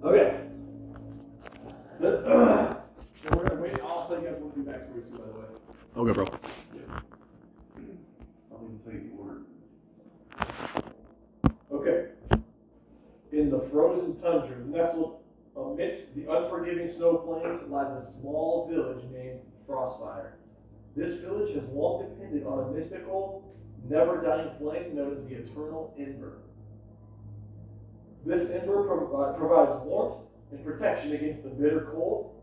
Okay. We're gonna wait. I'll tell you guys what to do backstories too, by the way. Okay, bro. I'll even tell you the order. Okay. In the frozen tundra, nestled amidst the unforgiving snow plains, lies a small village named Frostfire. This village has long depended on a mystical, never-dying flame known as the Eternal Ember. This ember provides warmth and protection against the bitter cold.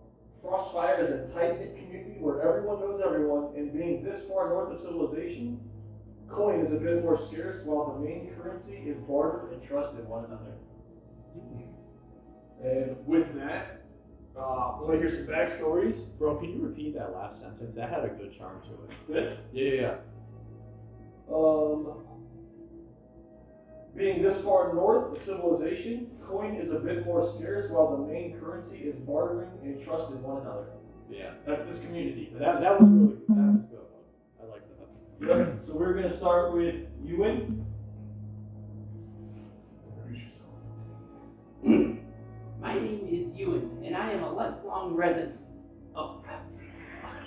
Frostfire is a tight-knit community where everyone knows everyone, and being this far north of civilization, coin is a bit more scarce, while the main currency is barter and trust in one another. And with that, I want to hear some backstories. Bro, can you repeat that last sentence? That had a good charm to it. Good? Yeah. Being this far north of civilization, coin is a bit more scarce, while the main currency is bartering and trust in one another. Yeah. That's this community. That was really good. That was good. I like that. Okay, so we're going to start with Ewan. My name is Ewan, and I am a lifelong resident of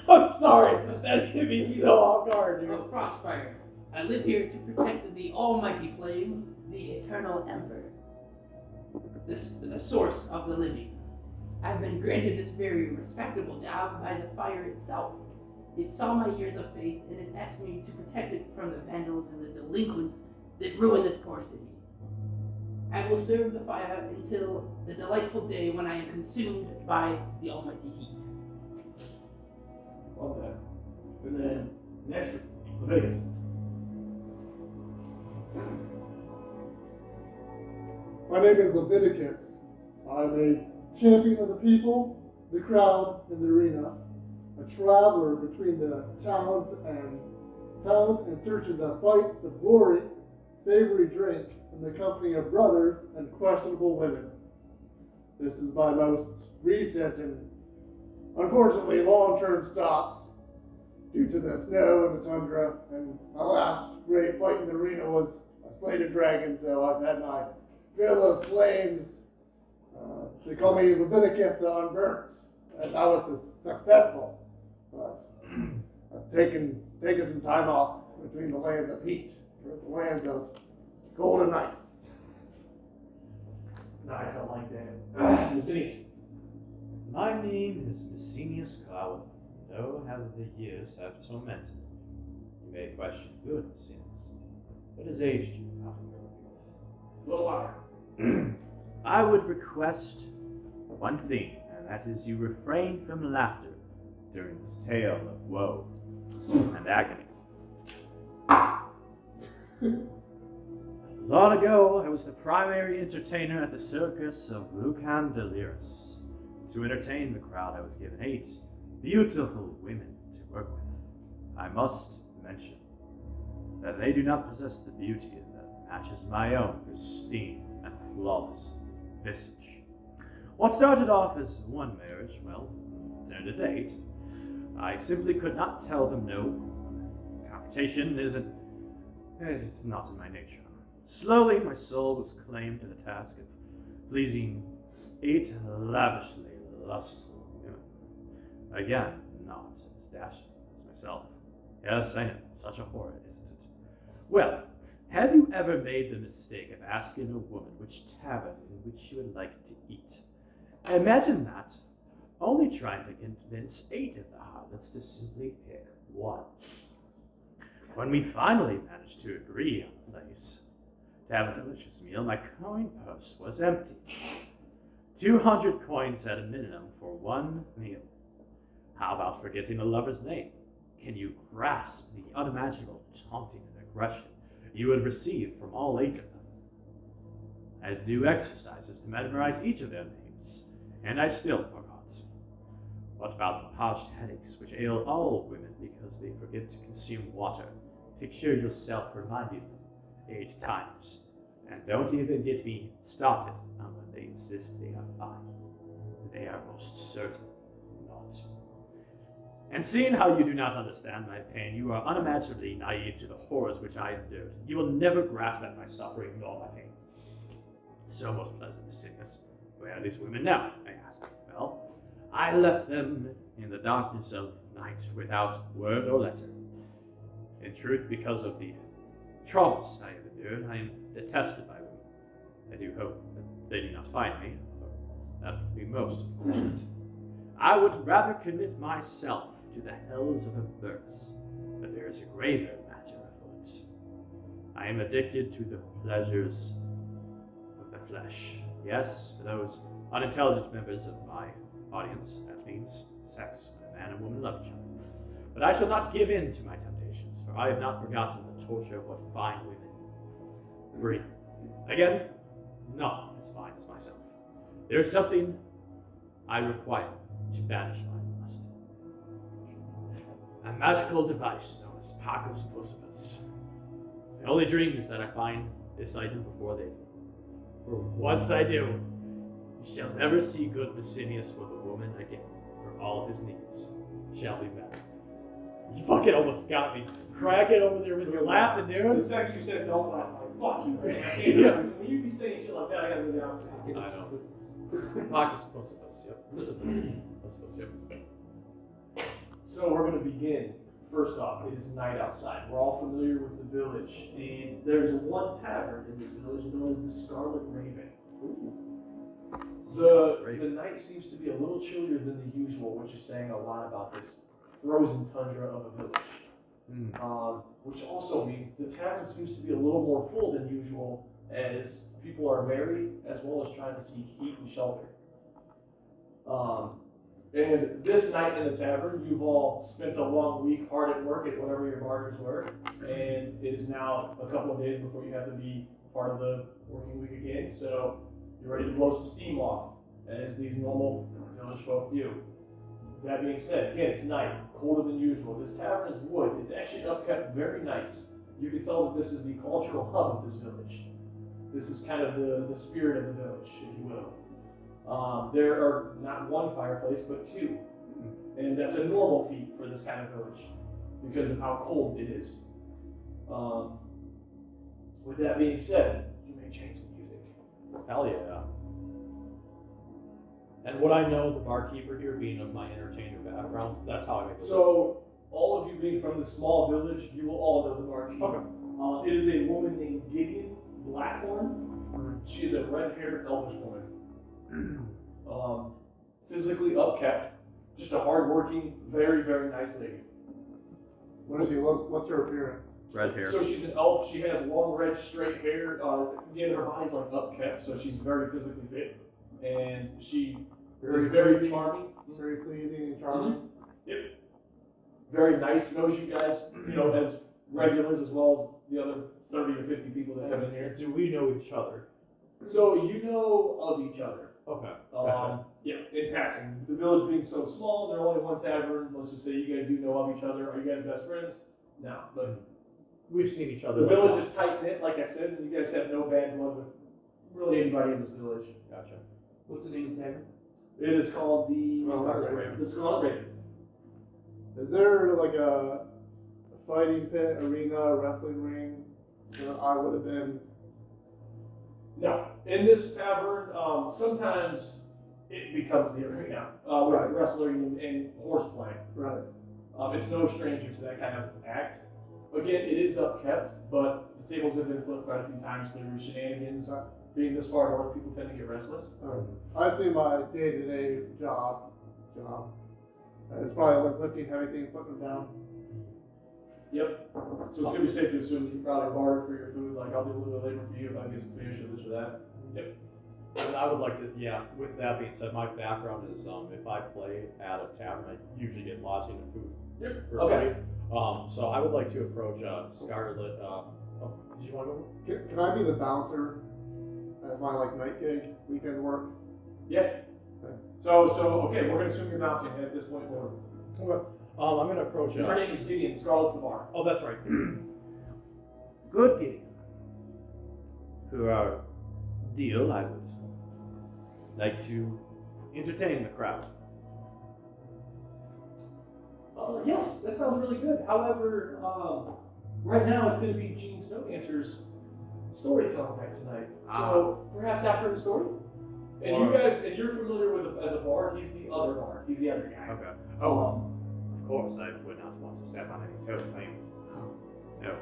I'm sorry. That hit me so off guard, dude. Frostfire. I live here to protect the almighty flame, the eternal ember, the source of the living. I've been granted this very respectable job by the fire itself. It saw my years of faith, and it asked me to protect it from the vandals and the delinquents that ruin this poor city. I will serve the fire until the delightful day when I am consumed by the almighty heat. Love that. And then next, Leviticus. My name is Leviticus. I'm a champion of the people, the crowd, and the arena. A traveler between the towns and searches of fights of glory, savory drink, in the company of brothers and questionable women. This is my most recent and unfortunately long-term stops due to the snow and the tundra, and my last great fight in the arena was a slayed dragon, so I've had my fill of flames. They call me Leviticus the Unburnt, and I was successful, but I've taken some time off between the lands of heat for the lands of golden ice. Nice, I like that. Macinius. My name is Macinius Cloud, though how the years have tormented me. You may question good Macinius, but has aged you out of your youth. A little louder. I would request one thing, and that is you refrain from laughter during this tale of woe and agony. Long ago, I was the primary entertainer at the circus of Lucan Delirus. To entertain the crowd, I was given 8 beautiful women to work with. I must mention that they do not possess the beauty that matches my own pristine and flawless visage. What started off as one marriage, well, turned to 8. I simply could not tell them no. Competition it's not in my nature. Slowly, my soul was claimed to the task of pleasing 8 lavishly lustful women. Again, not as dashing as myself. Yes, I know, such a horror, isn't it? Well, have you ever made the mistake of asking a woman which tavern in which she would like to eat? Imagine that, only trying to convince 8 of the harlots to simply pick one. When we finally managed to agree on a place to have a delicious meal, my coin purse was empty. 200 coins at a minimum for one meal. How about forgetting a lover's name? Can you grasp the unimaginable taunting and aggression you would receive from all 8 of them? I had to do exercises to memorize each of their names, and I still forgot. What about the parched headaches which ail all women because they forget to consume water? Picture yourself reminding them 8 times. And don't even get me started on when they insist they are fine. They are most certainly not. And seeing how you do not understand my pain, you are unimaginably naive to the horrors which I endured. You will never grasp at my suffering nor my pain. So most pleasant, Macinius, Where are these women now? I asked. Well, I left them in the darkness of night without word or letter. In truth, because of the traumas I have endured, I am detested by women. I do hope that they do not find me, or that would be most unfortunate. I would rather commit myself to the hells of Avernus, but there is a graver matter afoot. I am addicted to the pleasures of the flesh. Yes, for those unintelligent members of my audience, that means sex when a man and woman love each other. But I shall not give in to my temptations, for I have not forgotten the torture of what fine women bring. Again, not as fine as myself. There is something I require to banish my lust. A magical device known as Pacus Possibus. My only dream is that I find this item before they do. For once I do, you shall never see good Macinius with a woman again, for all his needs shall be met. You fucking almost got me cracking over there with your laughing, The dude. second you said don't laugh, I'm like, fuck you, man. I can't. When you be saying shit like that, I gotta go down. I know. Pacus Possibus, yep. Possibus, yep. So we're going to begin. First off, it is night outside. We're all familiar with the village. There's one tavern in this village known as the Scarlet Raven. The night seems to be a little chillier than the usual, which is saying a lot about this frozen tundra of a village. Which also means the tavern seems to be a little more full than usual, as people are merry as well as trying to seek heat and shelter. And this night in the tavern, you've all spent a long week hard at work at whatever your barters were, and it is now a couple of days before you have to be part of the working week again, so you're ready to blow some steam off, as these normal village folk do. That being said, again, it's night, colder than usual. This tavern is wood. It's actually upkept very nice. You can tell that this is the cultural hub of this village. This is kind of the spirit of the village, if you will. There are not one fireplace, but two. And that's a normal feat for this kind of village because of how cold it is. With that being said, you may change the music. Hell yeah. And would I know the barkeeper here being of my entertainer background? That's how I make it. So, all of you being from the small village, you will all know the barkeeper. Okay. It is a woman named Gideon Blackhorn. She is a red-haired elvish woman. Physically upkept, just a hard-working, very, very nice lady. What does she look? What's her appearance? Red hair. So she's an elf. She has long, red, straight hair. Again, her body's like upkept, so she's very physically fit, and she is very charming. Very pleasing and charming. Yep. Very nice. Knows you guys, as regulars as well as the other 30 to 50 people that come in here. Do we know each other? So you know of each other. Okay. Yeah, in passing. The village being so small, there's only one tavern. Let's just say you guys do know of each other. Are you guys best friends? No, but We've seen each other. the village is tight knit, like I said, and you guys have no bad blood with really anybody in this village. Gotcha. What's the name of the tavern? It is called the Scarlet Raven. The Scarlet Raven. Is there like a fighting pit, arena, wrestling ring? I would have been. No, in this tavern, sometimes it becomes the arena with Right. wrestling and horseplay. Right. It's no stranger to that kind of act. Again, it is upkept, but the tables have been flipped quite a few times through shenanigans. Being this far north, people tend to get restless. I see my day-to-day job. It's probably like lifting heavy things, putting them down. Yep. So it's gonna be safe to assume that you probably barter for your food. Like I'll do a little bit of labor for you if I can get some fish or this or that. Yep. And I would like to, with that being said, my background is if I play at a tavern, I usually get lodging and food. Yep. For Okay. free. So I would like to approach Scarlet. Did you want to go? Can I be the bouncer as my night gig, weekend work? Yeah. So okay, we're gonna assume you're bouncing at this point forward. Okay. I'm going to approach. Her name is Gideon. Scarlet's the bar. Oh, that's right. Good Gideon. For our deal, I would like to entertain the crowd. Yes, that sounds really good. However, right now it's going to be Gene Snowdancer's storytelling night tonight. So perhaps after the story? And you guys, and you're familiar with him as a bard. He's the other bard. He's the other guy. Okay. Oh, of course, I would not want to step on any toes. No.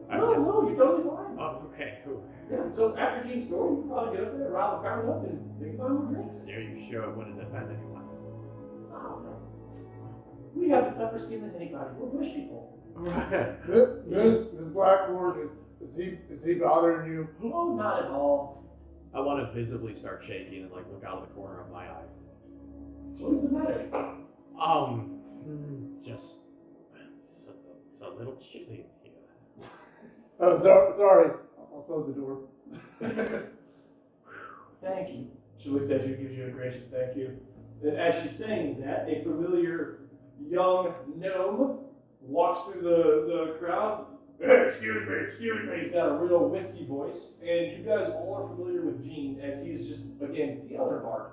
No, you're totally fine. Oh, okay. Ooh. Yeah, so after Gene's story, you can probably get up there, rile the crowd up, and they can find more drinks. Are you sure it wouldn't offend anyone? I don't know. We have the tougher skin than anybody. We're bush people. Right. Miss Blackboard, is he bothering you? Oh, not at all. I want to visibly start shaking and like look out of the corner of my eye. What's the matter? Just it's a little chilly here. Oh, sorry. I'll close the door. Thank you. She looks at you, gives you a gracious thank you. And as she's saying that, a familiar young gnome walks through the crowd. Hey, excuse me. He's got a real whiskey voice. And you guys all are familiar with Gene, as he is just, again, the other bard.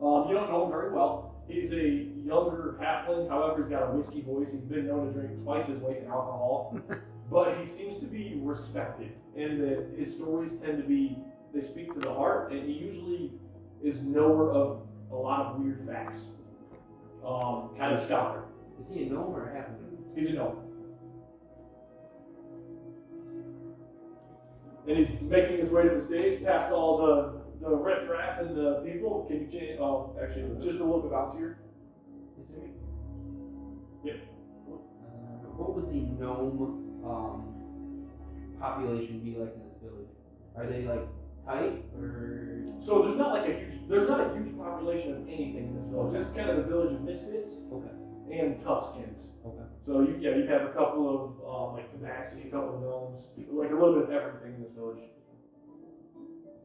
You don't know him very well. He's a younger halfling, however, he's got a whiskey voice. He's been known to drink twice his weight in alcohol. But he seems to be respected, and that his stories tend to be, they speak to the heart, and he usually is knower of a lot of weird facts. Kind of scholar. Is he a gnome or a halfling? He's a gnome. And he's making his way to the stage, past all the riffraff and the people. Can you change? Oh, actually, just a little bit bounce Yep. What would the gnome population be like in this village? Are they like tight or? So there's not a huge population of anything in this village. This is kind of the village of misfits. Okay. And tough skins. Okay. So you have a couple of like tabaxi, a couple of gnomes, like a little bit of everything in this village.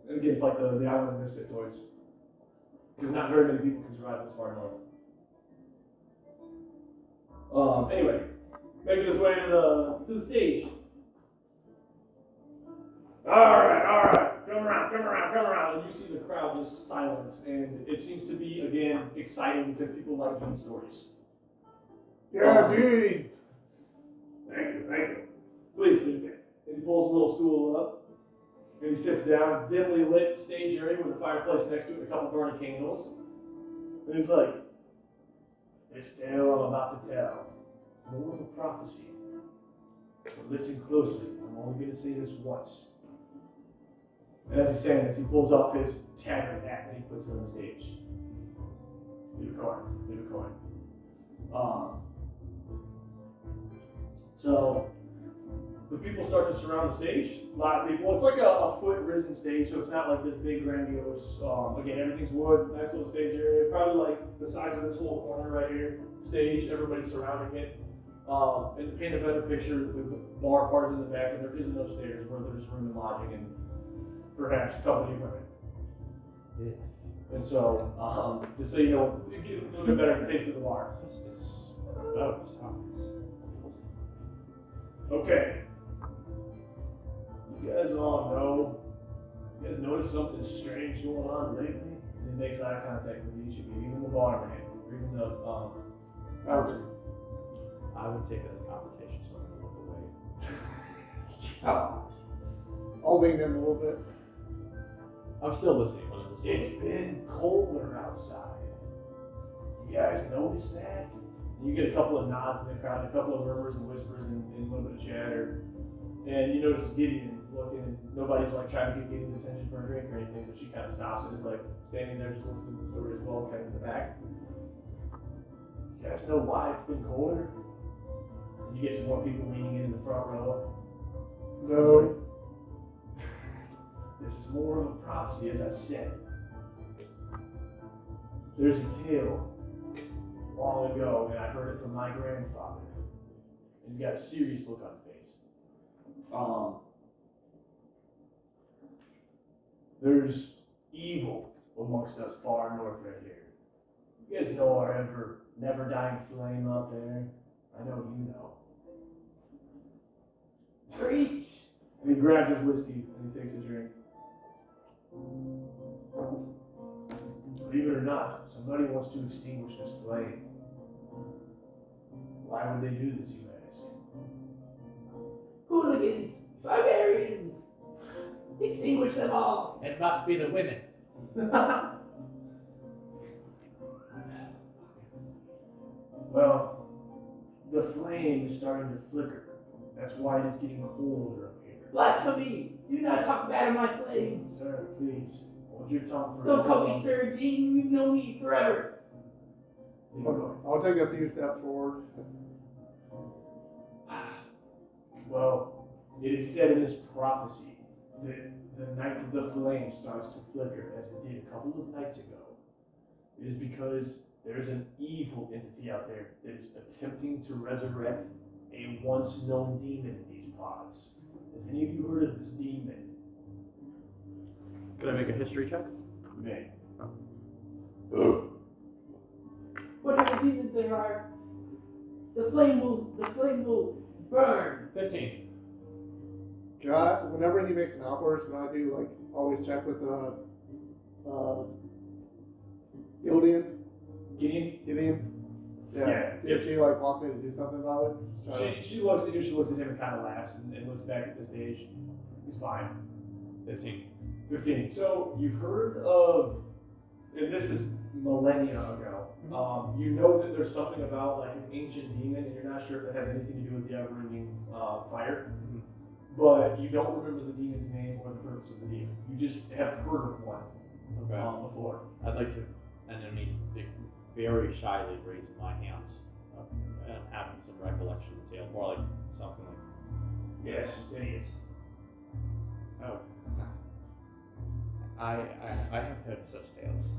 And again, it's like the island of misfit toys, because not very many people can survive this far north. Anyway, making his way to the stage. All right, come around, and you see the crowd just silence, and it seems to be again exciting because people like Gene's stories. Yeah, Gene. Thank you. Please, and he pulls a little stool up, and he sits down, dimly lit stage area with a fireplace next to it and a couple burning candles. And he's like, this tale I'm about to tell, more of a prophecy. But listen closely, I'm only going to say this once. And as he's saying this, he pulls off his tattered hat and he puts it on the stage. Leave a coin. So the people start to surround the stage. A lot of people. It's like a foot risen stage, so it's not like this big grandiose. Again, everything's wood, nice little stage area. Probably like the size of this whole corner right here. Stage, everybody's surrounding it. And to paint a better picture, the bar part is in the back, and there is no stairs where there's room and lodging and perhaps company women. Yeah. And so, just so you know, it gives a little bit better taste of the bar. Okay. You guys all know, you guys notice something strange going on lately? And he makes eye contact with each of you, even the barman, or even the bouncer. I would take it as a confrontation, so I'm gonna look away. I'll lean in a little bit. I'm still listening. When I'm listening. It's been colder outside. You guys notice that? And you get a couple of nods in the crowd, a couple of murmurs and whispers and a little bit of chatter. And you notice Gideon looking, and nobody's like trying to get Gideon's attention for a drink or anything, so she kind of stops and is like standing there just listening to the story as well, kind of in the back. You guys know why it's been colder? And you get some more people leaning in the front row. No. This is more of a prophecy, as I've said. There's a tale long ago, and I heard it from my grandfather. He's got a serious look on his face. There's evil amongst us far north right here. You guys know our never dying flame out there. I know you know. Preach! And he grabs his whiskey and he takes a drink. Believe it or not, somebody wants to extinguish this flame. Why would they do this, you ask? Hooligans! Barbarians! Extinguish them all! It must be the women. Well, the flame is starting to flicker. That's why it is getting colder up here. Blasphemy! Do not talk bad of my flame. Sir, please, hold your tongue for Don't a call me moment. Sir, Gene. You've known me forever. I'll take a few steps forward. Well, it is said in this prophecy that the night of the flame starts to flicker as it did a couple of nights ago. It is because there is an evil entity out there that is attempting to resurrect a once known demon in these pods. Has any of you heard of this demon? Could I make a history check? May. Whatever demons there are, the flame will burn. 15. Can I, whenever he makes an outburst, can I do like always check with Gildian? Gideon? Yeah. See if she like wants me to do something about it. Just try She looks at you, she looks at him and kind of laughs and looks back at the stage. He's fine. 15. 15. So you've heard of, and this is millennia ago. You know that there's something about like an ancient demon, and you're not sure if it has anything to do with the ever-ending fire. But you don't remember the demon's name or the purpose of the demon. You just have heard of one before. I'd like to, and then me very shyly raising my hands and having some recollection of the tale, more like something like, Yes, Macinius. oh, I have heard such tales.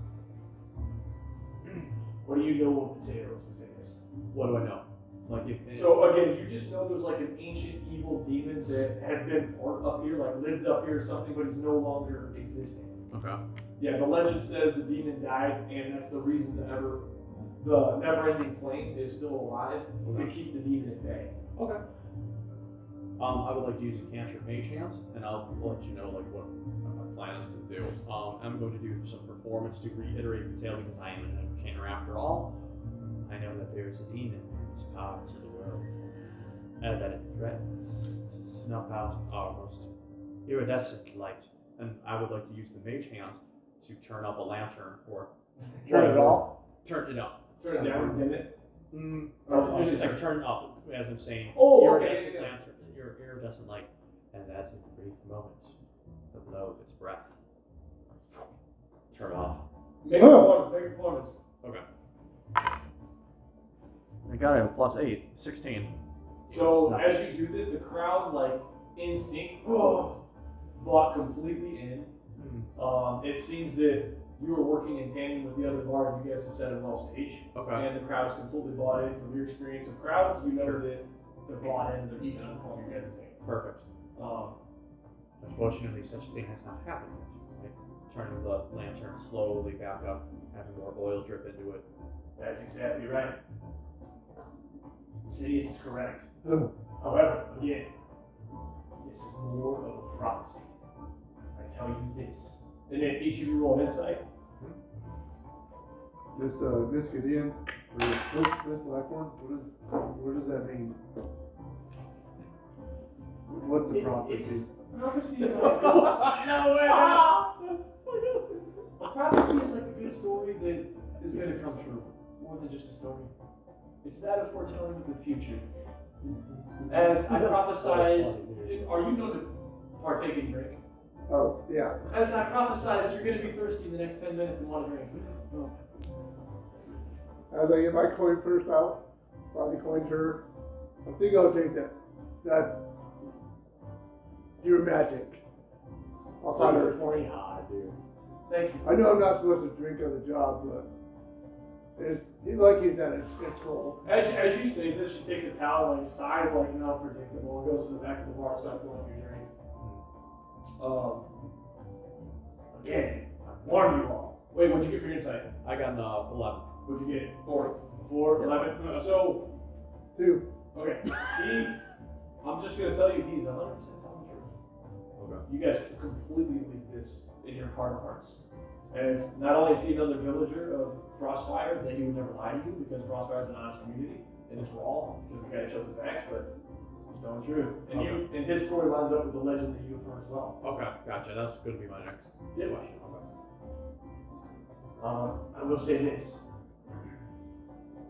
What do you know of the tales, Macinius? What do I know? Like if So again, you just know there's like an ancient evil demon that had been born up here, like lived up here or something, but is no longer existing. Okay. Yeah, the legend says the demon died, and that's the reason the never-ending flame is still alive, to keep the demon at bay. Okay. I would like to use a cantrip mage hands, and I'll let you know like what my plan is to do. I'm going to do some performance to reiterate the tale because I am an entertainer after all. I know that there is a demon in these parts of the world, and that it threatens to snuff out our most iridescent light. And I would like to use the mage hand to turn up a lantern or turn it off. Turn it up. Turn it down, dim it. It's just like turn up, as I'm saying. Oh, okay, iridescent yeah. lantern, iridescent light, and that's in a brief moment, the blow of its breath. Turn it off. Make a performance. Okay. I got it, plus 8. 16. So Nice. as you do this, the crowd, like, in sync, bought completely in. It seems that you were working in tandem with the other bar, and you guys have set it well stage. Okay. And the crowd is completely bought in. From your experience of crowds, you know that they're bought in, they're eating on all you guys' thing. Perfect. Unfortunately, such a thing has not happened yet. Right? Turning the lantern slowly back up, having more oil drip into it. That's exactly right. Macinius is correct. However, again, this is more of a prophecy. I tell you this. And then each of you roll an insight. Miss Gideon, or Miss Blackmore, what does that mean? What's a prophecy? Prophecy is like a prophecy is like a good story that is going to come true, more than just a story. It's that of foretelling of the future. As I prophesize, are you known to partake in drink? Oh, yeah. As I prophesize, you're going to be thirsty in the next 10 minutes and want to drink. As I get my coin purse out, slide the coin to her. I think I'll take that. That's your magic. I'll slide her a coin. Yeah, dude. Thank you. I know I'm not supposed to drink on the job, but like you said, it's cold. As you say this, she takes a towel, like sighs like unpredictable, and goes to the back of the bar and starts filling your drink. Again, I warn you all. Wait, what'd you get for your insight? I got an 11. What'd you get? 4, 11. So, 2. okay. I'm just gonna tell you, he's 100% telling the truth. Okay. You guys completely believe this in your heart of hearts. As not only is he another villager of Frostfire, that he would never lie to you because Frostfire is an honest community and it's raw because we got each other's backs, but he's telling the truth. And and his story lines up with the legend that you have heard as well. Okay, gotcha. That's going to be my next Yeah. question. Okay. I will say this.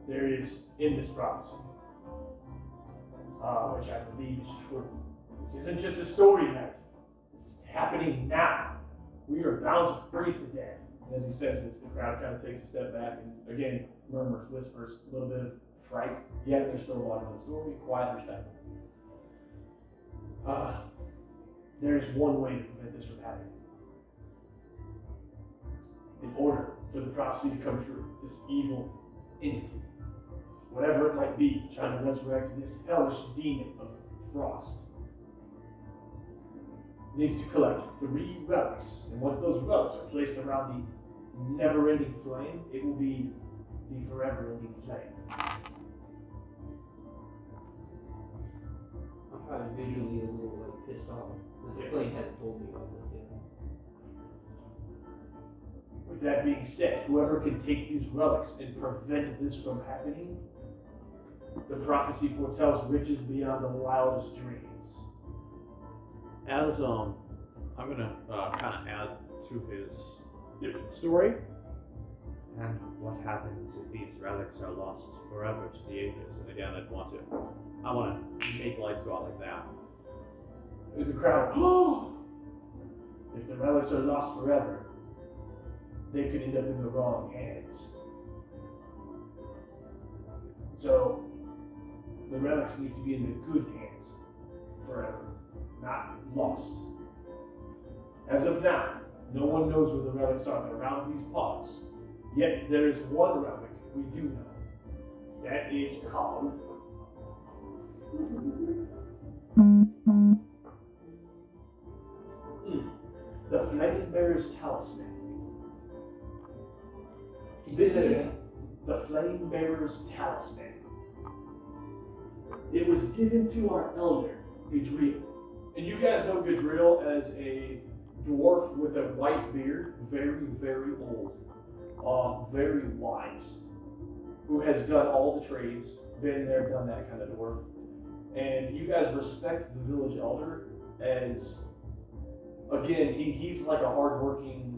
There is in this prophecy, which I believe is true. This isn't just a story night. It's happening now. We are bound to freeze to death. And as he says this, the crowd kind of takes a step back and again murmurs, whispers, a little bit of fright. Yet they're still watching the story, quiet respect. There is one way to prevent this from happening. In order for the prophecy to come true, this evil entity, whatever it might be, trying to resurrect this hellish demon of frost, needs to collect 3 relics. And once those relics are placed around the never-ending flame, it will be the forever-ending flame. I'm probably visually a little like pissed off. The flame hadn't told me about this yet. With that being said, whoever can take these relics and prevent this from happening, the prophecy foretells riches beyond the wildest dreams. As I'm gonna kind of add to his story. And what happens if these relics are lost forever to the ages? And again, I want to make lights go out like that. With the crowd, oh! If the relics are lost forever, they could end up in the wrong hands. So, the relics need to be in the good hands forever, not lost. As of now, no one knows where the relics are. They're around these pots. Yet there is one relic we do know. That is called the Flame Bearer's Talisman. This is the Flame Bearer's Talisman. It was given to our elder, Gadriel. And you guys know Gadriel as a dwarf with a white beard, very, very old, very wise, who has done all the trades, been there, done that kind of dwarf. And you guys respect the village elder as, again, he's like a hardworking,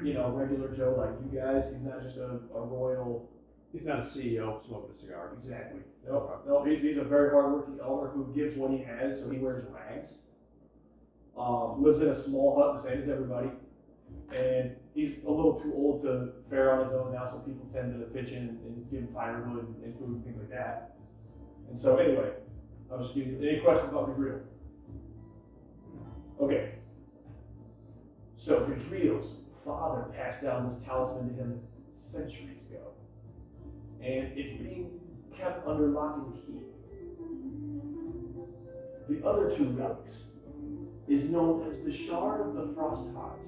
regular Joe like you guys. He's not just a royal. He's not a CEO smoking a cigar. Exactly. No, he's a very hardworking elder who gives what he has, so he wears rags. Lives in a small hut, the same as everybody. And he's a little too old to fare on his own now, so people tend to pitch in and give him firewood and food and things like that. And so anyway, I was just giving you any questions about Gadriel? Okay. So Gadriel's father passed down this talisman to him centuries ago. And it's being kept under lock and key. The other 2 relics is known as the Shard of the Frost Heart.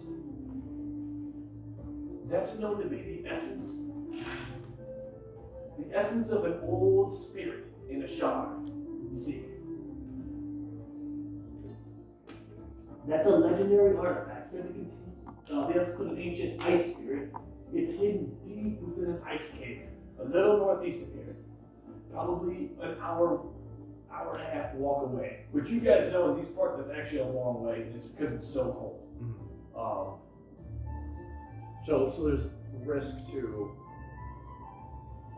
That's known to be the essence of an old spirit in a shard. You see, that's a legendary artifact said to contain the essence of an ancient ice spirit. It's hidden deep within an ice cave, a little northeast of here, probably an hour and a half walk away. Which you guys know in these parts, that's actually a long way. It's because it's so cold. Mm-hmm. So there's risk to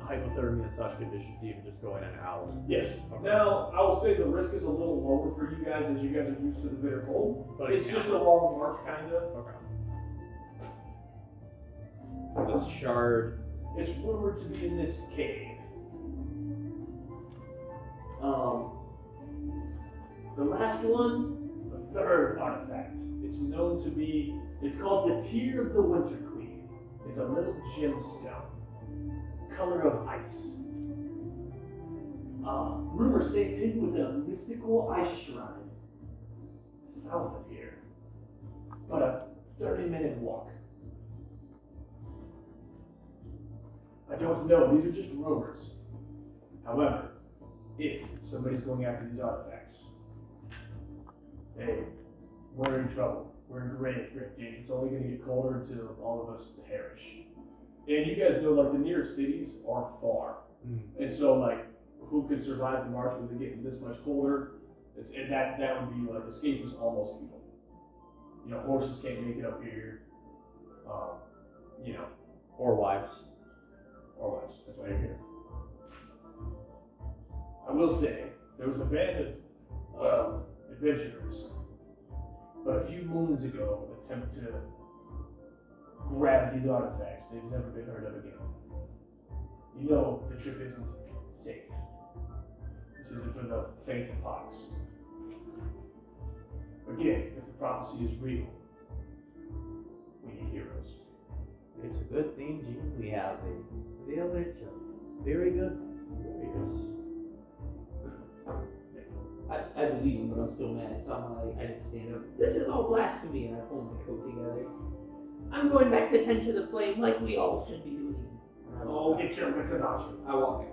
hypothermia and such conditions, even just going an hour. Yes. Okay. Now, I will say the risk is a little lower for you guys as you guys are used to the bitter cold. But it's just a long march, kind of. Okay. This shard. It's rumored to be in this cave. The last one, the 3rd artifact. It's called the Tear of the Winter Queen. It's a little gemstone, color of ice. Rumors say it's hidden within a mystical ice shrine south of here, but a 30-minute walk. I don't know, these are just rumors. However, if somebody's going after these artifacts, hey, we're in trouble. We're in grave danger. It's only going to get colder until all of us perish. And you guys know, like, the nearest cities are far. And so, like, who could survive the march with it getting this much colder? And that would be, like, escape is almost futile. Horses can't make it up here. Or wives. Or wives. That's why you're here. I will say, there was a band of adventurers, but a few moons ago, attempt to grab these artifacts. They've never been heard of again. You know the trip isn't safe. This isn't for the faint of hearts. Again, if the prophecy is real, we need heroes. It's a good thing, Gene. We have a village of very good warriors. I believe him, but I'm still mad, so I'm like, I just stand up. This is all blasphemy, and I pull my coat together. I'm going back to tend to the flame like we all should be doing. Oh, get your wits about you. I walk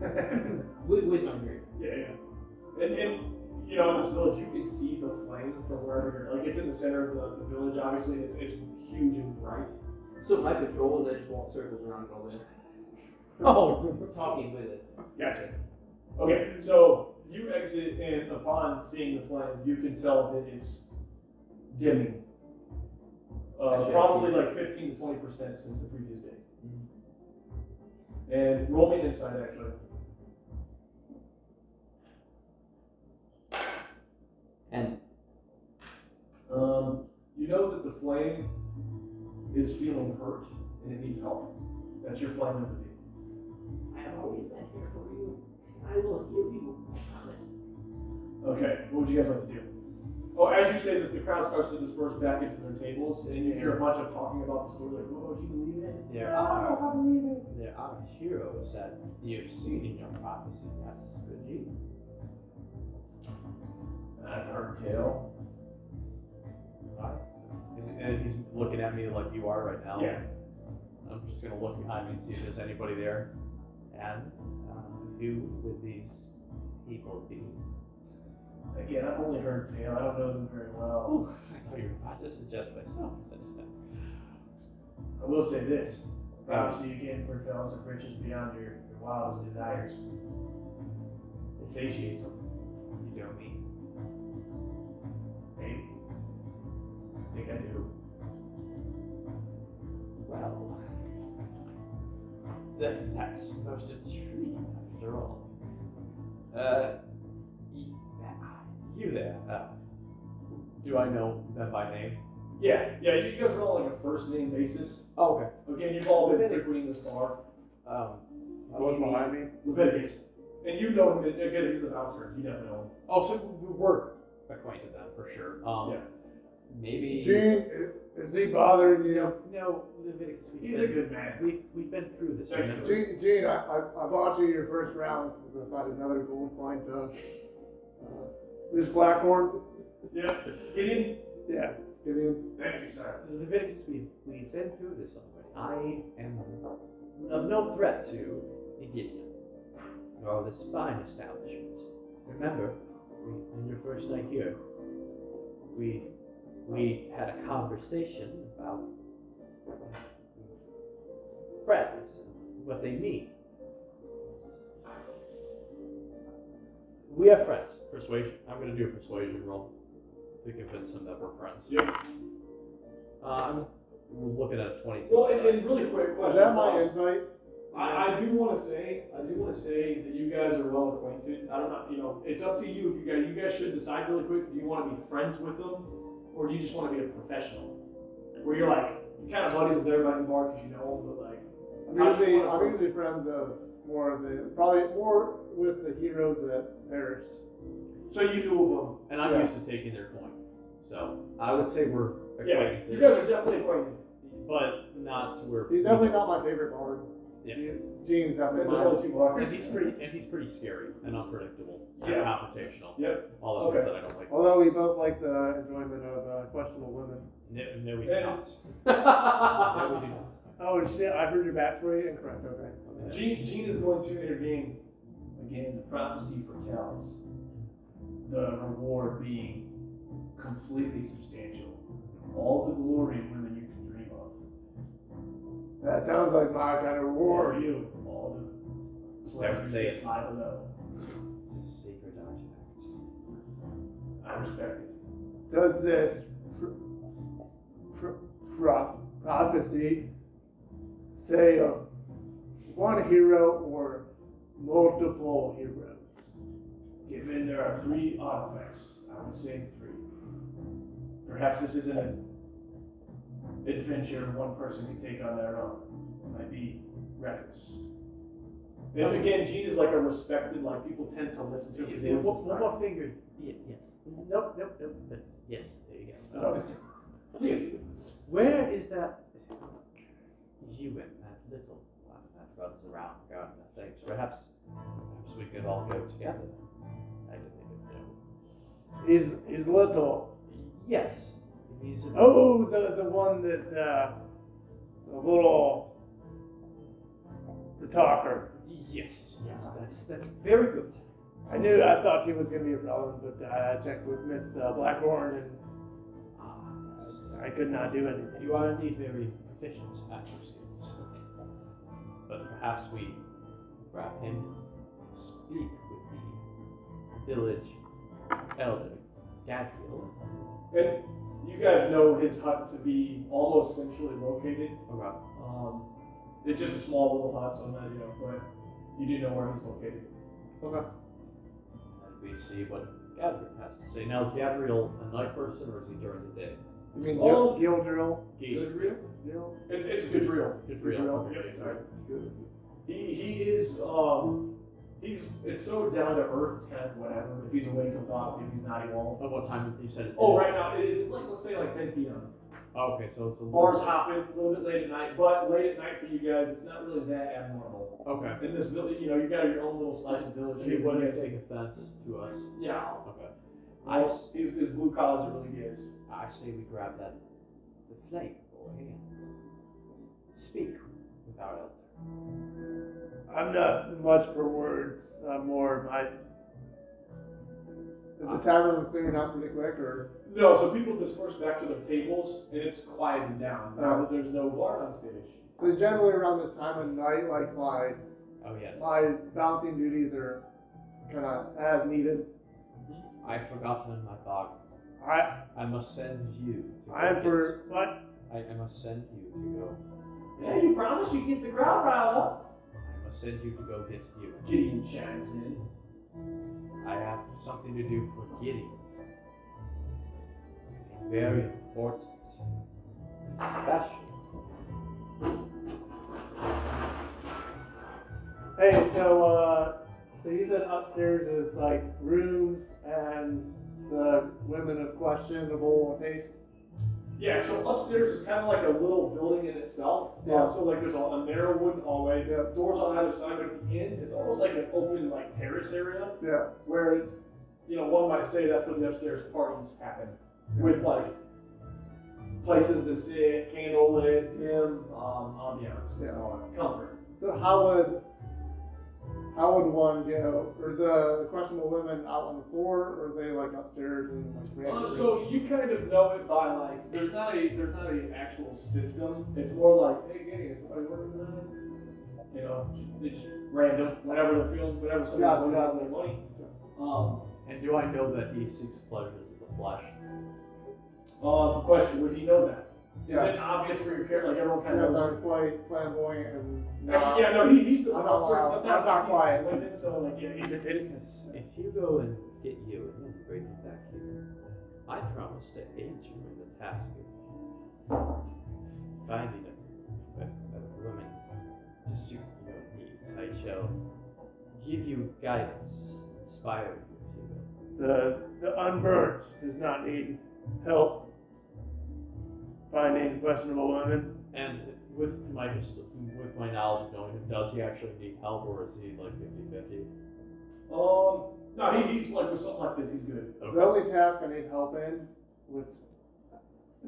in. with my beard. Yeah. And you know, in this village, you can see the flame from wherever you're. Like, it's in the center of the village, obviously. It's huge and bright. So my patrol is I just walk circles around it all day. Oh, Talking with it. Gotcha. Okay, so you exit, and upon seeing the flame, you can tell that it's dimming. Probably like 15 to 20% since the previous day. And roll me an insight, actually. And You know that the flame is feeling hurt and it needs help. That's your flame empathy. I have always been here for you. I will heal you. I promise. Okay, what would you guys like to do? Oh, as you say this, the crowd starts to disperse back into their tables, and you hear a bunch of talking about the story, like, oh, do you believe it? There are heroes that you've seen in your prophecy. That's good news. I've heard tale. And he's looking at me like you are right now. Yeah. I'm just gonna look behind me and see if there's anybody there. And who would these people be? Again, I've only heard tale. I don't know them very well. Oh, I thought you were about to suggest myself. I will say this. Prophecy again foretells of riches beyond your wildest desires. It satiates them. You know me. Maybe. I think I do. Well, that's most intriguing after all. You there? Do I know them by name? Yeah, you guys are all like a first name basis. Oh, okay. Again, you've all been frequenting this bar. One behind me. Leviticus. And you know him, again, he's the bouncer. You definitely know him. Oh, so we work acquainted then for sure. Yeah. Maybe. Gene, is he bothering you? No, Leviticus. He's a good man. We've been through this. Thank Remember? Gene, I bought you your first round because I had another gold coin to this Blackhorn. Yeah. Get in. Yeah, get in. Thank you, sir. Leviticus, we've been through this already. I am of no threat to Gideon or this fine establishment. Remember, in your first night here, we had a conversation about friends and what they mean. We are friends. Persuasion. I'm gonna do a persuasion roll to convince them that we're friends. Yep. I'm looking at a 22. Well, and really quick question. Is that my insight? I do want to say that you guys are well acquainted. I don't know, it's up to you. If you guys should decide really quick. Do you want to be friends with them, or do you just want to be a professional? Where you're kind of buddies with everybody in the bar because you know them, but I'm usually friends of probably more with the heroes that perished. So you knew of them. And I'm used to taking their coin. So I would say we're Yeah, acquaintances. you guys are definitely acquainted. But not to where He's definitely not my favorite bard. Yeah. Gene's definitely There's mine. only two bars. And he's pretty scary and unpredictable and Yeah. confrontational. Yep. All the things that I don't like. Although we both like the enjoyment of questionable women. No, we do And- not. No, we do not. Oh shit, I heard your backstory incorrect, okay. Gene is going to intervene. Again, the prophecy foretells the reward being completely substantial. All the glory and women you can dream of. That sounds like my kind of For reward. you, all the pleasures say it. that lie below. It's a sacred artifact. I respect it. Does this prophecy say one hero or multiple heroes? Given there are 3 artifacts, I would say 3. Perhaps this isn't an adventure one person can take on their own. It might be reckless. And again, Gene is like a respected, like people tend to listen to him. Yeah, one more finger. Yes. Nope. But yes, there you go. Where is that? You and that little one that runs around guarding that thing. So perhaps we could all go together. I don't even know. He's little. Yes. He's Oh, the one that the little the talker. Yes. That's very good. I thought he was gonna be irrelevant, but I checked with Miss Blackhorn and I could not do anything. You are indeed very proficient at your skills. But perhaps we grab him and speak with the village elder, Gadriel. And you guys know his hut to be almost centrally located. Okay. It's just a small little hut, so not, but you do know where he's located. Okay. And we see what Gadriel has to say. Now, is Gadriel a night person or is he during the day? You mean Oh. Gildrill? Good real? Gil? It's a good drill. Gadriel. Yep, sorry. Good. He is it's so down to earth 10, whatever. If he's awake, he'll talk to you. If he's not, he won't. At what time you said it? Oh, right now it's like, let's say like 10 p.m. Oh, okay, so it's a Bars hopping a little bit late at night, but late at night for you guys, it's not really that abnormal. Okay. In this village, you got your own little slice of village. He wouldn't take offense to us. Yeah. Okay. His blue collars are really good. I say we grab the flame boy and speak with our elder. I'm not much for words. I'm more Is the tavern clearing out pretty quick or? No, so people disperse back to their tables, and it's quieting down now that there's no guard on stage. So generally around this time of night, like my Oh yes. bouncing duties are kind of as needed. I've forgotten my thought. I must send you. I'm for what? I must send you to go. Yeah, you promised you'd get the crowd riled up. I must send you to go get you. Gideon chimes in. I have something to do for Gideon. Very important and special. Hey, so you said upstairs is like rooms and the women of questionable taste. Yeah, so upstairs is kind of like a little building in itself. Yeah. So like there's a narrow wooden hallway, doors on either side, but at the end, it's almost like an open like terrace area Yeah. where, one might say that's where the upstairs parties happen. With like places to sit, candlelit, dim, ambiance, comfort. So how would one go? Are the questionable women out on the floor, or are they like upstairs and like? So you kind of know it by like there's not a actual system. It's more like, hey, Gideon, is somebody working tonight? They just random, whenever they're feeling, whenever somebody's looking out for their money. And do I know that he seeks pleasures of the flesh? Question: would he know that? Is Yes. it obvious for your character? Like everyone kind Yes, of knows. I'm quite flamboyant and. Actually, yeah, no, he's the I'm not bouncer. loud. Sometimes I'm not he sees quiet. his women, so like yeah, he's. If you go and get you and then bring it back here, I promise to aid you in the task of finding a woman to suit your needs. I shall give you guidance, inspire you, if you will. The unburnt does not need help finding questionable women. And with my knowledge of knowing him, does he actually need help or is he like 50-50? No, he's like with something like this, he's good. Okay. The only task I need help in, which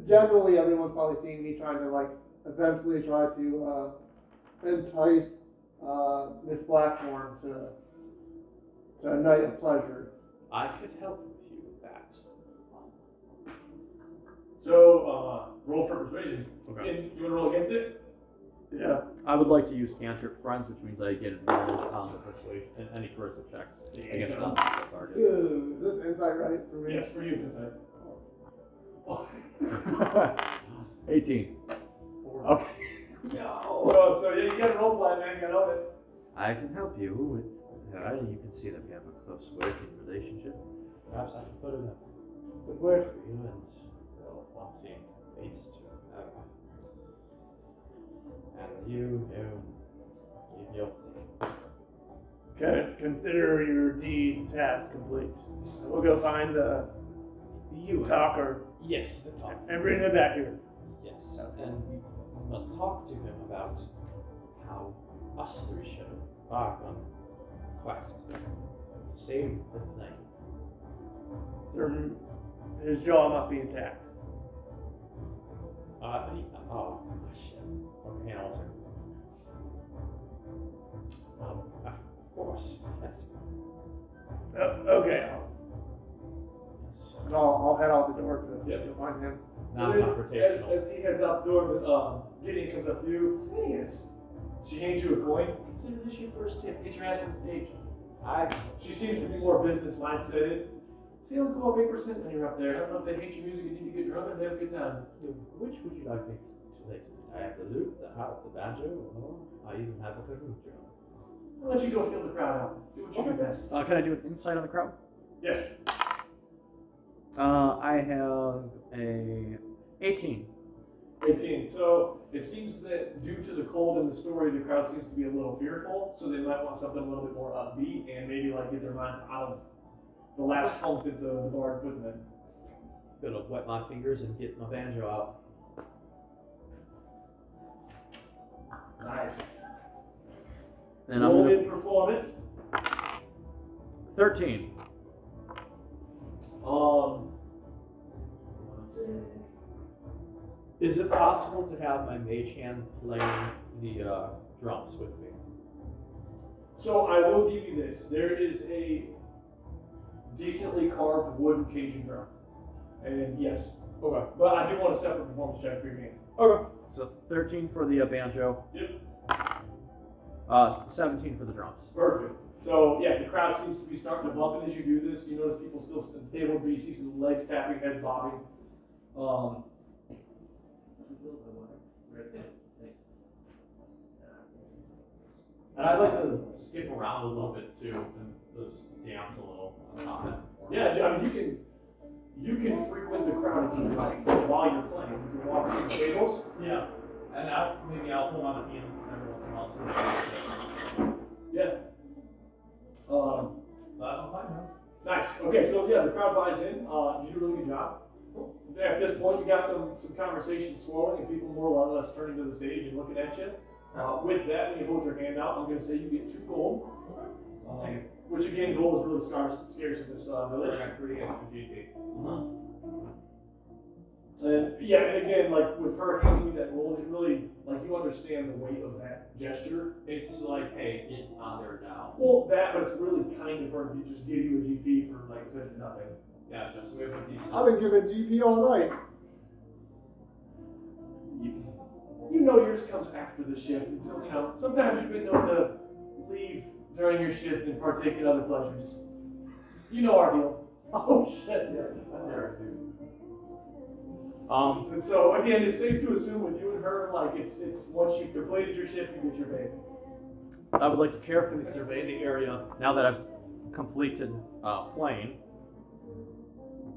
generally everyone's probably seen me trying to like eventually try to entice Miss Blackthorn to a night of pleasures. I could help with you with that. So, roll for persuasion. Okay. And you want to roll against it? Yeah. I would like to use cantrip friends, which means I get advantage on the persuasion and any charisma checks against go. the target. Is this insight right for me? Yes, for you, it's inside. 18. Okay. So yeah, you got a role play, man. You got to own it. I can help you with that. You can see that we have a close working relationship. Perhaps I can put in a good word for you, and we'll want the fates to and you your thing. Consider your deed task complete. We'll go find the talker Yes, the talker. and bring him back here. Yes, and we must talk to him about how us three should embark on a quest. Save the flame. Certain his jaw must be intact. Oh, shit. Okay, hang on 1 second. Of course, yes. Okay. Yes. And I'll head out the door to Yep. to find him. Non-confrontational. As he heads out the door, Gideon comes up to you. Macinius. She hands you a coin. Consider this your first tip. Get your ass to the stage. She seems to be more business mindseted. Sales go up 8% when you're up there. I don't know if they hate your music and need to get drunk or they have a good time. Which would you like me to play? I have the lute, the harp, the banjo, or I even have a cajon. I'll let you go feel the crowd out. Do what you do best. Can I do an insight on the crowd? Yes. I have a 18. 18. So it seems that due to the cold in the story, the crowd seems to be a little fearful. So they might want something a little bit more upbeat and maybe like get their minds out of the last funk that the bard put them in. Gonna wet my fingers and get my banjo out. Nice. And I'm Roll gonna, in performance. 13. Let's see. Is it possible to have my mage hand playing the drums with me? So I will give you this. There is a decently carved wooden Cajun drum. And yes. Okay. But I do want a separate performance check for your game. Okay. So 13 for the banjo. Yep. 17 for the drums. Perfect. So yeah, the crowd seems to be starting to bump, and as you do this, you notice people still at the table, but you see some legs tapping, heads bobbing. And I'd like to skip around a little bit too and just dance a little on top of that. Yeah, I mean you can frequent the crowd if you like while you're playing. You can walk through the tables. Yeah. And maybe I'll hold on to him every once in a while. Yeah. That's all fine, Nice. Okay, so yeah, the crowd buys in. You do a really good job. At this point, you got some conversation slowing and people more or less turning to the stage and looking at you. With that, when you hold your hand out, I'm going to say you get 2 gold. Which again, gold is really scarce in this village. I got 3 extra GP. And yeah, and again, like with her handing you that gold, it really, like you understand the weight of that gesture. It's like, hey, get on there now. Well, that, but it's really kind of her to just give you a GP for like essentially nothing. Gotcha. So we have a decent. I've been giving GP all night. You know yours comes after the shift, and so, you know, sometimes you've been known to leave during your shift and partake in other pleasures. You know our deal. Oh shit, yeah, that's ours too. And so again, it's safe to assume with you and her, like it's once you've completed your shift, you get your pay. I would like to carefully survey the area now that I've completed playing.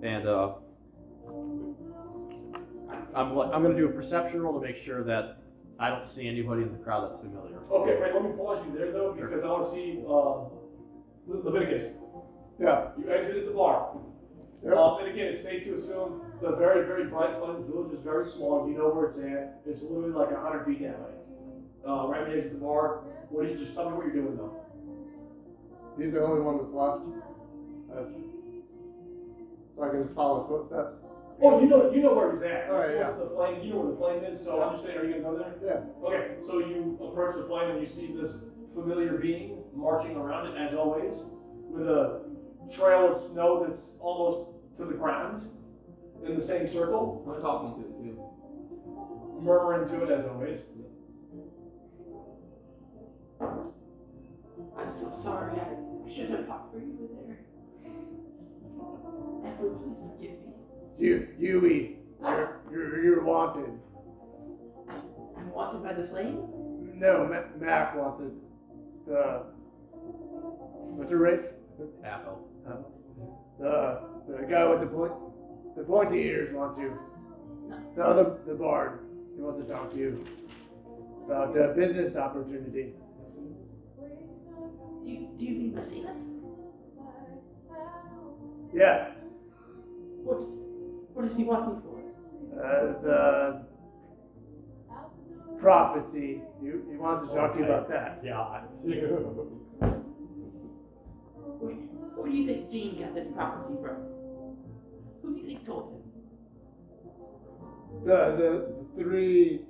And I'm going to do a perception roll to make sure that I don't see anybody in the crowd that's familiar. Okay, right, let me pause you there though, because I want to see Leviticus. Yeah. You exited the bar. Yep. And again, it's safe to assume the very, very bright Flames Village is very small. You know where it's at. It's literally like 100 feet that way. Right next to the bar. What do you just tell me what you're doing though? He's the only one that's left. So I can just follow his footsteps. Oh, you know where he's at. All right, What's the flame? You know where the flame is. So I'm just saying, are you gonna go there? Yeah. Okay. So you approach the flame and you see this familiar being marching around it as always, with a trail of snow that's almost to the ground in the same circle. I'm talking to it too. Murmuring to it as always. I'm so sorry. I shouldn't have fought for you in there. Emily, please forgive me. Yui, you're wanted. I'm Wanted by the flame? No, Mac wants it. What's her race? Half elf. The guy with the pointy ears wants you. The bard, he wants to talk to you about business opportunity. Do you mean Macinius? Yes. What does he want me for? The prophecy. He wants to talk to you about that. Yeah, I Where do you think Jean got this prophecy from? Who do you think told him? The three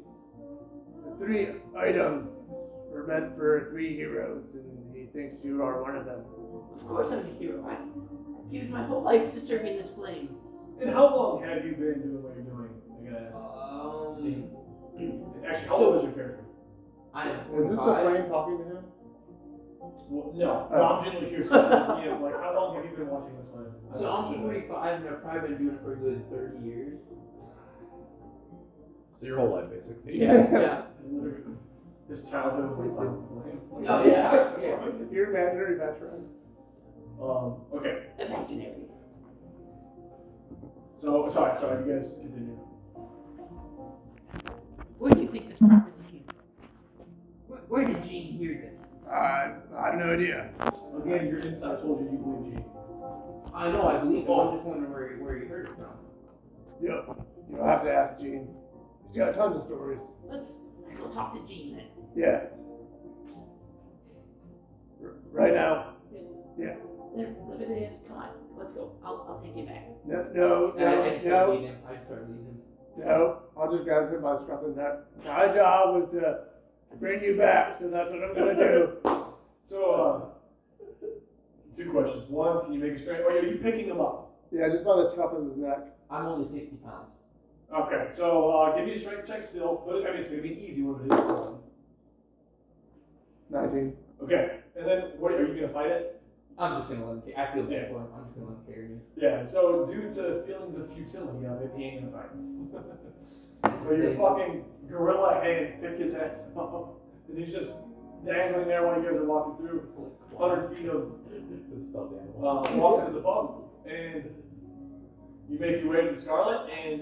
items were meant for 3 heroes, and he thinks you are one of them. Of course I'm a hero. I've given my whole life to serving this flame. And how long have you been doing what you're doing? I gotta ask. Actually, how old is your character? I am Is this the 45. flame talking to him? Well, no, I'm genuinely curious. Like, how long have you been watching this flame? So I'm 45 and I've probably been doing it for a good 30 years. So your whole life, basically. Yeah. Literally, his childhood was like flame. Oh yeah. Your imaginary best friend. Okay. Imaginary. So, sorry, you guys continue. Where do you think this prophecy came from? Where did Jean hear this? I have no idea. Again, your inside told you believe G. I know, I believe it. I'm just wondering where you heard it from. Yep. You'll have to ask Gene. He's got tons of stories. Let's go talk to Jean then. Yes. Right now. Yeah. Leviticus, come on, let's go. I'll take you back. No. I just started leading him. No. I'll just grab him by the scruff of the neck. My job was to bring you back, so that's what I'm gonna do. So, 2 questions. One, can you make a strength? Are you picking him up? Yeah, just by the scruff of his neck. I'm only 60 pounds. Okay, so give me a strength check still. But I mean, it's gonna be an easy one, but it is one. 19. Okay, and then what are you gonna fight it? I'm just gonna let him. I feel bad for him. I'm just gonna let him carry me. Yeah. So due to feeling the futility of it, he ain't gonna fight. So your fucking gorilla hands pick his ass up, and he's just dangling there while you guys are walking through 100 feet of This stuffed animal. walk to the pub, and you make your way to the Scarlet, and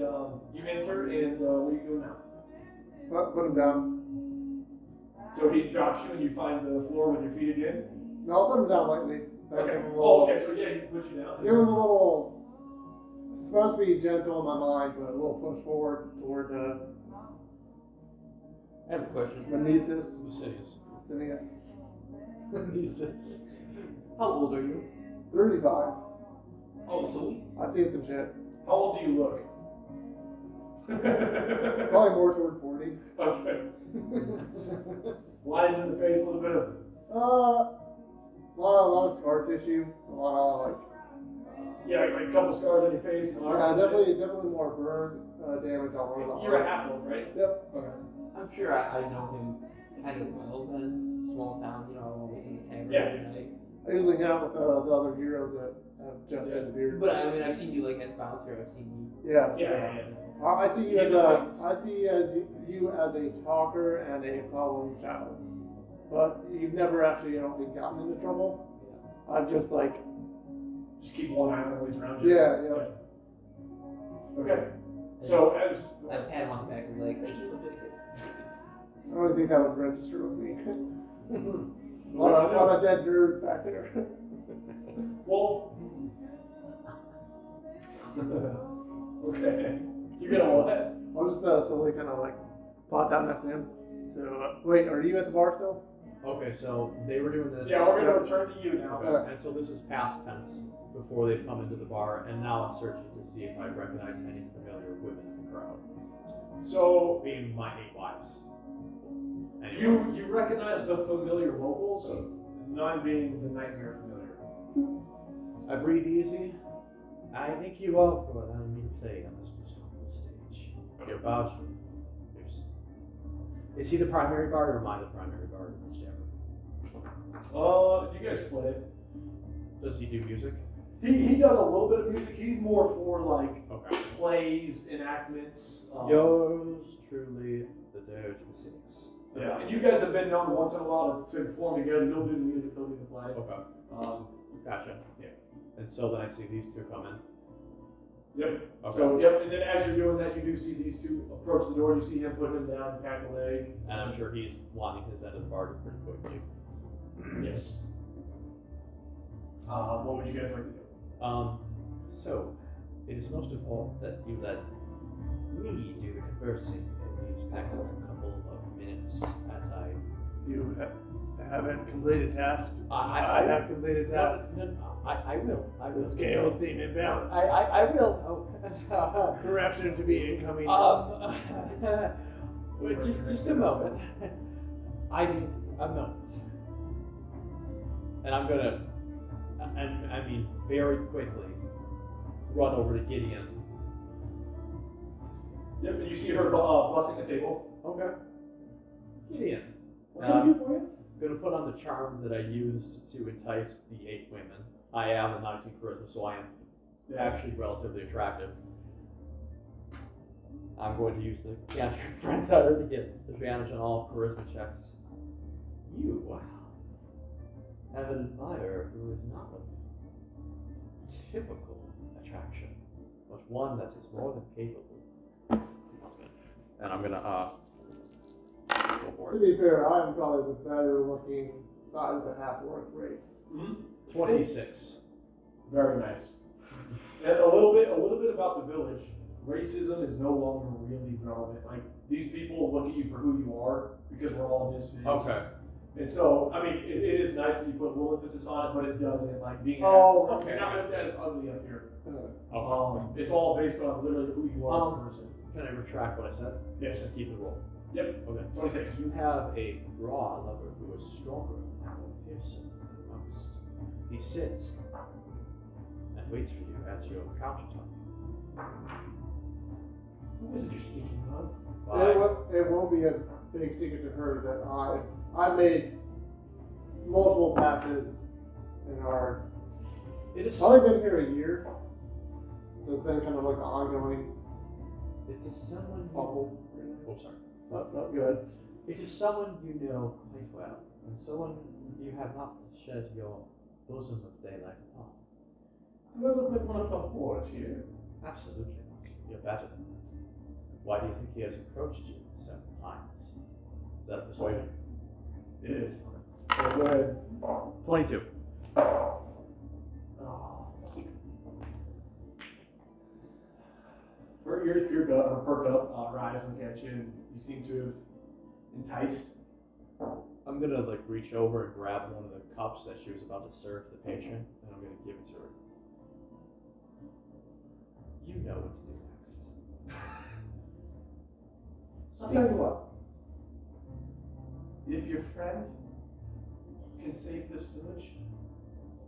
you enter, and what are you doing now? Put him down. So he drops you, and you find the floor with your feet again. No, I'll set him down lightly. Give Okay. him a Oh, little, okay. So yeah, he puts you down. give him a little. It's supposed to be gentle in my mind, but a little push forward toward I have a question. Macinius. Macinius. Macinius. How old are you? 35. Oh, so I've seen some shit. How old do you look? Probably more toward 40. Okay. Lines in the face, a little bit of. A lot of scar tissue. A lot of Yeah, like a couple scars on your face. And yeah, definitely more burn damage on one of the You're a arms. half-elf, right? Yep. Okay. I'm sure I know him kind of well then. Small town, you know, I'm always in the tavern Yeah. every night. I usually hang out with the other heroes that have just disappeared. But I mean, I've seen you like as bouncer. I've seen you. Yeah. Yeah. I see you He's as a you as a talker and a problem child, but you've never actually, I don't think, gotten into trouble. I've just Just keep one eye on everybody's around you. yeah. Okay. So as I pat him on the back and be like, thank you, Leviticus. I don't think that would register with me. a lot of dead nerves back there. well. Okay. You're gonna what? I'll just slowly kind of plot down next to him. So wait, are you at the bar still? Okay, so they were doing this. Yeah, we're gonna return to you now. Okay, and so this is past tense before they've come into the bar, and now I'm searching to see if I recognize any familiar women in the crowd. So Being my 8 wives. Anyway. you recognize the familiar locals, none being the nightmare familiar. I breathe easy. I thank you all for allowing me to play on this musical stage. Your voucher. Is he the primary bard or am I the primary bard in this jam? You guys split it. Does he do music? He does a little bit of music. He's more for Okay. plays, enactments. Yours truly, the Doge Macinius. Yeah, and you guys have been known once in a while to form together. You'll do the music, he'll do the play. Okay. Gotcha. Yeah. And so then I see these two come in. Yep. Okay. So, yep, and then as you're doing that, you do see these two approach the door. You see him put him down, pat the leg. And I'm sure he's wanting his end of the bargain pretty quickly. Yes. What would you guys like to do? So, it is most important that you let me do the conversing in these next couple of minutes as I... You haven't completed task. I have completed task. I will. The scales seem imbalanced. I will. Oh. Correction to be incoming. Wait, just a moment. I mean, a moment. And I'm gonna, I mean, very quickly run over to Gideon. Yep, and you see her blessing the table. Okay. Gideon. What can I do for you? I'm gonna put on the charm that I used to entice the 8 women. I am a 19 charisma, so I am actually relatively attractive. I'm going to use the cantrip friends out to get advantage on all charisma checks. You have an admirer who is not of typical attraction, but one that is more than capable. And I'm gonna go for To it. be fair, I'm probably the better looking side of the half-orc race. 26. Very nice. And a little bit about the village. Racism is no longer really relevant. Like, these people look at you for who you are because we're all misfits. Okay. And so, I mean, it is nice that you put a little emphasis on it, but it doesn't, like, being Okay. You're not looked at as ugly up here. Okay. It's all based on literally who you are as a person. Can I retract what I said? Yes. And keep it roll. Yep. Okay. 26. You have a raw lover who is stronger and more fearsome than most. He sits and waits for you at your countertop. Who is it you're speaking of? It won't be a big secret to her that I've made multiple passes in our. It is. Probably been here a year, so it's been kind of like an ongoing It is someone. bubble. Oh, sorry. Not good. It is someone you know quite well, and someone you have not shed your bosom of daylight upon. Do I look like one of the whores here? Absolutely not. You're better than that. Why do you think he has approached you several times? Is that a persuasion? It is. So go ahead. 22. Oh. Her ears perk up, her eyes look at you, and you seem to have enticed. I'm gonna like reach over and grab one of the cups that she was about to serve to the patron, and I'm gonna give it to her. You know what to do next. I'll tell you what. If your friend can save this village,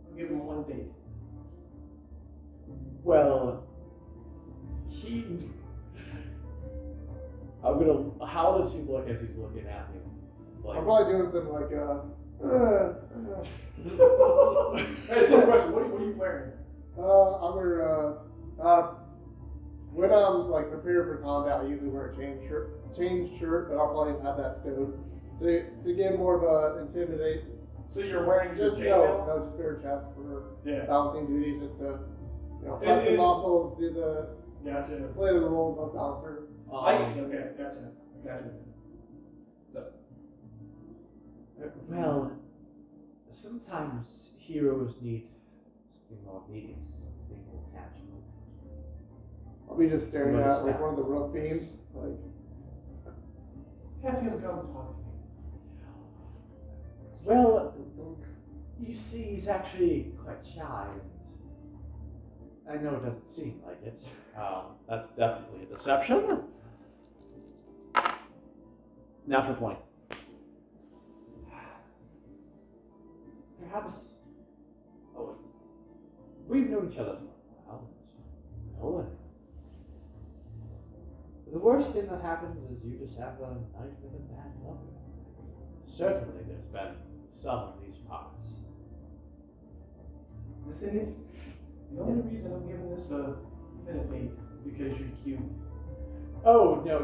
I'll give him one date. Well, I'm gonna. How does he look as he's looking at me? Like, I'm probably doing something like Hey, same question. What are you wearing? I'm wearing when I'm like prepared for combat, I usually wear a chain shirt, but I'll probably have that stowed to give more of a intimidate. So you're wearing just chainmail? No, just bare chest for Yeah. balancing duties, just to flex the muscles, do the Gotcha. play the role of a balancer. Okay, gotcha. well, sometimes heroes need something more immediate, something more tangible. I'll be just staring You at like understand. one of the roof beams, like. Have him come talk to me. Well, you see, he's actually quite shy. I know it doesn't seem like it. That's definitely a deception. Natural 20. Perhaps. Oh, we've known each other for a while. Well, the worst thing that happens is you just have a night with a bad lover. Certainly, there's been some in these parts. The only reason I'm giving this a minute late is because you're cute. Oh, no.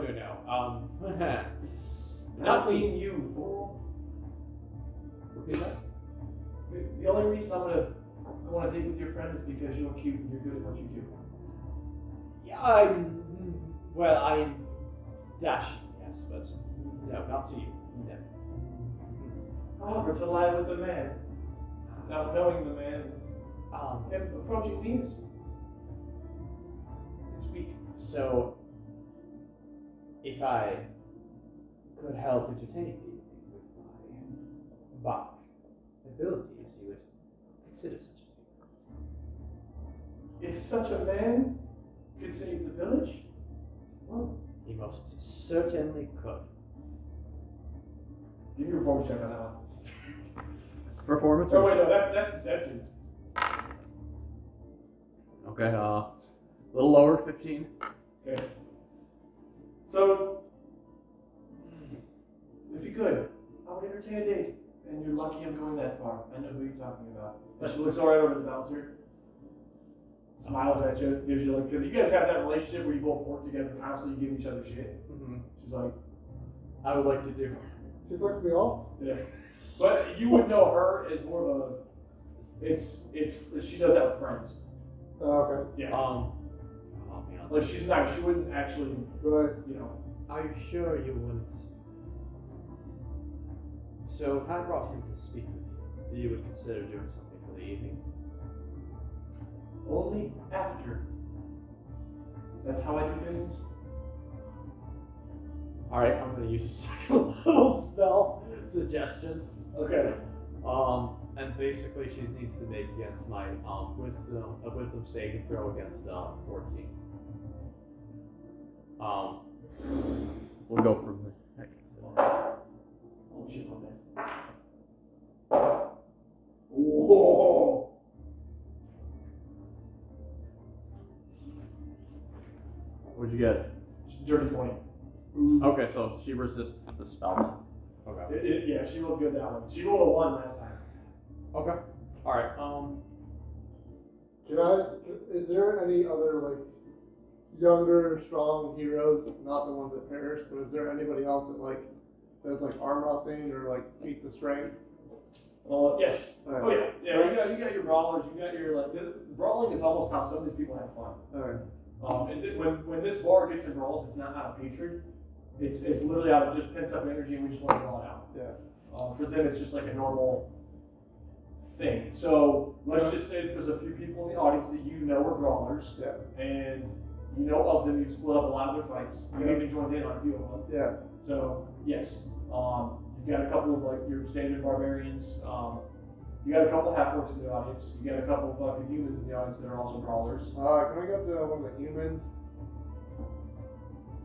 Not me and you, fool. Repeat that? The only reason I'm gonna go on a date with your friend is because you're cute and you're good at what you do. Yeah, Dash, yes, but no, not to you. No. However, to lie with a man, without knowing the man, and approaching me is weak. So, if I could help entertain you with my bard abilities, you would consider such a thing. If such a man could save the village, well, He most certainly could. give me a performance check on that one. Performance? Oh wait, no, that's deception. Okay, a little lower, 15. Okay. So, if you could, I would entertain a date. And you're lucky I'm going that far. I know who you're talking about. But she looks alright over the bouncer. Smiles at you, gives you like, because you guys have that relationship where you both work together, constantly giving each other shit. Mm-hmm. She's like, I would like to do. She flicks me off. yeah. But you would know her as more of a, she does have friends. Oh, okay. Yeah. Oh man. Like she's nice. She wouldn't actually, Right. you know. Are you sure you wouldn't? So if I brought him to speak with you would consider doing something for the evening? Only after. That's how I do business. Alright, I'm gonna use a second level spell suggestion. Okay. And basically she needs to make against my wisdom saving throw against 14. We'll go from there. Oh shit, my bad. Whoa. What'd you get? Dirty 20. Okay, so she resists the spell. Okay. Yeah, she rolled good that one. She rolled a 1 last time. Okay. Alright, Is there any other, like, younger, strong heroes, not the ones that perish, but is there anybody else that, like, does, like, arm wrestling or, like, feats of strength? Yes. Alright. Oh yeah. Yeah, you got your brawlers, you got your, like, brawling is almost how some of these people have fun. Alright. When this bar gets in brawls, it's not out of hatred. It's literally out of just pent up energy and we just want to draw it out. Yeah. For them, it's just like a normal thing. So let's just say that there's a few people in the audience that you know are brawlers. Yeah. And you know of them, you've split up a lot of their fights. You've even joined in on a few of them. Yeah. So yes, you've got a couple of like your standard barbarians. You got a couple half-orcs in the audience. You got a couple of fucking humans in the audience that are also brawlers. Can I go to one of the humans?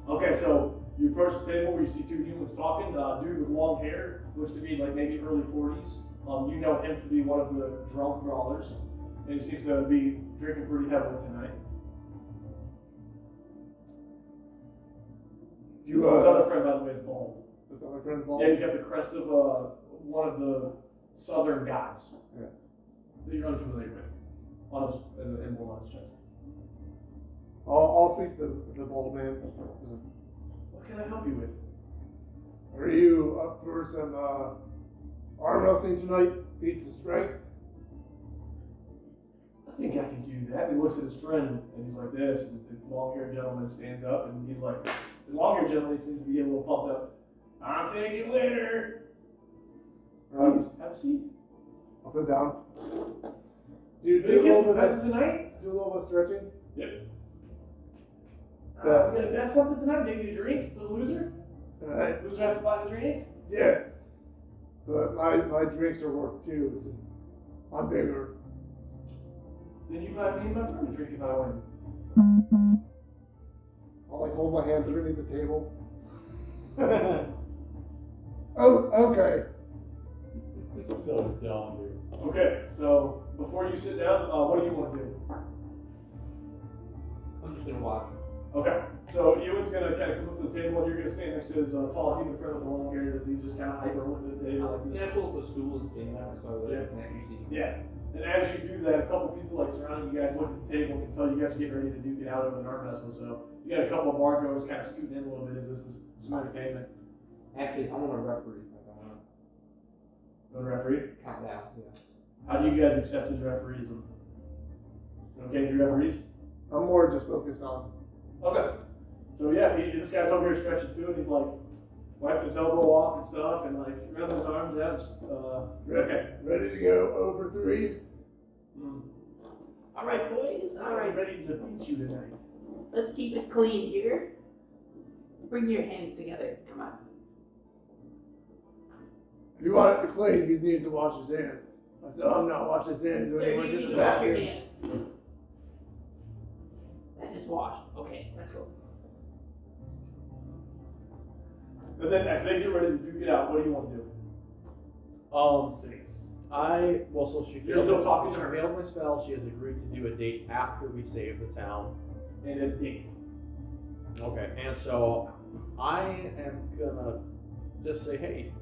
Okay, so you approach the table where you see two humans talking. Dude with long hair, looks to be like maybe early 40s. You know him to be one of the drunk brawlers, and he seems to be drinking pretty heavily tonight. His other friend, by the way, is bald. His other friend's bald? Yeah, he's got the crest of one of the southern gods. Yeah. That you're unfamiliar with. On his, as an emblem on his chest. I'll speak to the bald man. What can I help you with? Are you up for some arm wrestling tonight? Feats of strength? I think I can do that. He looks at his friend and he's like this, and the long-haired gentleman stands up and he's like, the long-haired gentleman seems to be a little pumped up. I'm taking later. Please, have a seat. I'll sit down. Do you do a little bit tonight? do a little bit of stretching? Yep. We're gonna bet something tonight, maybe a drink for the loser? Alright. Loser has to buy the drink? Yes. But my drinks are worth 2 since I'm bigger. Then you buy me and my friend a drink if I win. I'll like hold my hands underneath the table. Oh, okay. This is so dumb, dude. Okay, so before you sit down, what do you want to do? I'm just gonna watch. Okay, so Ewan's gonna kind of come up to the table and you're gonna stand next to his tall human friend with the long hair as he's just kind of hyper looking at the table like this. Yeah, I pull up a stool and stand there so Yeah. I can actually see. Yeah, and as you do that, a couple people like surrounding you guys look at the table and can tell you guys are getting ready to duke it out of an arm wrestle. So you You got a couple of barcodes kind of scooting in a little bit as this is some entertainment. Actually, I want to referee. Like, I want No referee. to count down. Yeah. How do you guys accept his referees? Okay, if you referees? I'm more just focused on. Okay. So yeah, this guy's over here stretching too, and he's like wiping his elbow off and stuff, and like rubbing his arms out. Okay. Ready to go over 3? All right, boys. All right. I'm ready to defeat you tonight. Let's keep it clean here. Bring your hands together. Come on. If you want it to clean, he needs to wash his hands. I said, I'm not washing his hands when he There, went you to need the to wash your bathroom. hands. That is washed. Okay, let's go. And then as they get ready to duke it out, what do you want to do? So she You're still talking to her? failed my spell. She has agreed to do a date after we save the town. And a date. Okay, and so I am gonna just say, hey,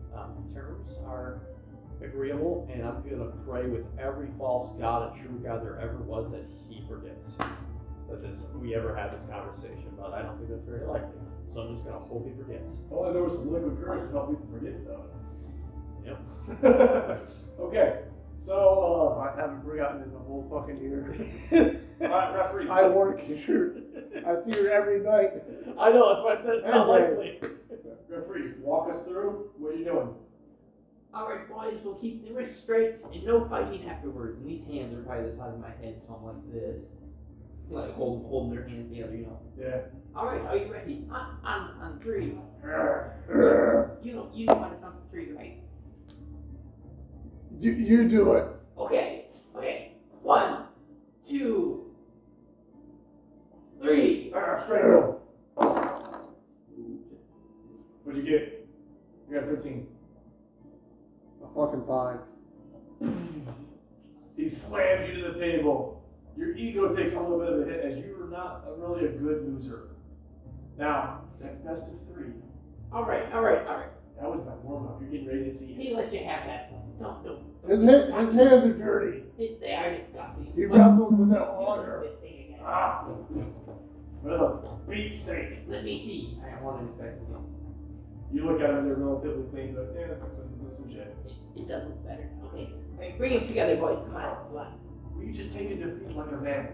terms are agreeable, and I'm gonna pray with every false god and true god there ever was that he forgets that we ever had this conversation. But I don't think that's very likely. So I'm just gonna hope he forgets. If only there was some liquid courage to help people forget stuff. Yep. Okay. So, I haven't forgotten in the whole fucking year. alright, referee. I work here. I see her every night. I know, that's why I said it's not Anyway. likely. Referee, walk us through. What are you doing? All right, boys. We'll keep the wrists straight and no fighting afterwards. And these hands are probably the size of my head, so I'm like this, like holding their hands together, you know. Yeah. All right, are you ready? On 3. You know how to count to 3, right? You do it. Okay. 1, 2, 3. Straight roll. What'd you get? You got 15. A fucking 5. He slams you to the table. Your ego takes a little bit of a hit as you are not really a good loser. Now, that's best of 3. All right. That was my warm-up. You're getting ready to see He it. let you have that. Don't. His hands are dirty. They are disgusting. He But wrestles without you can honor. spit thing again. Ah! For the beat's sake. Let me see. I want to inspect him. You look at them, they're relatively clean, but yeah, there's some shit. It does look better. Okay. All right, bring them together, boys. Come on. Will you just take a defeat like a man?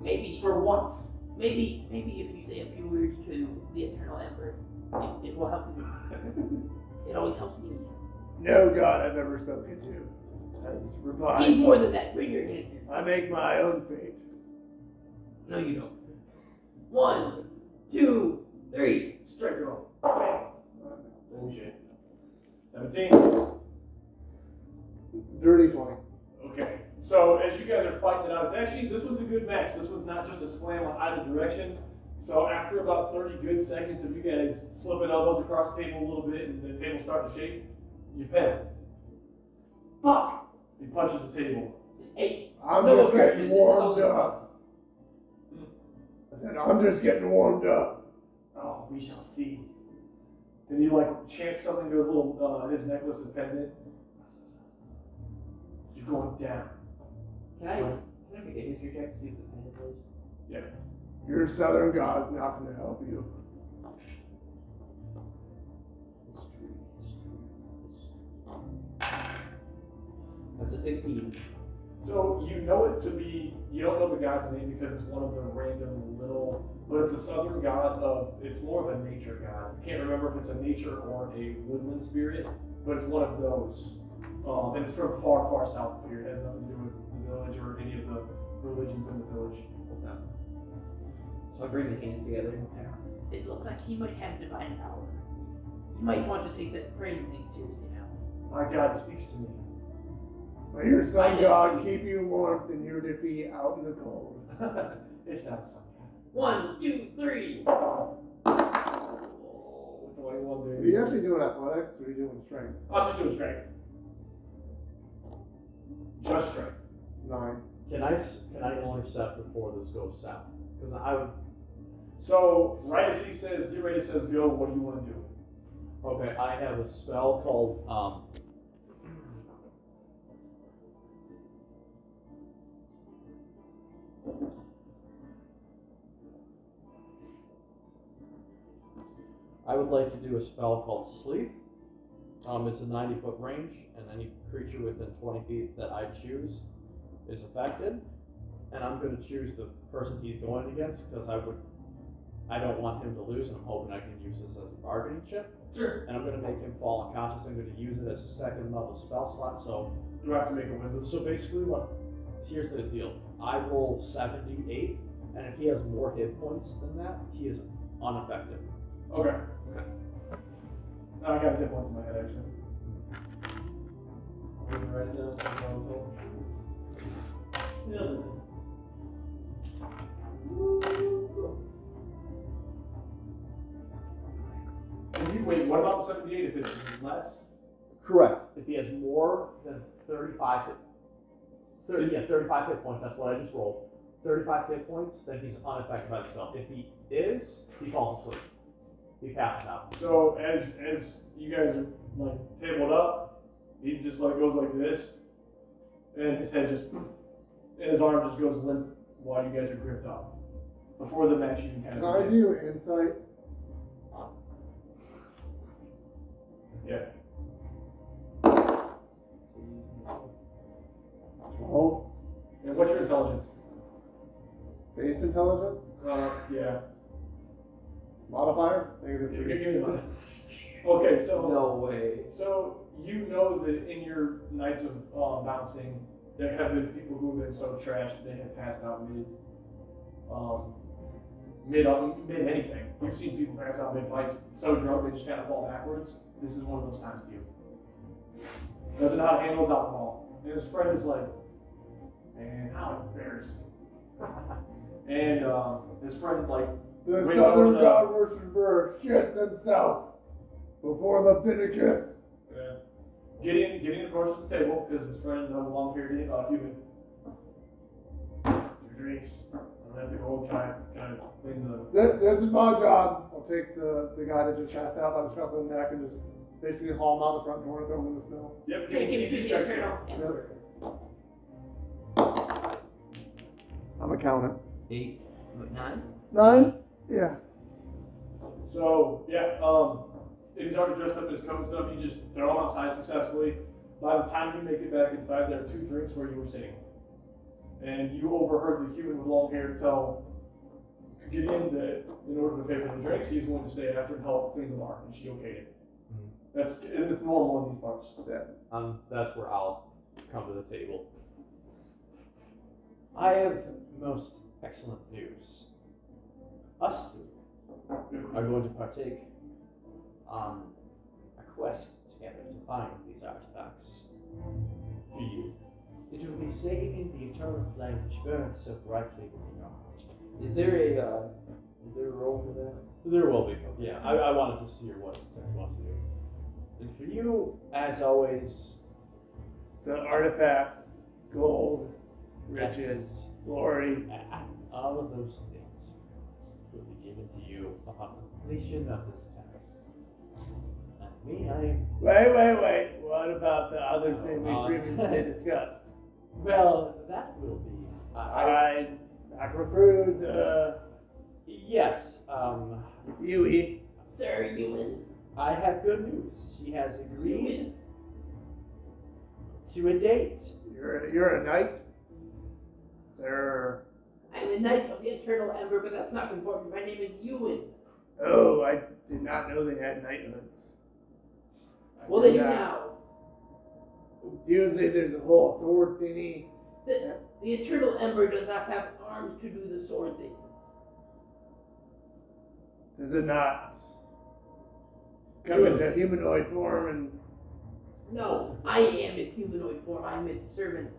Maybe For once. Maybe if you say a few words to the Eternal Emperor, it will help you. It always helps me. No god I've ever spoken to has He's replied, more than that. Bring your hand here. I make my own fate. No, you don't. 1, 2, 3. Strike roll. Bam. Bullshit. 17. Dirty 20. Okay. So as you guys are fighting it out, it's actually, this one's a good match. This one's not just a slam on either direction. So after about 30 good seconds of you guys slipping elbows across the table a little bit and the table starting to shake, you pen. Fuck! He punches the table. Hey, I'm no just aggression. getting This is all warmed good up. I said, I'm just getting warmed up. Oh, we shall see. Then he like champs something to his little, his necklace, his pendant. You're going down. Can I make a history check to see if the pen is? Yeah. Your southern god's not going to help you. That's a 16. So you know it to be, you don't know the god's name because it's one of the random little, but it's a southern god of, it's more of a nature god. You can't remember if it's a nature or a woodland spirit, but it's one of those. And it's from far, far south of here. It has nothing to do with the village or any of the religions in the village. So I bring the hands together. it looks like he might have divine power. You might want to take that praying thing seriously now. My God speaks to me. May your sun I god just- keep you warmth in your defeat out in the cold. It's not some 1, 2, 3. Oh, 21, Are baby. you actually doing athletics or are you doing strength? I'm just doing strength. Just strength. 9. Can I intercept before this goes south? Because I would. So, right as he says, get ready, says go, what do you want to do? Okay, I have a spell called I would like to do a spell called Sleep. It's a 90-foot range, and any creature within 20 feet that I choose is affected. And I'm going to choose the person he's going against because I don't want him to lose, and I'm hoping I can use this as a bargaining chip. Sure. And I'm going to make him fall unconscious. I'm going to use it as a second level spell slot. So Do I have to make a wisdom? So basically, here's the deal. I roll 78, and if he has more hit points than that, he is unaffected. Okay. I got 10 points in my head, actually. I'm gonna write it down so I know. Wait, what about the 78 if it's less? Correct. If he has more than 35 hit points, that's what I just rolled. 35 hit points, then he's unaffected by the spell. If he is, he falls asleep. He passes out. So as you guys are like tabled up, he just like goes like this, and his head just, and his arm just goes limp while you guys are gripped up. Before the match even kind Can of I begins. do insight? Yeah. 12. And what's your intelligence? Base intelligence? Yeah. Modifier? Give -3. me the money. Okay, so No way. So you know that in your nights of bouncing, there have been people who have been so trashed they have passed out mid anything. You've seen people pass out mid fights so drunk they just kind of fall backwards. This is one of those times to you. Doesn't know how to handle his alcohol, and his friend is like, "Man, how embarrassing!" And his friend like, The Raise Southern over the- God worshiper shits himself before the Leviticus. Gideon approaches the table because his friend, the long-haired human, 2 drinks. I'm gonna have to go kind of clean the. This is my job. I'll take the guy that just passed out by the scruff of the neck and just basically haul him out the front door and throw him in the snow. Yep. Take him to easy the strike. eternal ember. I'm a counter. 8, 9. 9? Yeah. So yeah, he's already dressed up in his coat and stuff. You just throw him outside successfully. By the time you make it back inside, there are 2 drinks where you were sitting, and you overheard the human with long hair tell Gideon that in order to pay for the drinks, he's going to stay after and help clean the bar, and she okayed it. It's normal in these parts. That's where I'll come to the table. I have most excellent news. Us three are going to partake on a quest together to find these artifacts for you. It will be saving the eternal flame which burns so brightly within your heart. Is there a role for that? There will be, yeah. I wanted to see what he wants to do. And for you, as always, The artifacts, gold, riches, glory. all of those things will be given to you upon completion of this task. And me, Wait. What about the other thing we previously discussed? well, that will be. I recruited Yes, Yui. Sir, you win. I have good news. She has You agreed win. to a date. You're a knight, sir. I'm a knight of the eternal ember, but that's not important. My name is Ewan. Oh, I did not know they had knighthoods. Well, they do Yeah. now. Usually there's a whole sword thingy. The eternal ember does not have arms to do the sword thing. Does it not come into humanoid form and No, I am its humanoid form. I am its servant.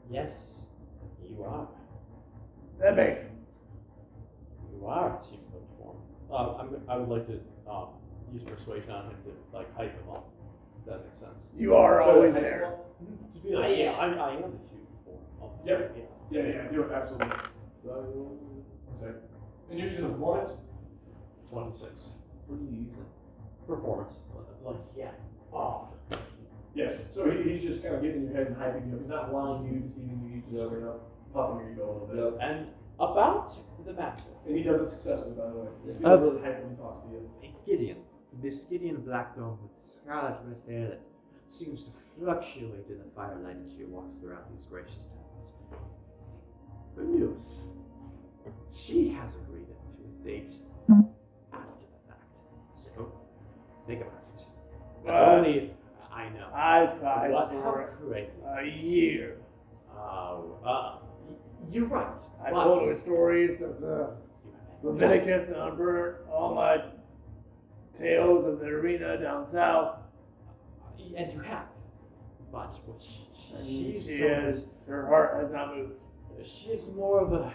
Yes, you are. that makes sense? You are its human form. I would like to use persuasion on him to like hype him up. If that makes sense. You are So, always hey, there. Just be like, I yeah, am. I am the human form. Yep. Yeah. Yeah, do it absolutely. One sec. And you're using a performance? 26. What are you using? Performance. Like, yeah. Oh. Yes. So he's just kind of getting in your head and hyping you up. He's not lying to you, deceiving you. He's just puffing your ego a little bit. Yep. And about the matter? And he does it successfully, by the way. He's Uh, really hyped when he talks to you. Gideon. Miss Gideon Blackthorn with scarlet red hair that seems to fluctuate in the firelight as she walks throughout these gracious towns. Good news. She has agreed to a date after the fact. So, think about it. But only, I know. I've tried What? for How crazy. a year. You're right. I but- told her stories of the Leviticus and unburnt all my tales of the arena down south. And you have. But what And she's she so has, her heart has not moved. She's more of a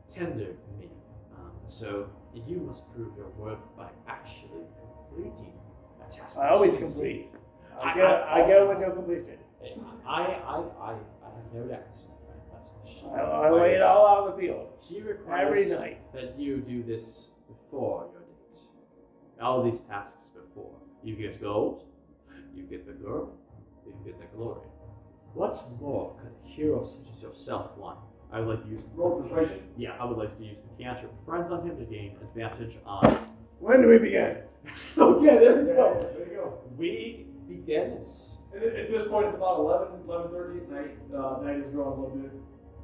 tender me. So you must prove your worth by actually completing a task. I always She is- complete. I- I go until completion. I have no doubt. I lay it all out in the field. She requires every night. that you do this before your date. All these tasks before. You get gold, you get the girl, you get the glory. What more could a hero such as yourself want? I would like to use Roll persuasion. Yeah, I would like to use the cantrip friends on him to gain advantage on. When do we begin? Okay, there we Yeah, go. there you go. We begin this. And at this point, it's about 11:30 at night. Night is growing a little bit.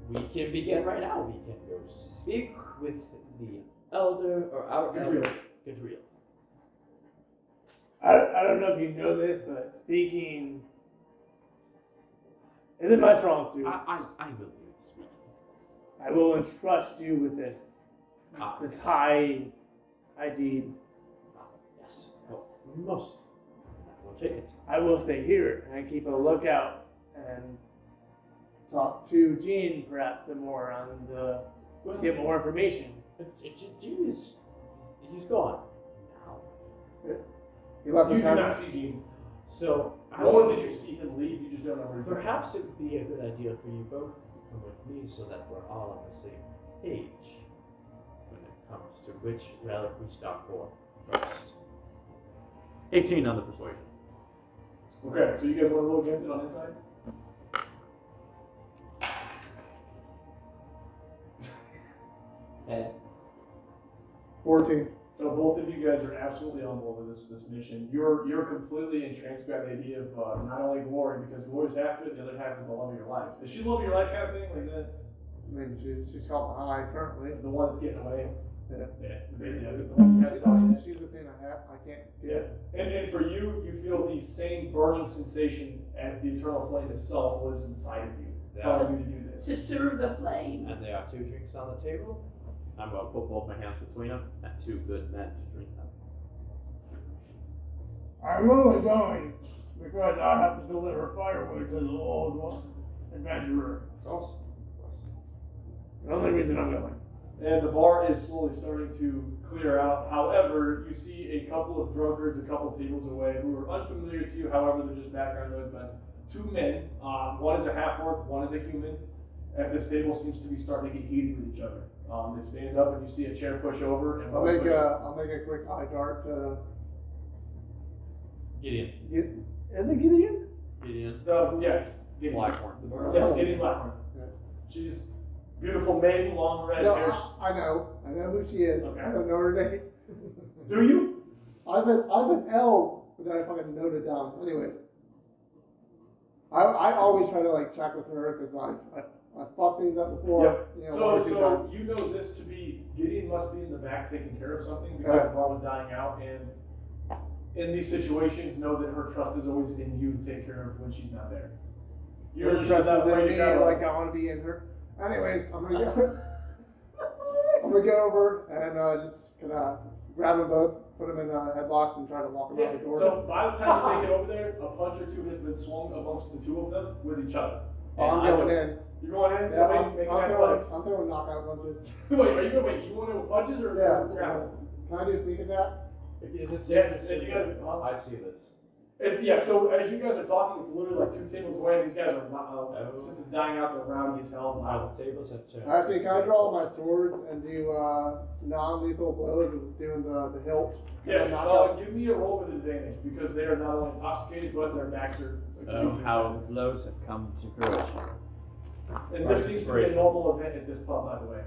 We can begin right now. We can go speak with the elder or our Gadriel. elder. Gadriel. I don't know if you know this, but speaking isn't my strong suit. I will do the speaking. I will entrust you with this high deed. Yes. Well, most. I will take it. I will stay here and keep a lookout and talk to Gene perhaps some more on get more information. Gene is he's gone now. He left You the do not country. see Gene. So Nor did you see him leave. You just don't know where he's going. perhaps it would be a good idea for you both to come with me so that we're all on the same page when it comes to which relic we start for first. 18 on the persuasion. Okay, so you guys want to roll against it on inside? Head. 14. So both of you guys are absolutely on board with this mission. You're completely entranced by the idea of not only glory, because glory's half of it, the other half is the love of your life. Is she the love of your life kind of thing, like that? I mean, she's caught my eye currently. The one that's getting away. Yeah. Yeah. The one you have to talk to. She's a pain I can't Yeah. get. And for you, you feel the same burning sensation as the eternal flame itself lives inside of you, telling you to do this. To serve the flame. And there are 2 drinks on the table. I'm going to put both my hands between them and 2 good men to drink them. I'm only going because I have to deliver firewood to the old one, adventurer. Of course. The only reason I'm going. And the bar is slowly starting to clear out. However, you see a couple of drunkards a couple tables away who are unfamiliar to you. However, they're just background noise, but 2 men. One is a half-orc, one is a human. At this table seems to be starting to get heated with each other. They stand up and you see a chair push over. And I'll one make push- a quick eye dart to. Gideon. Is it Gideon? Gideon. Yes, Gideon. Blackhorn. Yes, Gideon Blackhorn. Yeah. She's beautiful maiden, long red No, hair. I know who she is. Okay. I don't know her name. Do you? I've an L that I fucking noted down. Anyways, I always try to like check with her because I fucked things up before. Yep. You know, one or two So times. you know this to be Gideon must be in the back taking care of something because Okay. the bar was dying out, and in these situations, know that her trust is always in you to take care of when she's not there. Usually Her she's trust not is in afraid to me, go. like I want to be in her. Anyways, I'm gonna go over and just gonna grab them both, put them in headlocks, and try to walk them out Yeah, the door. so by the time you make it over there, a punch or two has been swung amongst the 2 of them with each other. Oh, I'm going in. You're going in, Yeah, so I'm make throwing, athletics. I'm throwing knockout punches. Wait, are you going to wait? You want to punches or Yeah. grapple? Can I do sneak attack? Is it Yeah, safe to you say gotta- I see this? Yeah, so as you guys are talking, it's literally like 2 tables away. These guys are not, since it's dying out, they're rowdy as hell. The tables have turned. Actually, can I draw my swords and do non-lethal blows of doing the hilt? Yes, Knockout? give me a roll with advantage because they are not only intoxicated, but their backs are. How blows have come to fruition. And this seems to be a normal event at this pub, by the way.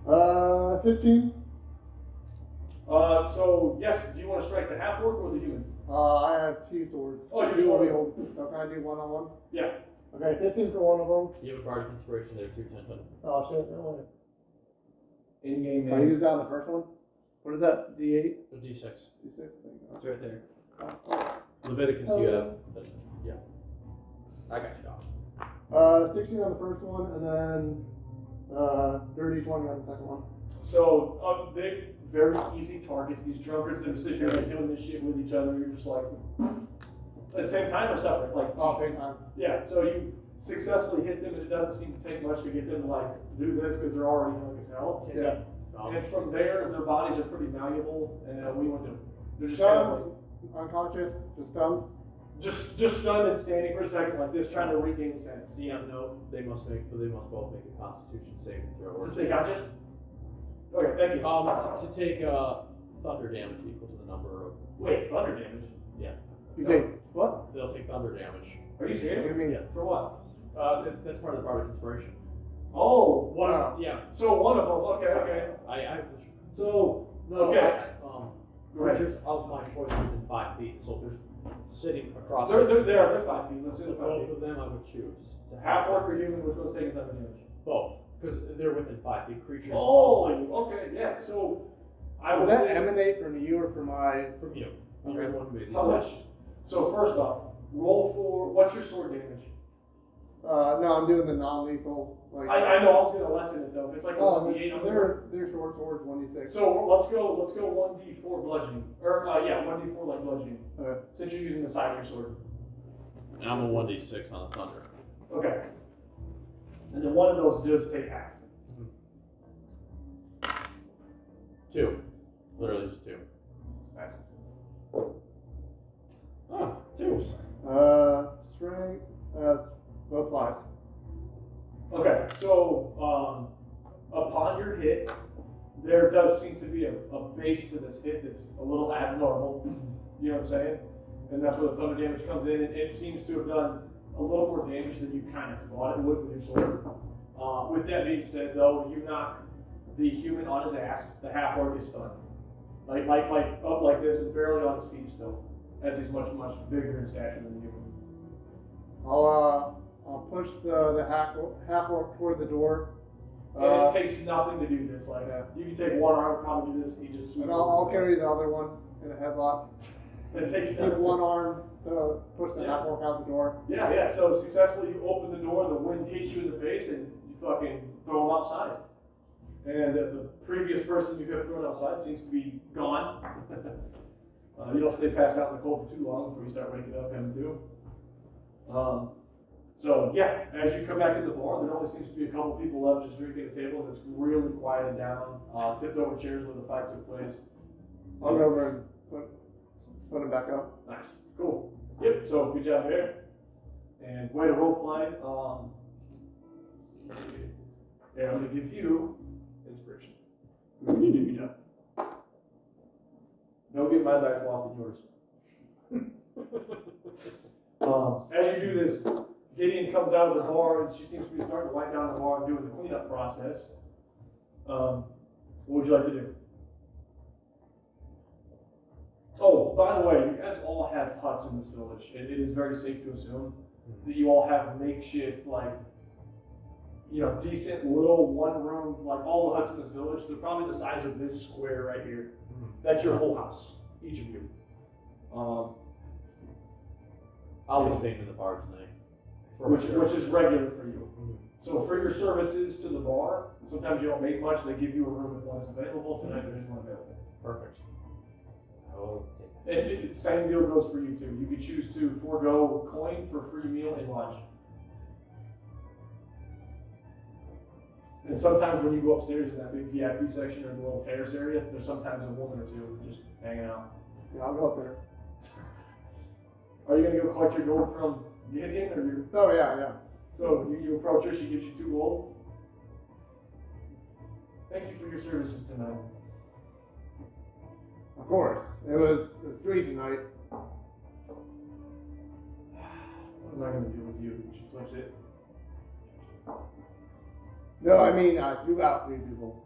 15. So yes, do you want to strike the half orc or the human? I have 2 swords. Oh, you do sword. So can I do 1-on-1? Yeah. Okay, 15 for one of them. You have a bardic inspiration there too, 10. Oh shit, no way. In-game Can I use that on the first one? What is that? D8? A D6. D6? Thank you. It's right there. Leviticus, you have. Yeah. I got shot. 16 on the first one, and then dirty 20 on the second one. So they very easy targets. These drunkards that are sitting here like doing this shit with each other. You're just like at the same time or separate. Like Same time. yeah. So you successfully hit them, and it doesn't seem to take much to get them to like do this because they're already drunk as hell. Yeah. And from there, their bodies are pretty malleable, and we want to. They're just kind of Stunned, unconscious, just stunned. just stunned and standing for a second like this, trying to regain sense. DM note, they must both make a Constitution saving throw. Or To stay conscious. Okay, thank you. to take thunder damage equal to the number of. Wait, thunder damage. Yeah. You take what? They'll take thunder damage. Are you What do serious? you mean? Yeah. For what? That's part of the bardic inspiration. Oh, One. Wow. Yeah. so one of them. Okay. I So no. Okay. Go ahead. Creatures of my choice within 5 feet. So if they're sitting across. they're 5 feet. Let's do the 5 Both feet. of them, I would choose. to have- Half orc or human, which one's taking thunder damage? Both, because they're within 5 feet. Creatures. Oh, okay, yeah. So I Does will that say emanate from you or from my? From you. Okay. You're the one who made these. how much. So first off, roll for what's your sword damage? No, I'm doing the non-lethal. Like, I know I was gonna lessen it though. If it's like a oh, 1d8 on the they're short swords, 1d6. So let's go 1d4 bludgeoning, or 1d4 like bludgeoning. Okay. Since you're using the side of your sword. And I'm a 1d6 on the thunder. Okay. And then one of those does take half. 2. Literally just 2. Nice. Oh, 2. Strength, both 5s. Okay, so upon your hit, there does seem to be a base to this hit that's a little abnormal. You know what I'm saying? And that's where the thunder damage comes in, and it seems to have done a little more damage than you kind of thought it would with your sword. With that being said, though, you knock the human on his ass. The half orc is stunned, like up like this, and barely on his feet still, as he's much bigger in stature than you. I'll push the half orc toward the door. And it takes nothing to do this. Like Yeah. you can take one arm and probably do this, and you just. And I'll carry the other one in a headlock. It takes Keep nothing. one arm to push the Yeah. half orc out the door. Yeah. So successfully, you open the door. The wind hits you in the face, and you fucking throw him outside. And the previous person you have thrown outside seems to be gone. You don't stay passed out in the cold for too long before you start waking up having to. So yeah, as you come back in the bar, there only seems to be a couple people left just drinking at tables. It's really quieted down. Tipped over chairs where the fight took place. I'll go over and put him back up. Nice, cool. Yep. So good job there, and way to role play. Yeah, I'm gonna give you inspiration. You did your job. Don't get my dice lost in yours. As you do this, Gideon comes out of the bar, and she seems to be starting to wipe down the bar and doing the cleanup process. What would you like to do? Oh, by the way, you guys all have huts in this village. It is very safe to assume that you all have makeshift, like, decent little one room, like all the huts in this village. They're probably the size of this square right here. That's your whole house, each of you. I'll be staying in the bar tonight. Which is regular for you. So for your services to the bar, sometimes you don't make much. They give you a room if one is available. Tonight there is one available. Perfect. I'll take that. And same deal goes for you too. You could choose to forego coin for free meal and lunch. And sometimes when you go upstairs in that big VIP section or the little terrace area, there's sometimes a woman or two just hanging out. Yeah, I'll go up there. Are you gonna go collect your gold from Gideon, or you? Oh yeah. So you approach her, she gives you 2 gold. Thank you for your services tonight. Of course. It was 3 tonight. What am I gonna do with you? She flicks it. No, I mean I threw out 3 people.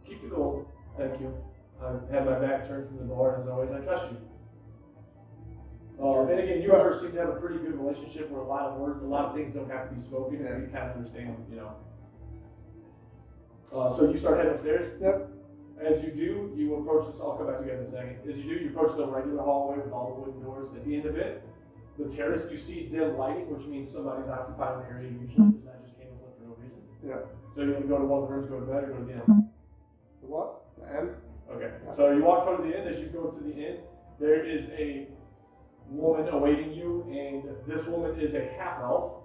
Keep the gold. Thank you. I've had my back turned from the bar, and as always, I trust you. And again, you and her seem to have a pretty good relationship where a lot of things don't have to be spoken, so you kind of understand, you know. So you start heading upstairs? Yep. As you do, you approach this. I'll come back to you guys in a second. As you do, you approach the regular hallway with all the wooden doors. At the end of it, the terrace, you see dim lighting, which means somebody's occupying the area. Usually, there's not just candles lit for no reason. Yeah. So you can go to one of the rooms, go to bed, or go to the end. The what? The end? Okay. So you walk towards the end. As you go to the end, there is a woman awaiting you, and this woman is a half elf.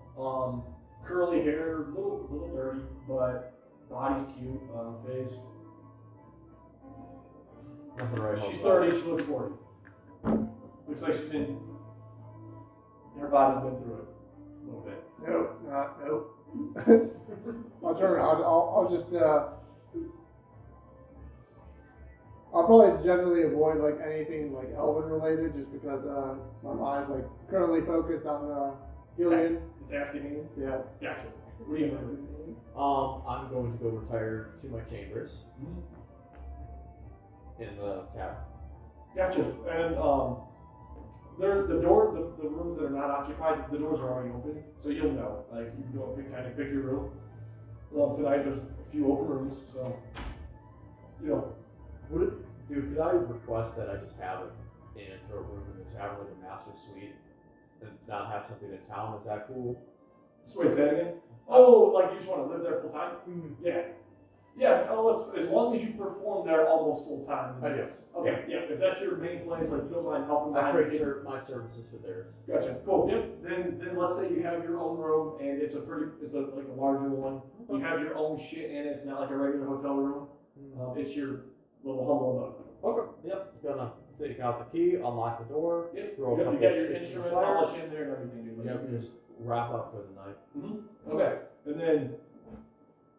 Curly hair, a little dirty, but body's cute. Face. Nothing right. She's 30. She looks 40. Looks like she's been. Her body's been through it a little bit. Nope. I'll turn around. I'll just. I'll probably generally avoid like anything like elven related, just because my mind's like currently focused on Gillian. It's asking you. Yeah. Gotcha. What are you gonna do? I'm going to go retire to my chambers in the tavern. Gotcha. And the rooms that are not occupied, the doors are already open, so you'll know. Like you can go and pick your room. Tonight there's a few open rooms, so you know. Could I request that I just have it in a room in the tavern with a master suite and not have something in town? Is that cool? So wait, say that again? Oh, like you just want to live there full time? Mm-hmm. Yeah. Yeah, as long as you perform there almost full time. I do. Okay, yeah, if that's your main place, like you don't mind helping I trade out. my services for theirs. Gotcha. Cool. Yep. Then let's say you have your own room and it's a larger one. You have your own shit in it. It's not like a regular hotel room. It's your little humble abode. Okay. Yep. Gonna take out the key, unlock the door. Yep. Throw a You couple got your sticks in instrument the fire. polish in there and everything, dude. Yep. Just wrap up for the night. Okay. And then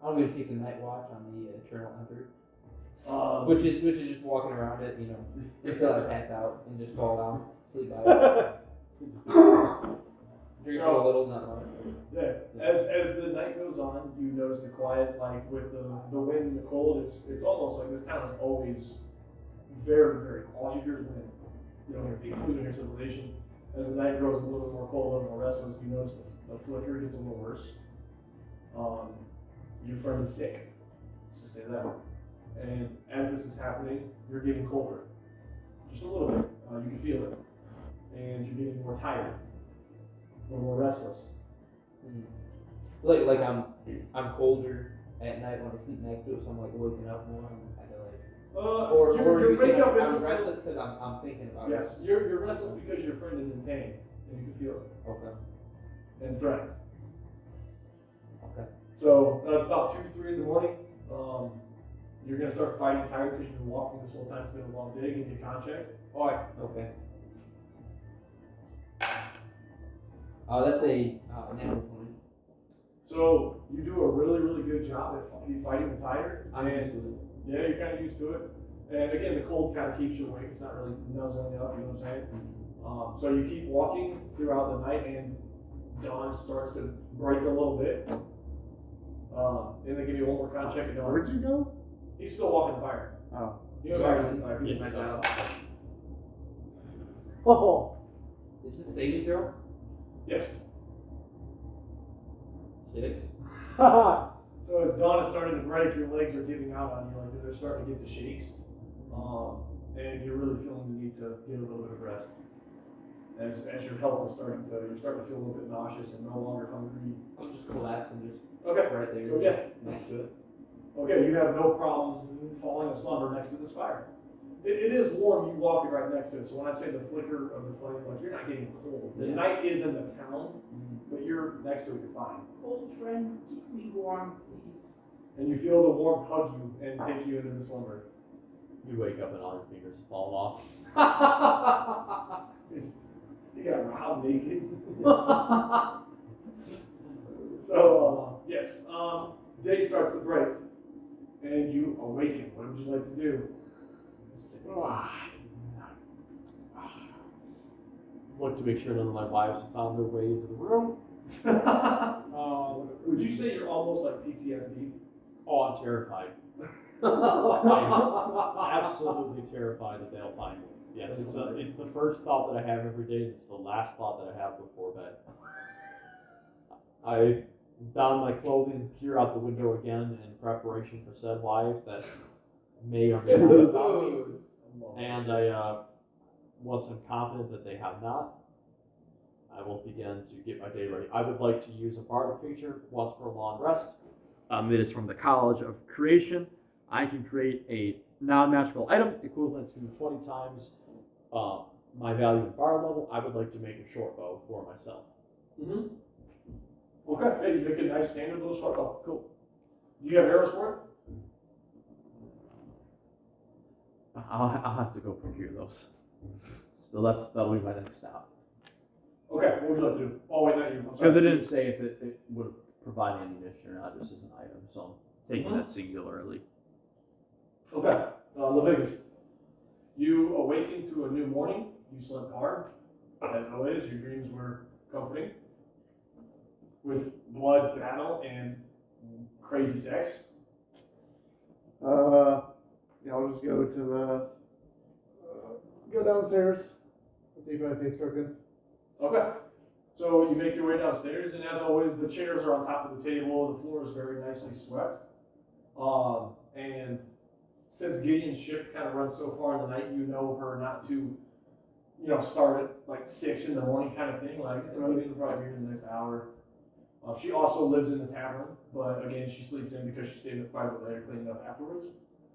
I'm gonna take a night watch on the Eternal Emperor, um, which is just walking around it, until I pass out and just fall down, sleep by it. Drink a little, not much. yeah. As the night goes on, you notice the quiet, like with the wind and the cold. It's almost like this town is always very, very cold. All you hear is wind. You don't hear people. You don't hear civilization. As the night grows a little bit more cold, a little more restless, you notice the flicker gets a little worse. Your friend is sick. Let's just say that. And as this is happening, you're getting colder. Just a little bit. You can feel it. And you're getting more tired. A little more restless. Like I'm colder at night when I sleep next to it, so I'm like waking up more. I'm kind of like, or your you say makeup I'm isn't restless because I'm thinking about it. Yes, you're restless because your friend is in pain, and you can feel it. Okay. And threatened. Okay. So it's about 2-3 in the morning. You're gonna start fighting tired because you've been walking this whole time. It's been a long day. Give me a con check. All right. Okay. That's a natural 20. So you do a really, really good job at fighting the tired. I'm used to it. Yeah, you're kind of used to it. And again, the cold kind of keeps you awake. It's not really nuzzling up, you know what I'm saying? So you keep walking throughout the night, and dawn starts to break a little bit. And they give you one more con check at dawn. Where'd you go? He's still walking the fire. Oh. You know fire. Yeah, my job. Oh. Is this saving throw? Yes. 6. So as dawn is starting to break, your legs are giving out on you, like they're starting to get the shakes, and you're really feeling the need to get a little bit of rest. As your health is you're starting to feel a little bit nauseous and no longer hungry. I'll just collapse and just Okay. right there. So yeah. Next to it. Okay, you have no problems falling asleep next to this fire. It is warm, you walking right next to it. So when I say the flicker of the flame, like you're not getting cold. The night is in the town, but you're next to it, you're fine. Old friend, keep me warm, please. And you feel the warmth hug you and take you into the slumber. You wake up and all your fingers fall off. You got robbed naked. So, yes, day starts to break, and you awaken. What would you like to do? Look to make sure none of my wives have found their way into the room. Would you say you're almost like PTSD? Oh, I'm terrified. I'm absolutely terrified that they'll find me. Yes, it's the first thought that I have every day. It's the last thought that I have before bed. I don my clothing and peer out the window again in preparation for said wives that may or may not have found me. And I, once I'm confident that they have not, I will begin to get my day ready. I would like to use a bardic feature once per long rest. It is from the College of Creation. I can create a non-magical item equivalent to 20 times my value in bard level. I would like to make a short bow for myself. Mm-hmm. Okay, yeah, you make a nice standard little short bow. Cool. Do you have arrows for it? I'll have to go procure those. So that'll be my next stop. Okay, what would you like to do? Oh, wait, not you. Because it didn't say if it would provide ammunition or not, just as an item. So I'm taking that singularly. Okay, Leviticus. You awaken to a new morning. You slept hard. As always, your dreams were comforting. With blood, battle, and crazy sex. Yeah, I'll just go to the go downstairs and see if anything's cooking. Okay. So you make your way downstairs, and as always, the chairs are on top of the table. The floor is very nicely swept. And since Gideon's shift kind of runs so far in the night, you know her not to, start at like 6 in the morning kind of thing. Like, maybe it'll probably be in the next hour. She also lives in the tavern, but again, she sleeps in because she stays up quite a bit later cleaning up afterwards.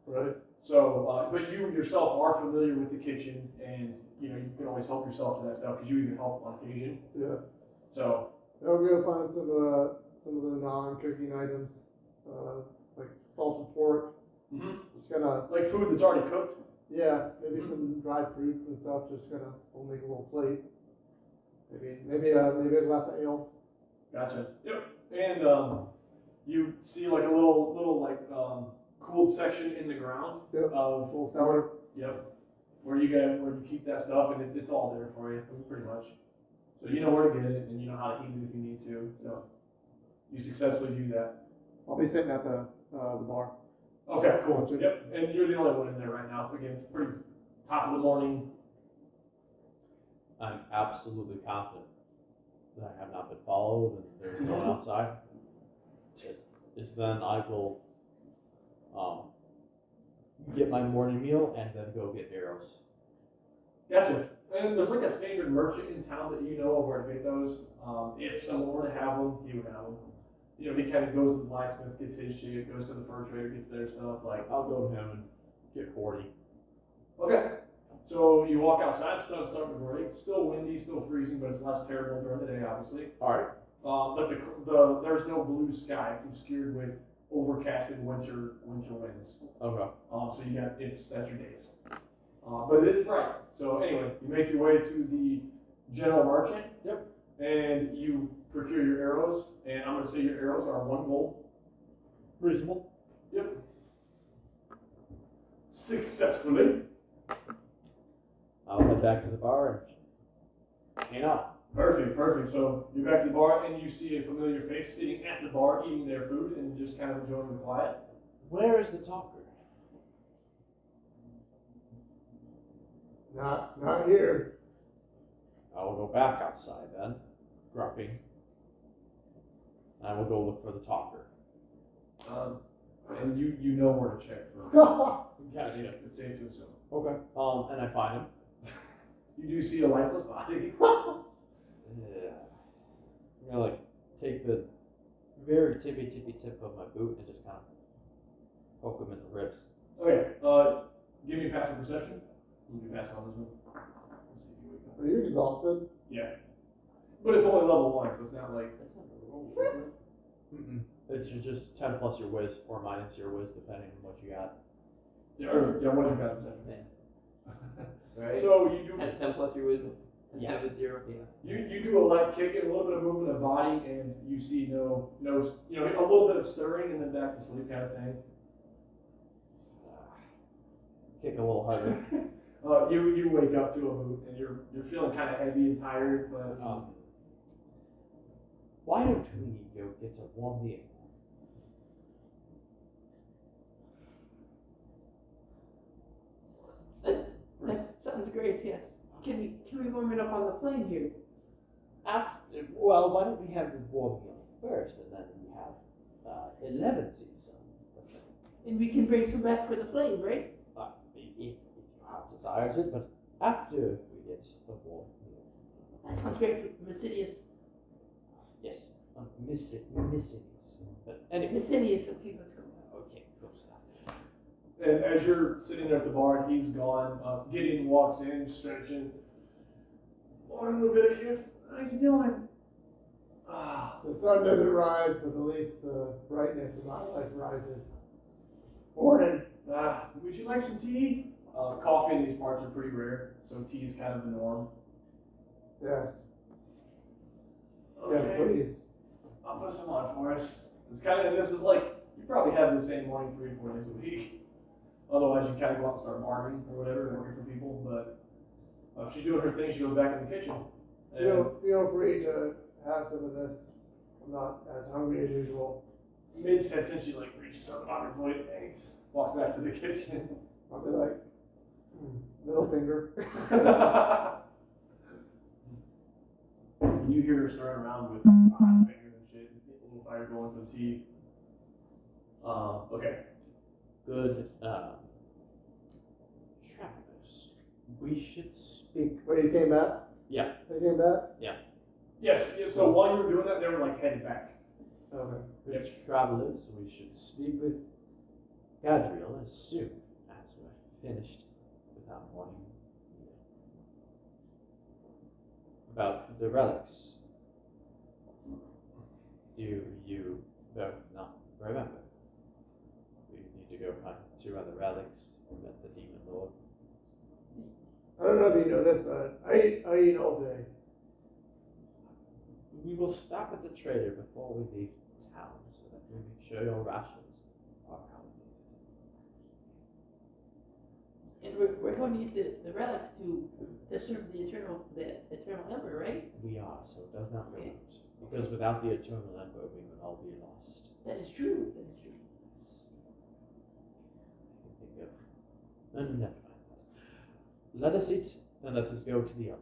Right. So, but you yourself are familiar with the kitchen, and you can always help yourself to that stuff because you even help on occasion. Yeah. So I'll go find some of the non-cooking items, like salted pork. mm-hmm. Just gonna like food that's already cooked. Yeah, maybe some dried fruits and stuff. We'll make a little plate. Maybe a glass of ale. Gotcha. Yep. And you see like a little like cooled section in the ground of full cellar. Yep. Where you keep that stuff, and it's all there for you, pretty much. So you know where to get it, and you know how to heat it if you need to. So you successfully do that. I'll be sitting at the bar. Okay, cool. Yep. And you're the only one in there right now. So again, it's pretty top of the morning. I'm absolutely confident that I have not been followed and there's no one outside. Then I will get my morning meal and then go get arrows. Gotcha. And there's like a standard merchant in town that you know of where to get those. If someone were to have them, he would have them. He kind of goes to the blacksmith, gets his shit, goes to the fur trader, gets their stuff. Like, I'll go to him and get 40. Okay. So you walk outside, starting to break. Still windy, still freezing, but it's less terrible during the day, obviously. All right. But there's no blue sky. It's obscured with overcasted winter winds. Okay. So that's your days. But it is bright. So anyway, you make your way to the general merchant. Yep. And you procure your arrows, and I'm going to say your arrows are 1 gold. Reasonable. Yep. Successfully. I'll head back to the bar and hang out. Perfect. So you're back to the bar, and you see a familiar face sitting at the bar eating their food and just kind of enjoying the quiet. Where is the talker? Not here. I will go back outside then, gruffing. I will go look for the talker. And you know where to check for. Yeah. It's safe to assume. Okay. And I find him. You do see a lifeless body. Yeah. I'm gonna take the very tippy tip of my boot and just kind of poke him in the ribs. Okay. Give me a passive perception. You can pass on this one. Let's see if you wake up. Are you exhausted? Yeah. But it's only level 1, so it's not like. That's not really roll, is it? Mm-mm. It's just 10 plus your whiz or minus your whiz, depending on what you got. What is your passive perception? Right? So you do 10 plus your wisdom. Yeah. 10 with 0, yeah. you do a light kick and a little bit of movement of body, and you see no a little bit of stirring and then back to sleep kind of thing. Kick a little harder. You wake up to a boot and you're feeling kind of heavy and tired, but Why don't we go get a warm meal? Can we warm it up on the flame here? Well, why don't we have the warm meal first, and then we have 11 seats on the flame. And we can bring some back for the flame, right? If your heart desires it, but after we get the warm meal. That sounds great, Macinius. Yes, Macinius. But anyway. Macinius, okay, let's go. Okay, close enough. And as you're sitting there at the bar and he's gone, Gideon walks in, stretching. Morning, Leviticus. How you doing? The sun doesn't rise, but at least the brightness of my life rises. Morning. Would you like some tea? Coffee in these parts are pretty rare, so tea is kind of the norm. Yes. Okay. Yes, please. I'll put some on for us. It's kind of, this is like, you probably have the same morning 3 to 4 days a week. Otherwise, you kind of go out and start bargaining or whatever, working for people. But if she's doing her thing, she goes back in the kitchen. Feel free to have some of this. I'm not as hungry as usual. Mid-sentence, she like reaches something on her plate, thanks. Walks back to the kitchen. I'll be like, middle finger. You hear her stirring around with fingers and shit, get a little fire going for the tea. Okay. Good travelers. We should speak. Wait, you came back? Yeah. They came back? Yes, yeah, so while you were doing that, they were like headed back. Okay. Good travelers, we should speak with Gadriel as soon as we're finished with our morning meal. About the relics. Do you both not remember? We need to go find 2 other relics and met the demon lord. I don't know if you know this, but I eat all day. We will stop at the trader before we leave town so that we make sure your rations are accommodated. And we're going to use the relics to serve the eternal ember, right? We are, so it does not go out. Because without the eternal ember, we would all be lost. That is true. That is true. I can think of. Never mind. Let us eat, and let us go to the other.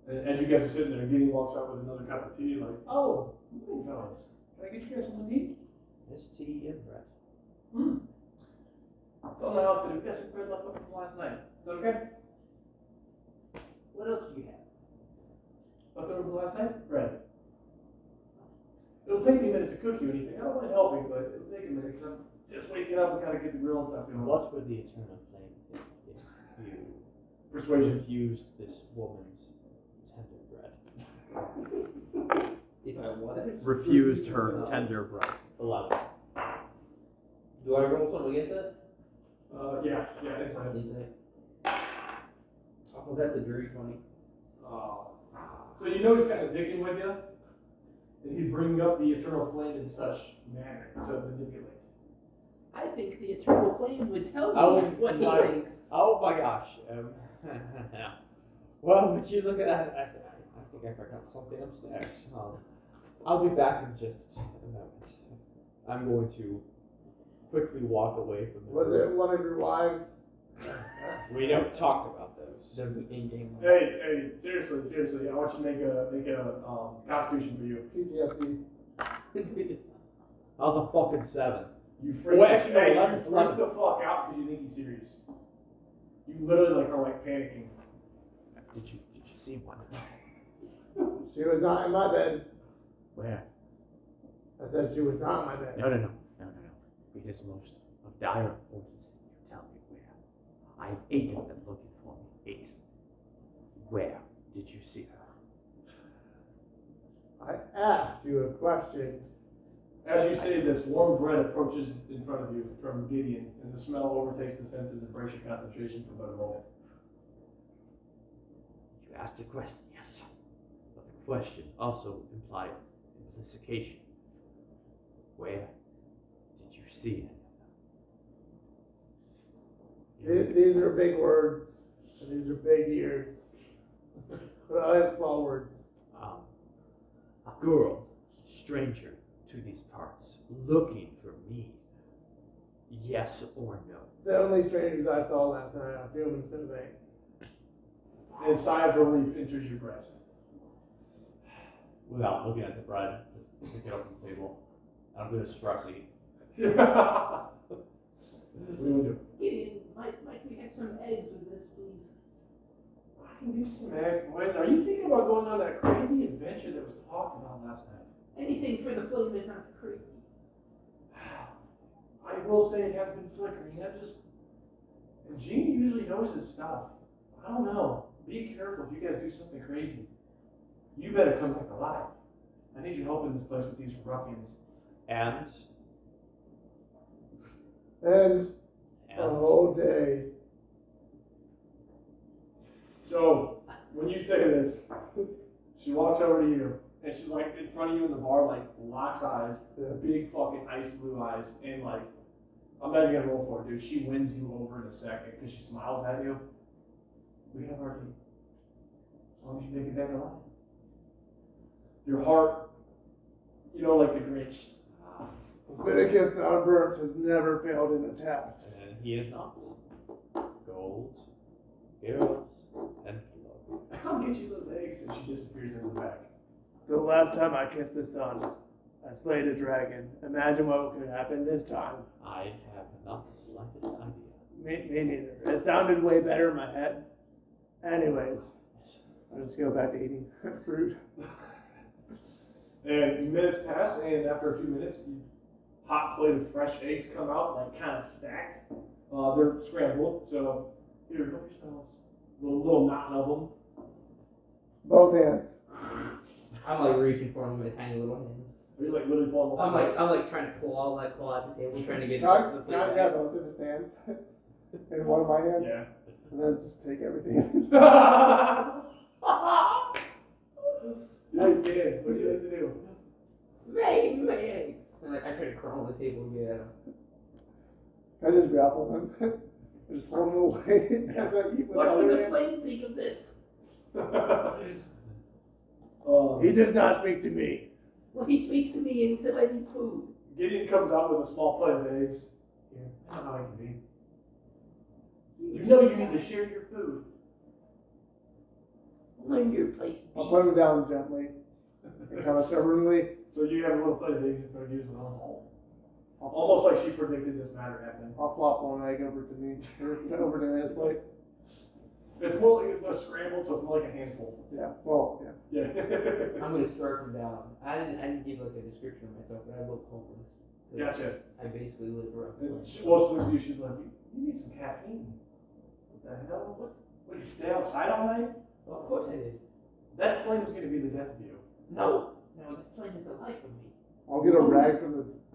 And as you guys are sitting there, Gideon walks out with another cup of tea, like, oh, morning, fellas. Can I get you guys something to eat? There's tea and bread. It's on the house today. We got some bread left over from last night. Is that okay? What else do you have? Left over from last night? Bread. It'll take me a minute to cook you anything. I don't mind helping, but it'll take a minute because I'm just waking up and kind of get the grill and stuff going. What would the eternal flame think if you Persuasion. refused this woman's tender bread? If I what? Refused her tender bread. 11. Do I roll something against that? Yeah, inside. Insight. Oh, that's a dirty 20. So you know he's kind of dicking with you, and he's bringing up the eternal flame in such manner to manipulate. I think the eternal flame would tell me Oh, what he my- thinks. Oh my gosh. Well, would you look at that? I think I forgot something upstairs. I'll be back in just a moment. I'm going to quickly walk away from the Was room. it one of your wives? We don't talk about those. There's an in-game. Hey, seriously, I want you to make a constitution for you. PTSD. I was a fucking 7. You freak, Well, actually, no, hey, 11, you freak 11. the fuck out because you think he's serious. You literally are panicking. Did you see one? She was not in my bed. Where? I said she was not in my bed. No. It is most of dire importance that you tell me where. I have 8 of them looking for me. 8. Where did you see her? I asked you a question. As you say this, warm bread approaches in front of you from Gideon, and the smell overtakes the senses and breaks your concentration for about a moment. You asked a question, yes. But the question also implied implication. Where did you see any of them? These are big words, and these are big ears. But I have small words. A girl, stranger to these parts, looking for me. Yes or no? The only strangers I saw last night are humans today. And a sigh of relief enters your breast. Without looking at the bread, just pick it up from the table. I'm a bit stressy. What do you want to do? Gideon, might we have some eggs with this, please? I can do some eggs, boys. Are you thinking about going on that crazy adventure that was talked about last night? Anything for the flame is not crazy. I will say it has been flickering. And Gene usually knows his stuff. I don't know. Be careful if you guys do something crazy. You better come back alive. I need your help in this place with these ruffians. And a whole day. So, when you say this, she walks over to you, and she's like in front of you in the bar, like locks eyes, big fucking ice blue eyes, and like, I'm not even gonna roll for it, dude. She wins you over in a second because she smiles at you. We have our deal. As long as you make it back alive. Your heart, you know, like the Grinch. Leviticus the Unburnt has never failed in a task. And he is not. Gold, heroes, and kilo. I'll get you those eggs, and she disappears into the back. The last time I kissed the sun, I slayed a dragon. Imagine what could happen this time. I have not the slightest idea. Me neither. It sounded way better in my head. Anyways, I'll just go back to eating fruit. And minutes pass, and after a few minutes, the hot plate of fresh eggs come out, like kind of stacked. They're scrambled, so here, help yourselves. Little mountain of them. Both hands. I'm like reaching for them with my tiny little hands. Are you like literally pulling them? I'm like trying to claw at the table, trying to get Can I the plate back. grab both of his hands in one of my hands? Yeah. And then just take everything. Hey, get in. What do you like to do? My eggs! And like, I try to crawl on the table and get at them. I just grapple him. I just hold him away as I eat with my What would other the hand. flame think of this? He does not speak to me. Well, he speaks to me and he says I need food. Gideon comes out with a small plate of eggs. Here, I don't know how it can be. You know you need to share your food. Learn your place, beast. I'll put him down gently and kind of stubbornly. So you have a little plate of eggs in front of you as well. Almost like she predicted this matter happening. I'll flop one egg over to me, or over to his plate. It's more like a scrambled, so it's more like a handful. Yeah, well, yeah. Yeah. I'm gonna start from down. I didn't give like a description of myself, but I look homeless. Gotcha. I basically live around. And she looks at you, she's like, you need some caffeine. What the hell? What, you stay outside all night? Well, of course I did. That flame is going to be the death of you. No, the flame is the life of me. I'll get a rag from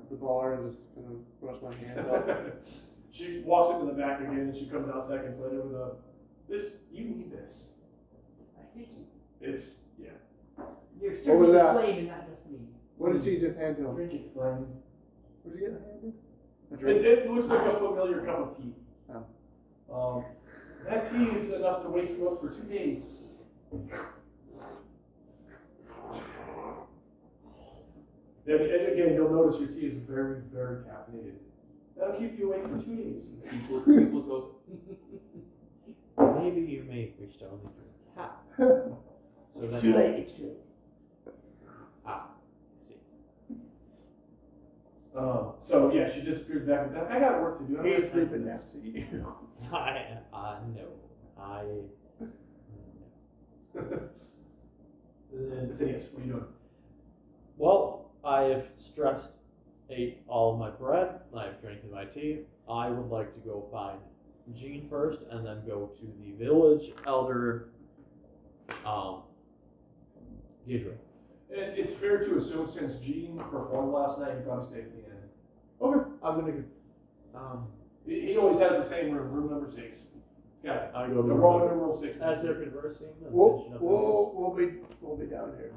the bar and just kind of brush my hands off. She walks into the back again and she comes out seconds later with you need this. I think It's, yeah. you're What was serving the that? flame and not just me. What did she just hand to him? Drink it, flame. What did you get handed? A It, drink? it looks like a familiar cup of tea. Oh. That tea is enough to wake you up for 2 days. And again, you'll notice your tea is very, very caffeinated. That'll keep you awake for 2 days. People go. Maybe you may wish to only drink half. So It's then too late, it's too late. Ah, I see. So yeah, she disappears back. I got work to do. He's sleeping next to you. No. Macinius, what are you doing? Well, I've ate all of my bread, I've drank my tea. I would like to go find Jean first, and then go to the village elder, Gidra. And it's fair to assume since Gene performed last night, he probably stayed at the end. Okay, I'm gonna go. He always has the same room number 6. Got it. I go to The Roman numeral 6. as they're conversing. and finishing up We'll be down here.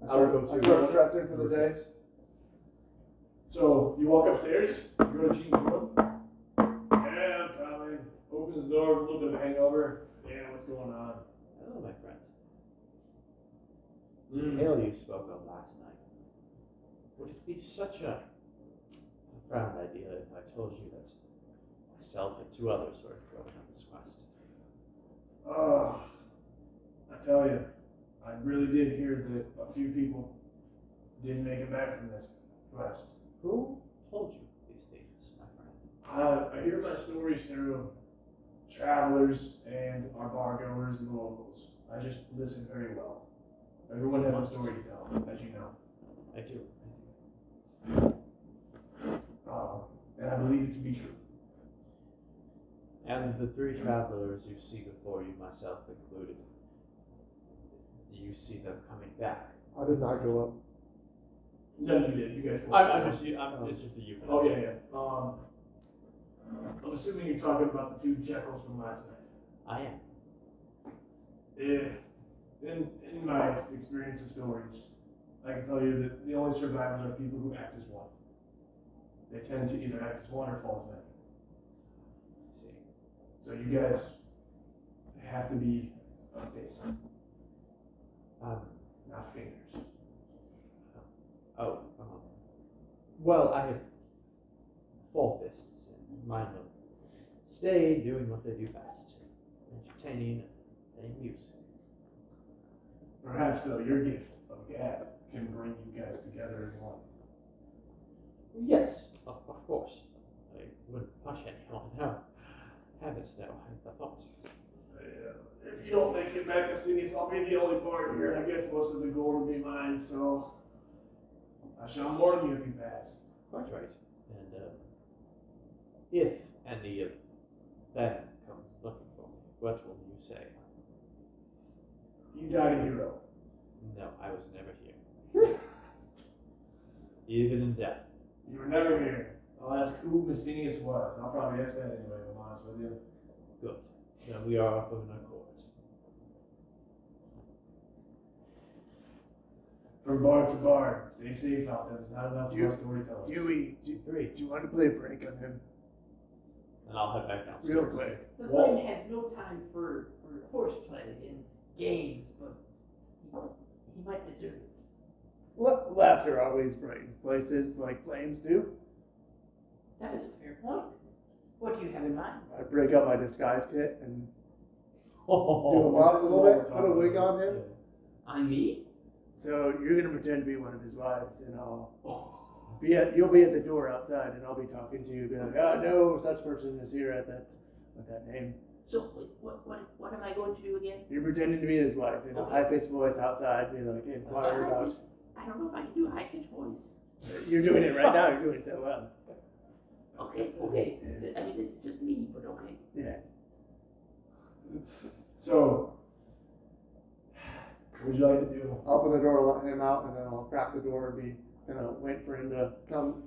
I would go I to start stretching for the number day. 6. So you walk upstairs, you go to Gene's room. Yeah, I'm coming. Opens the door, a little bit of a hangover. Yeah, what's going on? Hello, my friend. The tale you spoke of last night. Would it be such a profound idea if I told you that myself and 2 others were going on this quest? I tell you, I really did hear that a few people didn't make it back from this quest. Who told you these things, my friend? I hear my stories through travelers and our bar goers and the locals. I just listen very well. Everyone has a story to tell, as you know. I do. And I believe it to be true. And the three travelers you see before you, myself included, do you see them coming back? I did not go up. No, you did. You guys. It's just a euphemism. Oh yeah. I'm assuming you're talking about the two Jekylls from last night. I am. Yeah. In my experience with stories, I can tell you that the only survivors are people who act as one. They tend to either act as one or fall as many. See. So you guys have to be a fist, not fingers. Well, I have full fists, and mine will stay doing what they do best, entertaining and music. Perhaps though, your gift of gab can bring you guys together as one. Yes, of course. I wouldn't punch anyone. No. Heavens, no. I thought. If you don't make it back, Macinius, I'll be the only bard here, and I guess most of the gold will be mine, so I shall mourn you if you pass. Quite right. And if any of them comes looking for me, what will you say? You died a hero. No, I was never here. Even in death. You were never here. I'll ask who Macinius was. I'll probably ask that anyway, if I'm honest with you. Good. Then we are off of an accord. From bar to bar, stay safe out there. There's not enough for storytellers. Dewey, do you want to play a prank on him? And I'll head back downstairs. Real quick. The flame has no time for horseplay and games, but he might deserve it. Laughter always brightens places like flames do. That is a fair point. What do you have in mind? I break up my disguise kit and do a Oh, mop a this is little what bit, we're put a talking wig about. on him. On me? So you're gonna pretend to be one of his wives, and you'll be at the door outside, and I'll be talking to you, be like, "Oh no, such person is here at that name." So wait, what am I going to do again? You're pretending to be his wife in a Okay. high-pitched voice outside, be like, inquire about. I don't know if I can do a high-pitched voice. You're doing it right now. You're doing so well. Okay. I mean, this is just me, but okay. Yeah. So, what would you like to do? I'll open the door, let him out, and then I'll crack the door and be wait for him to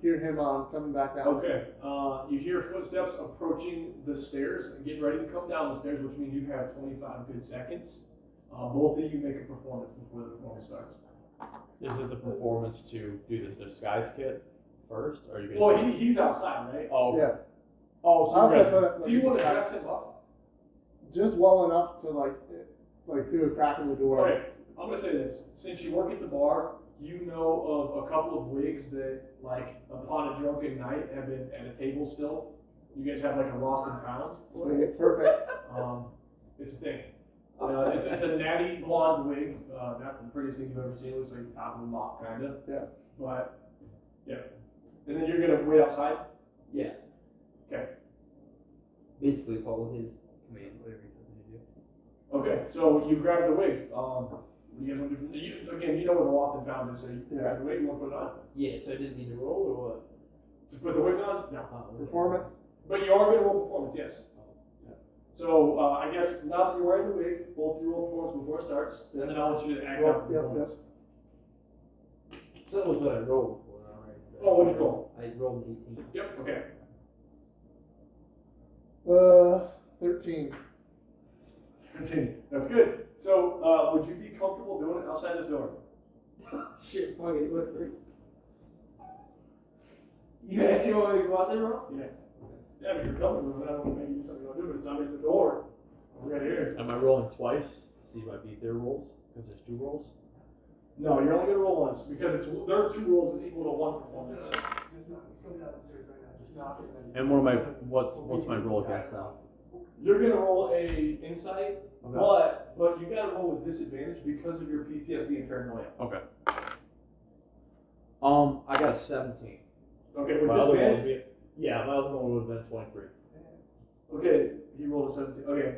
hear him coming back down. Okay, you hear footsteps approaching the stairs and getting ready to come down the stairs, which means you have 25 good seconds. Both of you make a performance before the performance starts. Is it the performance to do the disguise kit first, or are you going Well, he's outside, right? Oh, Yeah. Oh, so I'll you say guys, for Do you want to dress him up? just well enough to like through a crack in the door. Okay, I'm gonna say this. Since you work at the bar, you know of a couple of wigs that, like, upon a drunken night, have been at a table still. You guys have like a lost and found. Perfect. It's a thing. It's a natty blonde wig, not the prettiest thing you've ever seen. It looks like the top of a mop, kind of. Yeah. But, yeah. And then you're gonna wait outside? Yes. Okay. Basically follow his command, whatever he tells me to do. Okay, so you grab the wig. What do you guys want to do from again, you know where the lost and found is, so you grab the wig, you want to put it on? Yeah, so I didn't need to roll or what? To put the wig on? No. Performance. But you are going to roll performance, yes. So, I guess now that you're wearing the wig, both of you roll performance before it starts, and then I want you to act out the performance. So that was what I rolled for, alright. Oh, what'd you roll? I rolled an 18. Yep, okay. 13. Continue. That's good. So, would you be comfortable doing it outside this door? Shit, fuck it, whatever. You actually want me to go out there, bro? Yeah. Yeah, but you're comfortable with it. I don't want to make you do something you don't do, but it's not, it's a door. We're right here. am I rolling twice to see if I beat their rolls? Because there's 2 rolls. No, you're only going to roll once, because there are 2 rolls is equal to 1 performance. And what am I? What's my roll against now? You're gonna roll a insight, Okay. but you gotta roll with disadvantage because of your PTSD and paranoia. Okay. I got a 17. Okay, with My other one would disadvantage. be, yeah, my other one would have been 23. Okay, he rolled a 17. Okay.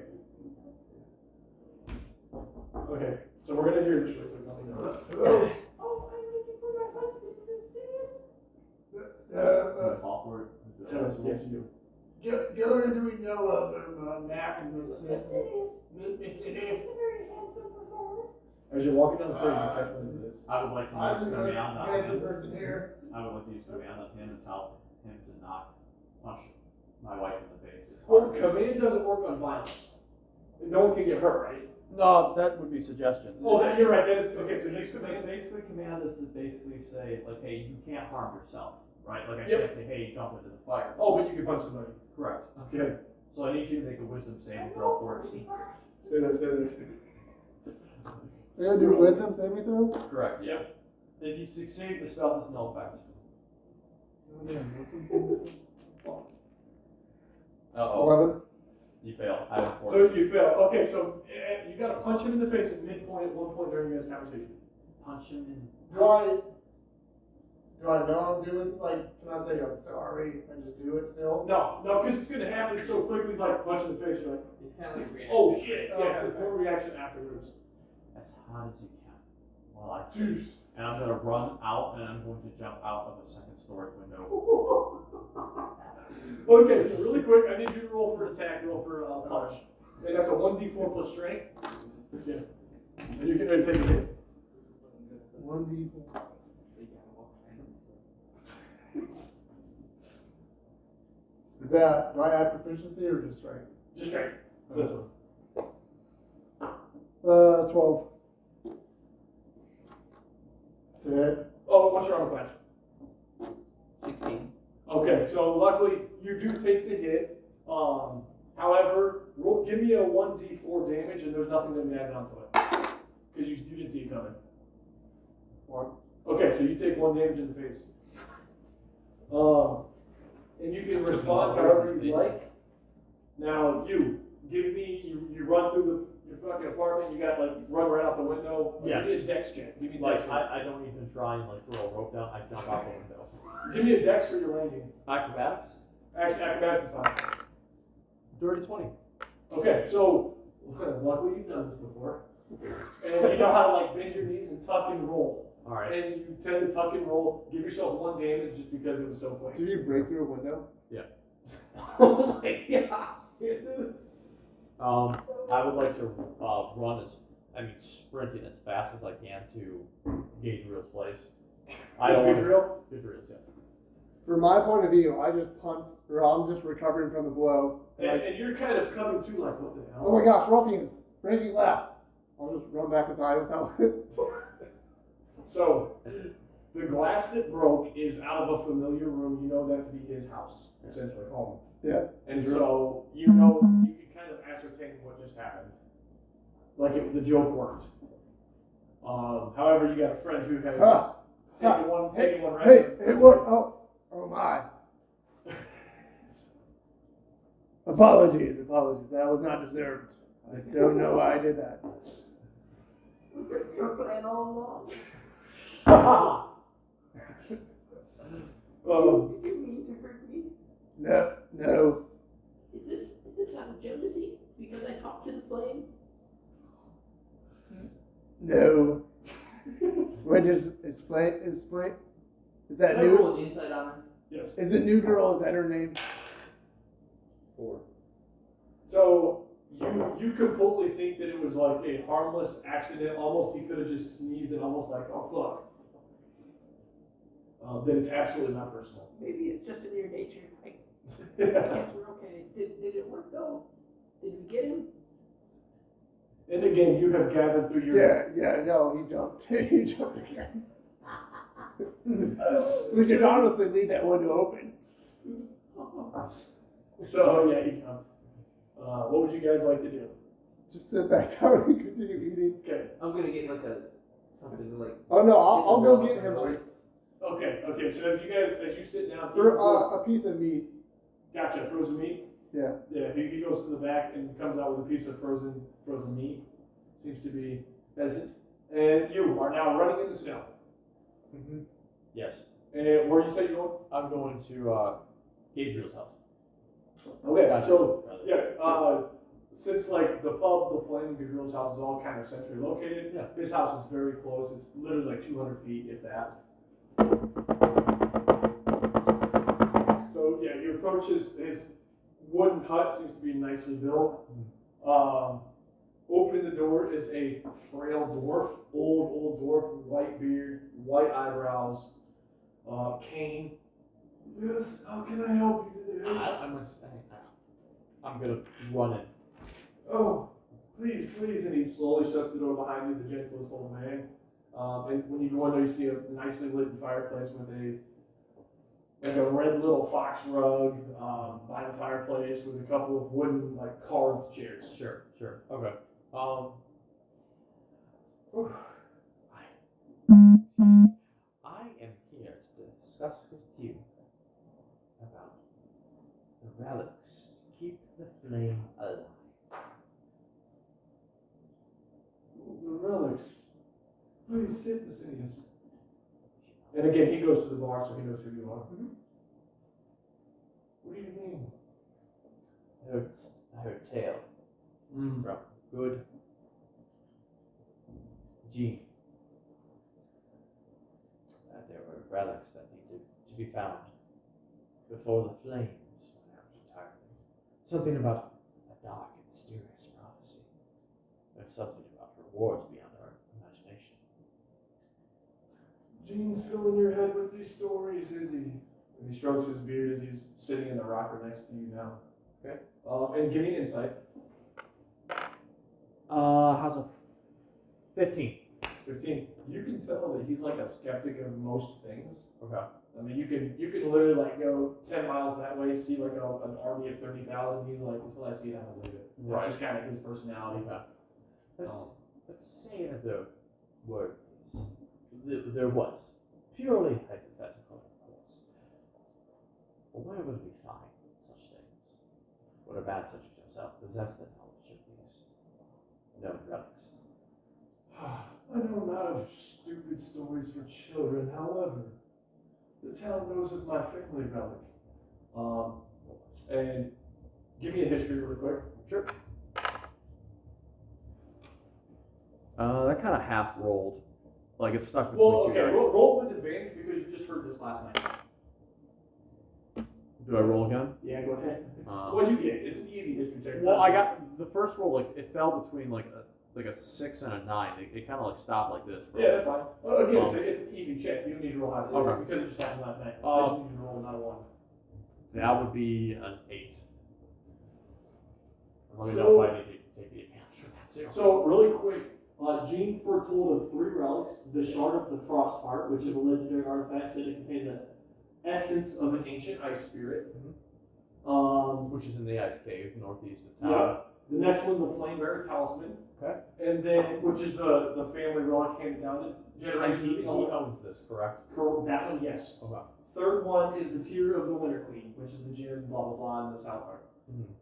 Okay, so we're gonna hear this real quick. Let me know. Oh, I'm looking for my husband, Macinius. Awkward. So, yes, you Gillian, do we know of them, Mac and Macinius. Macinius? He's a very handsome performer. do. As you're walking down the stairs, you catch one of this. I would like to I'm use the command most on handsome him. person here. I would like to use command on him and tell him to not punch my wife in the face. As Well, hard as- command doesn't work on violence. No one can get hurt, right? No, that would be suggestion. Oh, you're right. That is okay. So next command. Basically, command is to basically say, like, hey, you can't harm yourself, right? Like, I Yep. can't say, hey, jump into the fire. Oh, but you can punch somebody. Correct. Okay. So I need you to make a wisdom saving throw for it. Stay there. Stay there. They're gonna do wisdom saving throw? Correct, yeah. If you succeed, the spell has no effect. Uh-oh. 11. You fail. I have a 4. So you fail. Okay, so you got to punch him in the face at midpoint at one point during your guys' conversation. Punch him in. Do I know I'm doing, like, can I say I'm sorry and just do it still? No, because it's gonna happen so quickly. It's like punch in the face. You're like, It's kind of like reaction. oh shit. Yeah, Okay. it's more reaction afterwards. As hot as you can. While I Jeez. And I'm going to run out and I'm going to jump out of a second story window. Okay, so really quick, I need you to roll for attack, roll for punch. And that's a 1d4 plus strength. Yeah. And you're getting ready to take a hit. 1d4. Is that, do I add proficiency or just strength? Just strength. So this one. 12. To hit. Oh, what's your armor class? 16. Okay, so luckily you do take the hit. However, give me a 1d4 damage and there's nothing to be added onto it. Because you didn't see it coming. 1. Okay, so you take 1 damage in the face. And you can respond however you like. Now you run through your fucking apartment, you got run right out the window. Yes. Give me a dex check. Give me a Like, dex. I don't even try and throw a rope down. I jump out the window. Give me a dex for your landing. Acrobatics? Actually, acrobatics is fine. Dirty 20. Okay, so luckily you've done this before. And you know how to bend your knees and tuck and roll. Alright. And you tend to tuck and roll, give yourself 1 damage just because it was so quick. Did you break through a window? Oh my gosh, dude. I would like to sprinting as fast as I can to Gabriel's place. I don't want to. drill. Gabriel's, yes. From my point of view, I just punch, or I'm just recovering from the blow. And you're kind of coming to what the hell? Oh my gosh, ruffians, breaking glass. I'll just run back inside without it. So, the glass that broke is out of a familiar room. You know that to be his house, essentially home. Yeah. And so, you can kind of ascertain what just happened. The joke worked. However, you got a friend who has taken one right. Hey, it worked. Oh my. Apologies. That was not deserved. I don't know why I did that. Was this your plan all along? Did you mean to hurt me? No. Is this out of jealousy? Because I talked to the flame? No. Is that Can I new? roll an insight on her? Yes. Is it new girl? Is that her name? 4. So you completely think that it was a harmless accident. Almost he could have just sneezed and almost oh fuck. That it's absolutely not personal. Maybe it's just in your nature. I guess we're okay. Did it work though? Did we get him? And again, you have gathered through your. Yeah. No, he jumped. He jumped again. We should honestly leave that window open. So yeah, he comes. What would you guys like to do? Just sit back down and continue eating. Okay. I'm gonna get something to Oh no, I'll go get him Okay. So as you sit down, for a piece of meat. gotcha, frozen meat. Yeah. Yeah, he goes to the back and comes out with a piece of frozen meat. Seems to be pheasant. And you are now running in the snow. Mm-hmm. Yes. And where you say you're going? I'm going to Gabriel's house. Okay, Gotcha. so yeah, since like the pub, the Flaming Gabriel's house is all kind of centrally located, Yeah. his house is very close. It's literally like 200 feet, if that. So yeah, you approach his wooden hut. Seems to be nicely built. Opening the door is a frail dwarf, old dwarf, white beard, white eyebrows, cane. Yes, how can I help you today? I'm gonna run in. Oh, please, and he slowly shuts the door behind you, the gentlest old man. And when you go in there, you see a nicely lit fireplace with a red little fox rug by the fireplace with a couple of wooden, like carved chairs. Sure. Okay. I am here to discuss with you about the relics to keep the flame alive. The relics. Please sit, Macinius. And again, he goes to the bar, so he knows who you are. Mm-hmm. What do you mean? I heard tale from good Jean that there were relics that needed to be found before the flames went out entirely. Something about a dark and mysterious prophecy. There's something about rewards beyond our imagination. Gene's filling your head with these stories, is he? And he strokes his beard as he's sitting in the rocker next to you now. Okay. And give me insight. How's a 15? 15. You can tell that he's like a skeptic of most things. Okay. I mean, you can literally like go 10 miles that way, see like an army of 30,000. He's like, until I see it, I don't believe it. Right. That's just kind of his personality. Okay. Let's say that there were these. There was. Purely hypothetical, of course. But where would we find such things? Would a man such as yourself possess the knowledge of these known relics? I know not of stupid stories for children. However, the town knows of my family relic. And give me a history real quick. Sure. That kind of half rolled. Like it's stuck between Well, two okay, guys. roll with advantage because you just heard this last night. Do I roll again? Yeah, go ahead. What'd you get? It's an easy history check. Well, I got the first roll. Like it fell between like a 6 and a 9. It kind of like stopped like this. Bro. Yeah, that's fine. Again, it's an easy check. You don't need to roll high for this Okay. because it just happened last night. I just need you to roll, not a 1. That would be an 8. Let me know if I need to take the advantage for that too. So, really quick, Gene foretold of 3 relics. The Shard of the Frost Heart, which is a legendary artifact said to contain the essence of an ancient ice spirit. Which is in the ice cave northeast of town. Yeah. The next one, the Flamebearer Talisman. Okay. And then, which is the family relic handed down to generation. He owns this, correct? That one, yes. Okay. Third one is the Tear of the Winter Queen, which is the gem, blah, blah, blah, in the south part. Mm-hmm.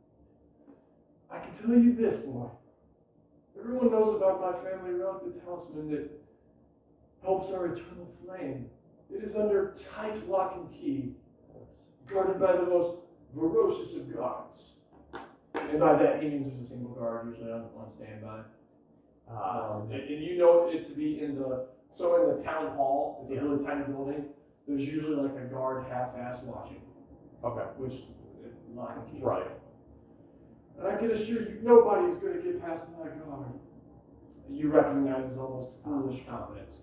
I can tell you this, boy. Everyone knows about my family relic, the talisman that helps our eternal flame. It is under tight lock and key, guarded by the most ferocious of guards. And by that, he means there's a single guard usually on standby. And you know it to be in the town hall. It's a really tiny building. There's usually like a guard half-ass watching. Okay. Which is lock and key. Right. And I can assure you, nobody's going to get past my guard. You recognize his almost foolish confidence.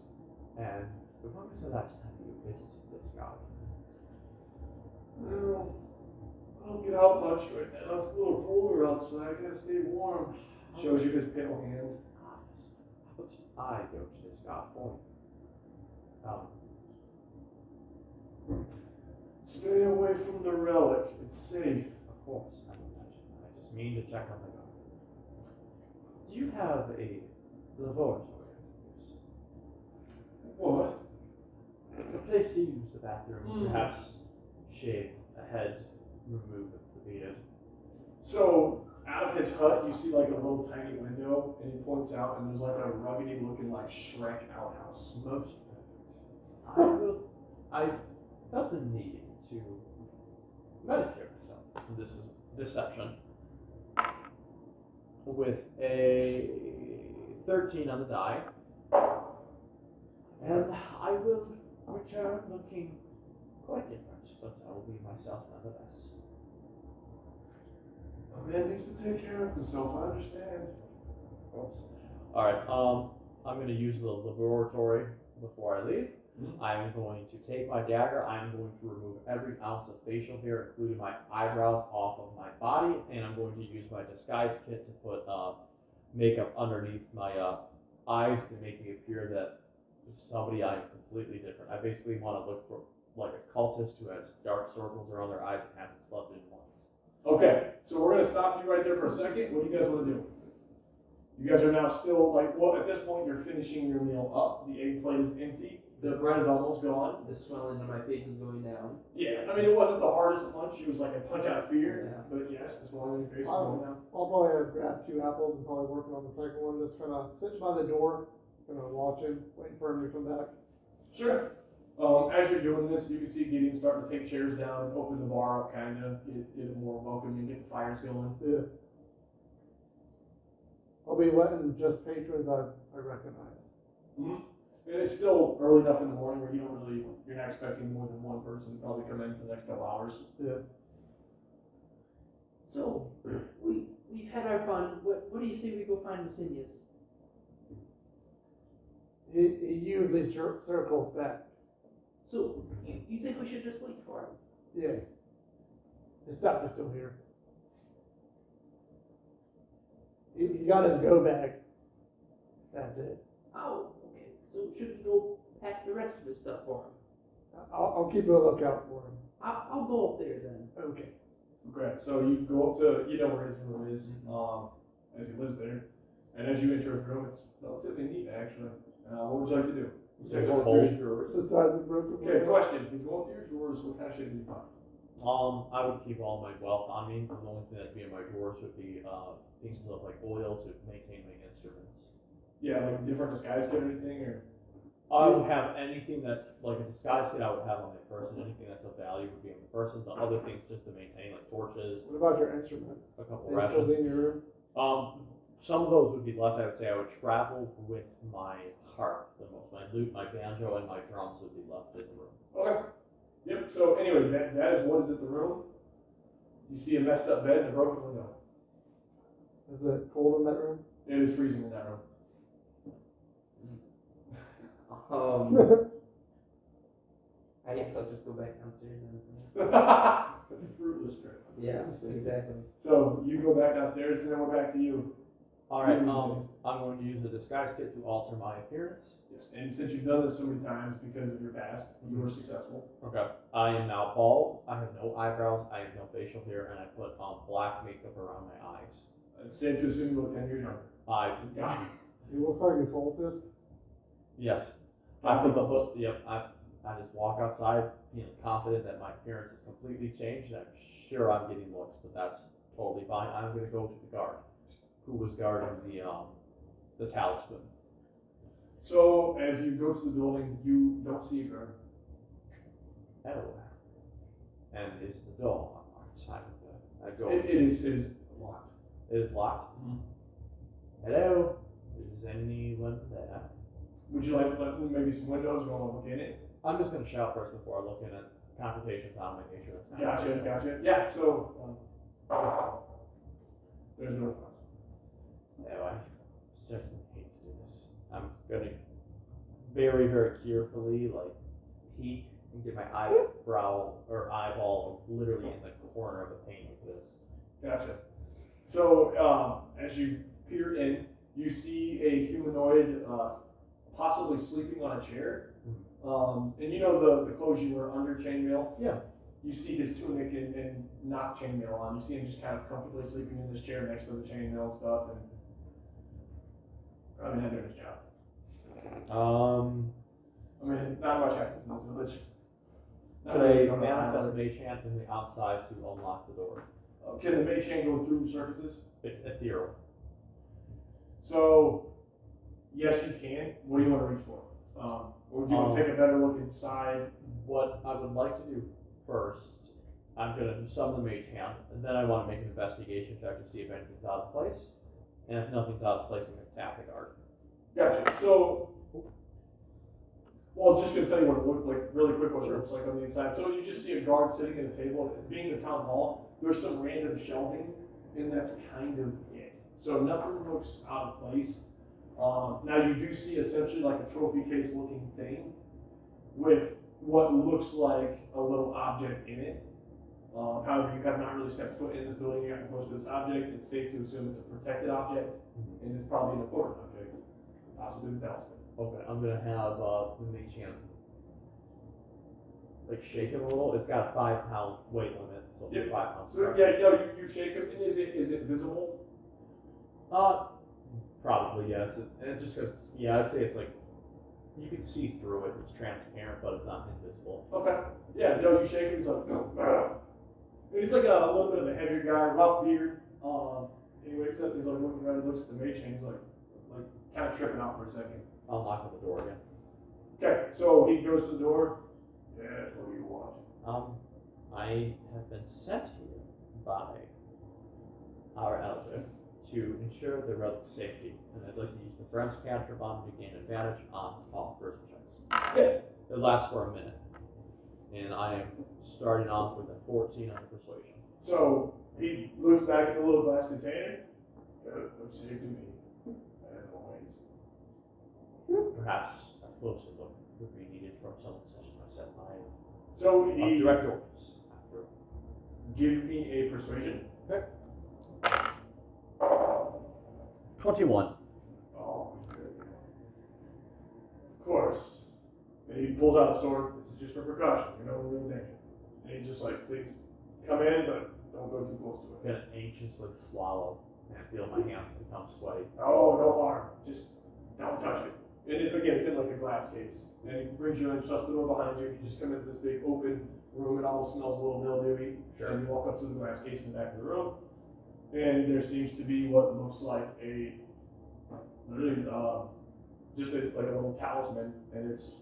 And when was the last time you visited this guard? Well, I don't get out much right now. It's a little colder outside. I gotta stay warm. Shows you his pale hands. How about I go to this guard for you? Stay away from the relic. It's safe. Of course, I won't touch it. I just mean to check on the guard. Do you have a laboratory I can use? What? A place to use the bathroom, perhaps shave a head, remove the beard. So out of his hut, you see like a little tiny window, and he points out, and there's like a ruggedy looking like Shrek outhouse. Most I felt the need to medicate myself. This is deception. With a 13 on the die. And I will return looking quite different, but I will be myself nonetheless. A man needs to take care of himself. I understand. Oops. All right. I'm going to use the laboratory before I leave. Mm-hmm. I'm going to take my dagger. I'm going to remove every ounce of facial hair, including my eyebrows, off of my body, and I'm going to use my disguise kit to put makeup underneath my eyes to make me appear that somebody I'm completely different. I basically want to look for like a cultist who has dark circles around their eyes and hasn't slept in months. Okay, so we're gonna stop you right there for a second. What do you guys want to do? You guys are now still like, well, at this point you're finishing your meal up. The egg plate is empty. The bread is almost gone. The swelling on my face is going down. Yeah, I mean it wasn't the hardest punch. It was like a punch out of fear. Yeah. But yes, the swelling on your face is going down. I'll probably have grabbed 2 apples and probably working on the second one, just kind of sitting by the door, kind of watching, waiting for him to come back. Sure. As you're doing this, you can see Gideon starting to take chairs down and open the bar up, kind of get it more welcoming, get the fires going. Yeah. I'll be letting just patrons I recognize. Mm-hmm. And it's still early enough in the morning where you're not expecting more than one person to probably come in for the next couple hours. Yeah. So, we've had our fun. What do you say we go find Macinius? He usually circles back. So, you think we should just wait for him? Yes. His stuff is still here. He got his go bag. That's it. Oh, okay. So should we go pack the rest of his stuff for him? I'll keep a lookout for him. I'll go up there then. Okay. Okay, so you go up to, you know where his room is, as he lives there. And as you enter his room, it's relatively neat, actually. What would you like to do? Is it cold? Besides the broken Okay, window. question. He's going through your drawers. What kind of shit did you find? I would keep all my wealth on me. The only thing that'd be in my drawers would be things of like oil to maintain my instruments. Yeah, like different disguise kit or anything, or? I would have anything that, like a disguise kit, I would have on my person. Anything that's of value would be on the person. The other things just to maintain, like torches, What about your instruments? a couple They still be rations. in your room? Some of those would be left. I would say I would travel with my harp the most. My lute, my banjo, and my drums would be left in the room. Okay. Yep, so anyway, that is what is in the room. You see a messed up bed and a broken window. Is it cold in that room? It is freezing in that room. I guess I'll just go back downstairs and. Fruitless trip. Yeah, exactly. So you go back downstairs and then we're back to you. All right. Mhm. I'm going to use the disguise kit to alter my appearance. Yes, and since you've done this so many times because of your past, you were successful. Okay. I am now bald. I have no eyebrows. I have no facial hair, and I put black makeup around my eyes. It's safe to assume you look 10 years younger. Yeah. You look like a cultist. Yes. I put the hook. Yep. I just walk outside, feeling confident that my appearance is completely changed. I'm sure I'm getting looks, but that's totally fine. I'm going to go to the guard, who was guarding the talisman. So as you go to the building, you don't see a guard. Hello. And is the door outside of the? I go. It is locked. It is locked. Mhm. Hello. Is anyone there? Would you like maybe some windows? You want to look in it? I'm just going to shout first before I look in it. Confrontation's out of my nature. That's not Gotcha. Yeah, so there's no response. No, I certainly hate to do this. I'm going to very, very carefully, like, peek and get my eyebrow or eyeball literally in the corner of the pane of this. Gotcha. So as you peer in, you see a humanoid possibly sleeping on a chair. And you know the clothes you wear under chainmail? Yeah. You see his tunic and not chainmail on. You see him just kind of comfortably sleeping in this chair next to the chainmail stuff and probably not doing his job. I mean, not much happens in this village. Not Could really I going on. manifest mage hand from the outside to unlock the door? Can the mage hand go through surfaces? It's ethereal. So, yes, you can. What do you want to reach for? Or do you want to take a better look inside? What I would like to do first, I'm going to summon the mage hand, and then I want to make an investigation check to see if anything's out of place. And if nothing's out of place, I'm going to tap the guard. Gotcha. So, well, I was just going to tell you what it looked like really quick, what it looks like on the inside. So you just see a guard sitting at a table. Being the town hall, there's some random shelving, and that's kind of it. So nothing looks out of place. Now you do see essentially like a trophy case looking thing with what looks like a little object in it. However, you have not really stepped foot in this building, you're not close to this object. It's safe to assume it's a protected object, and it's probably an important object, possibly the talisman. Okay, I'm going to have the mage hand like shake him a little. It's got a 5-pound weight limit, so Yeah. 5 pounds. So yeah, you shake him, and is it visible? Probably, yeah. It just because, yeah, I'd say it's like, you can see through it. It's transparent, but it's not invisible. Okay. Yeah, no, you shake him, he's like, no. And he's like a little bit of a heavier guy, rough beard. Anyway, he's like looking around, he looks at the mage hand, he's like kind of tripping out for a second. I'll knock on the door again. Okay, so he goes to the door. Yeah, what do you want? I have been sent here by our elder to ensure the relic's safety, and I'd like to use the Bren's capture bomb to gain advantage on all person checks. Yeah. It lasts for a minute, and I am starting off with a 14 on persuasion. So he looks back at the little glass container. Looks safe to me, as always. Perhaps a closer look would be needed from someone such as myself. So I he have direct orders. After give me a persuasion. okay. 21. Oh, good. Of course. And he pulls out a sword. This is just for precaution. You know, we're in danger. And he's just like, please come in, but don't go too close to I'm it. gonna anxiously swallow and feel my hands become sweaty. Oh, no harm. Just don't touch it. And again, it's in like a glass case. And he brings you in, shuts the door behind you. You just come into this big open room. It almost smells a little mildewy. Sure. And you walk up to the glass case in the back of the room. And there seems to be what looks like a, literally, just like a little talisman. And it's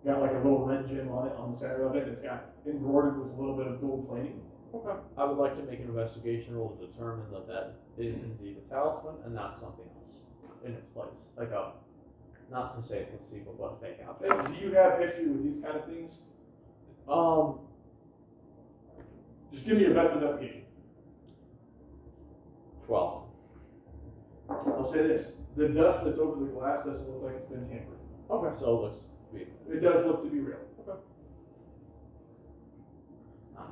got like a little red gem on it, on the center of it. It's got embroidered with a little bit of gold plating. Okay. I would like to make an investigation roll to determine that that is indeed a talisman and not something else in its place. Like a, not per se a placebo, but a fake object. And do you have history with these kind of things? Just give me your best investigation. 12. I'll say this. The dust that's over the glass doesn't look like it's been tampered. Okay. So it looks to be. It does look to be real. Okay. I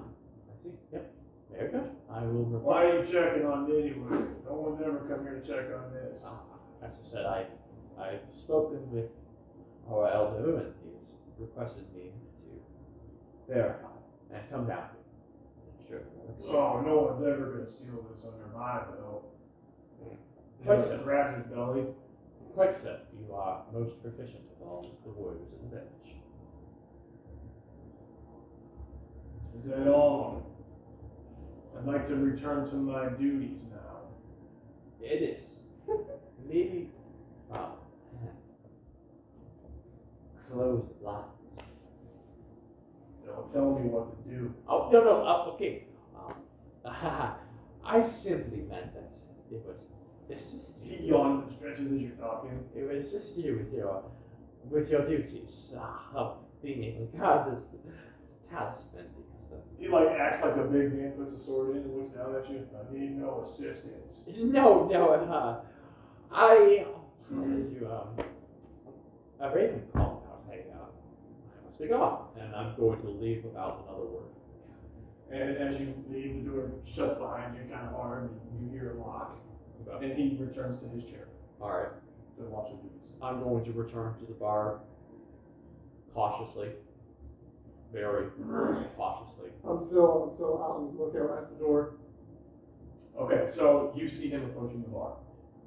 see. Yep. Very good. I will report. Why are you checking on me anyway? No one's ever come here to check on this. As I said, I've spoken with our elder, and he's requested me to verify and come down here. Sure. Oh, no one's ever going to steal this under my belt. Quite He so. grabs his belly. Quite so. You are most proficient of all the warriors in the village. Is that all? I'd like to return to my duties now. It is. Maybe close the blinds. Don't tell me what to do. Oh, no, okay. I simply meant that it was assist He you. yawns and stretches as you're talking. It would assist you with your duties of being able to guard this talisman because He like acts like a big man, puts a sword in and looks down at you. I need no assistance. no, I a raven called out. Hey, I must be gone, and I'm going to leave without another word. And as you leave, the door shuts behind you kind of hard, and you hear a lock. And he returns to his chair All right. to watch the duties. I'm going to return to the bar cautiously, very cautiously. I'm still out and looking at the door. Okay, so you see him approaching the bar.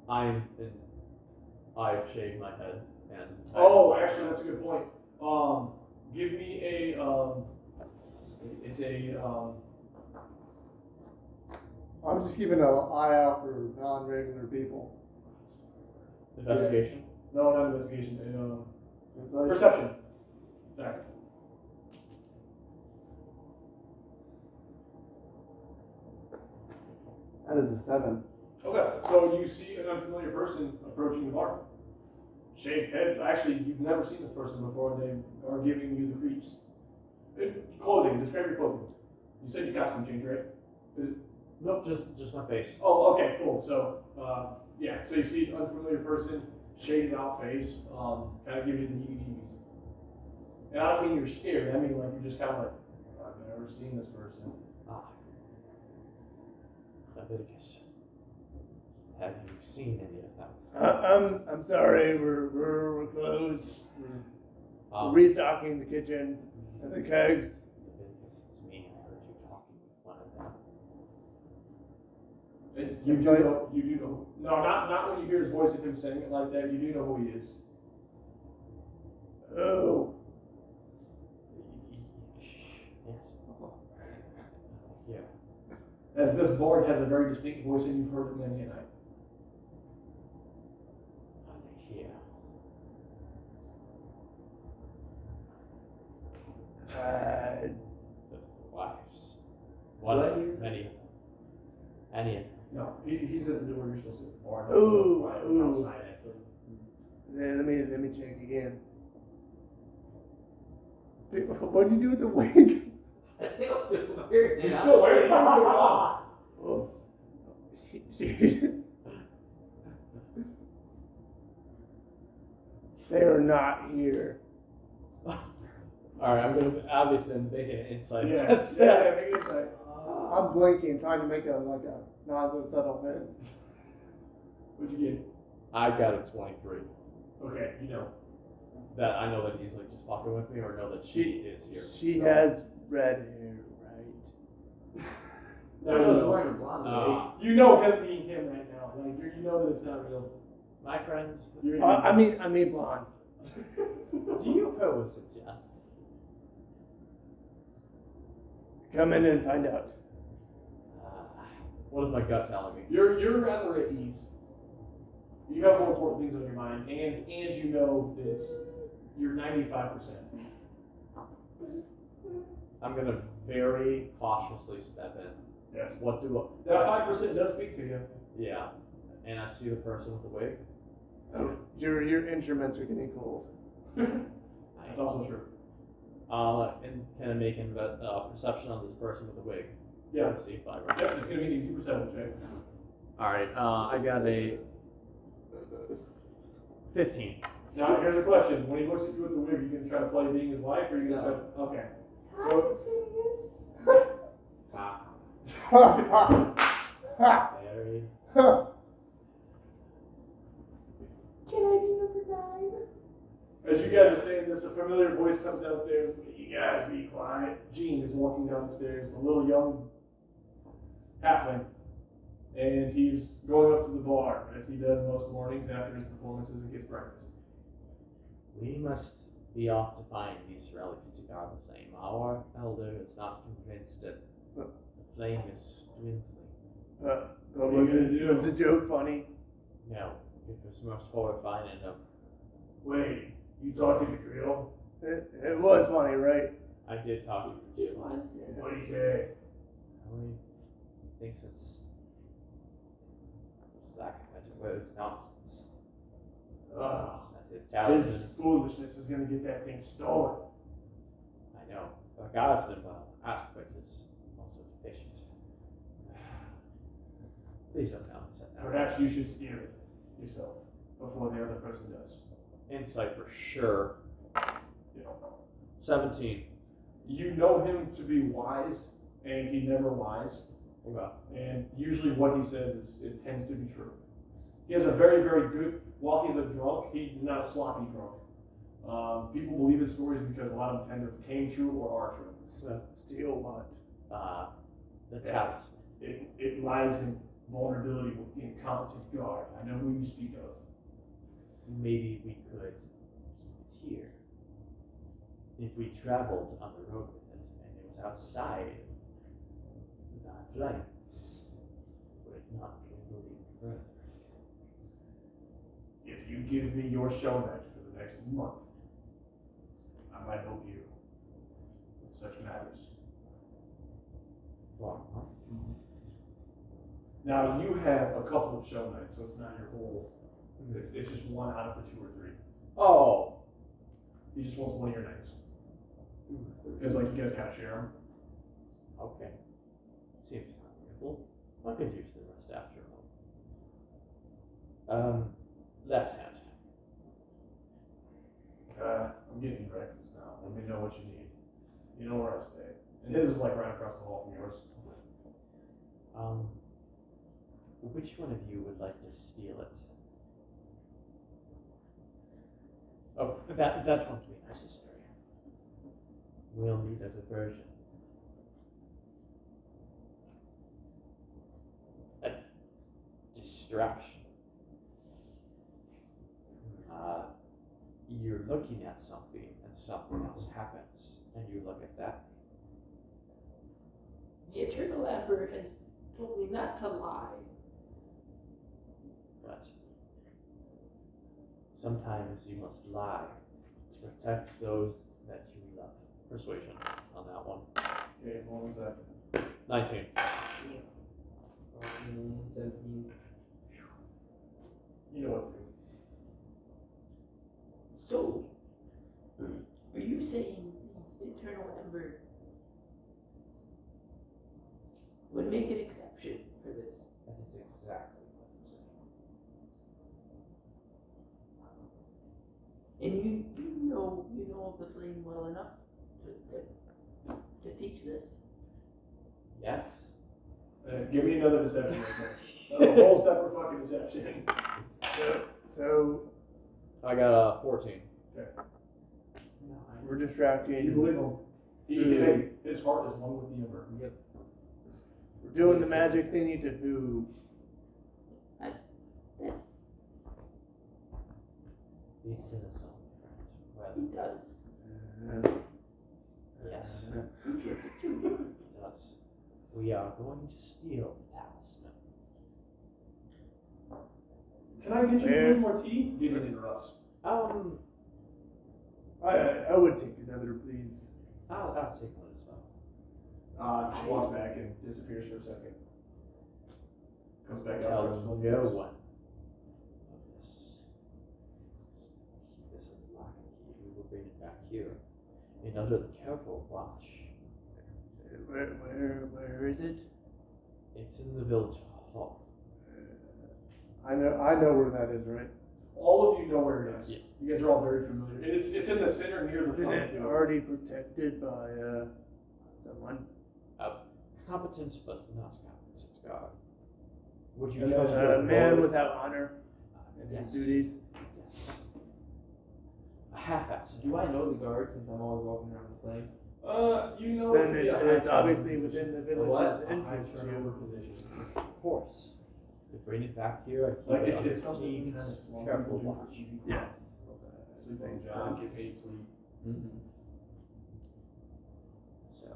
I've shaved my head and. Oh, actually, that's a good point. Give me a, it's a, I'm just keeping an eye out for non-regular people. Investigation. No, not investigation. It's like, Perception. Back. that is a 7. Okay, so you see an unfamiliar person approaching the bar. Shaved head. Actually, you've never seen this person before. They are giving you the creeps. Clothing. Describe your clothing. You said your costume change, right? Nope, just my face. Oh, okay, cool. So, yeah. So you see an unfamiliar person, shaded out face, kind of gives you the heebie-jeebies. And I don't mean you're scared. I mean like you're just kind of like, I've never seen this person. Leviticus. Have you seen any of them? I'm sorry, we're closed. We're restocking the kitchen and the kegs. Leviticus, it's me. I heard you talking with one of them. And you do know. No, not when you hear his voice and him saying it like that. You do know who he is. Oh. Yes. Yeah. As this bard has a very distinct voice and you've heard it many a night. Are they here? The wives. One of them, many of them. Any of them. No, he's at the door. You're still sitting at the bar. Ooh, It's ooh. outside actually. Then let me check again. What'd you do with the wig? You're still wearing it. You took it off. Oh. They are not here. Alright, I'm gonna obviously make an insight. Yeah, test. yeah, make it inside. I'm blinking, trying to make a not so subtle hit. What'd you get? I got a 23. Okay, you know. That I know that he's like just talking with me, or know that she is here. She has red hair, right? Now you know. wearing a blonde wig. You know him being him right now. Like you know that it's not real. My friend, You're I mean blonde. do you pose suggest? Come in and find out. What is my gut telling me? You're rather at ease. You have more important things on your mind, and you know that you're 95%. I'm gonna very cautiously step in. Yes. What do That 5% does speak to you. Yeah, and I see the person with the wig. Oh, your instruments are getting cold. That's also true. And can I make a perception on this person with the wig? Yeah. Let's see if I Yep, it's gonna be an easy percentage, right? Alright, I got a 15. Now here's a question: when he looks at you with the wig, are you gonna try to play being his wife, or are you gonna try? Okay. So. Very. Can I be number 9? As you guys are saying this, a familiar voice comes downstairs. You guys be quiet. Gene is walking down the stairs, a little young halfling, and he's going up to the bar as he does most mornings after his performances and gets breakfast. We must be off to find these relics to guard the flame. Our elder is not convinced that the flame is dwindling. But What are you gonna do? was the joke funny? No, it was most horrifying enough. Wait, you talking to Creel? It was funny, right? I did talk to the Jew. What did he say? He thinks it's lack of better words, nonsense. Ugh. That his His talisman. foolishness is gonna get that thing stolen. I know. The guardsman, well, adequate is also deficient. Please don't tell me set that. Perhaps you should steer it yourself before the other person does. Insight for sure. Yeah. 17. You know him to be wise, and he never lies. Okay. And usually what he says it tends to be true. He has a very, very good, while he's a drunk, he's not a sloppy drunk. People believe his stories because a lot of them tend to came true or are true. Steal what? The Yeah. talisman. It lies in vulnerability with the incompetent guard. I know who you speak of. Maybe we could keep it here. If we traveled on the road with it and it was outside the flames, not dwindling further. If you give me your show night for the next month, I might help you with such matters. For a month? Now, you have a couple of show nights, so it's not your whole. It's just one out of the 2 or 3. Oh. He just wants one of your nights. Because, like, you guys kind of share them. Okay. Seems reasonable. I could use the rest after all. Left hand. I'm getting you breakfast now. Let me know what you need. You know where I stay. And his is, like, right across the hall from yours. Which one of you would like to steal it? Oh, that won't be necessary. We'll need a diversion. A distraction. You're looking at something and something else happens, and you look at that. The Eternal Emperor has told me not to lie. But sometimes you must lie to protect those that you love. Persuasion on that one. Okay, what was that? 19. 17. You know what to do. So, are you saying the Eternal Ember would make an exception for this? That is exactly what I'm saying. And you know of the flame well enough to teach this? Yes. Give me another deception right there. A whole separate fucking deception. So I got a 14. we're distracting. You believe him. His heart is one with the ember. Yep. We're doing the magic thingy to who? It's innocent, friend. He does. Yes, It's too it does. We are going to steal the talisman. Can I get you one more tea? Gideon interrupts. I would take another, please. I'll take one as well. She walks back and disappears for a second. Comes back Tell out. no one of this. Keep this in the lock and key. We will bring it back here. And under the careful watch. Where is it? It's in the village hall. I know where that is, right? All of you know where it is. Yeah. You guys are all very familiar. And it's in the center near the Isn't front it too. already protected by someone? Competent but not competent guard. Would you And trust then, your A man lord? without honor in his Yes. duties. Yes. A half-ass. Do I know the guard since I'm always walking around the flame? You know Then it's it the high is obviously turnover within the position. village's What? interest High turnover to. position. Of course. We bring it back here and keep Like it under it's something Steve's kind of small careful you do for watch. easy Yes. Sleep on Makes the job, get sense. paid sleep. Mm-hmm. So,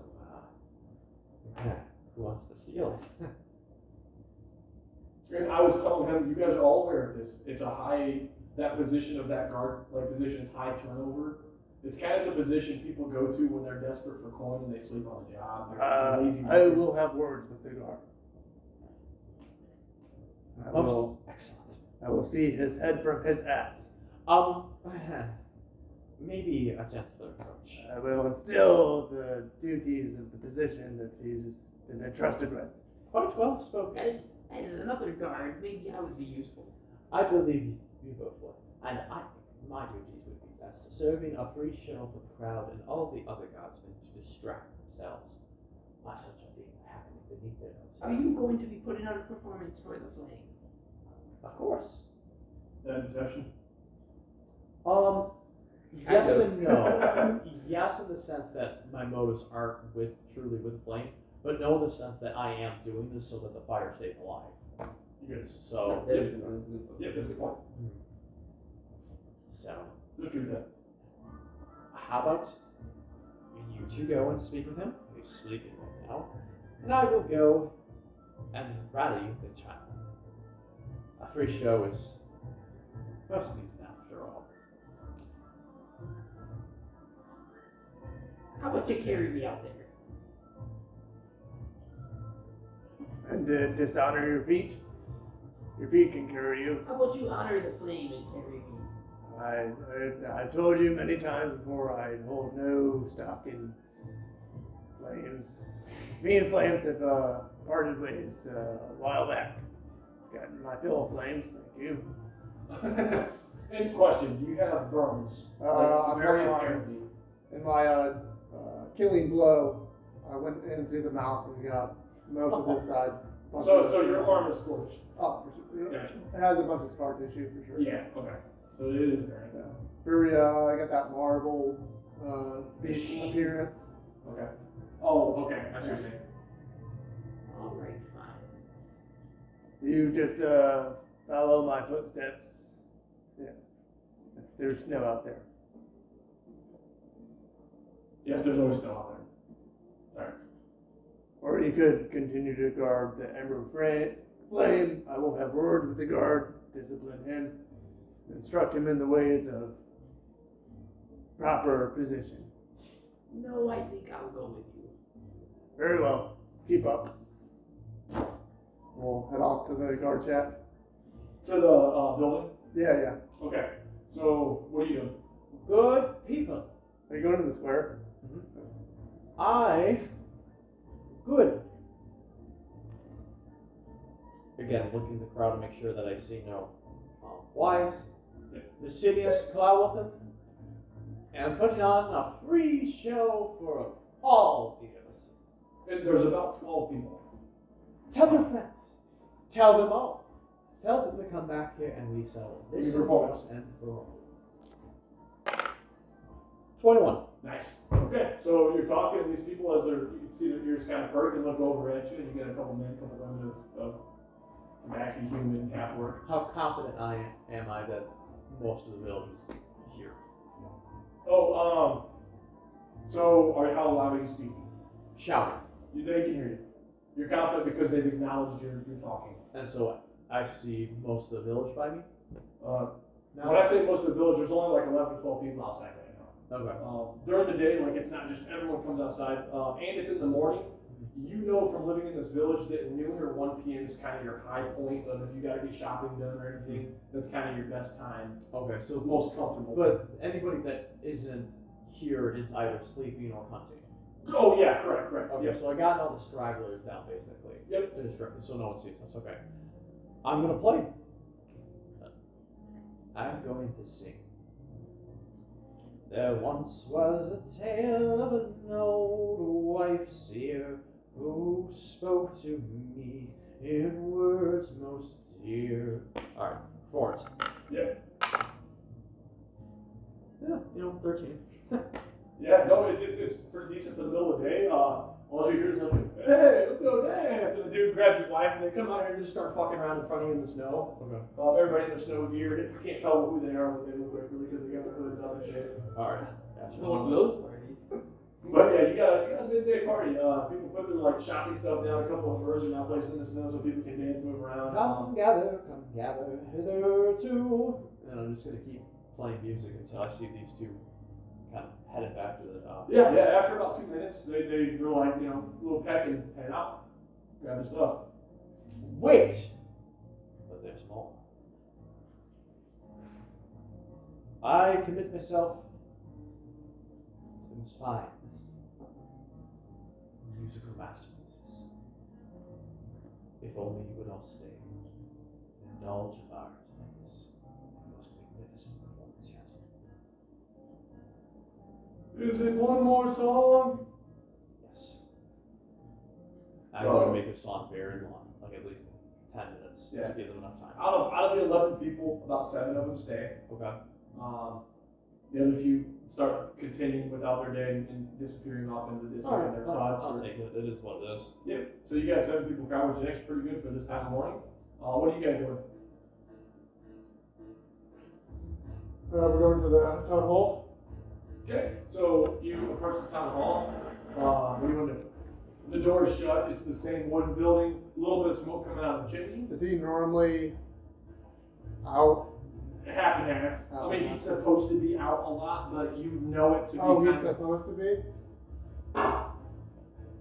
who wants to steal it? And I was telling him, you guys are all aware of this. It's a that position of that guard, position is high turnover. It's kind of the position people go to when they're desperate for coin and they sleep on the job. They're lazy. I will have words with the guard. Excellent. I will see his head from his ass. Maybe a gentler approach. I will instill the duties of the position that he's been entrusted with. Quite well spoken. As another guard, maybe I would be useful. I believe you both would. And I think my duties would be best serving a free show for the crowd and all the other guardsmen to distract themselves by such a thing happening beneath their noses. Are you going to be putting on a performance for the flame? Of course. Is that a deception? Yes of. and no. Yes, in the sense that my motives aren't truly with the flame, but no in the sense that I am doing this so that the fire stays alive. You guys. So, Yeah, that's the point. so Just do that. how about you two go and speak with him? He's sleeping right now. And I will go And rather you than China. A free show is most needed after all. How about you carry me out there? And to dishonor your feet can carry you. How about you honor the flame and carry me? I told you many times before I hold no stock in flames. Me and flames have parted ways a while back. Gotten my fill of flames, thank you. And question, do you have burns? I'm very very apparently. In my killing blow, I went in through the mouth and got most of this side. So your arm is scorched? Oh, for sure. Gotcha. It has a bunch of scar tissue for sure. Yeah, okay. So it is very. Yeah. Very, I got that marble beach Sheen. appearance. Okay. Oh, okay. I see what you're saying. Alright, fine. You just follow my footsteps. Yeah. If there's snow out there. Yes, there's always snow out there. Sorry. Or you could continue to guard the emerald flame. I will have words with the guard, discipline him, instruct him in the ways of proper position. No, I think I'll go with you. Very well. Keep up. We'll head off to the guard chat. To the building? Yeah. Okay. So, what are you doing? Good people. Are you going to the square? Good. Again, looking at the crowd to make sure that I see no wives. Macinius Clawithan. And putting on a free show for all ears. And there's about 12 people. Tell your friends. Tell them all. Tell them to come back here and we sell this performance. and for all. 21. Nice. Okay, so you're talking to these people as you can see their ears kind of perk and look over at you, and you get a couple men, couple women of maxi human half work. How confident am I that most of the village is here? Oh, so how loud are you speaking? Shouting. They can hear you. You're confident because they've acknowledged you're talking. And so I see most of the village by me? Now, when I say most of the village, there's only like 11 or 12 people outside right now. Okay. During the day, like it's not just everyone comes outside, and it's in the morning. You know from living in this village that noon or 1 p.m. is kind of your high point of if you got to get shopping done or anything. That's kind of your best time. Okay, so Most comfortable. but anybody that isn't here is either sleeping or hunting. Oh yeah, correct. Okay, Yep. so I got all the stragglers down basically. Yep. So no one sees us. Okay. I'm gonna play. I'm going to sing. There once was a tale of an old wife seer who spoke to me in words most dear. Alright, performance. Yep. Yeah, 13. Yeah, no, it's pretty decent for the middle of the day. All you hear is like, hey, let's go dance. And the dude grabs his wife and they come out here and just start fucking around in front of you in the snow. Okay. Everybody in their snow gear. You can't tell who they are, what they look like really because they got their hoods on and shit. Alright, gotcha. One of those parties. But yeah, you got a midday party. People put their like shopping stuff down. A couple of furs are now placed in the snow so people can dance, move around. Come gather hitherto. And I'm just gonna keep playing music until I see these two kind of headed back to the Yeah. After about 2 minutes, they're like, a little peck and head out, grab their stuff. Wait! But there's more. I commit myself to the most finest musical masterpieces. If only you would all stay and indulge in art like this most magnificent performance yet. Is it one more song? Yes. I'm going to make this song very long, like at least 10 minutes, Yeah. to give them enough time. Out of the 11 people, about 7 of them stay. Okay. The other few start continuing without their day and disappearing off into the distance in their pods. I'll take it. It is what it is. Yeah. So you got 7 people crowd, which is actually pretty good for this time of morning. What are you guys doing? We're going to the town hall. Okay. So you approach the town hall. What do you want to do? The door is shut. It's the same wooden building. A little bit of smoke coming out of the chimney. Is he normally out? Half and half. I mean, he's supposed to be out a lot, but you know it to be. Oh, he's kind of, supposed to be?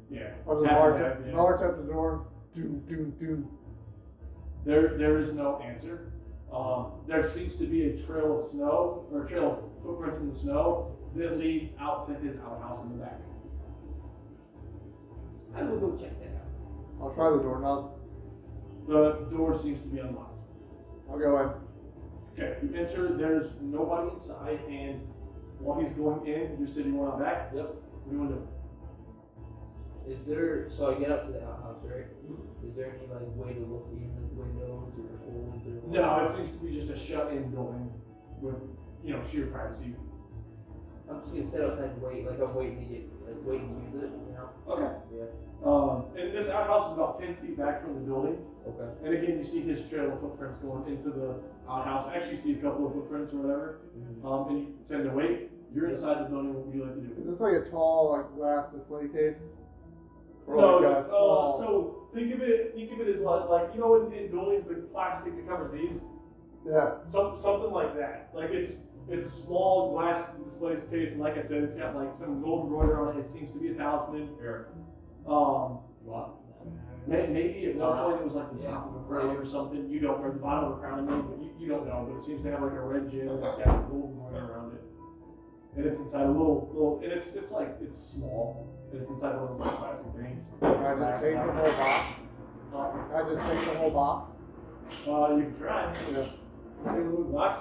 yeah. I'll just half march and up, half, yeah. march up the door. Doom, doom, doom. There is no answer. There seems to be a trail of snow, or a trail of footprints in the snow that lead out to his outhouse in the back. I will go check that out. I'll try the doorknob. The door seems to be unlocked. I'll go in. Okay, you enter, there's nobody inside, and while he's going in, you said you went out back? Yep. What do you want to do? Is there, so I get up to the outhouse, right? Is there any like way to look in the windows or holes or? No, it seems to be just a shut-in building with, sheer privacy. I'm just gonna sit outside and wait, like I'm waiting to use it, you know? Okay. Yeah. And this outhouse is about 10 feet back from the building. Okay. And again, you see his trail of footprints going into the outhouse. Actually, you see a couple of footprints or whatever. Mm-hmm. And you tend to wait. You're inside the building. What would you like to do? Is this like a tall, like glass display case? Or No, like a small? so think of it as like in buildings the plastic that covers these, Yeah. something like that. Like it's a small glass display case, and like I said, it's got like some gold embroidery on it. It seems to be a talisman. Here. What? Maybe at one point it was like the top of a crown or something. You don't, or the bottom of a crown. But you don't know. But it seems to have like a red gem and it's got gold embroidery around it. And it's inside a little, and it's small. And it's inside one of those like plastic things. Can I just take the whole box? Can I just take the whole box? You can try. Yeah. See the move the box?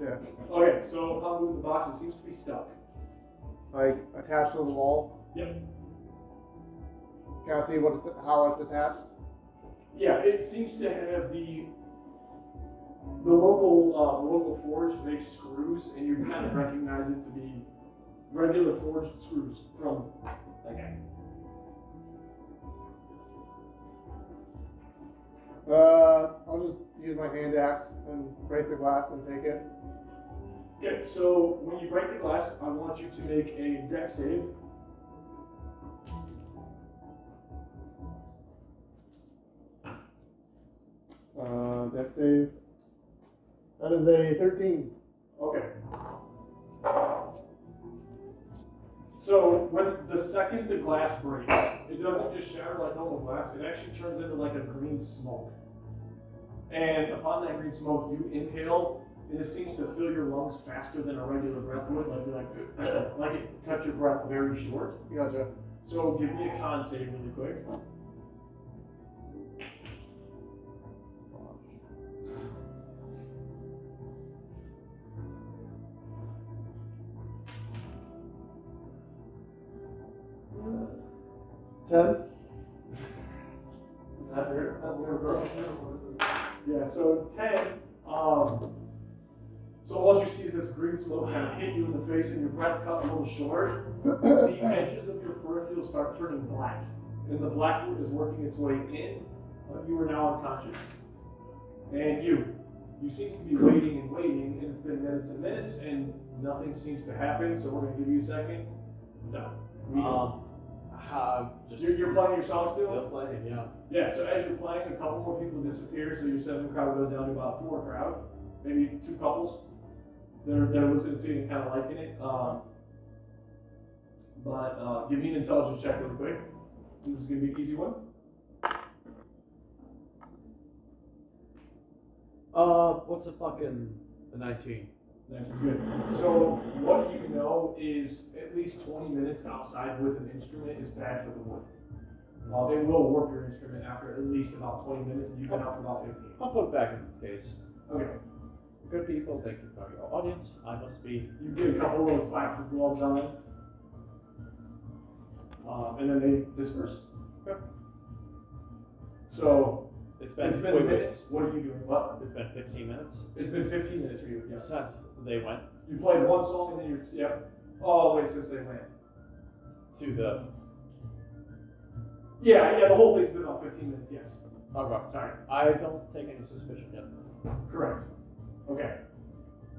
Yeah. Okay, so upon moving the box, it seems to be stuck. Like attached to the wall? Yep. Can I see how it's attached? Yeah, it seems to have the local forge makes screws, and you kind of recognize it to be regular forged screws from that guy. I'll just use my hand axe and break the glass and take it. Okay, so when you break the glass, I want you to make a dex save. Dex save. That is a 13. Okay. So when the second the glass breaks, it doesn't just shatter like normal glass, it actually turns into like a green smoke. And upon that green smoke, you inhale, and it seems to fill your lungs faster than a regular breath would, like it cuts your breath very short. Gotcha. So give me a con save really quick. Yeah, so 10. So all you see is this green smoke kind of hit you in the face, and your breath cut a little short. The edges of your peripherals start turning black, and the black is working its way in. You are now unconscious, and you seem to be waiting and waiting, and it's been minutes and minutes, and nothing seems to happen. So we're gonna give you a second. What's up? You're playing your song still? Still playing, yeah. Yeah, so as you're playing, a couple more people disappear, so your 7 crowd goes down to about 4 crowd. Maybe 2 couples that are listening to you and kind of liking it. But give me an intelligence check really quick. This is going to be an easy one. What's a 19? That's good. So what you know is at least 20 minutes outside with an instrument is bad for the wood. It will warp your instrument after at least about 20 minutes, and you've been out for about 15. I'll put it back in its case. Okay. Good people, thank you for your audience. I must be. You get a couple little claps for gloves on, and then they disperse. Okay. So It's been minutes. What are you doing? What? It's been 15 minutes. It's been 15 minutes for you. Yes. Since they went You played one song and then you're all the way since they went. to the. Yeah. The whole thing's been about 15 minutes. Yes. Okay. Sorry. I don't take any suspicion yet. Correct. Okay.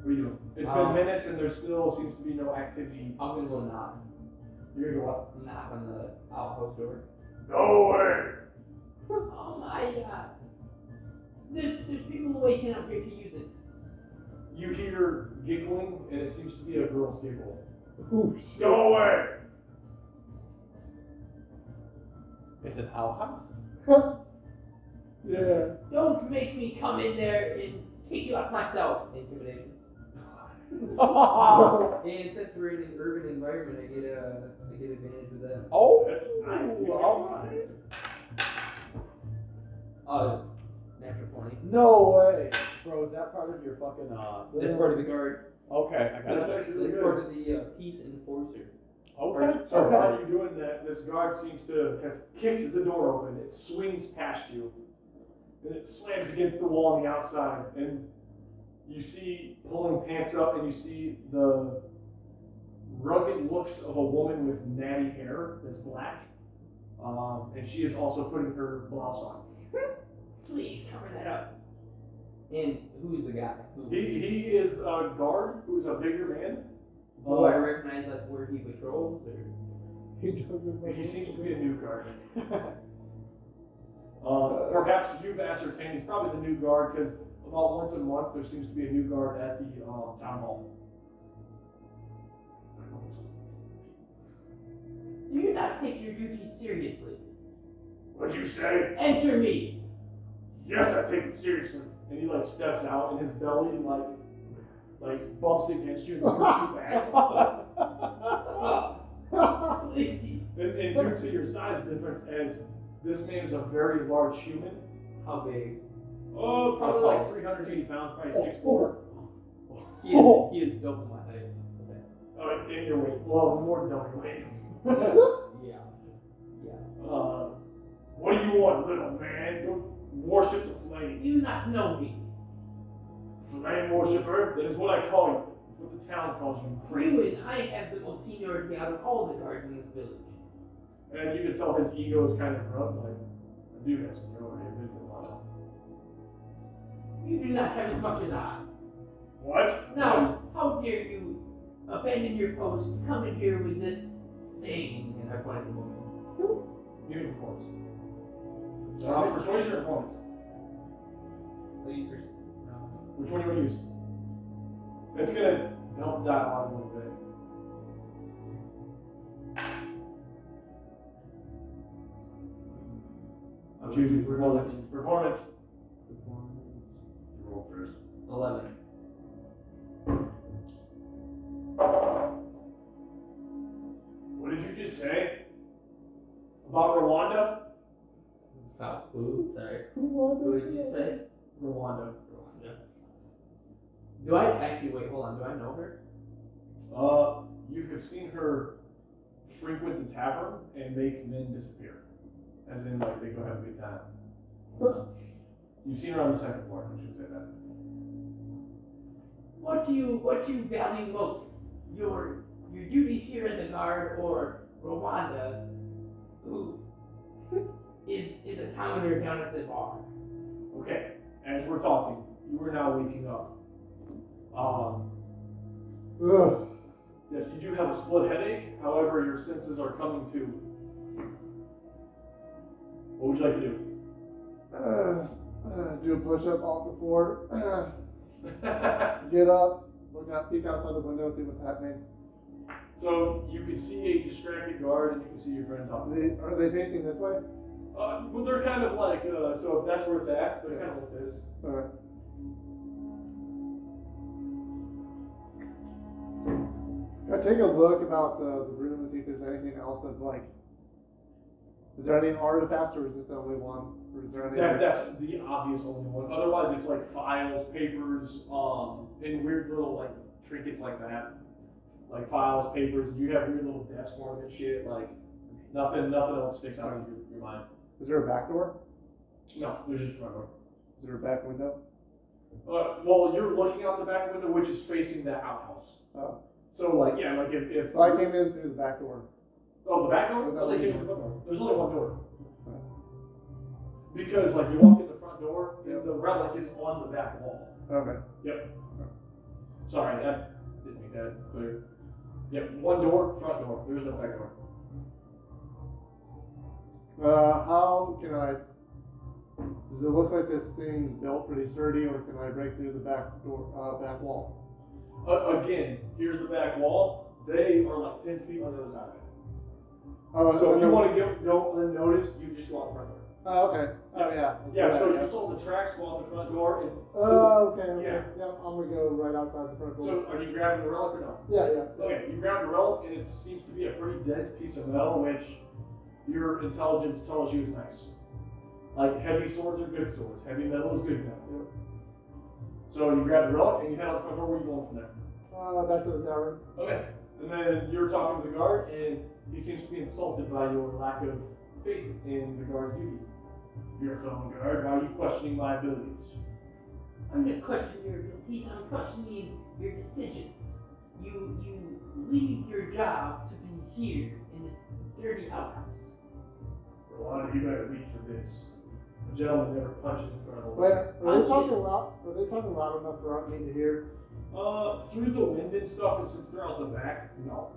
What are you doing? It's been minutes and there still seems to be no activity. I'm gonna go knock. You're gonna go up. Knock on the outhouse door. Go away. There's people waiting up here to use it. You hear giggling, and it seems to be a girl's giggle. Oh, shit. Go away. Is it our house? Yeah. Don't make me come in there and kick you out myself. Intimidation. And since we're in an urban environment, I get advantage with that. Oh, That's nice. alright. Natural 20. No way. Bro, is that part of your fucking, That's part of the guard. Okay, I got That's it. actually really That's good. part of the peace enforcer. Okay, So while you're doing that, this guard seems to have kicked the door open. It swings past you, and it slams against the wall on the outside. And you see pulling pants up, and you see the rugged looks of a woman with natty hair that's black, and she is also putting her blouse on. Please cover that up. And who's the guy? He is a guard who is a bigger man. Do I recognize like where he patrols? Or? He doesn't. He seems to be a new guard. Perhaps you've ascertained he's probably the new guard because about once a month there seems to be a new guard at the town hall. Do you not take your duties seriously? What'd you say? Enter me. Yes, I take him seriously. And he like steps out and his belly like bumps against you and scoots you back. Please. And due to your size difference, as this man is a very large human. How big? Oh, probably like 380 pounds, probably 6'4". He is double my height. And your weight. Well, more than double your weight. Yeah. What do you want, little man? Go worship the flame. You not know me. Flame worshiper? That is what I call you. That's what the town calls you. You Crazy. and I have the most seniority out of all the guards in this village. And you can tell his ego is kind of rubbed. Like, I do have seniority. I've been here a while. You do not have as much as I. What? Now, how dare you abandon your post, come in here with this thing? And I pointed to the woman. Give me performance. Persuasion or performance? I'll use her. Which one do you want to use? It's going to help the dialogue a little bit. I'm choosing performance. Performance. You roll first. 11. What did you just say? About Rwanda? Who? Sorry. What did you say? Rwanda. Do I actually wait? Hold on. Do I know her? You have seen her frequent the tavern and make men disappear. As in, like, they go have a good time. You've seen her on the second floor, I should say that. What do you value most? Your duties here as a guard or Rwanda, who is a commoner down at the bar? Okay, as we're talking, you are now waking up. Ugh. Yes, you do have a split headache, however, your senses are coming to. What would you like to do? Do a push-up off the floor. Get up, look out, peek outside the window, see what's happening. So you can see a distracted guard and you can see your friend talking. Are they facing this way? Well, they're kind of like, so if that's where it's at, they're kind of like this. Alright. Can I take a look about the room and see if there's anything else that's like, is there any artifacts or is this the only one? Or is there any That's the obvious only one. Otherwise, it's like files, papers, and weird little like trinkets like that. Like files, papers. You have weird little desk ornament shit. Like nothing else sticks out to your mind. Is there a back door? No, there's just a front door. Is there a back window? Well, you're looking out the back window, which is facing the outhouse. Oh. So like, yeah, like if So I came in through the back door. Oh, the back door? Without Oh, they came leaving. in the front door. There's only one door. Because like you walk in the front door, and the relic is on the back wall. Okay. Sorry, that didn't make that clear. Yep, one door, front door. There's no back door. How can I? Does it look like this thing's built pretty sturdy, or can I break through the back door, back wall? Again, here's the back wall. They are like 10 feet on the other side of it. Oh, So if you want to go unnoticed, you just go out the front door. Oh, okay. Oh, yeah. Yeah, Let's do so that, you saw the tracks go out the front door. And Oh, okay. Yeah. Yep, I'm gonna go right outside the front door. So are you grabbing the relic or no? Yeah. Okay, you grab the relic, and it seems to be a pretty dense piece of metal, which your intelligence tells you is nice. Like, heavy swords are good swords. Heavy metal is good metal. Yep. So you grab the relic, and you head out the front door. Where are you going from there? Back to the tower. Okay. And then you're talking to the guard, and he seems to be insulted by your lack of faith in the guard's duty. Your fellow guard, why are you questioning my abilities? I'm not questioning your abilities, I'm questioning your decisions. You leave your job to be here in this dirty outhouse. Rolanda, you better leave for this. A gentleman never punches in front of a Wait, woman. are they talking loud? Are they talking loud enough for me to hear? Through the wind and stuff, and since they're out the back, no.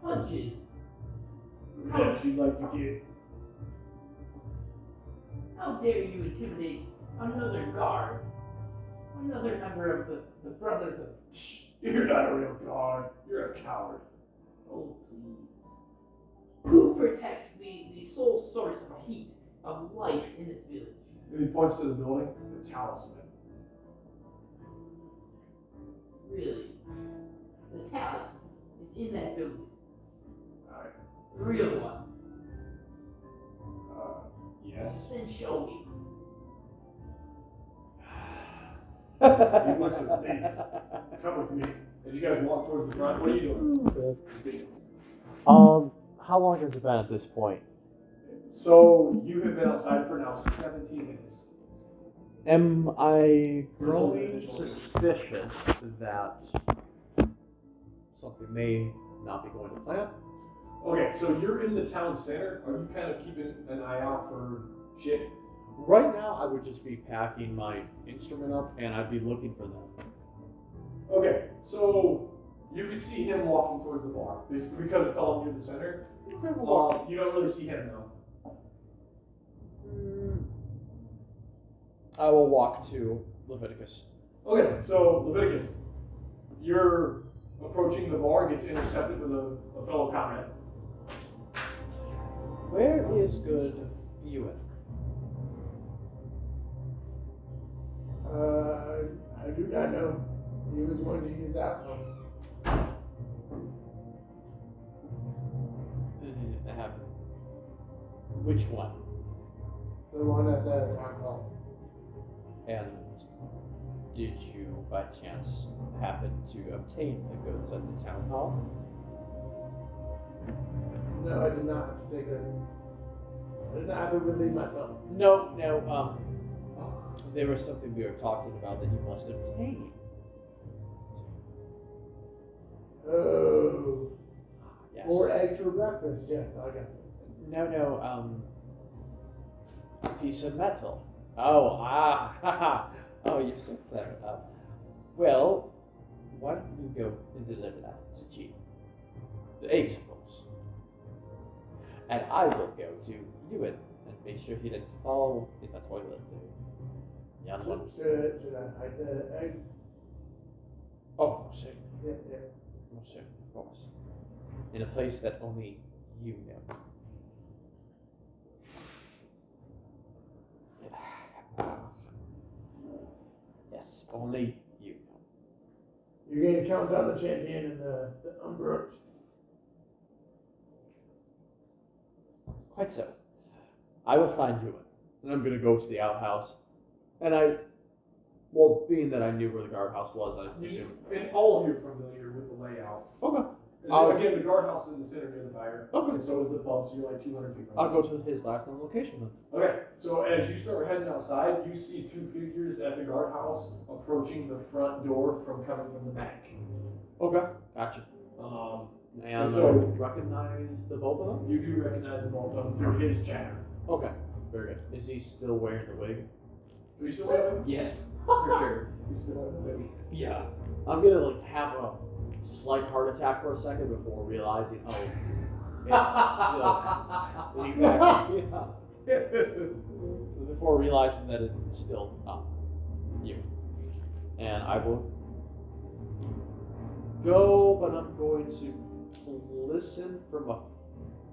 Punches. Perhaps you'd like to get. How dare you intimidate another guard? Another member of the Brotherhood. Shh, you're not a real guard. You're a coward. Oh, please. Who protects the sole source of heat, of life in this village? And he points to the building, the talisman. Really? The talisman is in that building. Alright. The real one. Yes. Then show me. He looks at me. Come with me. As you guys walk towards the front, what are you doing? See us. How long has it been at this point? So you have been outside for now 17 minutes. Am I growing Initial suspicious that Something may not be going to plan. Okay, so you're in the town center. Are you kind of keeping an eye out for shit? Right now, I would just be packing my instrument up, and I'd be looking for them. Okay, so you can see him walking towards the bar because it's all near the center. You don't really see him now. I will walk to Leviticus. Okay, so Leviticus, you're approaching the bar, gets intercepted with a fellow comrade. Where is good Ewan? I do not know. He was going to use that house. Which one? The one at the town hall. And did you, by chance, happen to obtain the goods at the town hall? No, I did not have to take a. I did not have to relieve myself. No. There was something we were talking about that you must obtain. Oh. Yes. More eggs for breakfast. Yes, I got this. No. A piece of metal. Oh, haha. Oh, you're so clever. Well, why don't you go and deliver that to Chief? The eggs, of course. And I will go to Ewan and make sure he didn't fall in the toilet. Young one. Should I hide the egg? Oh, certainly. Yeah. Most certainly, of course. In a place that only you know. Yes, only you know. You're going to count down the champion and the unbrooked. Quite so. I will find Ewan. And I'm going to go to the outhouse. And being that I knew where the guardhouse was, I assume. And all of you are familiar with the layout. Okay. And again, the guardhouse is in the center near the fire. Okay. And so is the pub, so you're like 200 feet from I'll it. go to his last known location then. Okay, so as you start heading outside, you see two figures at the guardhouse approaching the front door from coming from the back. Okay. Gotcha. And So- recognize the both of them? You do recognize them both of them through his chatter. Okay. Very good. Is he still wearing the wig? Do you still have him? Yes, for sure. You still have him, maybe. Yeah. I'm gonna have a slight heart attack for a second before realizing, It's still exactly. Yeah. Before realizing that it's still you. And I will go, but I'm going to listen from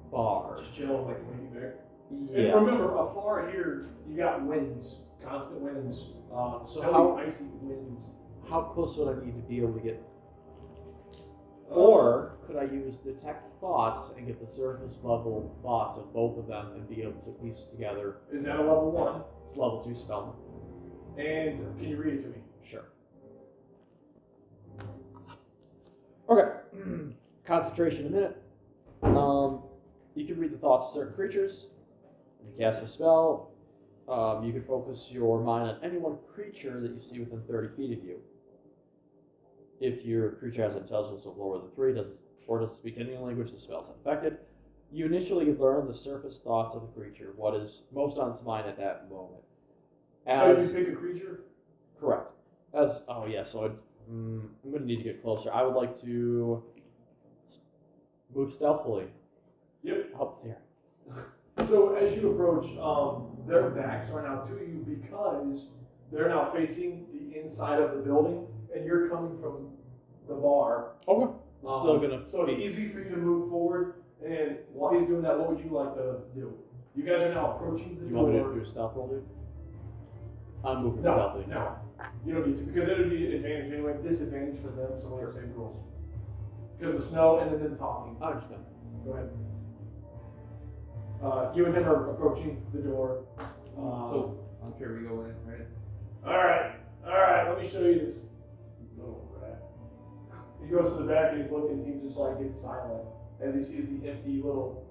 afar. Just chill, like 20 feet back. Yeah. And remember, afar here, you got winds, constant winds. So heavy, how- icy winds. How close would I need to be able to get? Or could I use detect thoughts and get the surface level thoughts of both of them and be able to piece together? Is that a level 1? It's level 2 spell. And can you read it to me? Sure. Okay. Concentration a minute. You can read the thoughts of certain creatures. When you cast a spell, you can focus your mind on any one creature that you see within 30 feet of you. If your creature has intelligence of lower than 3, doesn't speak any language, the spell is unaffected. You initially learn the surface thoughts of the creature, what is most on its mind at that moment. So you pick a creature? Correct. So I'm going to need to get closer. I would like to move stealthily. Yep. Up there. So as you approach, their backs are now to you because they're now facing the inside of the building, and you're coming from the bar. Okay. I'm still going to... So it's easy for you to move forward, and while he's doing that, what would you like to do? You guys are now approaching the Do you door. want me to do a stealth roll, dude? I'm moving No, stealthily. no. You don't need to, because it would be advantage anyway, disadvantage for them, so we're same rules. Because of the snow and then them talking. I understand. Go ahead. You and him are approaching the door. So I'm sure we go in, right? Alright, let me show you this little rat. He goes to the back and he's looking, he just like gets silent as he sees the empty little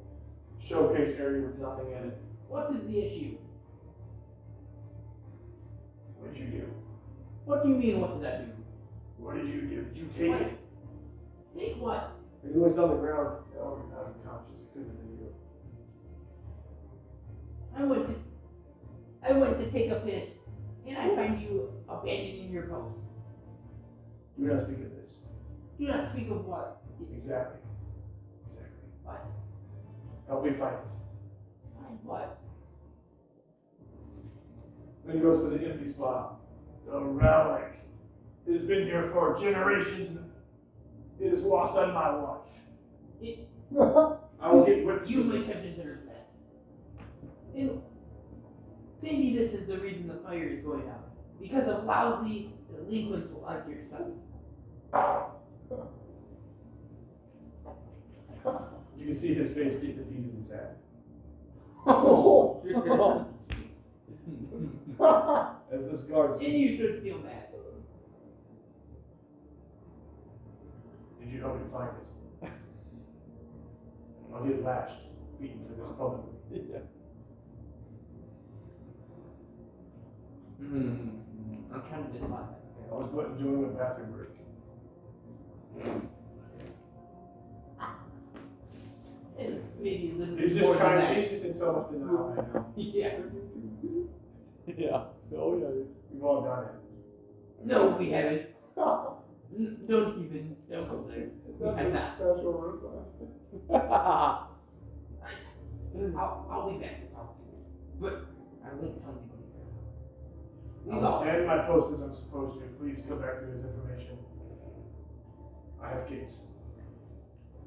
showcase area with nothing in it. What is the issue? What did you do? What do you mean, what did I do? What did you do? Did you take What? it? Take what? And he looks down the ground. Oh, you're not unconscious. It couldn't have been you. I went to take a piss, and I find you abandoned in your post. Do not speak of this. Do not speak of what? Exactly. What? Help me fight it. Find what? Then he goes to the empty spot. The relic. It has been here for generations. It is lost on my watch. I will get whipped. You for might this. have deserved that. And maybe this is the reason the fire is going out. Because of lousy delinquents like yourself. You can see his face get defeated and sad. Oh. As this guard And says, you should feel bad. did you help me find it? I'll get lashed, beaten for this publicly. Yeah. I'm trying to decide. I was but enjoying a bathroom break. And maybe a little He's bit more just than trying. that. He's just in so much denial right now. Yeah. Yeah. Oh, yeah. We've all done it. No, we haven't. Don't go there. That's I'm a not. special request. I'll be back to talk to you. But I won't tell anybody further. We've I'll all. stand my post as I'm supposed to. Please come back to this information. I have kids.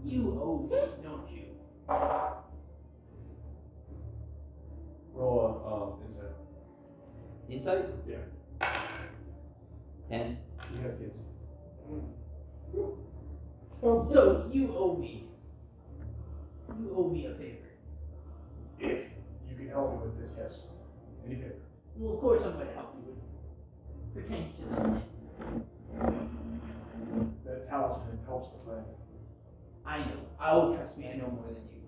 You owe me, don't you? Roll insight. Insight? Yeah. 10. He has kids. So you owe me. You owe me a favor. If you can help me with this, yes. Any favor. Well, of course I'm going to help you. Pertains to nothing. That talisman helps the flame. I know. Oh, trust me, I know more than you.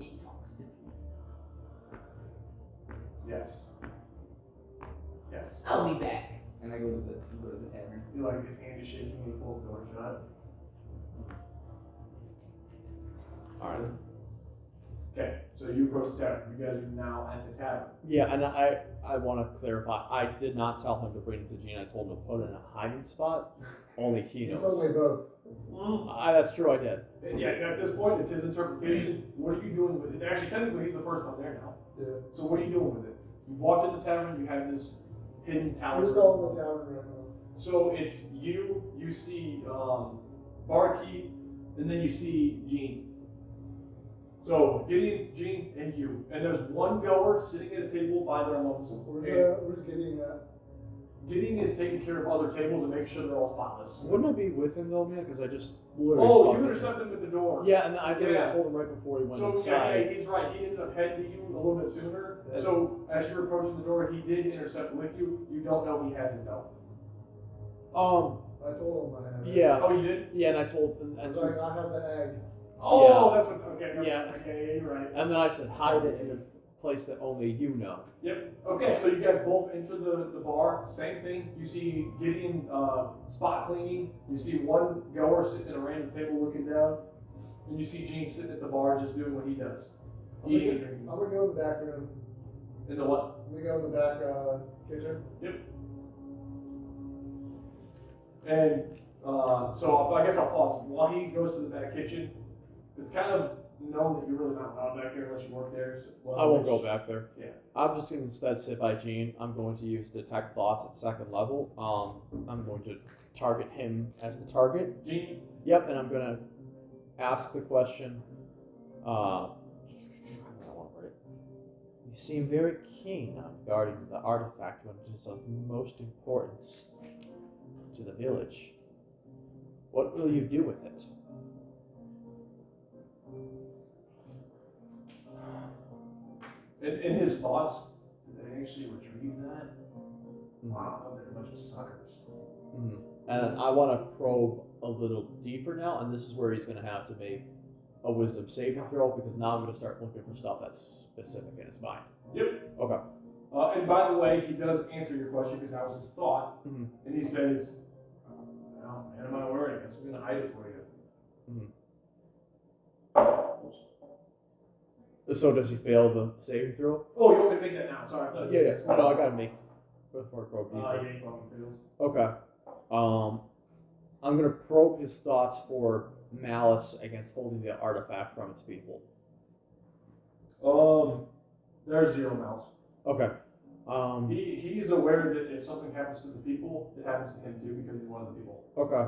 It talks to me. Yes. Yes. I'll be back. And I go to the tavern. You like his hand is shaking and he pulls the door shut. Alright. Okay, so you approach the tavern. You guys are now at the tavern. Yeah, and I want to clarify. I did not tell him to bring it to Gene. I told him to put it in a hiding spot. Only he You knows. told me both. That's true. I did. And yeah, and at this point, it's his interpretation. What are you doing with it? It's actually, technically, he's the first one there now. Yeah. So what are you doing with it? You've walked in the tavern, you have this hidden Who's talisman. all in the tavern right now? So it's you see Barkeep, and then you see Gene. So Gideon, Gene, and you. And there's one goer sitting at a table by their lonesome. Where's Gideon at? Gideon is taking care of other tables and making sure they're all spotless. Wouldn't I be with him though, man? Because I just literally. Oh, talked you to him. intercept him at the door. Yeah, and I did. Yeah. I told him right before he went So inside. yeah, he's right. He ended up heading to you a little bit sooner. Yeah. So as you're approaching the door, he did intercept with you. You don't know he has it though. I told him I had it. Yeah. Oh, you did? Yeah, and I told, and It's so, like, I have the egg. Oh, that's what. Okay. Yeah. Okay, you're right. and then I said hide it in a place that only you know. Yep. Okay, so you guys both enter the bar. Same thing. You see Gideon spot cleaning. You see one goer sitting at a random table looking down. And you see Gene sitting at the bar just doing what he does. Eating and drinking. I'm gonna go in the back room. In the what? I'm gonna go in the back kitchen. And so I guess I'll pause. While he goes to the back kitchen, it's kind of known that you're really not allowed back there unless you work there. So, I won't go back there. Yeah. I'm just going to instead sit by Gene. I'm going to use detect thoughts at second level. I'm going to target him as the target. Gene? Yep, and I'm going to ask the question. I don't want to write it. You seem very keen on guarding the artifact when it is of most importance to the village. What will you do with it? In his thoughts, did they actually retrieve that? Wow, I thought they were a bunch of suckers. Mm-hmm. And I want to probe a little deeper now, and this is where he's going to have to make a wisdom saving throw, because now I'm going to start looking for stuff that's specific in his mind. Yep. Okay. And by the way, he does answer your question because that was his thought. Mm-hmm. And he says, well, man, am I worried? I guess we're going to hide it for you. Mm-hmm. So does he fail the saving throw? Oh, you want me to make that now? Sorry. I thought Yeah. No, I got to make before I probe deeper. yeah, he fucking fails. Okay. I'm going to probe his thoughts for malice against holding the artifact from its people. There's 0 mouse. Okay. He's aware that if something happens to the people, it happens to him too because he's one of the people. Okay.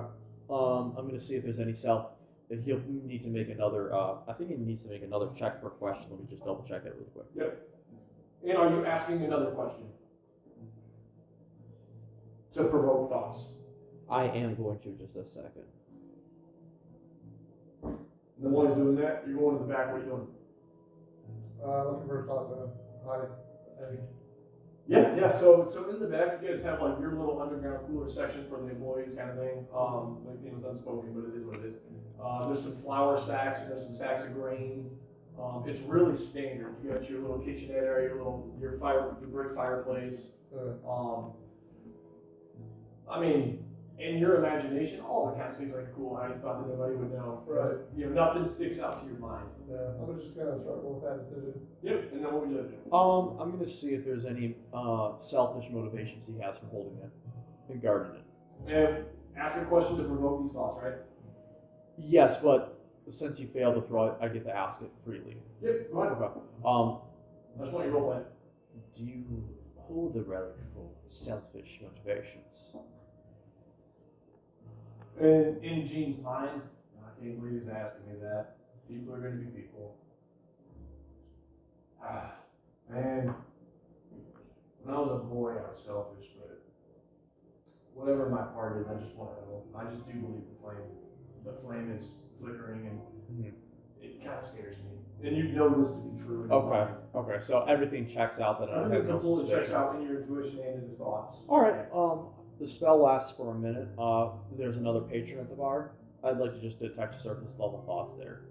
I'm going to see if there's any self. If he'll need to make another. I think he needs to make another check per question. Let me just double check that really quick. Yep. And are you asking another question to provoke thoughts? I am going to just a second. And then while he's doing that, you're going to the back. What are you doing? Looking for a spot to hide egg. Yeah. So in the back, you guys have like your little underground cooler section for the employees, kind of thing. Like, it's unspoken, but it is what it is. There's some flour sacks and there's some sacks of grain. It's really standard. You got your little kitchenette area, your brick fireplace. I mean, in your imagination, all that kind of seems like a cool hiding spot that nobody would know. Right. Nothing sticks out to your mind. Yeah, I'm just gonna struggle with that decision. Yep. And then what would you do? I'm going to see if there's any selfish motivations he has for holding it and guarding it. And ask a question to provoke these thoughts, right? Yes, but since you failed to throw it, I get to ask it freely. Yep. Go ahead. Okay. I just want your role play. Do you hold the relic for selfish motivations? And in Gene's mind, I can't believe he's asking me that. People are going to be people. Man, when I was a boy, I was selfish, but whatever my part is, I just want to know. I just do believe the flame is flickering, and it kind of scares me. And you know this to be true. In your Okay. mind. Okay. So everything checks out that I have Everything no completely checks suspicions. out in your intuition and in his thoughts. All right. The spell lasts for a minute. There's another patron at the bar. I'd like to just detect surface level thoughts there.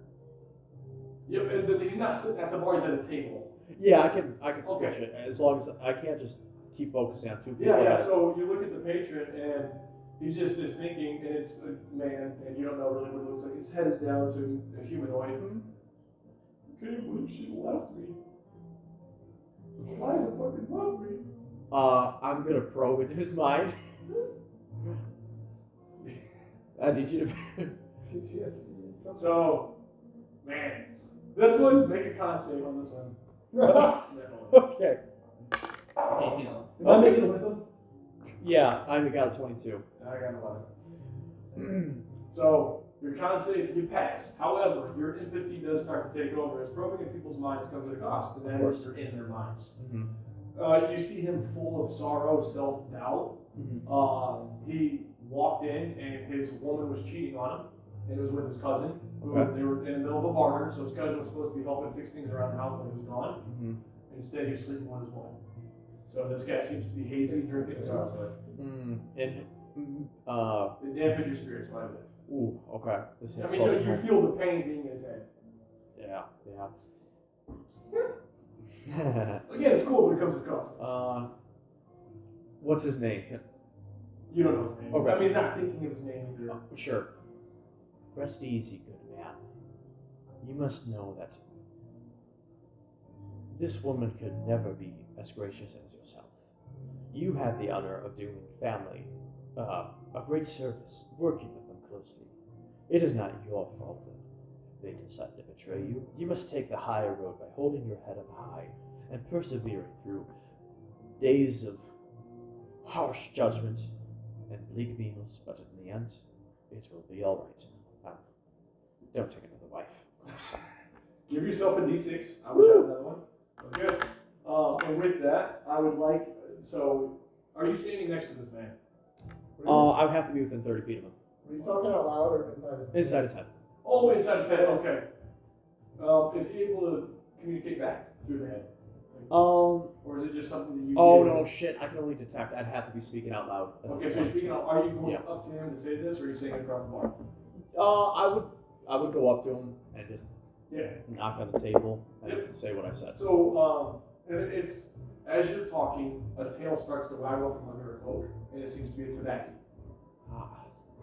Yep, and he's not sitting at the bar, he's at a table. Yeah, I can switch Okay. it as long as I can't just keep focusing on 2 people. Yeah, so you look at the patron and he's just thinking, and it's a man, and you don't know really what it looks like. His head is down, it's a humanoid. can't believe she left me. Eliza fucking left me. I'm gonna probe into his mind. I need you to. So, man, this one, make a con save on this one. Okay. Am I making a wisdom? Yeah, I got a 22. I got 11. So, your con save, you pass. However, your empathy does start to take over as probing in people's minds comes at a cost, and that is you're in their minds. You see him full of sorrow, self-doubt. He walked in, and his woman was cheating on him, and it was with his cousin. Okay. They were in the middle of a barter, so his cousin was supposed to be helping fix things around the house when he was gone. Instead, he was sleeping with his woman. So this guy seems to be hazy, drinking stuff. It dampened your spirits quite a bit. Ooh, okay. This I mean, you feel the pain being in his head. Yeah. Again, it's cool, but it comes with cost. What's his name? You don't know his name. Okay. I mean, he's not thinking of his name either. Sure. Rest easy, good man. You must know that this woman could never be as gracious as yourself. You had the honor of doing family a great service, working with them closely. It is not your fault that they decided to betray you. You must take the higher road by holding your head up high and persevering through days of harsh judgment and bleak meals, but in the end, it will be all right. Don't take another wife, of course. Give yourself a d6. I wish I had another one. Okay. And with that, I would like. So, are you standing next to this man? I would have to be within 30 feet of him. Are you talking out loud or inside his head? Inside his head. Oh, inside his head. Okay. Is he able to communicate back through the head? Or is it just something that you? Oh do? no, shit! I can only detect. I'd have to be speaking out loud. Okay, so you're speaking out. Are you going up to him to say this, or are you saying it across the bar? I would go up to him and just knock on the table and say what I said. So, it's as you're talking, a tail starts to waggle from under a cloak, and it seems to be a tabaxi.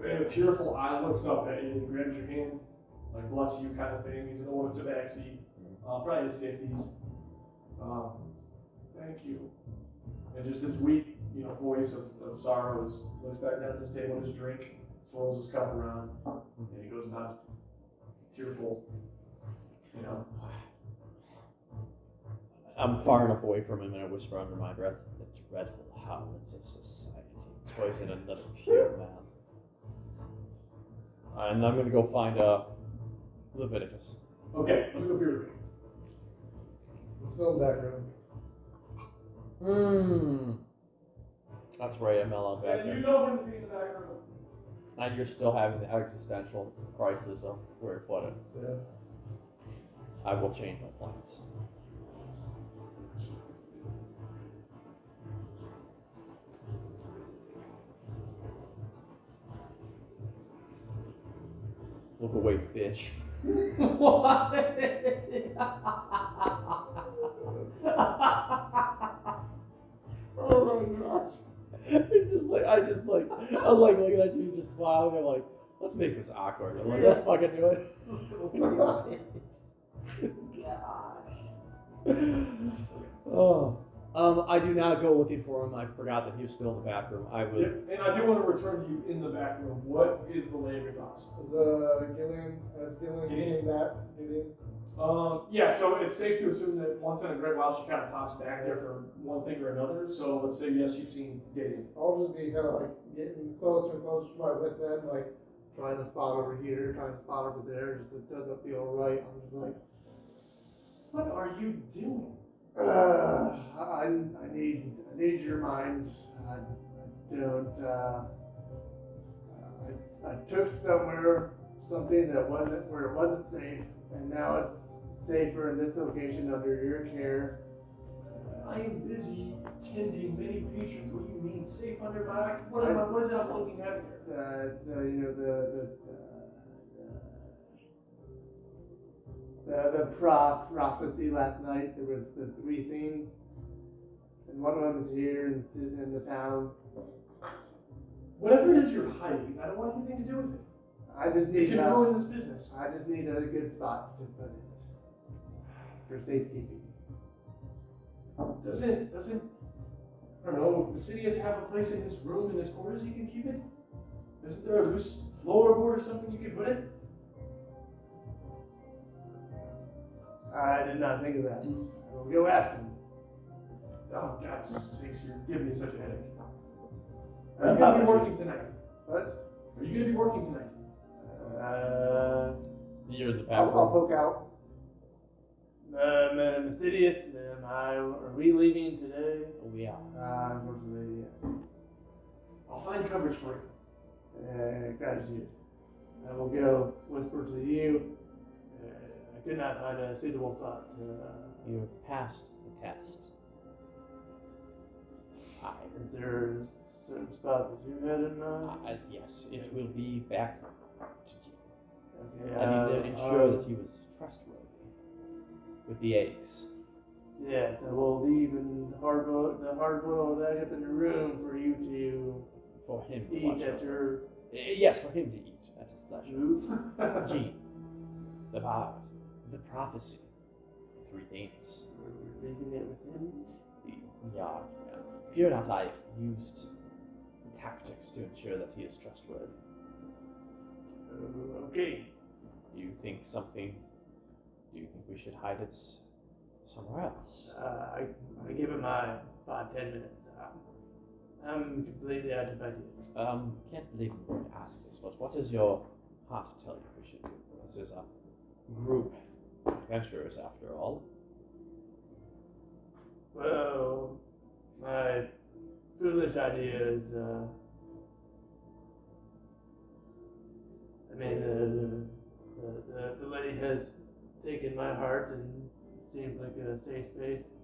And a tearful eye looks up at you and grabs your hand, like bless you kind of thing. He's an older tabaxi, probably in his 50s. Thank you. And just this weak, voice of sorrow looks back down at his table at his drink, swirls his cup around, and he goes about tearful. I'm far enough away from him and I whisper under my breath, the dreadful howlings of society poison another pure man. And I'm gonna go find Leviticus. Okay, let me go here with you. Still in the back room. That's right, I'm out back And there. you know anything in the back room? And you're still having the existential crisis of where to put it. Yeah. I will change my plans. Look away, bitch. What? Oh my gosh. It's just like, I was like looking at you just smiling. I'm like, let's make this awkward. I'm like, let's fucking do it. Gosh. I do not go looking for him. I forgot that he was still in the back room. I would. And I do want to return to you in the back room. What is the lay of your thoughts? Gillian Gideon? came back. Gideon. Yeah, so it's safe to assume that once in a great while she kind of pops back there for one thing or another. So let's say, yes, you've seen Gideon. I'll just be kind of like getting closer and closer to my wits' end, like trying to spot over here, trying to spot over there. Just it doesn't feel right. I'm just like, What are you doing? I need your mind. I don't. I took something that wasn't where it wasn't safe, and now it's safer in this location under your care. I am busy tending many patrons. What do you mean, safe under my? What is it I'm looking after? It's the prophecy last night. There was the three things, and one of them is here in the town. Whatever it is you're hiding, I don't want anything to do with it. I just It need can ruin this business. I just need a good spot to put it. for safekeeping. Doesn't I don't know, Macinius have a place in his room, in his quarters he can keep it? Isn't there a loose floorboard or something you can put it? I did not think of that. I will go ask him. Oh, God's sakes, you're giving me such a headache. Are you going to be working tonight? What? Are you going to be working tonight? You're in the back I'll room. poke out. Macinius, are we leaving today? We are. Unfortunately, yes. I'll find coverage for you. Gratitude. I will go whisper to you. I could not find a suitable spot. You have passed the test. Is there a certain spot that you had in mind? Yes, it will be back to you. Okay, I need to ensure that he was trustworthy with the eggs. Yes, I will leave the hard-boiled egg up in the room for you to For him to eat watch at over. your Yes, for him to eat at his pleasure. move. Gene, the bard, the prophecy, three things. We're leaving it with him. Yeah. Fear not, I have used tactics to ensure that he is trustworthy. Okay. Do you think we should hide it somewhere else? I give him my 5-10 minutes. I'm completely out of ideas. Can't believe I'm going to ask this, but what does your heart tell you we should do? This is a group of adventurers, after all. Well, my foolish idea is, the lady has taken my heart and seems like a safe space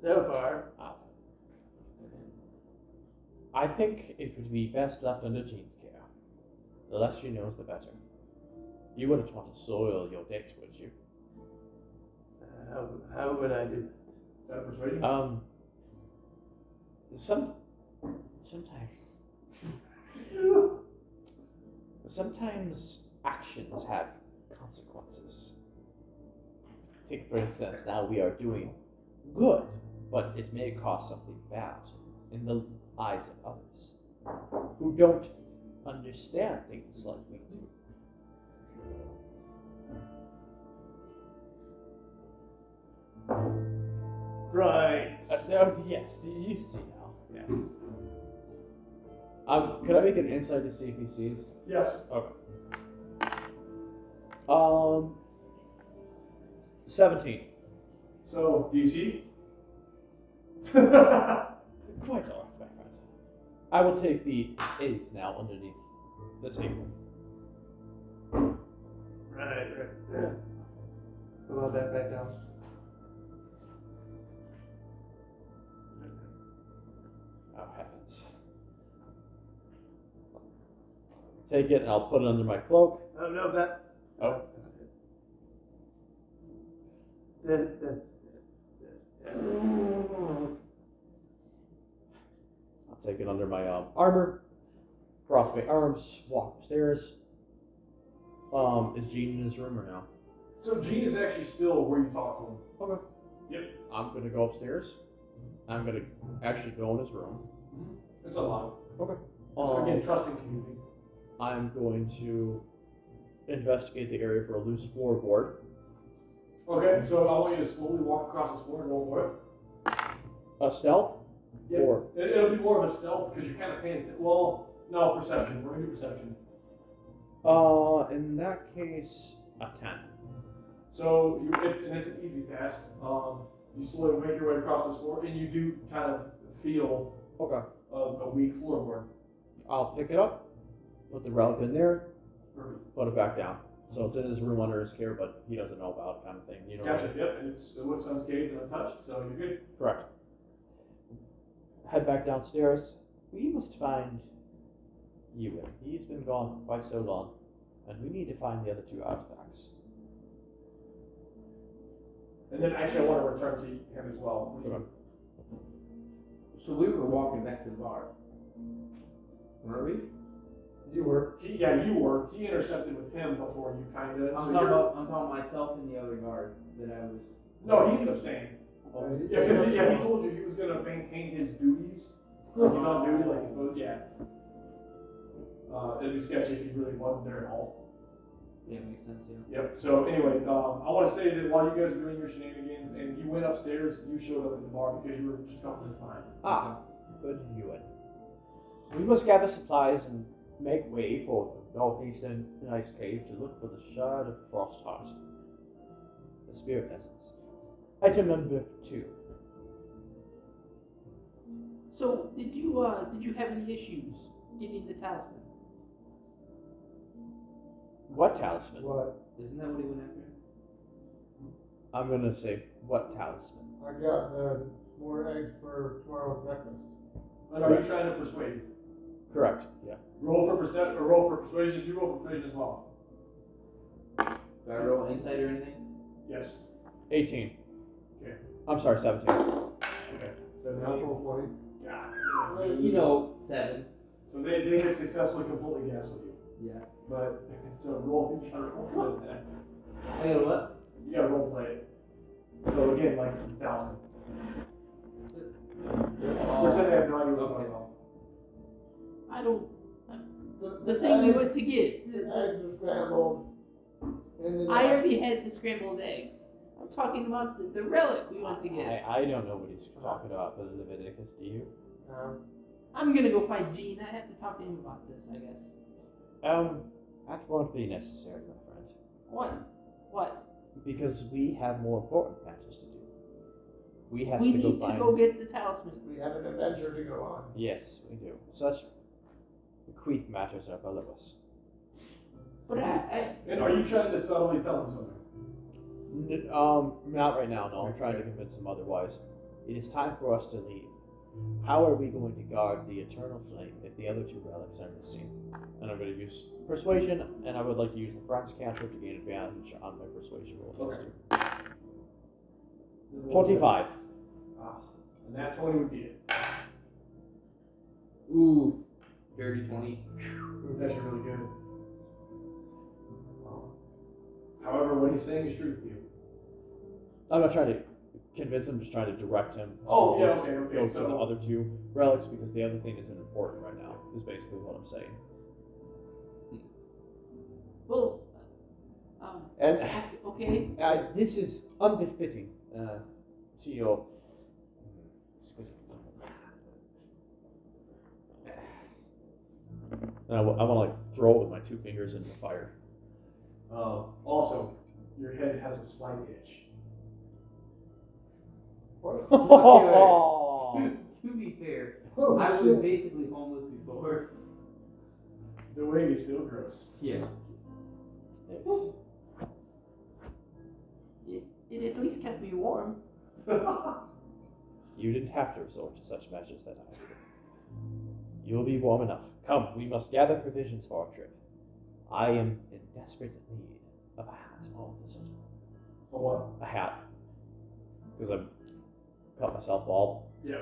so far. I think it would be best left under Jean's care. The less she knows, the better. You wouldn't want to soil your date, would you? How would I do Is that persuading? Sometimes actions have consequences. Take, for instance, now we are doing good, but it may cause something bad in the eyes of others who don't understand things like we do. Right. Yes, you see now. Yes. Could I make an insight to see if he sees? Yes. Okay. 17. So, do you see? Quite all right, my friend. I will take the eggs now underneath the table. Right. Yeah. Pull all that back down. Oh, heavens. Take it and I'll put it under my cloak. Oh, no, that. Oh. That's not it. That's I'll take it under my armor, cross my arms, walk upstairs. Is Gene in his room or no? So Gene is actually still where you talk to him. Okay. Yep. I'm gonna go upstairs. I'm gonna actually go in his room. It's unlocked. Okay. So again, trusting community. I'm going to investigate the area for a loose floorboard. Okay, so I want you to slowly walk across the floor and go for it. A stealth? Yeah. Or It'll be more of a stealth because you're kind of paying attention. Well, no, perception. We're gonna do perception. in that case, a 10. So it's an easy task. You slowly make your way across this floor, and you do kind of feel Okay. a weak floorboard. I'll pick it up, put the relic in there, Perfect. put it back down. So it's in his room under his care, but he doesn't know about it, kind of thing. You know. Gotcha. Yep. And it looks unscathed and untouched, so you're good. Correct. Head back downstairs. We must find Ewan. He's been gone for quite so long, and we need to find the other 2 artifacts. And then actually, I want to return to him as well. Okay. So we were walking back to the bar. Were we? You were. You were. He intercepted with him before you kind of. I'm talking about myself and the other guard that I was No, he ended up staying. Yeah, because he Yeah. told you he was gonna maintain his duties. Like he's on duty, like he's supposed. Yeah. It'd be sketchy if he really wasn't there at all. Yeah, makes sense. Yeah. Yep. So anyway, I want to say that while you guys were doing your shenanigans and you went upstairs, you showed up at the bar because you were just a couple minutes behind. Ah, good viewing. We must gather supplies and make way for the northeastern ice cave to look for the shard of Frostheart, the spirit essence. Item number 2. So, did you have any issues getting the talisman? What talisman? What? Isn't that what he went after? I'm gonna say, what talisman? I got more eggs for tomorrow's breakfast. And are you trying to persuade? Correct, yeah. Roll for roll for persuasion. You roll for persuasion as well. Do I roll insight or anything? Yes. 18. Okay. I'm sorry, 17. Okay. So Natural 20. God. You know, 7. So they have successfully completely guessed with you. Yeah. But so roll. You gotta roll for that. I got what? You gotta role play it. So again, like the talisman. Pretend they have no idea what Okay. you're talking about. I don't. The thing we went to get. The eggs are scrambled. And then I already had the scrambled eggs. I'm talking about the relic we went to get. I don't know what he's talking about, but Leviticus, do you? I'm gonna go find Gene. I have to talk to him about this, I guess. That won't be necessary, my friend. What? What? Because we have more important matters to do. We have We to go need to find... go get the talisman. We have an adventure to go on. Yes, we do. Such bequeath matters are below us. But And are you trying to subtly tell them something? Not right now, no. I'm trying to convince him otherwise. It is time for us to leave. How are we going to guard the eternal flame if the other 2 relics are missing? And I'm going to use persuasion, and I would like to use the French cantrip to gain advantage on my persuasion roll. Okay. 25. And that 20 would be it. Ooh. Dirty 20. It was actually really good. However, what he's saying is true for you. I'm not trying to convince him, just trying to direct him to Oh, yeah, go okay. to the other 2 relics because the other thing isn't important right now, is basically what I'm saying. well, And okay. this is unbefitting to your exquisite form. And I want to like throw it with my 2 fingers into the fire. Also, your head has a slight itch. To be fair, Oh, I was shit. basically homeless before. The wig is still gross. Yeah. It at least kept me warm. You didn't have to resort to such measures that I did. You will be warm enough. Come, we must gather provisions for our trip. I am in desperate need of a hat all of a sudden. A what? A hat. Because I've cut myself bald. Yeah.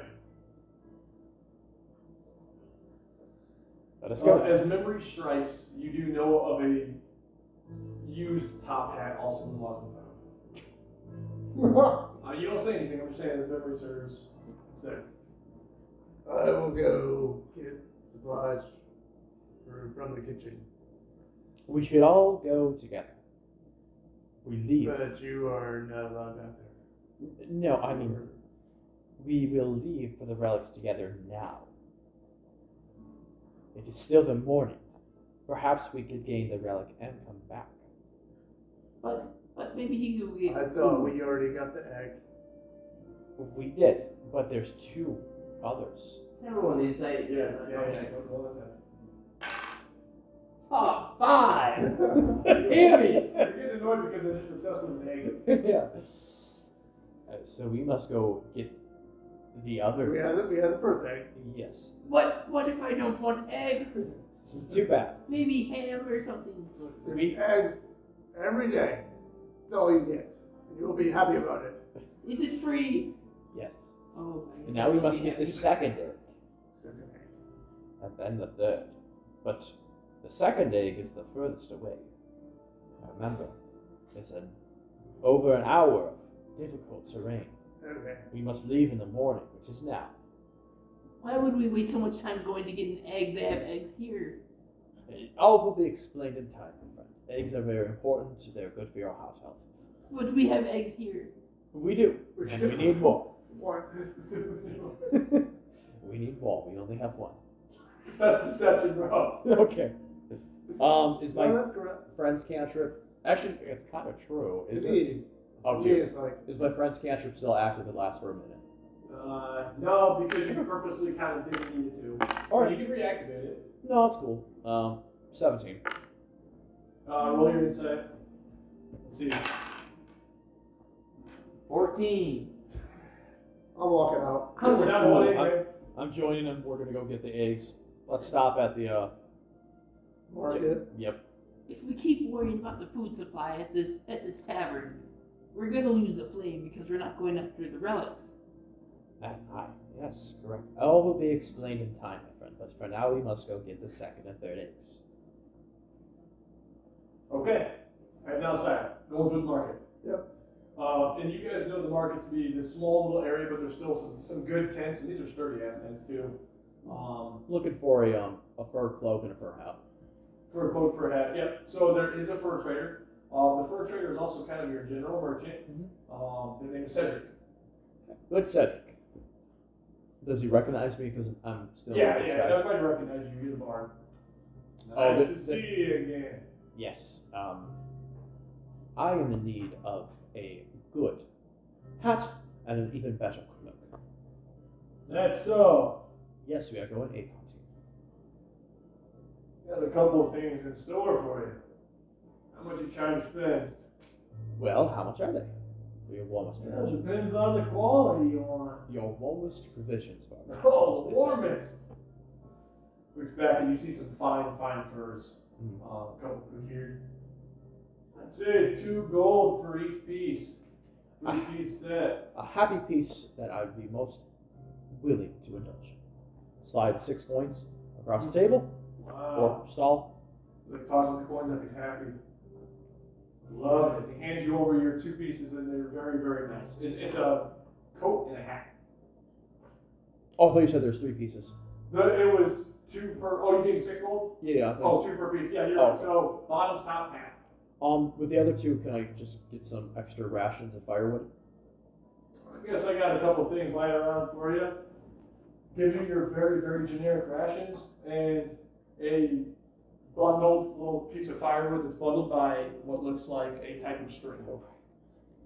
Let us go. As memory strikes, you do know of a used top hat also in Lost and Found. You don't say anything, I'm just saying as memory serves, it's there. I will go get supplies from the kitchen. We should all go together. We leave. But you are not allowed out there. No, I mean, we will leave for the relics together now. It is still the morning. Perhaps we could gain the relic and come back. But maybe he could get I thought we already got the egg. We did, but there's 2 others. Everyone insight. Yeah, Okay. Well, that's it. Oh, 5! Damn it! You're getting annoyed because I'm just obsessed with an egg. Yeah. So we must go get the other. We had the first egg. Yes. What if I don't want eggs? Too bad. Maybe ham or something. There's eggs every day. That's all you get. And you'll be happy about it. Is it free? Yes. Oh, I guess And now we I'll must be get the happy. second egg, Second egg. and then the third. But the second egg is the furthest away. Now remember, it's over an hour of difficult terrain. Okay. We must leave in the morning, which is now. Why would we waste so much time going to get an egg? They have eggs here. All will be explained in time, my friend. Eggs are very important. They're good for your heart health. But we have eggs here. We do, and we need more. What? We need more. We only have one. That's deception, bro. Okay. Is my No, that's correct. friend's cantrip? Actually, it's kind of true. Is To it? me, Oh, to me, dear. it's like, Is my friend's cantrip still active? It lasts for a minute. No, because you purposely kind of didn't need it to. All right. You can reactivate it. No, it's cool. 17. Roll your insight. Let's see. 14. I'm walking out. We're down to one egg, man. I'm joining them. We're gonna go get the eggs. Let's stop at the Market. Yep. If we keep worrying about the food supply at this tavern, we're gonna lose the flame because we're not going after the relics. Yes, correct. All will be explained in time, my friend. But for now, we must go get the second and third eggs. Okay. Heading outside. Going through the market. Yep. And you guys know the market to be this small little area, but there's still some good tents, and these are sturdy ass tents too. Looking for a fur cloak and a fur hat. For a cloak, for a hat. Yep. So there is a fur trader. The fur trader is also kind of your general merchant. His name is Cedric. Good Cedric. Does he recognize me because I'm still in Yeah, disguise? everybody recognizes you. You're the bard. Oh, Nice to see you again. Yes. I am in need of a good hat and an even better cloak. That's so. Yes, we are going ape hunting. Got a couple of things in store for you. How much you trying to spend? Well, how much are they? For your warmest Well, provisions. depends on the quality you want. Your warmest provisions, Father. Oh, warmest. Looks back and you see some fine furs. A couple here. I'd say 2 gold for each piece. 3-piece set. A happy piece that I would be most willing to indulge. Slide 6 coins across the table Wow. or stall. Like tosses the coins up, he's happy. Love it. He hands you over your 2 pieces and they're very, very nice. It's a coat and a hat. Oh, I thought you said there's 3 pieces. It was 2 per. Oh, you gave me 6 gold? Yeah, I thought. 2 per piece. Yeah, you're Oh. right. So bottoms, top, hat. With the other 2, can I just get some extra rations and firewood? I guess I got a couple things lying around for you. Gives you your very, very generic rations and a bundled little piece of firewood that's bundled by what looks like a type of string.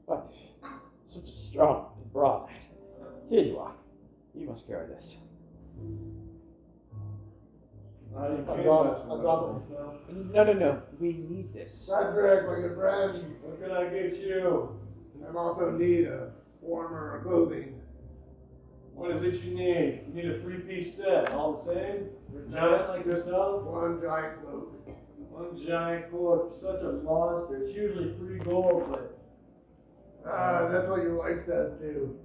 What? Such a strong and broad knight. Here you are. You must carry this. You I can't dropped- mess with I dropped it, it. so. No. We need this. Cedric, my good friend. What can I get you? I'm also in need of warmer clothing. What is it you need? You need a 3-piece set, all the same? You're giant like yourself? One giant cloak. One giant cloak. Such a monster. It's usually 3 gold, but That's what your wife says too.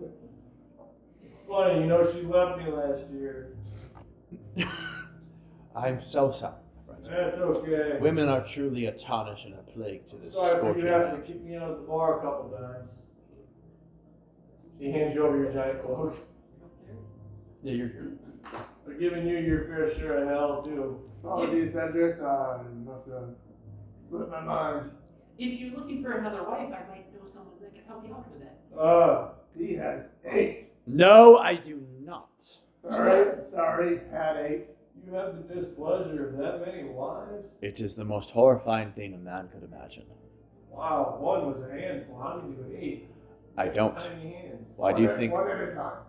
it's funny. You know, she left me last year. I'm so sorry, my friend. That's okay. Women are truly a tarnish and a plague to this Sorry for scorching you having to night. kick me out of the bar a couple times. He hands you over your giant cloak. Yeah, you're here. They're giving you your fair share of hell, too. Apologies, Cedric. I must have slipped my mind. If you're looking for another wife, I might know someone that can help you out with that. He has 8. No, I do not. Sorry, had 8. You have the displeasure of that many wives? It is the most horrifying thing a man could imagine. Wow, 1 was a handful. How do you do 8? I don't. Tiny hands. Why do you think One at a time.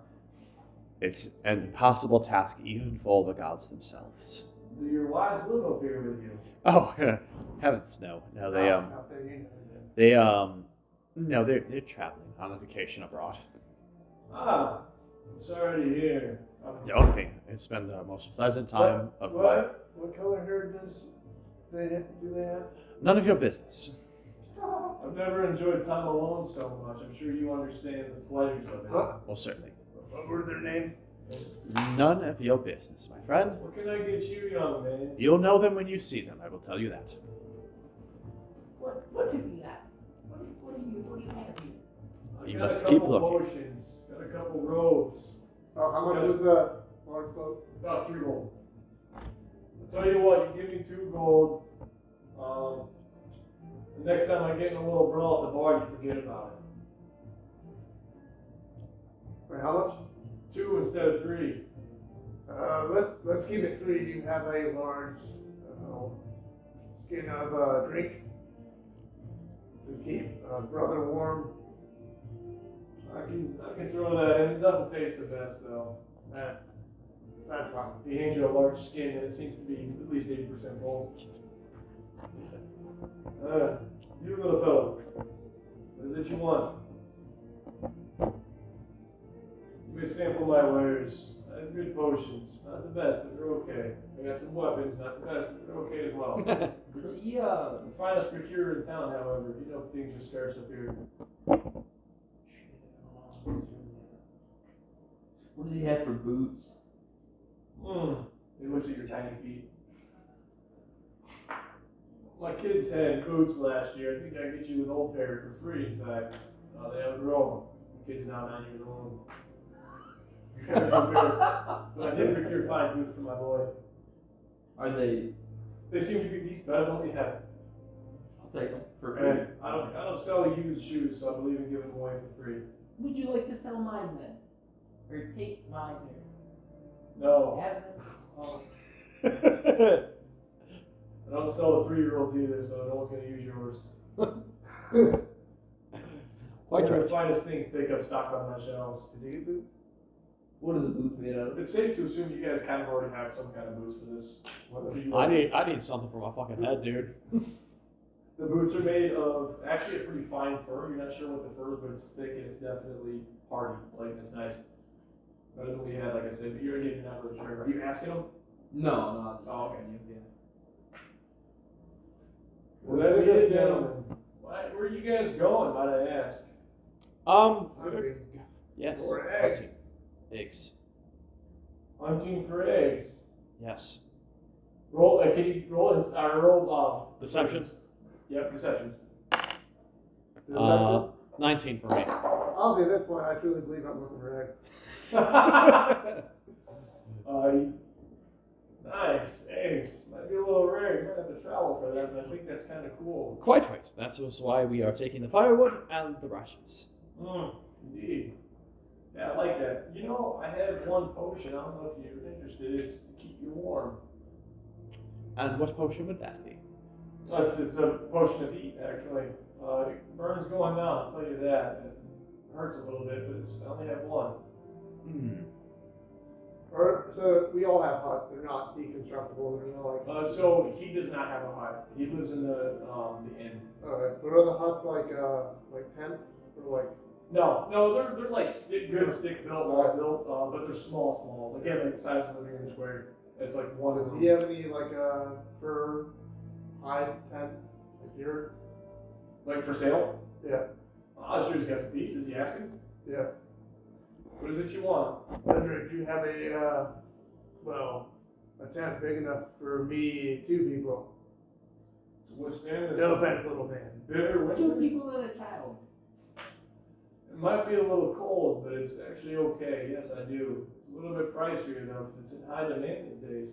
it's an impossible task even for the gods themselves? Do your wives live up here with you? Oh, heavens no. No, they're traveling on a vacation abroad. I'm sorry to hear. Don't be. It's been the most pleasant time of my life. What color hair do they have? None of your business. I've never enjoyed time alone so much. I'm sure you understand the pleasures of it. Well, certainly. What were their names? None of your business, my friend. What can I get you, young man? You'll know them when you see them, I will tell you that. What have you got? What What do you have here? I You got must a keep couple looking. potions, got a couple robes, Oh, how much Yes. was the large boat? about 3 gold. I'll tell you what, you give me 2 gold. The next time I get in a little brawl at the bar, you forget about Wait, how much? it. 2 instead of 3. Let's keep it 3. Do you have a large skin of drink to keep brother warm? I can throw that in. It doesn't taste the best though. That's fine. He hands you a large skin and it seems to be at least 80% full. You little fellow. What is it you want? You may sample my wares. I have good potions. Not the best, but they're okay. I got some weapons, not the best, but they're okay as well. Is he, The finest procurer in town, however. You know things are scarce up here. What does he have for boots? He looks at your tiny feet. My kids had boots last year. I think I get you an old pair for free, in fact. They outgrow them. The kid's now 9 years old. But I did procure fine boots for my boy. Are they? They seem to be decent, but I don't really have. I'll take them for free. And I don't sell used shoes, so I believe in giving them away for free. would you like to sell mine then? Or take mine here? No. Have them? Oh, I don't sell the 3-year-olds either, so no one's going to use yours. Quite Only right. the finest things take up stock on my shelves. Did you get boots? What are the boots made out of? It's safe to assume you guys kind of already have some kind of boots for this. I need something for my fucking head, dude. The boots are made of actually a pretty fine fur. You're not sure what the fur is, but it's thick and it's definitely hardy. It's nice. Better than we had, like I said. But you're not really sure. Are you asking them? No, no. Oh, okay. Yeah. Well, that is, gentlemen. Where are you guys going, might I ask? Hunting. Yes. Or eggs. Hunting. Eggs. Hunting for eggs. Yes. Roll. Can you roll? Deception. Yep, deceptions. 19 for me. Honestly, at this point, I truly believe I'm looking for eggs. Nice eggs. Might be a little rare. You might have to travel for that, but I think that's kind of cool. Quite right. That was why we are taking the firewood and the rations. Indeed. Yeah, I like that. You know, I have one potion. I don't know if you're interested. It's to keep you warm. And what potion would that be? It's a potion of heat, actually. It burns going down, I'll tell you that. It hurts a little bit, but I only have one. So we all have huts. They're not deconstructible. They're not like. So he does not have a hut. He lives in the inn. Okay. But are the huts like tents or like? No, they're like good stick built, wall built, but they're small. Again, like the size of a living room square. It's like one. Does he have any fur hide tents like yurts? Like for sale? Yeah. I'm sure he's got some pieces. You asking? Yeah. What is it you want? Cedric, do you have a tent big enough for me, 2 people? To withstand this No offense, little man. bitter winter? 2 people and a child. It might be a little cold, but it's actually okay. Yes, I do. It's a little bit pricier though, because it's in high demand these days.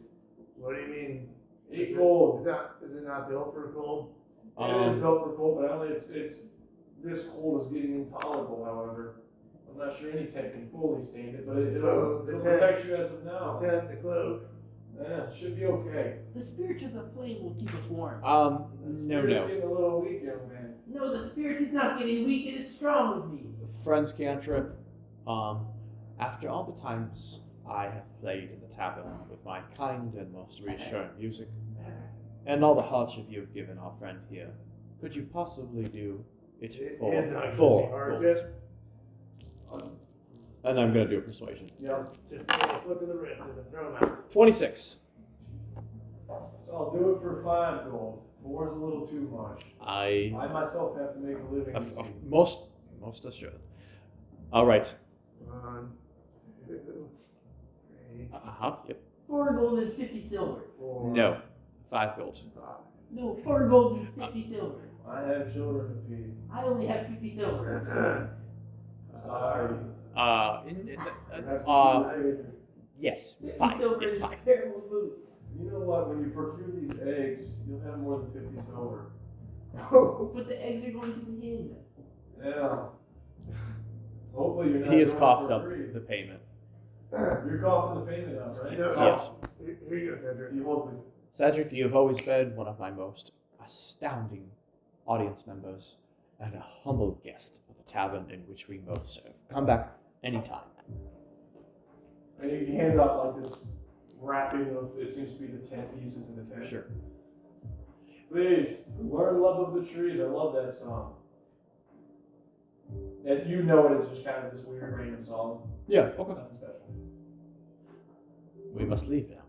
What do you mean? 8 gold. Is it not built for cold? It is built for cold, but only it's this cold is getting intolerable. However, I'm not sure any tent can fully stand it, but it'll protect you as of now. The tent, the cloak. Yeah, it should be okay. The spirit of the flame will keep us warm. It's No. getting a little weak, young man. No, the spirit is not getting weak. It is strong with me. Friends cantrip. After all the times I have played in the tavern with my kind and most reassuring music, and all the hardship you have given our friend here, could you possibly do it for gold? And I'm gonna do a persuasion. Yeah. Just a flip of the wrist and throw them out. 26. So I'll do it for 5 gold. 4 is a little too much. I myself have to make a living. most assured. All right. 1, 2, 3, Yep. 4 gold and 50 silver. 4, No. 5 gold. 5. No, 4 gold means 50 silver. I have children to feed. I only have 50 silver. Sorry. Yes, 50 fine. silver It's is fine. terrible boots. You know what? When you procure these eggs, you'll have more than 50 silver. But the eggs are going to the inn. Yeah. Hopefully you're not. He has doing it coughed for up free. the payment. You're coughing the payment up, right? Yes. Here you go, Cedric. He holds the. Cedric, you have always been one of my most astounding audience members and a humble guest of the tavern in which we both serve. Come back anytime. And he hands out like this wrapping of, it seems to be the 10 pieces in the tent. Sure. Please, learn love of the trees. I love that song. And you know it is just kind of this weird random song. Yeah, okay. Nothing special. We must leave now.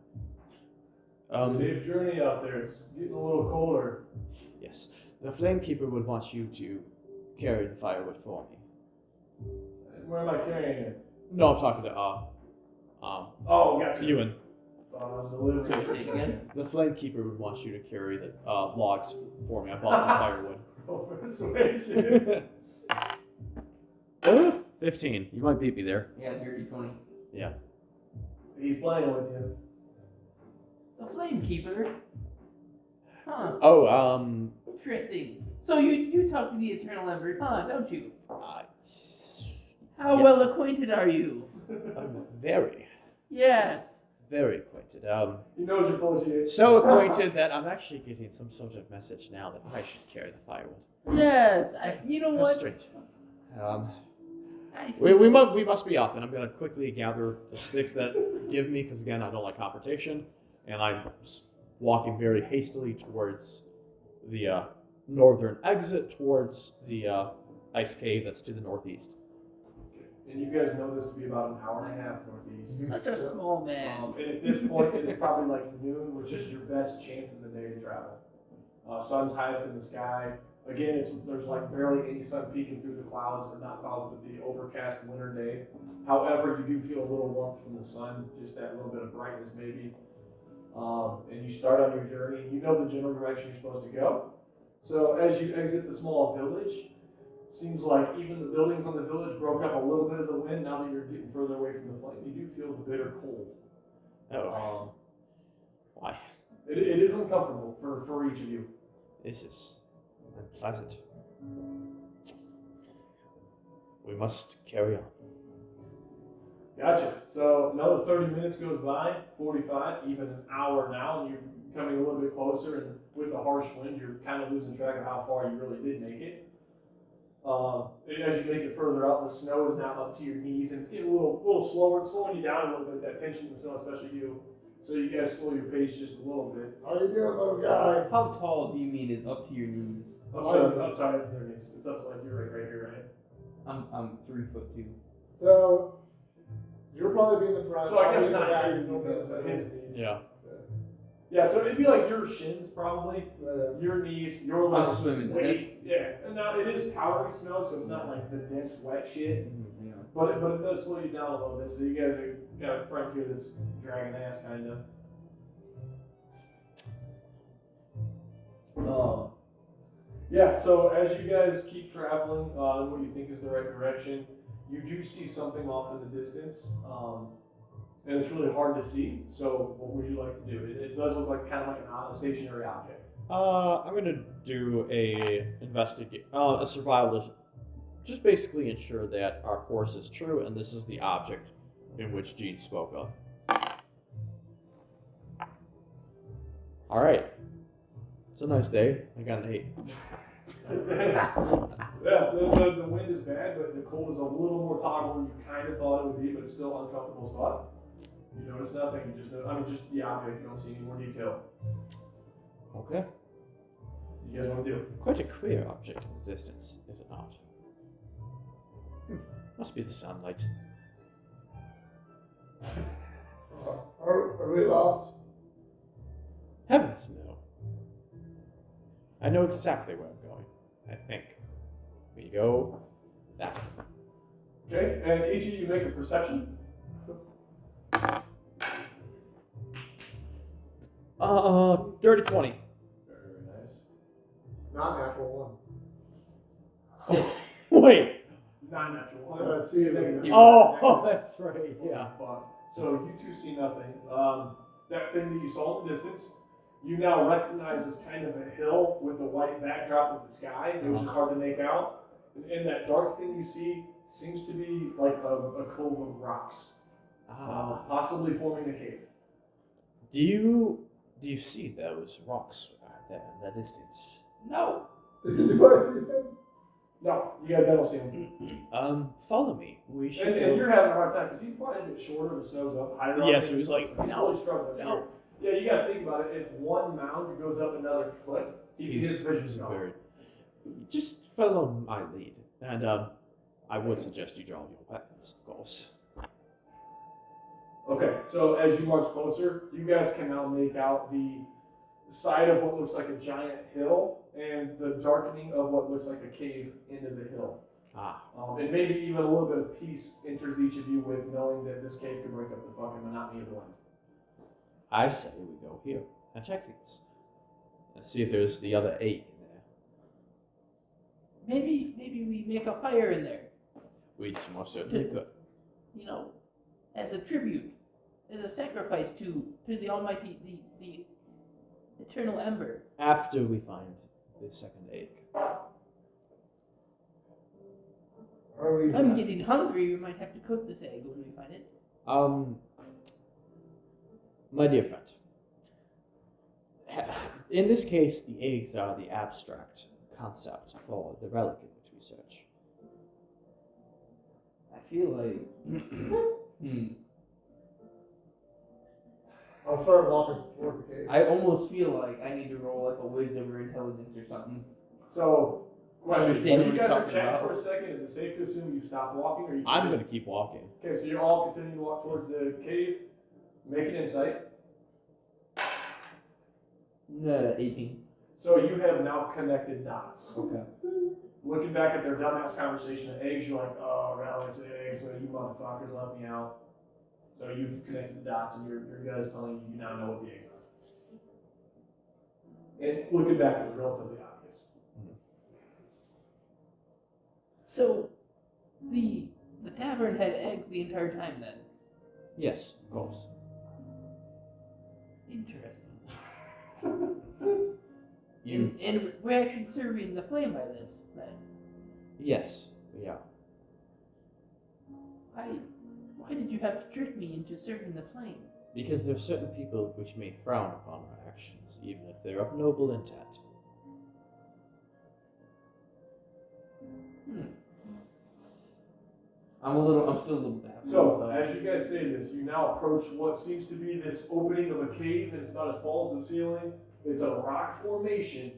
Safe journey out there. It's getting a little colder. Yes. The Flamekeeper would want you to carry the firewood for me. And where am I carrying it? No, I'm talking to, Oh, gotcha. Ewan. Thought I was delivering. Say it again. The Flamekeeper would want you to carry the logs for me. I bought some firewood. Oh, persuasion. 15. You might beat me there. Yeah, dirty 20. Yeah. He's playing with you. The Flamekeeper. Huh. Oh, Interesting. So you talk to the Eternal Ember, huh? Don't you? How Yeah. well acquainted are you? very, Yes. very acquainted. He knows you're full of shit. So acquainted that I'm actually getting some sort of message now that I should carry the firewood. Yes. You know That's what? strange. I We must be off, and I'm going to quickly gather the sticks that give me, because again, I don't like confrontation, and I'm walking very hastily towards the northern exit, towards the ice cave that's to the northeast. And you guys know this to be about an hour and a half northeast. Such a small man. And at this point, it is probably like noon, which is your best chance of the day to travel. Sun's highest in the sky. Again, there's like barely any sun peeking through the clouds, or not clouds, but the overcast winter day. However, you do feel a little warmth from the sun, just that little bit of brightness maybe. And you start on your journey. You know the general direction you're supposed to go. So as you exit the small village, seems like even the buildings on the village broke up a little bit of the wind. Now that you're getting further away from the flame, you do feel the bitter cold. Oh, why? It is uncomfortable for each of you. This is unpleasant. We must carry on. Gotcha. So another 30 minutes goes by, 45, even an hour now, and you're coming a little bit closer, and with the harsh wind, you're kind of losing track of how far you really did make it. As you make it further out, the snow is now up to your knees, and it's getting a little slower. It's slowing you down a little bit, that tension in the snow, especially you. So you guys slow your pace just a little bit. How you doing, little guy? How tall do you mean is up to your knees? Up to their knees. It's up to like you're right here, right? I'm 3'2". So, you're probably being the front. So I guess I'll be the not back, his and knees, you'll be but the his middle. knees. Yeah. Yeah, so it'd be like your shins probably, Yeah. your knees, your I'm like swimming in waist. Yeah, and now it is powdery snow, so it's not like the dense wet shit. Yeah. But it does slow you down a little bit. So you guys are got a front here that's dragging ass kind of. Yeah. So as you guys keep traveling in what you think is the right direction, you do see something off in the distance, and it's really hard to see. So what would you like to do? It does look like kind of like a stationary object. I'm gonna do a survival, just basically ensure that our course is true, and this is the object in which Gene spoke of. All right, it's a nice day. I got an 8. Yeah, the wind is bad, but the cold is a little more tolerable than you kind of thought it would be, but it's still uncomfortable spot. You notice nothing, just the object. You don't see any more detail. Okay. You guys want to do? Quite a queer object in existence, is it not? Must be the sunlight. Are we lost? Heavens, no. I know exactly where I'm going. I think we go that way. Okay, and each of you make a perception. Dirty 20. Very Wait. Non-natural one. Two. Oh, that's right. Yeah. So you two see nothing. That thing that you saw in the distance, you now recognize as kind of a hill with the white backdrop of the sky. It was just hard to make out. And that dark thing you see seems to be like a cove of rocks, possibly forming a cave. Do you see those rocks there in the distance? No. Do I see them? No, you guys don't see him. Follow me. We should. And you're having a hard time because he's probably a bit shorter. The snow's up higher. Yes, he was like, he's no, really struggling. no. Yeah, you got to think about it. If one mound goes up another foot, his vision's gone. buried. Just follow my lead, and I would suggest you draw your weapons, of course. Okay, so as you march closer, you guys can now make out the side of what looks like a giant hill and the darkening of what looks like a cave into the hill. And maybe even a little bit of peace enters each of you with knowing that this cave could break up the fucking monotony of the wind. I say we go here and check things and see if there's the other egg in there. Maybe we make a fire in there. We most certainly could. You know, as a tribute, as a sacrifice to the Almighty, the eternal ember. After we find the second egg. I'm getting hungry. We might have to cook this egg when we find it. My dear friend, in this case, the eggs are the abstract concept for the relic in which we search. I feel like. I'll start walking toward the cave. I almost feel like I need to roll like a wisdom or intelligence or something. So, question, Understand when what you he's guys are talking chatting about. for a second, is it safe to assume you stopped walking or you I'm continue? going to keep walking. Okay, so you're all continuing to walk towards the cave. Make an insight. 18. So you have now connected dots. Okay. Looking back at their dumbass conversation of eggs, you're like, oh, Relic's eggs, so you motherfuckers left me out. So you've connected the dots, and your gut's telling you now know what the egg are. And looking back, it was relatively obvious. So, the tavern had eggs the entire time then. Yes, of course. Interesting. And we're actually serving the flame by this then. Yes, we are. Why did you have to trick me into serving the flame? Because there are certain people which may frown upon our actions, even if they're of noble intent. I'm still a little baffled. So, as you guys say this, you now approach what seems to be this opening of a cave, and it's not as tall as the ceiling. It's a rock formation.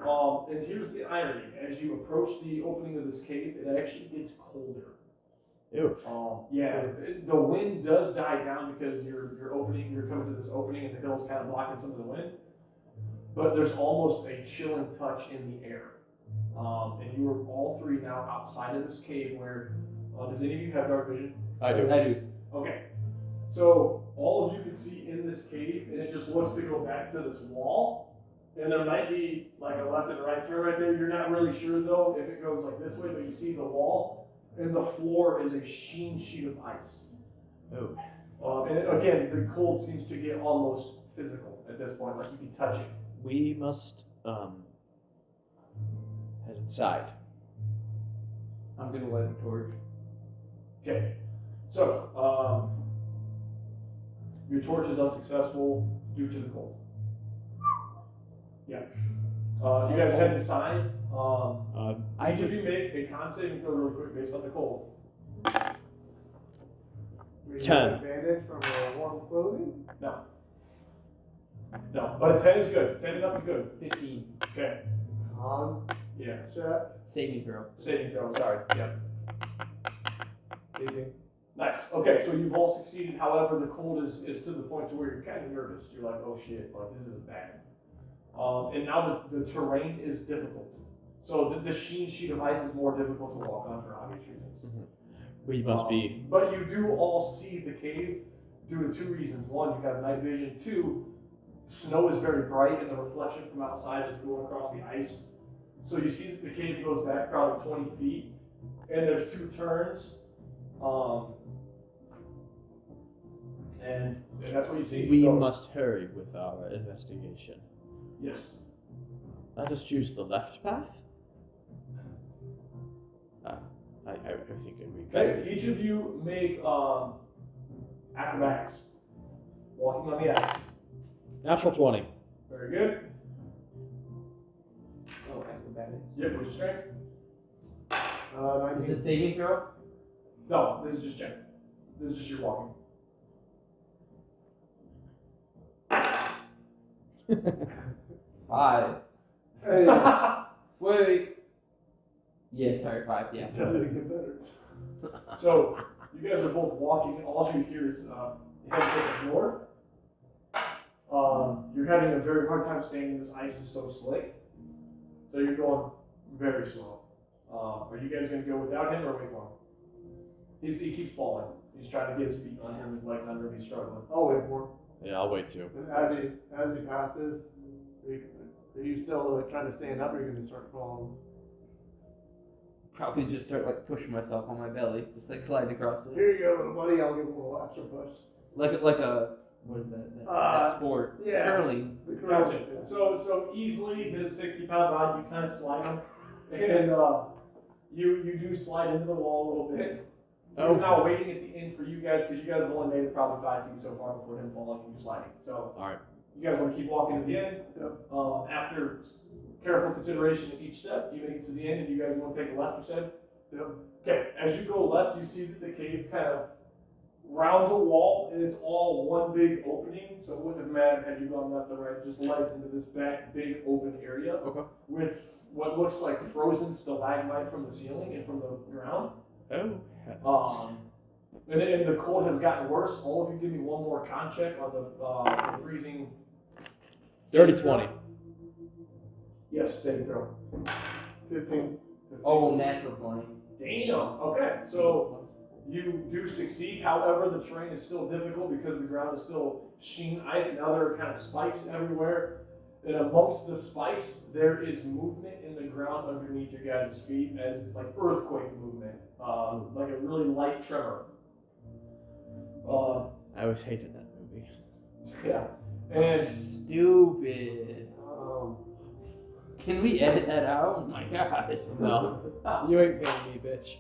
And here's the irony. As you approach the opening of this cave, it actually gets colder. Ew. The wind does die down because you're coming to this opening and the hill's kind of blocking some of the wind. But there's almost a chilling touch in the air. And you are all three now outside of this cave where, does any of you have dark vision? I do. Okay. So all of you can see in this cave, and it just looks to go back to this wall. And there might be like a left and right turn right there. You're not really sure though if it goes like this way, but you see the wall. And the floor is a sheet of ice. Oh. And again, the cold seems to get almost physical at this point, like you can touch it. We must head inside. I'm gonna light a torch. Okay. So, your torch is unsuccessful due to the cold. Yeah. You guys head inside. Each of you make a con saving throw really quick based on the cold. Do we 10. have advantage from our warm clothing? No. No, but a 10 is good. 10 and up is good. 15. Okay. Con Yeah. check. Saving throw. Saving throw, sorry. Yeah. 18. Nice. Okay, so you've all succeeded. However, the cold is to the point to where you're kind of nervous. You're like, oh shit, like this is bad. And now the terrain is difficult. So the sheet of ice is more difficult to walk on for obvious reasons. We must be. But you do all see the cave due to two reasons. One, you have night vision. Two, snow is very bright and the reflection from outside is going across the ice. So you see that the cave goes back probably 20 feet, and there's 2 turns, and that's what you see. We So, must hurry with our investigation. Yes. Let us choose the left path. I think it'd be best. Okay, each of you make acrobatics. Walking on the ice. Natural 20. Very good. Oh, acrobatics. Yep, what's your strength? Is this saving throw? No, this is just check. This is just your walking. 5. Hey, Wait. Yeah, sorry, 5. Yeah. Doesn't get better. So, you guys are both walking, and all you hear is him hit the floor. You're having a very hard time standing. This ice is so slick. So you're going very slow. Are you guys going to go without him or wait for him? He keeps falling. He's trying to get his feet under him, his leg under him. He's struggling. I'll wait for him. Yeah, I'll wait too. And as he passes, are you still like, trying to stand up, or are you going to start falling? Probably just start like pushing myself on my belly, just like sliding across it. Here you go, little buddy. I'll give him a little extra push. Like a what is that? That sport. yeah. Curling. Gotcha. Yeah. So easily, his 60-pound body, you kind of slide him, and you do slide into the wall a little bit. He's now waiting at the end for you guys because you guys have only made it probably 5 feet so far before him falling and you sliding. So All right. you guys want to keep walking to the end. Yep. After careful consideration of each step, you make it to the end, and you guys want to take a left, you said? Yep. Okay, as you go left, you see that the cave kind of rounds a wall, and it's all one big opening, so it wouldn't have mattered had you gone left or right, just led into this back big open area Okay. with what looks like frozen stalagmite from the ceiling and from the ground. Oh. And the cold has gotten worse. All of you give me one more con check on the freezing. Dirty 20. Yes, saving throw. 15. Oh, natural 20. Damn. Okay, so you do succeed. However, the terrain is still difficult because the ground is still sheen ice. Now there are kind of spikes everywhere. And amongst the spikes, there is movement in the ground underneath your guys' feet, as like earthquake movement, like a really light tremor. I always hated that movie. Yeah. And Stupid. Can we edit that out? Oh my gosh. No. You ain't paying me, bitch.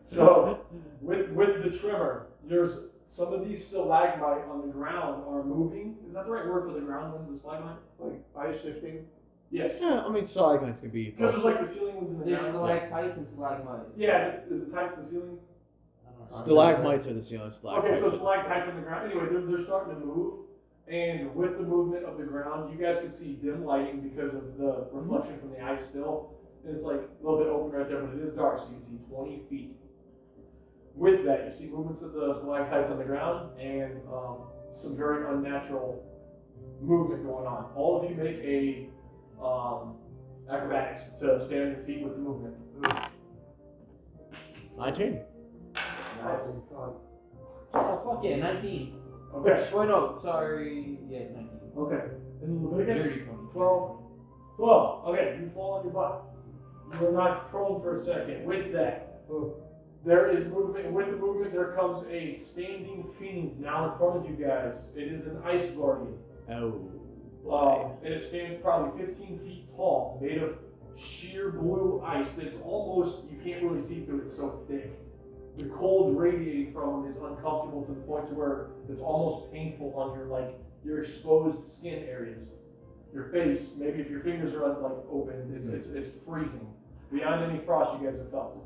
so, with the tremor, there's some of these stalagmite on the ground are moving. Is that the right word for the ground ones, the stalagmite? Like ice shifting. Yes. Yeah, I mean, stalagmites can be. Because there's like the ceiling ones in the There's ground. stalactites and stalagmites. Yeah, is it tied to the ceiling? Stalagmites are the ceiling. Okay, Stalagmites. so stalactites on the ground. Anyway, they're starting to move. And with the movement of the ground, you guys can see dim lighting because of the reflection from the ice still. And it's like a little bit open right there, but it is dark, so you can see 20 feet. With that, you see movements of the stalactites on the ground and some very unnatural movement going on. All of you make a acrobatics to stay on your feet with the movement. 19. Nice. Oh, fuck yeah, 19. Okay. Oh, no, sorry. Yeah, 19. Okay. And Leviticus? Dirty 20. 12. 12. Okay, you fall on your butt. You are knocked prone for a second. With that, there is movement, and with the movement, there comes a standing fiend now in front of you guys. It is an ice guardian. Oh. And it stands probably 15 feet tall, made of sheer blue ice that's almost, you can't really see through it, it's so thick. The cold radiating from him is uncomfortable to the point to where it's almost painful on your exposed skin areas. Your face, maybe if your fingers are open, it's freezing. Beyond any frost you guys have felt.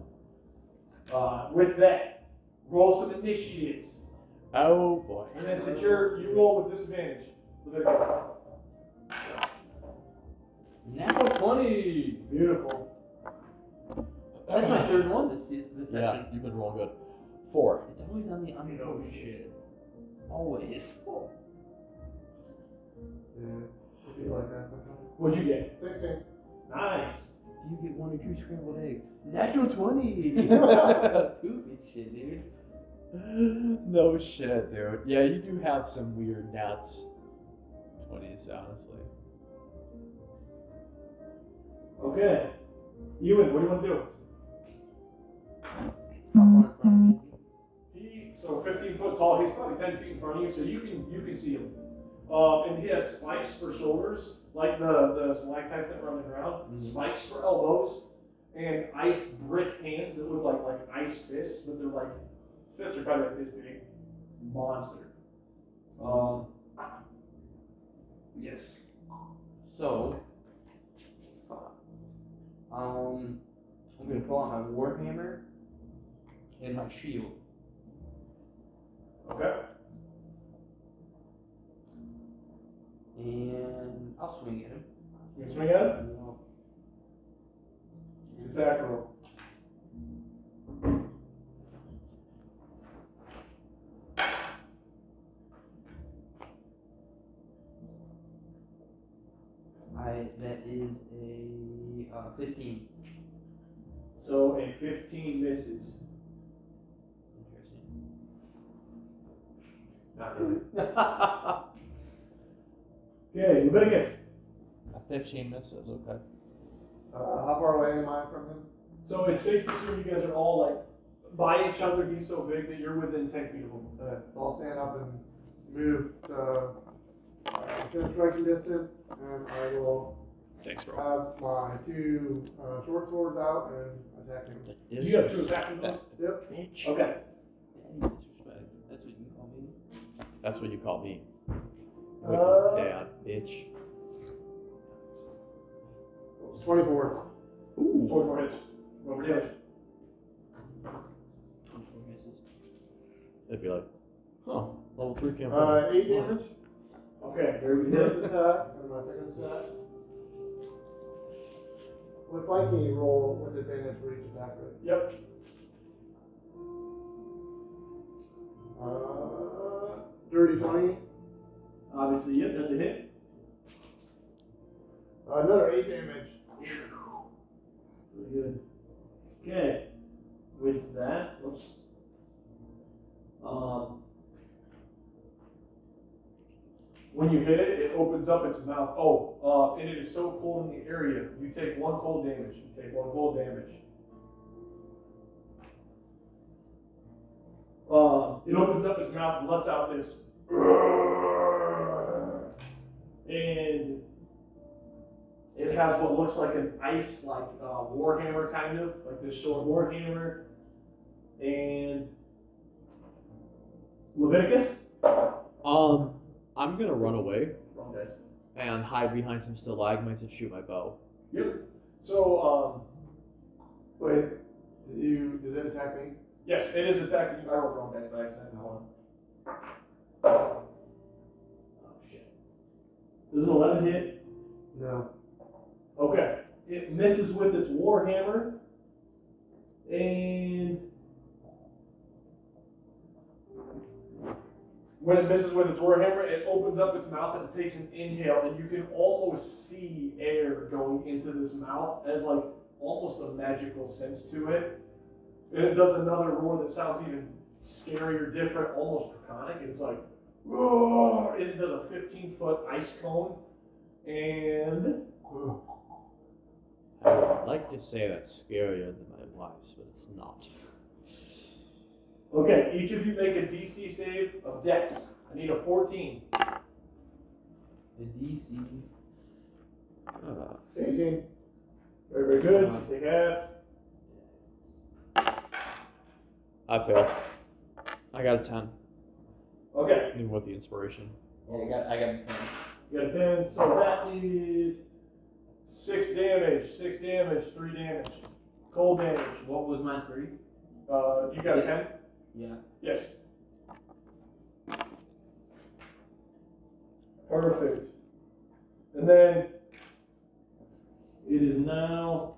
With that, roll some initiatives. Oh boy. And then since you roll with disadvantage. Leviticus. Natural 20. Beautiful. That's my third one this Yeah, session. you've been rolling good. 4. It's always on the unimportant shit. Always. Yeah, it'd be like that sometimes. What'd you get? 16. Nice. You get 1 or 2 scrambled eggs. Natural 20. Stupid shit, dude. No shit, dude. Yeah, you do have some weird nats. 20s, honestly. Okay. Ewan, what do you want to do? How far in front of me? So 15 foot tall, he's probably 10 feet in front of you, so you can see him. And he has spikes for shoulders, like the stalactites that run the ground, spikes for elbows, and ice brick hands that look like ice fists, but they're like, fists are probably like this big. Monster. Yes. So, I'm gonna pull out my warhammer and my shield. Okay. And I'll swing at him. You can swing at it? Attack roll. That is a 15. So a 15 misses. Not really. Okay, Leviticus. A 15 misses, okay. How far away am I from him? So it's safe to assume you guys are all like by each other. He's so big that you're within 10 feet of him. So I'll stand up and move within striking distance, and I will Thanks, bro. have my two short swords out and attack him. You have two attacking ones? Yep. Bitch. Okay. Daddy disrespect. That's what you call me. That's what you call me. Dad, bitch. 24. Ooh. 24 hits. Roll for damage. 24 misses. They'd be like, huh, level 3 campaign. 8 damage. Okay, very good. First attack, and my second attack. With Viking, you roll with advantage for each attack, right? Yep. Dirty 20. Obviously, yep, that's a hit. Another 8 damage. Really good. Okay. With that, whoops. When you hit it, it opens up its mouth. And it is so cold in the area. You take 1 cold damage. You take 1 cold damage. It opens up its mouth and lets out this. And it has what looks like an ice, warhammer kind of, like this short warhammer. And Leviticus? I'm gonna run away Wrong dice. and hide behind some stalagmites and shoot my bow. Yep. So, Wait, did it attack me? yes, it is attacking you. I rolled wrong dice by accident. Hold on. Oh, shit. Does an 11 hit? No. Okay. It misses with its warhammer. And when it misses with its warhammer, it opens up its mouth and it takes an inhale, and you can almost see air going into this mouth as like almost a magical sense to it. And it does another roar that sounds even scarier, different, almost draconic. And it's like, roar! And it does a 15-foot ice cone. And I would like to say that's scarier than my wife's, but it's not. okay, each of you make a DC save of Dex. I need a 14. The DC. 18. Very, very good. You take half. I failed. I got a 10, Okay, even with the inspiration. Yeah, I got 10. you got a 10. So that is 6 damage, 3 damage. Cold damage. What was my 3? You got a 10? Yeah. Yes. Perfect. And then it is now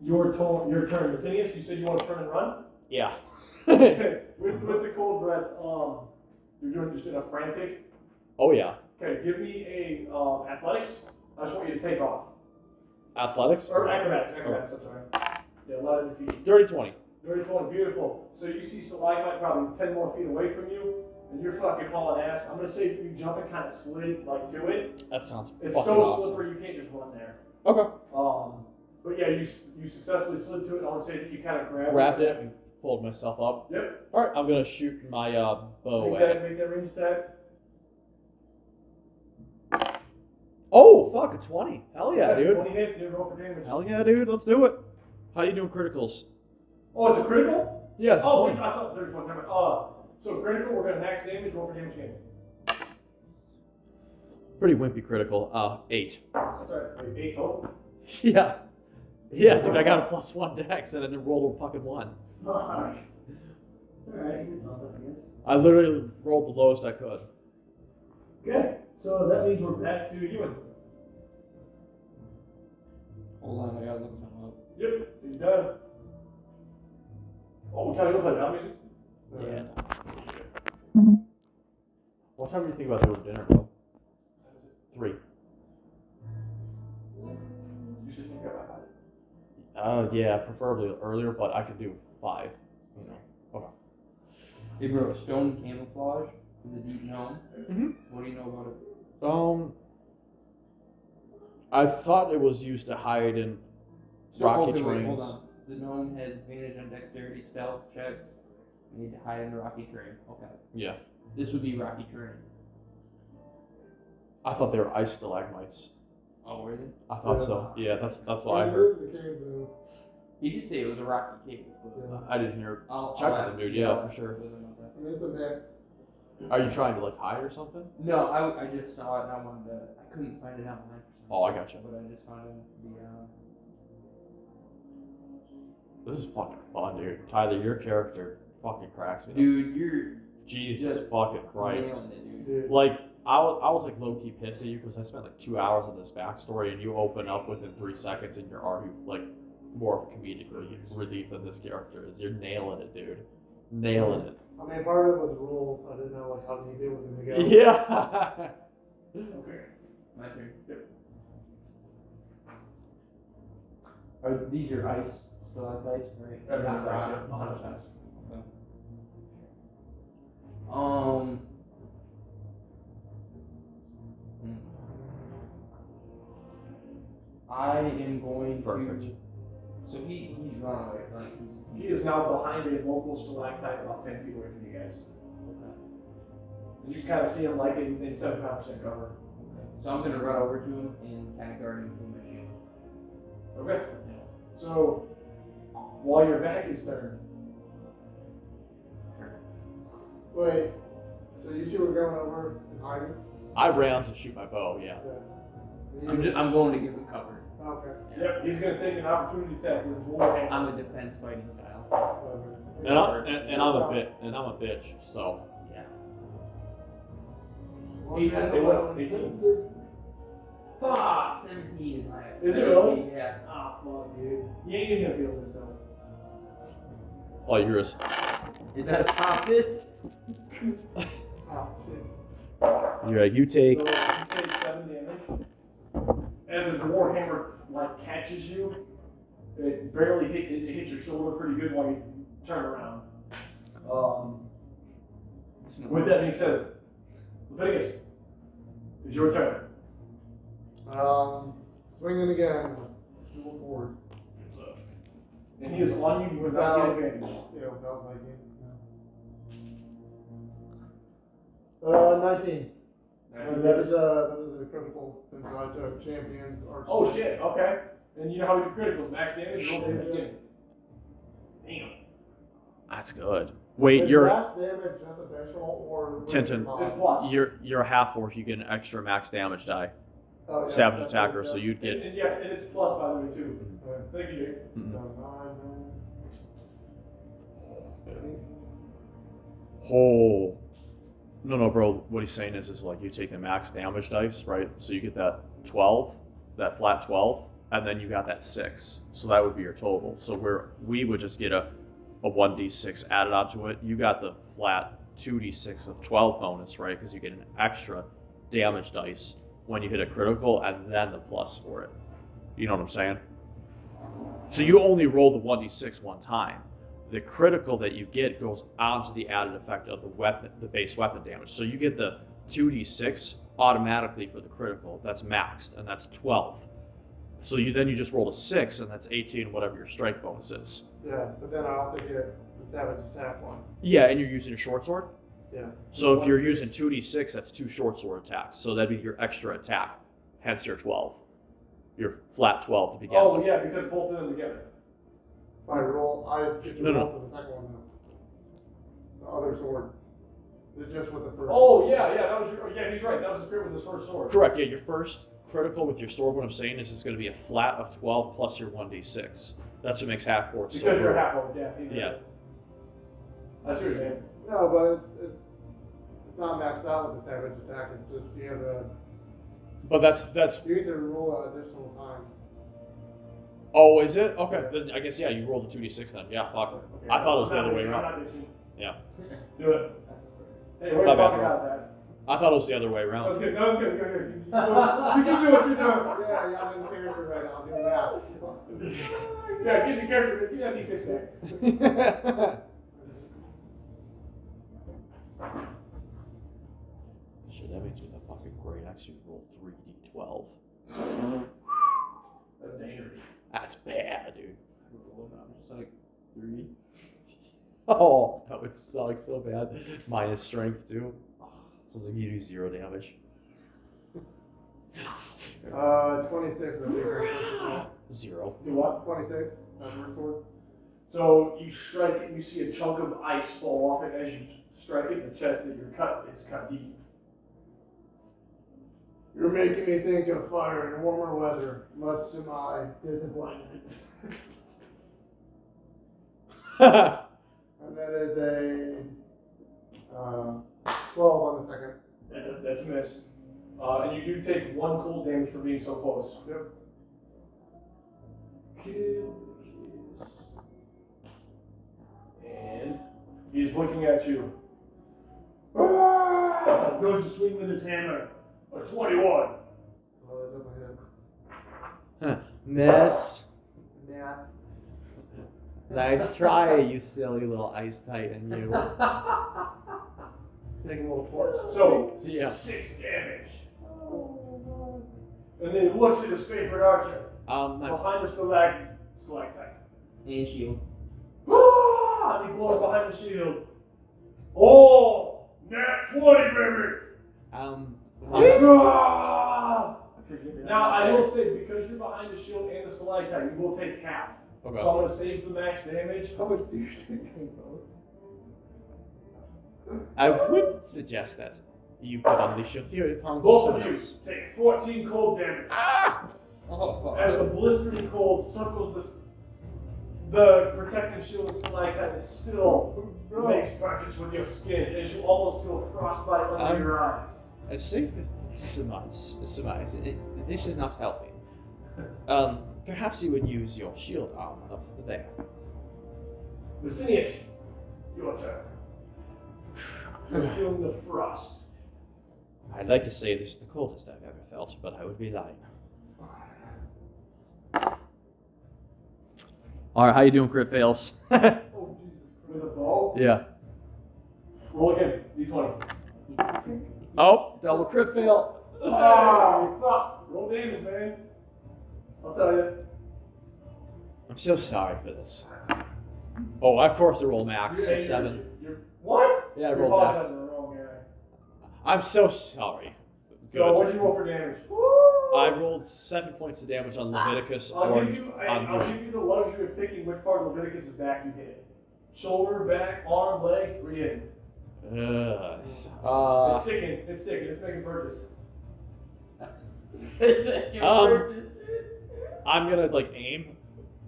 your turn. Macinius, you said you want to turn and run? Yeah. Okay. With the cold breath, you're doing just in a frantic. Oh yeah. Okay, give me a athletics. I just want you to take off. Athletics? Or acrobatics, I'm sorry. Yeah, 11 feet. Dirty 20. Dirty 20, beautiful. So you see stalagmite probably 10 more feet away from you, and you're fucking hauling ass. I'm gonna say that you jump and kind of slid like to it. That sounds It's fucking so awesome. slippery you can't just run there. Okay. But yeah, you successfully slid to it. I want to say that you kind of Grabbed it and pulled myself up. Yep. All right, I'm gonna shoot my bow Make at it. that range attack. Oh, fuck, a 20. Hell yeah, dude. 20 hits, dude. Roll for damage. Hell yeah, dude. Let's do it. How you doing criticals? Oh, it's a critical? Yeah, it's a Oh, 20. I thought there was one time. So critical, we're gonna max damage. Roll for damage again. Pretty wimpy critical. 8. That's alright. Wait, 8 total. Yeah. Yeah, dude, I got a +1 dex and then rolled a fucking 1. Fuck. Alright, you did something, I guess. I literally rolled the lowest I could. Okay, so that means we're back to Ewan. Hold on, I gotta look something up. Yep, he's done. Oh, we're telling you to play down music? Yeah. What time do you think about doing dinner, bro? 3. You should think about that. Yeah, preferably earlier, but I could do 5. You know. Okay. Hey bro, stone camouflage in the deep gnome. Mhm. What do you know about it? I thought it was used to hide in rocky Okay, wait, terrains. hold on. The gnome has advantage on dexterity, stealth checks. You need to hide in the rocky terrain. Okay. Yeah. This would be rocky terrain. I thought they were ice stalagmites. Oh, were they? I thought Yeah. so. Yeah, that's what I heard. Here's the cave, though. He did say it was a rocky cave. But I didn't hear. I'll Check ask with the dude. you Yeah, about for sure. whether or not that- I mean, it's a mix. Are you trying to like hide or something? No, I just saw it and I wanted to. I couldn't find it online for some Oh, I gotcha. But I just found it This is fucking fun, dude. Tyler, your character fucking cracks me. dude, you're Jesus just fucking Christ. nailing it, dude. Dude. Like, I was like low key pissed at you because I spent like 2 hours on this backstory and you open up within 3 seconds and you're already like more of a comedic relief than this character is. You're nailing it, dude. Nailing it. I mean, part of it was rules. I didn't know like how many people were gonna go. Yeah. Okay. My turn. Yep. Are these your ice stalactites, right? Everything's Not ice, rock. yeah. 100%. Okay. I am going Perfect. to. So he's running away, right? He is now behind a local stalactite about 10 feet away from you guys. Okay. You can kind of see him like in 75% cover. Okay. So I'm gonna run over to him and kind of guard him with my shield. Okay. So, while your back is turned, Sure. Wait, so you two were going over and hiding? I ran to shoot my bow, yeah. Yeah. I'm going to give him cover. Okay. yep, he's going to take an opportunity attack with his warhammer. I'm a defense fighting style. And I'm a bitch, so Yeah. They will. 18. Fuck, 17 is my. Is it really? Yeah. Ah, fuck, dude. You ain't even gonna feel this though. all yours. Is that a pop this? Ah, shit. Yeah, you take. So you take 7 damage. As his warhammer like catches you, it barely hits your shoulder pretty good while you turn around. With that being said, Leviticus, it's your turn. Swinging again. Dual forward. And he is on you without getting advantage. Yeah, without making. 19. And that is a critical since I took champions archer. Oh shit, okay. And you know how we do criticals, max damage, roll damage again. Damn. That's good. Wait, Is you're max damage just additional or Tintin. It's plus. you're a half orc. You get an extra max damage die. Oh, yeah, Savage that's attacker, it, so yeah. you'd get. And yes, and it's plus by the way too. Okay. Thank you, Jake. Oh. No, bro. What he's saying is like you take the max damage dice, right? So you get that 12, that flat 12, and then you got that 6. So that would be your total. So we would just get a 1d6 added onto it. You got the flat 2d6 of 12 bonus, right? Because you get an extra damage dice when you hit a critical, and then the plus for it. You know what I'm saying? So you only roll the 1d6 one time. the critical that you get goes onto the added effect of the weapon, the base weapon damage. So you get the 2d6 automatically for the critical. That's maxed, and that's 12. So you just roll a 6, and that's 18, whatever your strength bonus is. Yeah, but then I also get the savage attack one. Yeah, and you're using a short sword? Yeah. So if you're using 2d6, that's 2 short sword attacks. So that'd be your extra attack, hence your 12. Your flat 12 to begin with. Oh, yeah, because both of them together. I get to No. roll for the second one now. The other sword. It's just with the first. Oh, yeah, he's right. That was the crit with his first sword. Correct, yeah, your first critical with your sword, what I'm saying is it's going to be a flat of 12 plus your 1d6. That's what makes half forward. Because you're a half orc, yeah. Yeah. I see what you're saying. No, but it's not maxed out with the savage attack. It's just you have the. But that's. You get to roll an additional time. Oh, is it? Okay, then I guess, yeah, you rolled the 2d6 then. Yeah, fuck. Okay, I thought it was the I'm other not way ditching, I'm around. not ditching. Yeah. Do it. Hey, what are My you bad, talking bro. about that? I thought it was the other way That was around. good. That was good. Good. You can do what you're doing. Yeah, I'm in character right now. I'm doing that. Yeah, get the character. Give me that D6 back. Shit, that means with a fucking great axe you roll 3d12. That's dangerous. That's bad, dude. I'm just like 3. Oh, that would suck so bad. Minus strength, too. Sounds like you do 0 damage. 26. 0. Do what? 26. That's first sword. So you strike it, and you see a chunk of ice fall off it as you strike it in the chest that you're cut. It's cut deep. You're making me think of fire in warmer weather, much to my disappointment. And that is a 12 on the second. That's a miss. And you do take 1 cold damage for being so close. Yep. And he's looking at you. Ah! Goes to swing with his hammer. A 21. Well, that definitely hits. Miss. Yeah. Nice try, you silly little ice titan, you. Take a little torch. So, Yeah. 6 damage. And then he looks at his favorite archer. Behind the stalactite. And shield. Ah! And he blows behind the shield. Oh! Nat 20, baby! Ah! Now, I will say, because you're behind the shield and the stalactite, you will take half. Okay. So I'm going to save the max damage. How much do you take both? I would suggest that you could unleash your fury upon Both someone of you else. take 14 cold damage. Oh, fuck. As the blistering cold circles the protecting shield of stalactite, it still makes practice with your skin as you almost feel frostbite under your eyes. I say to surmise, this is not helping. Perhaps you would use your shield armor up there. Macinius, your turn. You're feeling the frost. I'd like to say this is the coldest I've ever felt, but I would be lying. Alright, how you doing, crit fails? Oh, Jesus. With a bow? Yeah. Roll again, D20. Oh, double crit fail. Ah, fuck. Roll damage, man. I'll tell you. I'm so sorry for this. Oh, of course I roll max, so 7. What? Yeah, I You're rolled max. apologizing to the wrong guy. I'm so sorry. So, what'd you roll for damage? I rolled 7 points of damage on Leviticus I'll or give you on the luxury of picking which part of Leviticus' back you hit. Shoulder, back, arm, leg, where you hitting? It's sticking. It's sticking. It's making purchase. I'm gonna like aim,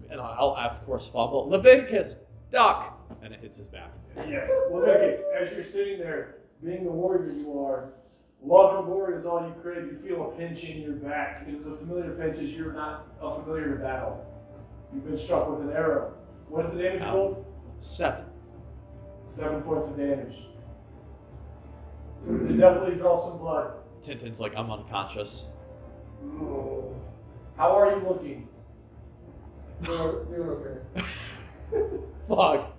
and I'll of course fumble. Leviticus, duck, and it hits his back. Yes. Leviticus, as you're sitting there, being the warrior you are, love and glory is all you crave. You feel a pinch in your back. It is a familiar pinch as you're not familiar to battle. You've been struck with an arrow. What's the damage roll? 7. 7 points of damage. So it definitely draws some blood. Tintin's like, I'm unconscious. How are you looking? You're okay. Fuck.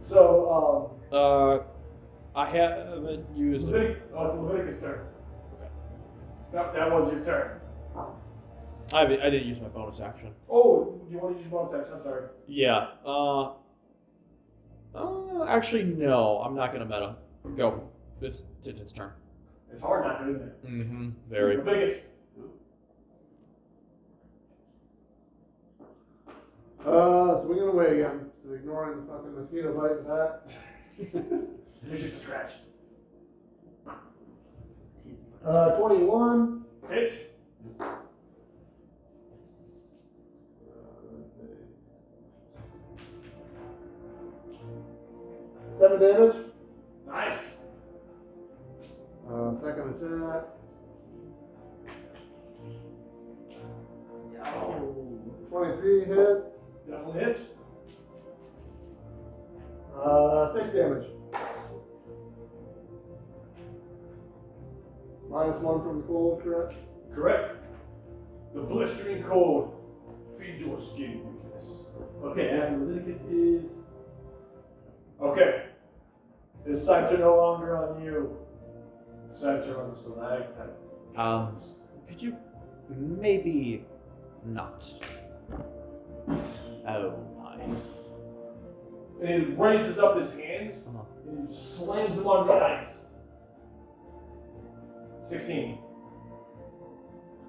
So, I haven't used it. it's Leviticus' turn. Okay. That was your turn. I didn't use my bonus action. Oh, do you want to use your bonus action? I'm sorry. Yeah. Actually, no. I'm not gonna meta. Go. It's its turn. It's hard not to, isn't it? Mm-hmm. Very. Leviticus. Swinging away again. Just ignoring the fucking mosquito bite and that. It's just a scratch. 21. Hits. Seven damage. Nice. Second attack. Oh. 23 hits. Definitely hits. 6 damage. -1 from the cold, correct? Correct. The blistering cold feeds your skin weakness. Okay, after Leviticus is. Okay. His sights are no longer on you. His sights are on the stalactite. Could you maybe not? Oh my. And he raises up his hands and he slams them on the ice. 16.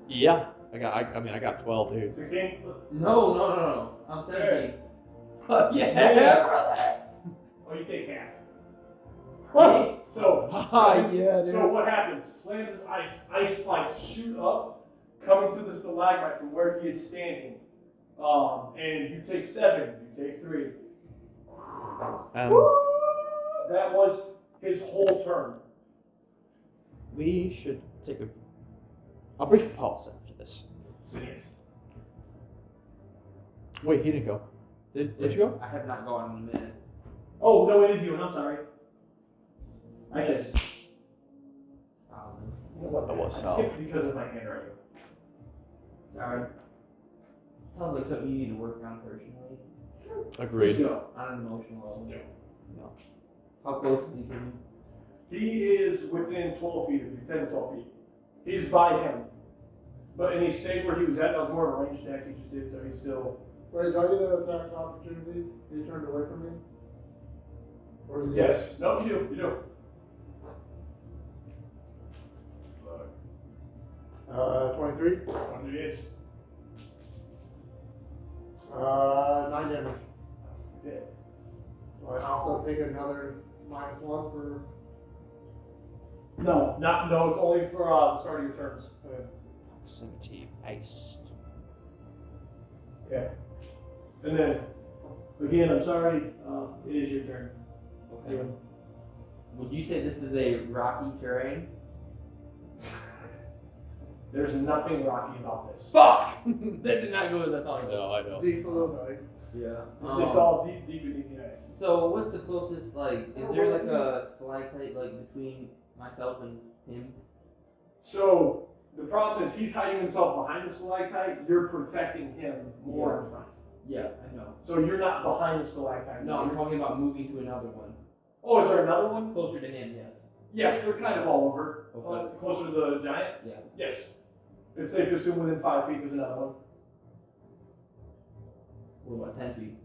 Yeah. I got 12, dude. 16? No. I'm 17. Fuck Oh, you take half. Hey. So yeah, dude. So what happens? Slams his ice spikes shoot up, coming to the stalagmite from where he is standing. And you take 7, you take 3. That was his whole turn. We should take a brief pause after this. Macinius. Wait, he didn't go. Did you go? I have not gone in a minute. Oh, no, it is you, and I'm sorry. I just That was I solid. skipped because of my handwriting. Sorry. Sounds like something you need to work on personally. Let's Agreed. go. On an emotional level. No. How close is he to you? He is within 12 feet of you, 10 to 12 feet. He's by him. And he stayed where he was at. That was more of a ranged attack he just did, so he's still. Wait, do I get an attack opportunity? He turned away from me? Or is he? Yes. No, you do. 23. 23 hits. 9 damage. Yeah. So I also take another -1 for. No, it's only for the start of your turns. Proximity based. Okay. And then, again, I'm sorry, it is your turn. Okay. Would you say this is a rocky terrain? There's nothing rocky about this. Fuck! That did not go as I thought it would. No, I don't. Deep below the ice. Yeah. It's all deep beneath the ice. So what's the closest, like, is there like a stalactite, like, between myself and him? So, the problem is he's hiding himself behind the stalactite, you're protecting him more in front. Yeah, I know. So you're not behind the stalactite. No, I'm talking about moving to another one. Oh, is there another one? Closer to him, yes. Yes, they're kind of all over. Okay. Closer to the giant? Yeah. Yes. It's safe to assume within 5 feet there's another one. What about 10 feet?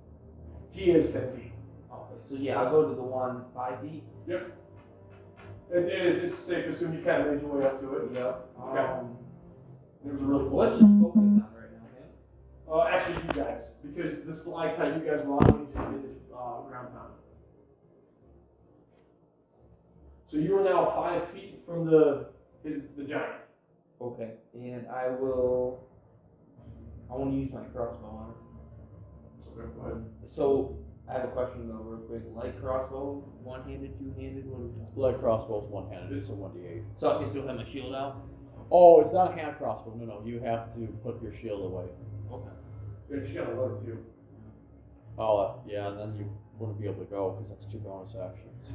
He is 10 feet. Okay, so yeah, I'll go to the one 5 feet. Yep. It's safe to assume you kind of made your way up to it. Yeah. Okay. It was a really close. What's just focus on right now, man? Actually, you guys, because the stalactite you guys were on, just did ground pound. So you are now 5 feet from the giant. Okay, and I want to use my crossbow on her. Okay, go ahead. So, I have a question though, real quick. Light crossbow, one-handed, two-handed, what are we talking? Light crossbow is one-handed. It's a 1d8. So I can still have my shield out? Oh, it's not a hand crossbow. No. You have to put your shield away. Okay. Yeah, you gotta load it too. Oh, yeah, and then you wouldn't be able to go because that's 2 bonus actions.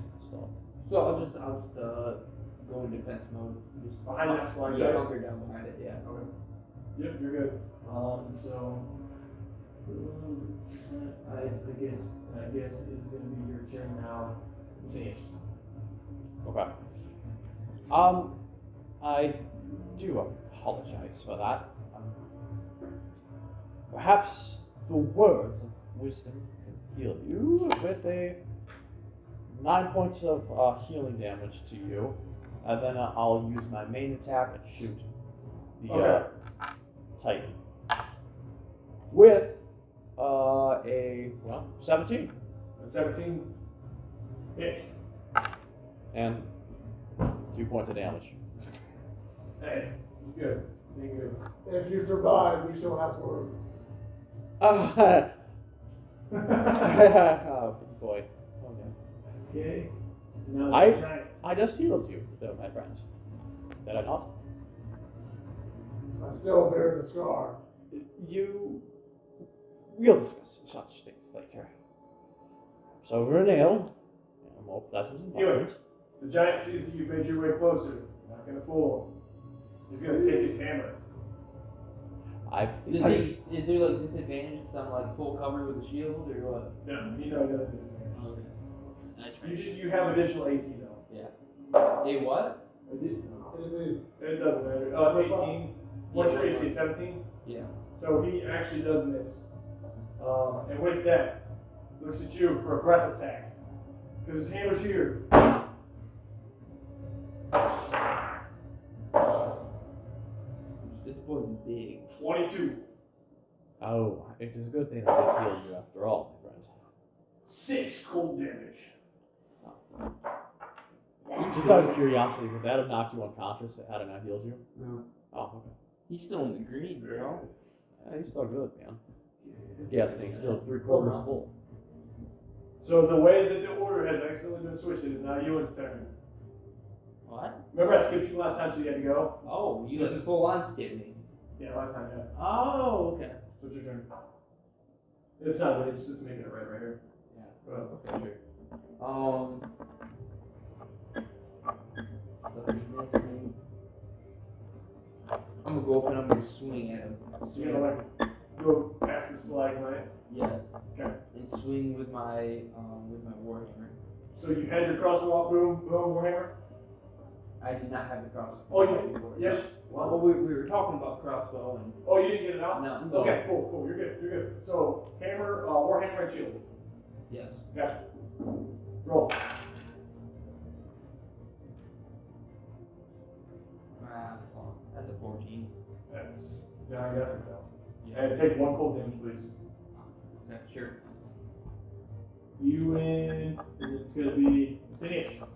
So I'll just go in defense mode. Just Behind that stalactite? Yeah, hunker down behind it, yeah. Okay. Yep, you're good. So I guess it's gonna be your turn now. Macinius. Okay. I do apologize for that. Perhaps the words of wisdom can heal you with a 9 points of healing damage to you, and then I'll use my main attack and shoot the Titan with a 17 And 17 hits. and 2 points of damage. Hey, good. Being good. If you survive, we shall have words. Oh boy. Okay. Okay. Now it's your giant. I just healed you, though, my friend. Did I not? I still bear the scar. We'll discuss such things later. So we're in ale, in a more pleasant environment. The giant sees that you've made your way closer. Not gonna fool him. He's gonna take his hammer. Is there like disadvantage if I'm like full cover with a shield or what? No, you know he doesn't do his hammer. You have additional AC though. Yeah. A what? It doesn't matter. 18. What's your AC? 17? Yeah. So he actually does miss. And with that, looks at you for a breath attack. Because his hammer's here. This boy's big. 22. Oh, it is a good thing I did heal you after all, my friend. 6 cold damage. Just out of curiosity, would that have knocked you unconscious had I not healed you? No. Oh, okay. He's still in the green, bro. Yeah, he's still good, man. His gas tank's still 3/4 full. So the way that the order has accidentally been switched, it is now Ewan's turn. What? Remember I skipped you last time so you had to go? Oh, you This just is- full on skip me. Yeah, last time, yeah. Oh, okay. So it's your turn. It's not, it's making it right here. Yeah. Go ahead. Okay, sure. So he missed me. I'm gonna go up and I'm gonna swing at him. So you're gonna like go past this flag, right? Yes. Okay. And swing with my warhammer. So you had your crossbow boom warhammer? I did not have the crossbow. Oh, you yes. Well, we were talking about crossbow and Oh, you didn't get it out? no. Okay, cool. You're good. So hammer, warhammer, and shield. Yes. Gotcha. Roll. Ah, fuck. That's a 14. That's giant effort though. Yeah. And take 1 cold damage, please. Okay, sure. You win. It's gonna be Macinius.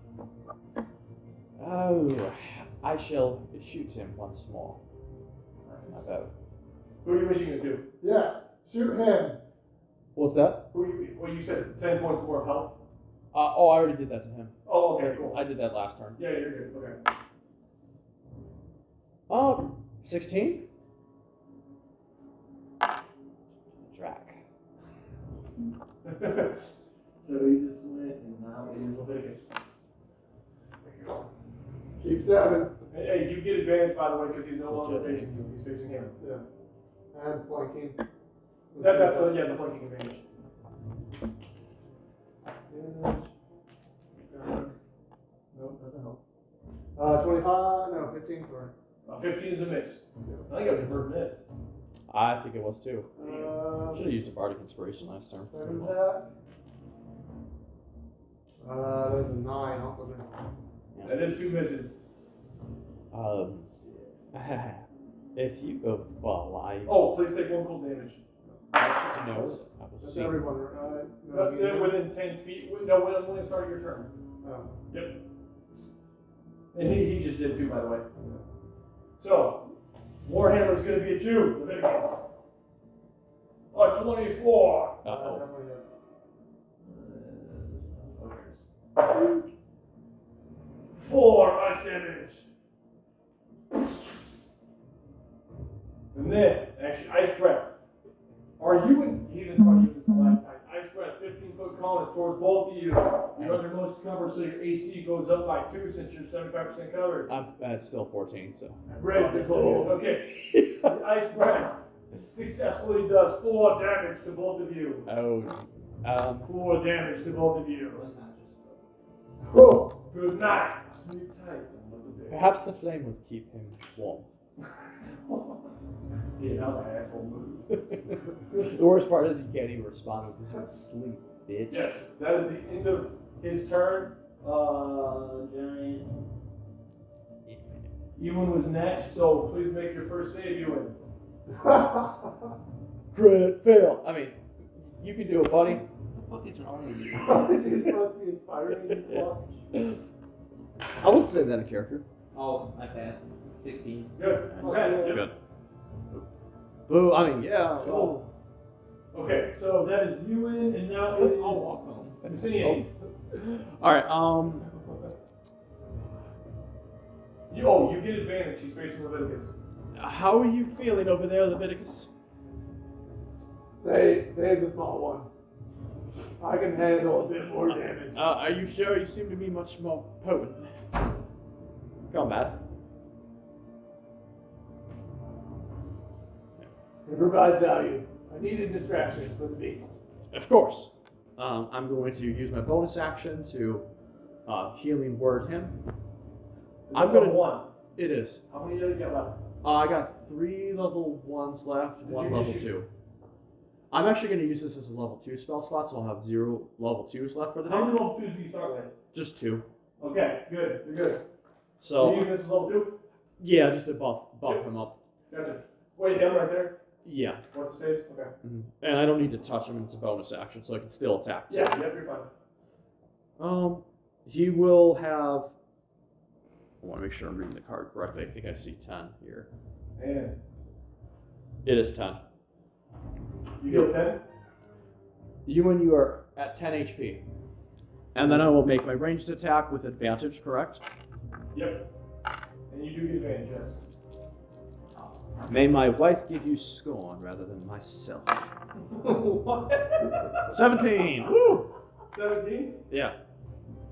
Oh, I shall shoot him once more. About. Who are you wishing it to? Yes. Shoot him. What's that? Well, you said 10 points more of health. I already did that to him. Oh, okay, cool. I did that last turn. Yeah, you're good. Okay. 16? Drag. So he just went, and now it is Leviticus. There you go. Keep stabbing. Hey, you get advantage, by the way, because he's no Such longer a- facing you. He's facing him. Yeah. And flanking. That's the flanking advantage. Nope, doesn't help. 25, no, 15, sorry. 15 is a miss. I think that was your first miss. I think it was too. Should have Uh, used a bardic inspiration last turn. 7 attack. There's a 9, also miss. That is 2 misses. If you both fall, Oh, please take 1 cold damage. I should know. I will That's see. everyone, right? But then you- within 10 feet, no, when the start of your turn. Oh. Yep. And he just did too, by the way. So, Warhammer's going to be a Jew, Leviticus. 24. Uh-oh. Definitely hit. 4 ice damage. And then, actually, ice breath. Are you in? He's in front of you in this stalactite. Ice breath, 15-foot cone is towards both of you. You're under most cover, so your AC goes up by 2 since you're 75% covered. I'm still 14, so. Raise the cold. Okay. Ice breath successfully does 4 damage to both of you. Oh, 4 damage to both of you. Oh, Good night. Sleep tight. perhaps the flame would keep him warm. Yeah, that was an asshole move. The worst part is you can't even respond because you're asleep, bitch. Yes, that is the end of his turn. Giant. Ewan was next, so please make your first save, Ewan. Crit fail. I mean, you can do it, buddy. What the fuck is wrong with you? He's supposed to be inspiring. I will say that in character. Oh, I passed. 16. Good. Okay. Good. Boo, I mean, yeah. Oh. Okay, so that is Ewan, and now it is I'll walk home. Macinius. Alright, You get advantage. He's facing Leviticus. How are you feeling over there, Leviticus? Save the small one. I can handle a bit more damage. Are you sure? You seem to be much more potent. Combat. It provides value. I need a distraction for the beast. Of course. I'm going to use my bonus action to healing word him. I'm gonna 1. It is. How many do you get left? I got 3 level 1s left, Did 1 you level just 2. I'm actually going to use this as a level 2 spell slot, so I'll have 0 level 2s left for the How day. many level 2s do you start with? Just 2. Okay, good. You're good. So, You using this as level 2? yeah, just to buff him up. Gotcha. Wait, him right there? Yeah. What's the stage? Okay. And I don't need to touch him, it's a bonus action, so I can still attack. Yeah, yep, you're fine. He will have... I want to make sure I'm reading the card correctly. I think I see 10 here. And It is 10. you heal 10? You are at 10 HP. And then I will make my ranged attack with advantage, correct? Yep. And you do get advantage, yes. May my wife give you scorn rather than myself. What? 17! Woo! 17? Yeah.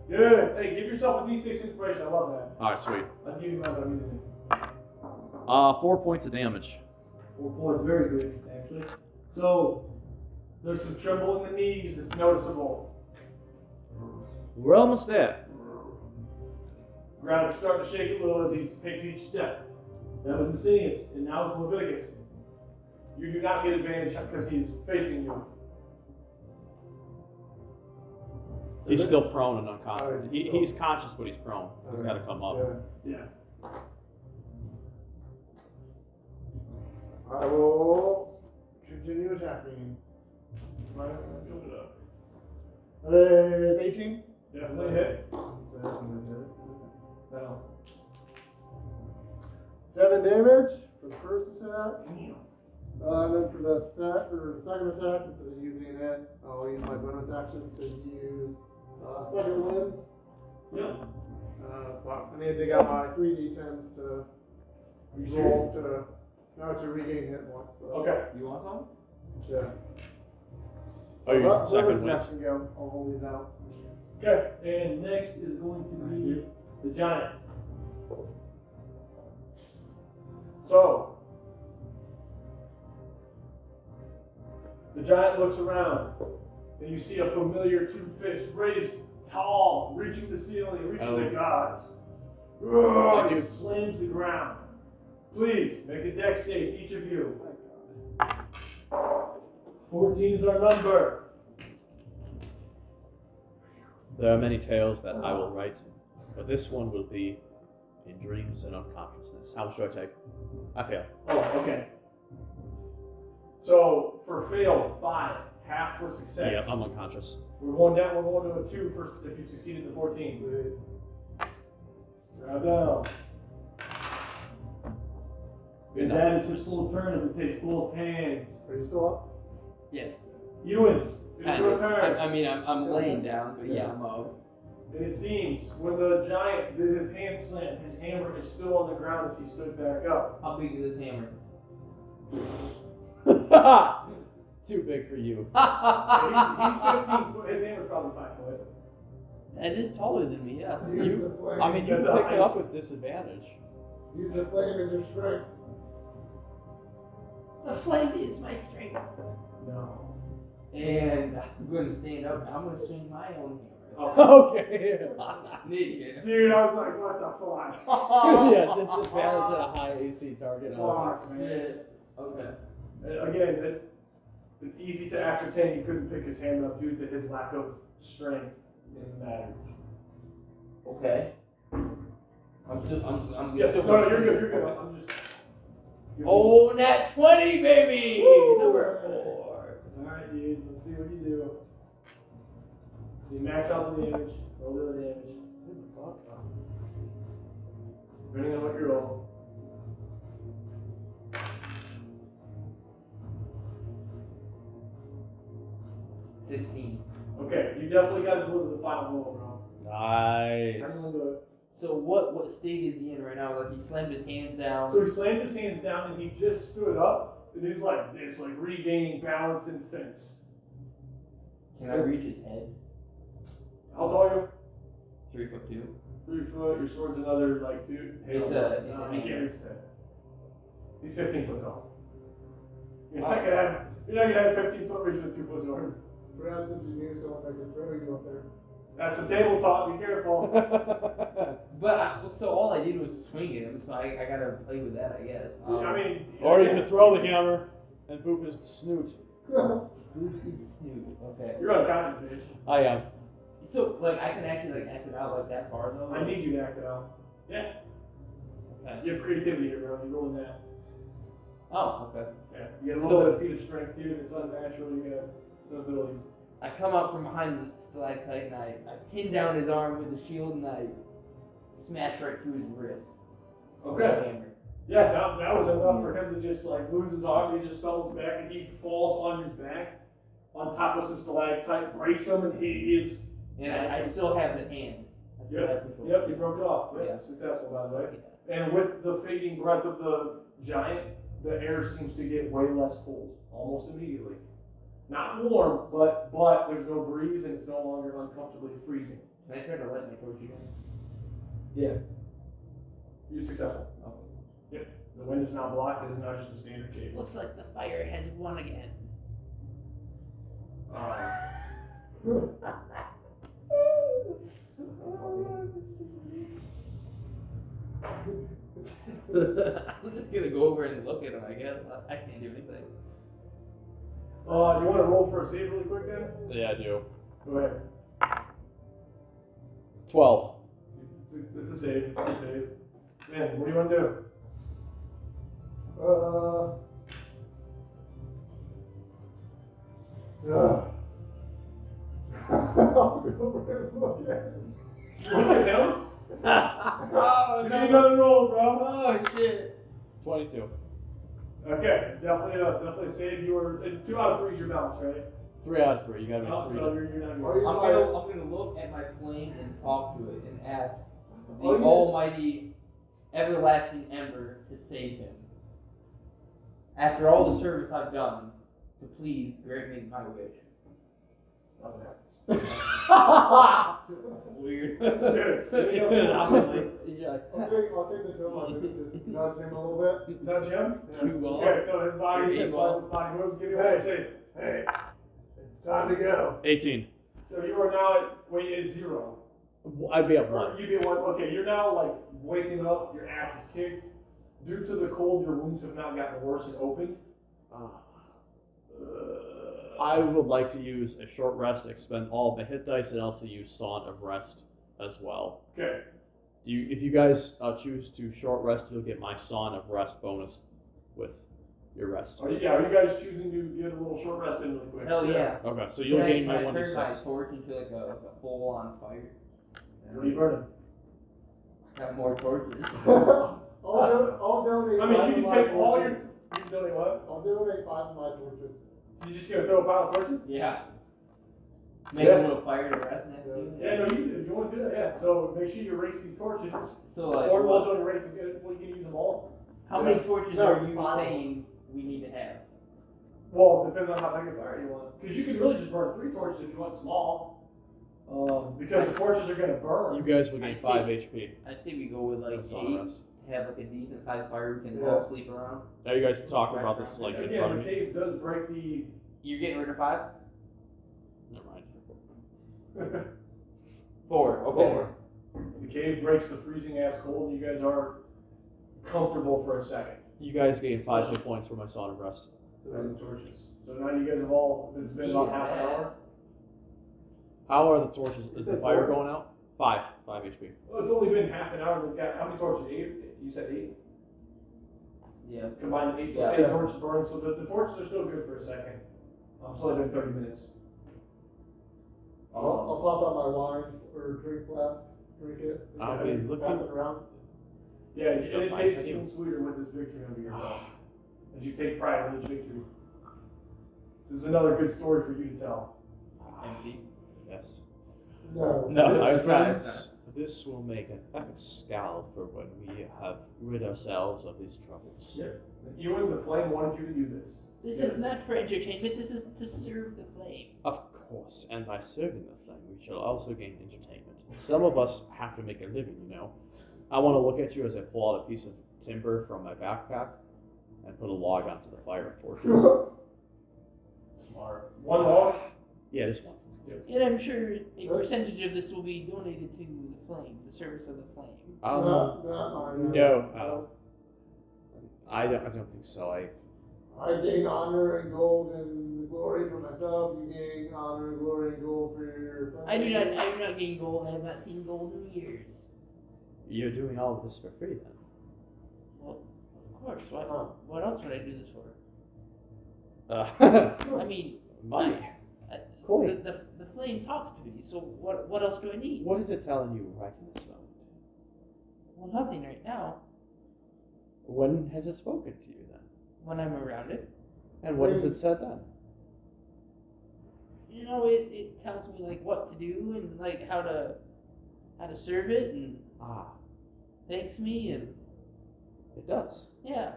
Good. Hey, give yourself a D6 inspiration. I love that. Alright, sweet. I'll give you mine, but I'm using it. 4 points of damage. 4 points. Very good, actually. So, there's some tremble in the knees. It's noticeable. We're almost there. Ground is starting to shake a little as he takes each step. That was Macinius, and now it's Leviticus. You do not get advantage because he's facing you. He's still prone and unconscious. Oh, He's conscious, but he's prone. He's got to come up. Yeah. I will continue attacking. There's 18. Definitely hit. Definitely No. 7 damage for the first attack. And then for the second attack, instead of using it, I'll use my bonus action to use second wind. Yep. I need to dig out my 3d10s to roll to regain hit points. But Okay. You want some? yeah. Oh, you're using second wind. Can go. I'll hold these out. Okay. And next is going to be the giant. So, the giant looks around, and you see a familiar 2 fish raised tall, reaching the ceiling, reaching the gods. I He do. slams the ground. Please make a dex save, each of you. 14 is our number. There are many tales that I will write, but this one will be in dreams and unconsciousness. How much do I take? I fail. Oh, okay. So for fail, 5, half for success. Yeah, I'm unconscious. We're going down. We're going to a 2 first if you succeeded the 14. Grab down. And that is his full turn as it takes both hands. Are you still up? Yes. Ewan, it's Kind your of. turn. I mean, I'm laying down, but yeah, I'm up. And it seems when the giant did his hand slam, his hammer is still on the ground as he stood back up. How big is this hammer? Too big for you. And he's 15 foot. His hammer's probably 5 foot. That is taller than me, yeah. Use the flame. I mean, you That's can a pick it ice- up with disadvantage. Use the flame as your strength. The flame is my strength. No. And I'm going to stand up. I'm going to swing my own hammer. Okay. An idiot. Dude, I was like, what the fuck? Yeah, disadvantage at a high AC target. I was like, Fuck, man. Okay. Again, it's easy to ascertain he couldn't pick his hand up due to his lack of strength in the matter. Okay. I'm still. I'm Yes, still. no, you're good. You're good. I'm just. Oh, nat 20, baby! Woo! Number 4. Alright, dude. Let's see what you do. So you max out the damage. Roll the other damage. What the fuck? Depending on what you roll. Okay, you definitely got to deliver the final roll, bro. nice. Everyone do it. So what state is he in right now? Like he slammed his hands down. So he slammed his hands down and he just stood up and he's like this, like regaining balance and sense. Can I reach his head? How tall are you? 3'2". 3 foot. Your sword's another like 2. It's no, a you can't hand. reach his head. He's 15 foot tall. You're not gonna have 15 foot reach with 2 foot sword. Perhaps if you knew someone that could throw you up there. That's the tabletop. Be careful. But so all I did was swing at him, so I gotta play with that, I guess. I mean, Or you could throw the hammer and boop his snoot. His snoot. Okay. you're unconscious, bitch. I am. So like I can actually like act it out like that far though. I need you to act it out. Yeah. Okay. You have creativity here, bro. You're rolling that. Oh, okay. Yeah. You got a little bit of feat of strength here that's unnatural. You got some abilities. I come out from behind the stalactite and I pin down his arm with the shield and I smash right through his wrist. With Okay. the hammer. Yeah, that was enough for him to just like lose his arm. He just stumbles back and he falls on his back on top of some stalactite, breaks him, and he is. And I still have the hand. I still have control. Yep, you broke it off. Yep, Yeah. successful, by the way. And with the fading breath of the giant, the air seems to get way less cold almost immediately. Not warm, but there's no breeze and it's no longer uncomfortably freezing. Can I try to light my torch again? Yeah. You're successful. Okay. The wind is now blocked. It is now just a standard cave. Looks like the fire has won again. I'm just gonna go over and look at him, I guess. I can't do anything. You want to roll for a save really quick then? Yeah, I do. Go ahead. 12. It's a save. It's a good save. Man, what do you want to do? I'll go over and look at him. Look at him? Oh Give me another roll, bro. Oh shit. 22. Okay, it's definitely a save. You were 2 out of 3 is your balance, right? 3 out of 3. You gotta make Oh, 3. so you're not Are good. you- I'm gonna look at my flame and talk to it and ask the Are you- almighty everlasting ember to save him. After all the service I've done, to please grant me my wish. Nothing happens. Weird. It's an anomaly. Yeah. I'll take the joke on this, just nudge him a little bit. Now, Jim? You will. Okay, so his body Hey, moves. Give me one save. Hey, it's time to go. 18. So you are now at weight is 0. I'd be at Or 1. you'd be at 1. Okay, you're now like waking up. Your ass is kicked. Due to the cold, your wounds have now gotten worse and opened. I would like to use a short rest, expend all of my hit dice, and also use Song of Rest as well. Okay. If you guys choose to short rest, you'll get my Song of Rest bonus with your rest. Are you guys choosing to get a little short rest in really quick? Hell yeah. Okay, so you'll Can gain I my turn my 1d6. torch into like a full on fire? What are you burning? Got more torches. I'll donate. I mean, 5 you can of my take all your. torches. You can donate what? I'll donate 5 of my torches. So you just gonna throw a pile of torches? Yeah. Make Yeah. a little fire to rest next to you. Yeah, no, if you want to do that, yeah. So make sure you erase these torches. So like, Or well, don't erase them. Well, you can use them all. how many torches No, are just you 5. saying we need to have? Well, it depends on how big a fire you want. Because you can really just burn 3 torches if you want small. Because the torches are gonna burn. You guys will I gain see. 5 HP. I'd say we go with like That's Song of 8, Rest. have like a decent sized fire we can all sleep around. Are you guys talking about this like in Again, front the of me? cave does break the. You're getting rid of 5? Never mind. 4. Okay. The cave breaks the freezing ass cold, and you guys are comfortable for a second. You guys gain 5 hit points for my son and rest. And the torches. So now you guys have all. It's been about half an hour. How are the torches? Is the fire going out? 5 HP. Well, it's only been half an hour. We've got how many torches? 8. You said 8. Yeah. Combined 8, Yeah. 8 torches burned. So the torches are still good for a second. It's only been 30 minutes. I'll pop out my wine or drink flask, drink it. I'll be Pass looking. it around. Yeah, and it Fine, tastes thank you. even sweeter with this victory under your belt. As you take pride in each victory. This is another good story for you to tell. Empty. Yes. No. No, my It's friends, this will make an epic scald for when we have rid ourselves of these troubles. Yeah. And Ewan, the flame wanted you to do this. This Yes. is not for entertainment, this is to serve the flame. Of course, and by serving the flame, we shall also gain entertainment. Some of us have to make a living, you know. I want to look at you as I pull out a piece of timber from my backpack and put a log onto the fire of torches. Smart. One log? Yeah, this one. And I'm sure a percentage of this will be donated to the flame, the service of the flame. Not mine. No, I don't think so. I gain honor and gold and glory for myself. You gain honor, glory, and gold for your friends. I do not gain gold, I have not seen gold in years. You're doing all of this for free then? Well, of course, what else would I do this for? I mean, Money. Cool. The flame talks to me, so what else do I need? What is it telling you right in this moment? Well, nothing right now, When has it spoken to you then? when I'm around it. And what has it said then? You know, it tells me like what to do and like how to serve it and thanks me and It does. yeah.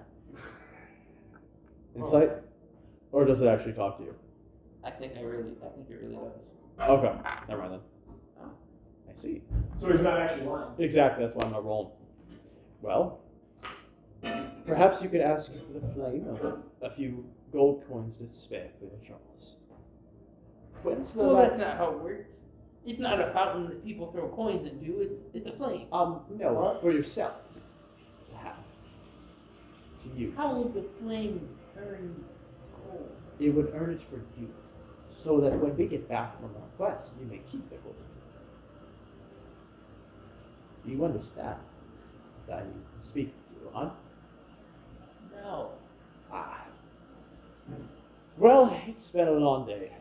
Insight? Or does it actually talk to you? I think it really does. Okay, never mind then. I see. So he's not actually lying. Exactly, that's why I'm not rolling. Well, perhaps you could ask the flame of a few gold coins to spare for your troubles. When's the Well, that's not how it works. It's not a fountain that people throw coins into. It's a flame. No, for yourself. To have. To use. How would the flame earn gold? It would earn it for you, so that when we get back from our quest, you may keep the gold. Do you understand that I'm speaking to you, huh? No. Well, it's been a long day.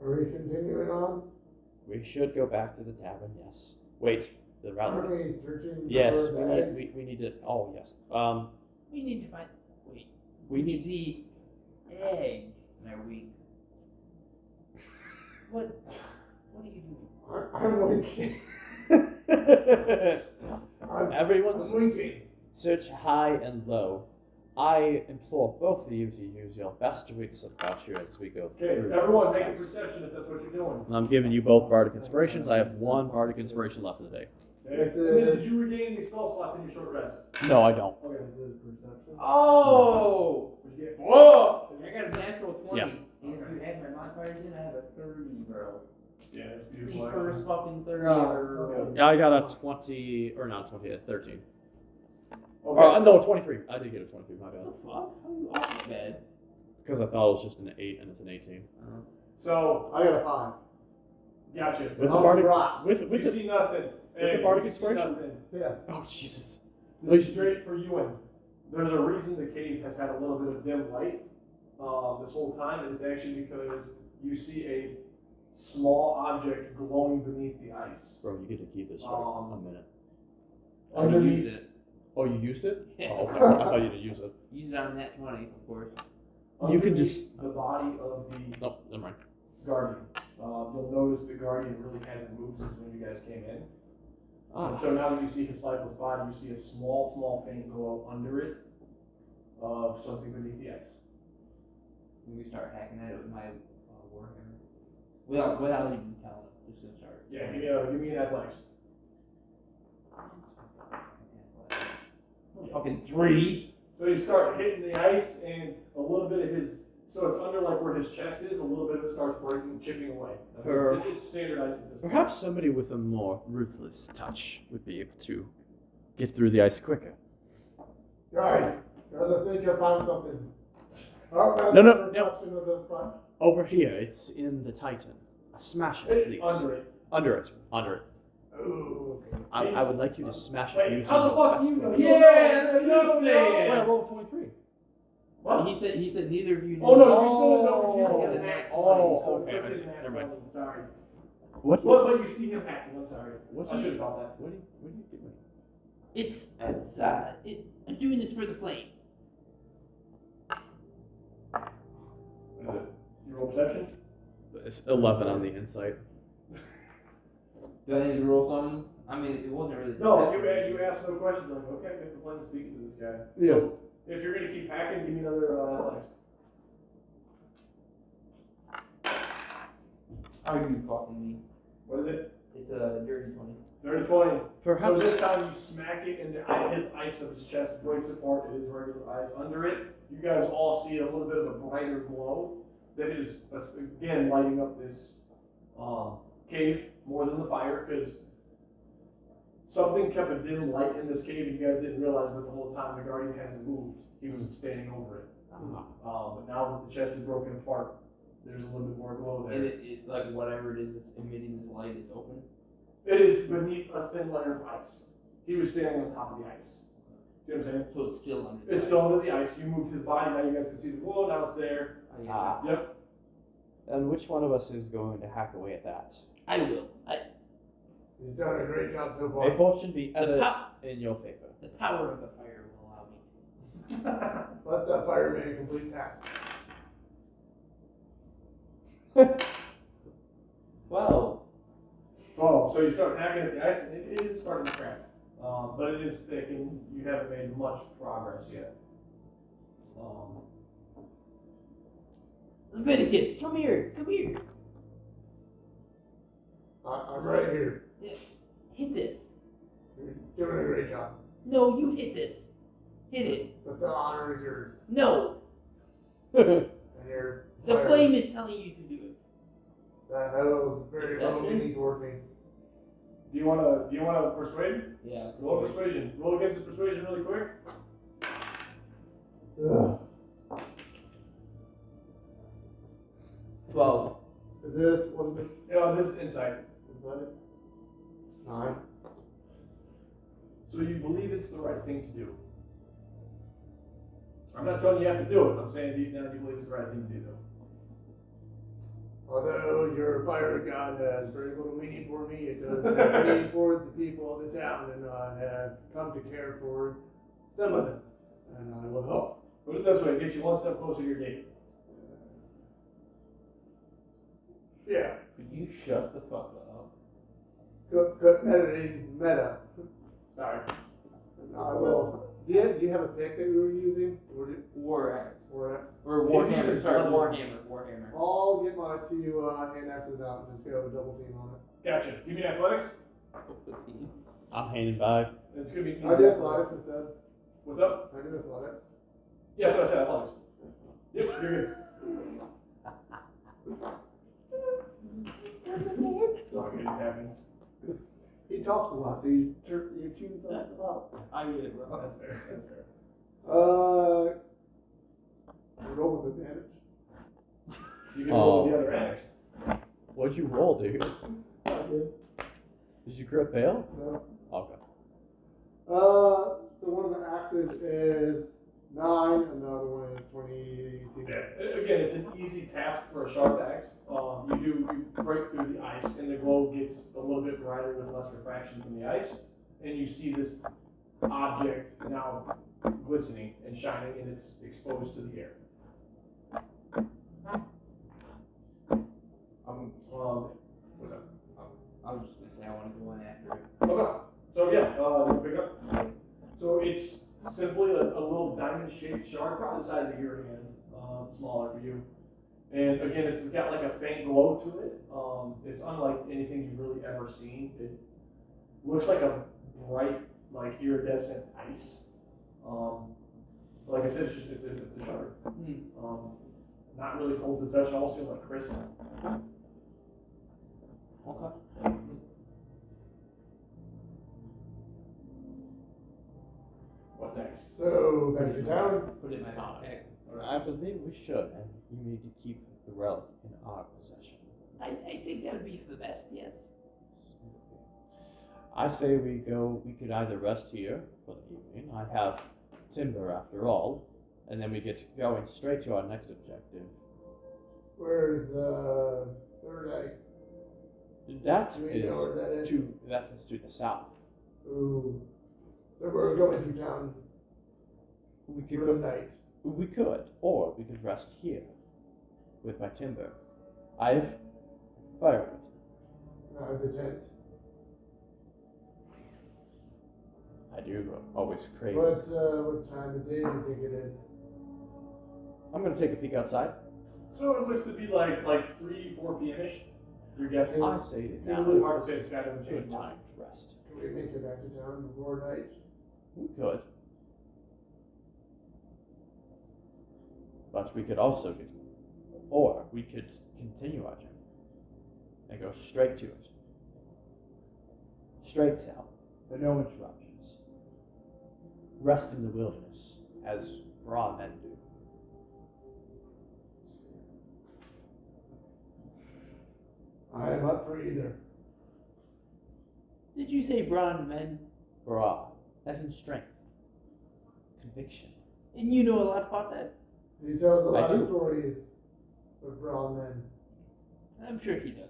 Are we continuing on? We should go back to the tavern, yes. Wait, the Aren't relic. we searching Yes, for we the egg? need, we need to, oh yes. We need to find. Wait. We need, the egg. Are we? What are you doing? I'm winking. Everyone's I'm winking. search high and low. I implore both of you to use your best wits about you as we go Okay, through. everyone this make a task. perception if that's what you're doing. I'm giving you both bardic inspirations. I have one bardic inspiration left for the day. Okay. This And then is- did you regain any spell slots in your short rest? No, I don't. Okay. This is perception. Oh! What'd you get? Whoa! I got a natural 20. Yeah. And if you add my modifiers in, I have a 30, bro. Yeah, that's See, beautiful. first actually. fucking 30. Okay. Yeah, I got a 20, or not 20, a 13. Okay. No, 23. I did get a 23, my bad. What the fuck? How are you off that bad? Because I thought it was just an 8 and it's an 18. So, I got a 5. gotcha. With the Oh, bardic, right. with You the, see nothing. the bardic you see inspiration? nothing. Yeah. oh Jesus. This is straight for Ewan. There's a reason the cave has had a little bit of dim light this whole time, and it's actually because you see a small object glowing beneath the ice. Bro, you get to keep this for a minute. Underneath, Use it. Oh, you used it? Yeah. Oh, okay. I thought you didn't use it. Use it on that 20, of course. You can underneath just- the body of the No, never mind. guardian. You'll notice the guardian really hasn't moved since when you guys came in. Ah. And so now that you see his lifeless body, you see a small faint glow under it of something beneath the ice. When we start hacking at it with my warhammer. Without even telling it. Just gonna start. Yeah, give me an athletics. fucking 3. So you start hitting the ice, and a little bit of his, so it's under like where his chest is, a little bit of it starts breaking, chipping away. I mean, it's standard ice at this point. Perhaps somebody with a more ruthless touch would be able to get through the ice quicker. Guys, I think I found something. Oh, No. reflection of the front. Over here, it's in the Titan. Smash it, please. Under it. Under it. Oh, okay. I would like you to smash it Wait, using how the your fuck best do you know? weapon. Yeah, that's what I'm saying. Well, I rolled 23. What? He said neither of you knew. Oh no, you still don't know because you Oh, got an axe oh, money, so okay, it took his I see. axe Never mind. money. Sorry. What? But you see him hacking. I'm sorry. What I should have thought that. What are you doing? I'm doing this for the flame. What is it? You roll perception? It's 11 on the insight. Do I need to roll something? I mean, it wasn't really. No, deceptive. you ask no questions. Like, okay, I guess the flame is speaking to this guy. Yeah. So if you're gonna keep hacking, give me another athletics. Are you fucking me? What is it? It's a dirty 20. Dirty 20. So Perhaps. this time you smack it, and his ice of his chest breaks apart. It is regular ice. Under it, you guys all see a little bit of a brighter glow that is again lighting up this cave more than the fire, because something kept a dim light in this cave, and you guys didn't realize, but the whole time the guardian hasn't moved. He was standing over it. But now that the chest is broken apart, there's a little bit more glow there. And it like whatever it is that's emitting this light is open. It is beneath a thin layer of ice. He was standing on top of the ice. See what I'm saying? So it's still under. It's still under the ice. You moved his body, now you guys can see the glow, now it's there. Ah. Yep. And which one of us is going to hack away at that? I will. He's done a great job so May far. fortune be ever po- in your favor. The power of the fire will allow me. Let that fireman complete task. 12. 12. So you start hacking at the ice, and it is starting to crack. But it is thick, and you haven't made much progress yet. Leviticus, come here. Come here. I'm right here. Hit this. You're doing a great job. No, you hit this. Hit it. But the honor is yours. No. And you're The flame is telling you to do it. That was very low Deception? leaning toward me. Do you wanna persuade? Yeah. Roll persuasion. Roll against his persuasion really quick. Ugh. 12. Is this, what is this? This is insight. Is that it? 9. So you believe it's the right thing to do. I'm not telling you have to do it. I'm saying deep down you believe it's the right thing to do, though. Although your fire god has very little meaning for me, it does have meaning for the people of the town, and I have come to care for some of them, and I will help. Put it this way, it gets you one step closer to your date. Yeah, Could you shut the fuck up? good meditating meta. Sorry. And I will. Do you have a pick that we were using? War axe. Or X? Or He's Warhammer. using Sorry, bludgeoning. Warhammer. I'll get my 2 hand axes out and just go double team on it. Gotcha. Give me athletics. I'm handing back. It's gonna be. I do athletics instead. What's up? I do athletics. Yeah, that's what I said. Athletics. Yep, you're good. It's all good. It happens. He talks a lot, so you tune some stuff out. I get it, bro. That's fair. That's fair. Roll with advantage. You can roll with the other axe. What'd you roll, dude? I did. Did you crit fail? No. Okay. So one of the axes is 9, and the other one is 22. Yeah. Again, it's an easy task for a sharp axe. You break through the ice, and the glow gets a little bit brighter with less refraction from the ice, and you see this object now glistening and shining, and it's exposed to the air. What's up? I was just gonna say I want to go in after it. Okay. So yeah, pick up. So it's simply a little diamond-shaped shard, probably the size of your hand, smaller for you. And again, it's got like a faint glow to it. It's unlike anything you've really ever seen. It looks like a bright, like iridescent ice. Like I said, it's a shard. Not really cold to touch. It almost feels like crisp. Okay. What next? So, back to town. Put it in my backpack. I believe we should, and you need to keep the relic in our possession. I think that would be for the best, yes. I say we could either rest here for the evening. I have timber after all, and then we get going straight to our next objective. Where's third eye? That Do we is know where that is? to the south. Ooh. So we're going through town We could for the night. We could, or we could rest here with my timber. I have firewood. I have the tent. I do always crave. What time of day do you think it is? I'm gonna take a peek outside. So it looks to be like 3, 4 p.m.-ish. You're guessing? I say it It's now. really hard to say. The sky doesn't change Good much. time to rest. Can we make it back to town before night? We could. But we could also get, or we could continue our journey and go straight to it. Straight south, with no interruptions. Rest in the wilderness, as raw men do. I am up for either. Did you say brown men? Raw, as in strength, conviction. And you know a lot about that? He tells a lot I of do. stories of brown men. I'm sure he does.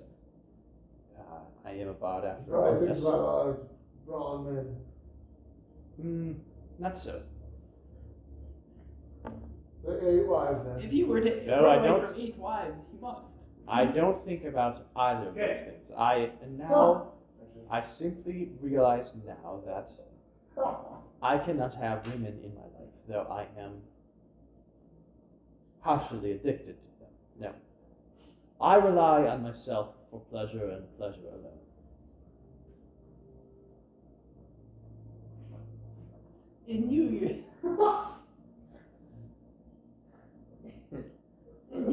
I am a bard after Probably all. thinks Yes. about a lot of brown men. Not so. The 8 wives then. If you were to No, run I away don't. from 8 wives, you must. I don't think about either of those Okay. things. I simply realize now that I cannot have women in my life, though I am partially addicted to them. No. I rely on myself for pleasure and pleasure alone. And you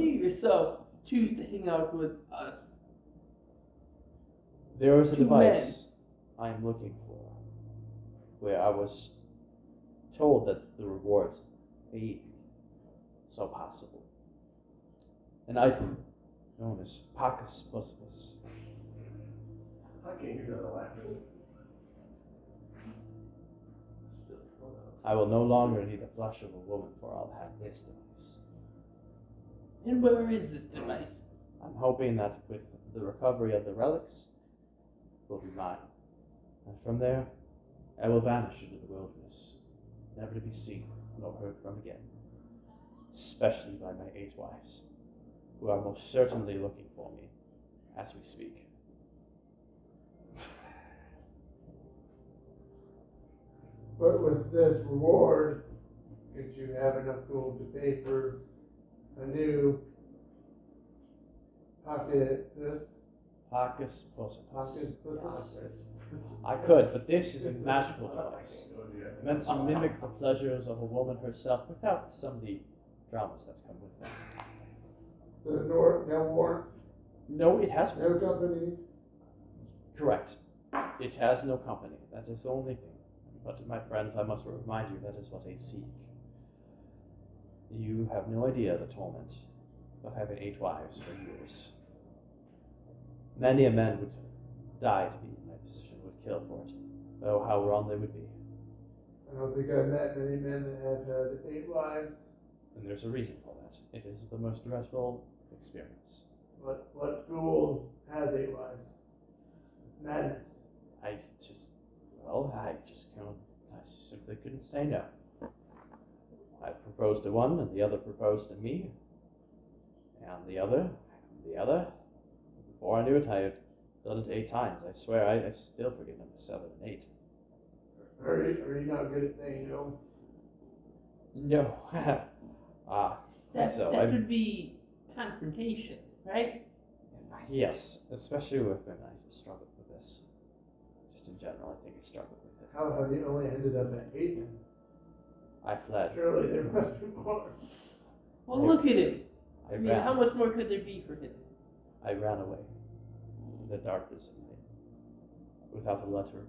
yourself choose to hang out with us. There is a Two device I am looking for, where I was told that the rewards may be so possible. An item known as Pacus Possibus. I can't hear that laughing. I will no longer need the flesh of a woman, for I'll have this device. And where is this device? I'm hoping that with the recovery of the relics, will be mine. And from there, I will vanish into the wilderness, never to be seen nor heard from again. Especially by my 8 wives, who are most certainly looking for me as we speak. But with this reward, could you have enough gold to pay for a new pocket this? Pacus Possibus. Pocket this? I could, but this is a magical device, meant to mimic the pleasures of a woman herself without some of the dramas that come with them. So no warrant, No, it has no company. Correct. It has no company. That is the only thing. But my friends, I must remind you, that is what I seek. You have no idea the torment of having 8 wives for years. Many a man would die to be in my position, would kill for it. Oh, how wrong they would be. I don't think I've met many men that have had 8 wives. And there's a reason for that. It is the most dreadful experience. What fool has 8 wives? Madness. I simply couldn't say no. I proposed to one, and the other proposed to me, and the other, and the other. Before I knew it, I had done it 8 times. I swear, I still forget number 7 and 8. Are you not good at saying no? No. That So that I'm- would be confrontation, right? Yes, especially with women, I just struggle with this. Just in general, I think I struggle with it. How have you only ended up at 8 then? I fled. Surely there must be more. Well, look at him. I I mean, ran. how much more could there be for him? I ran away in the darkness of night, without a letter,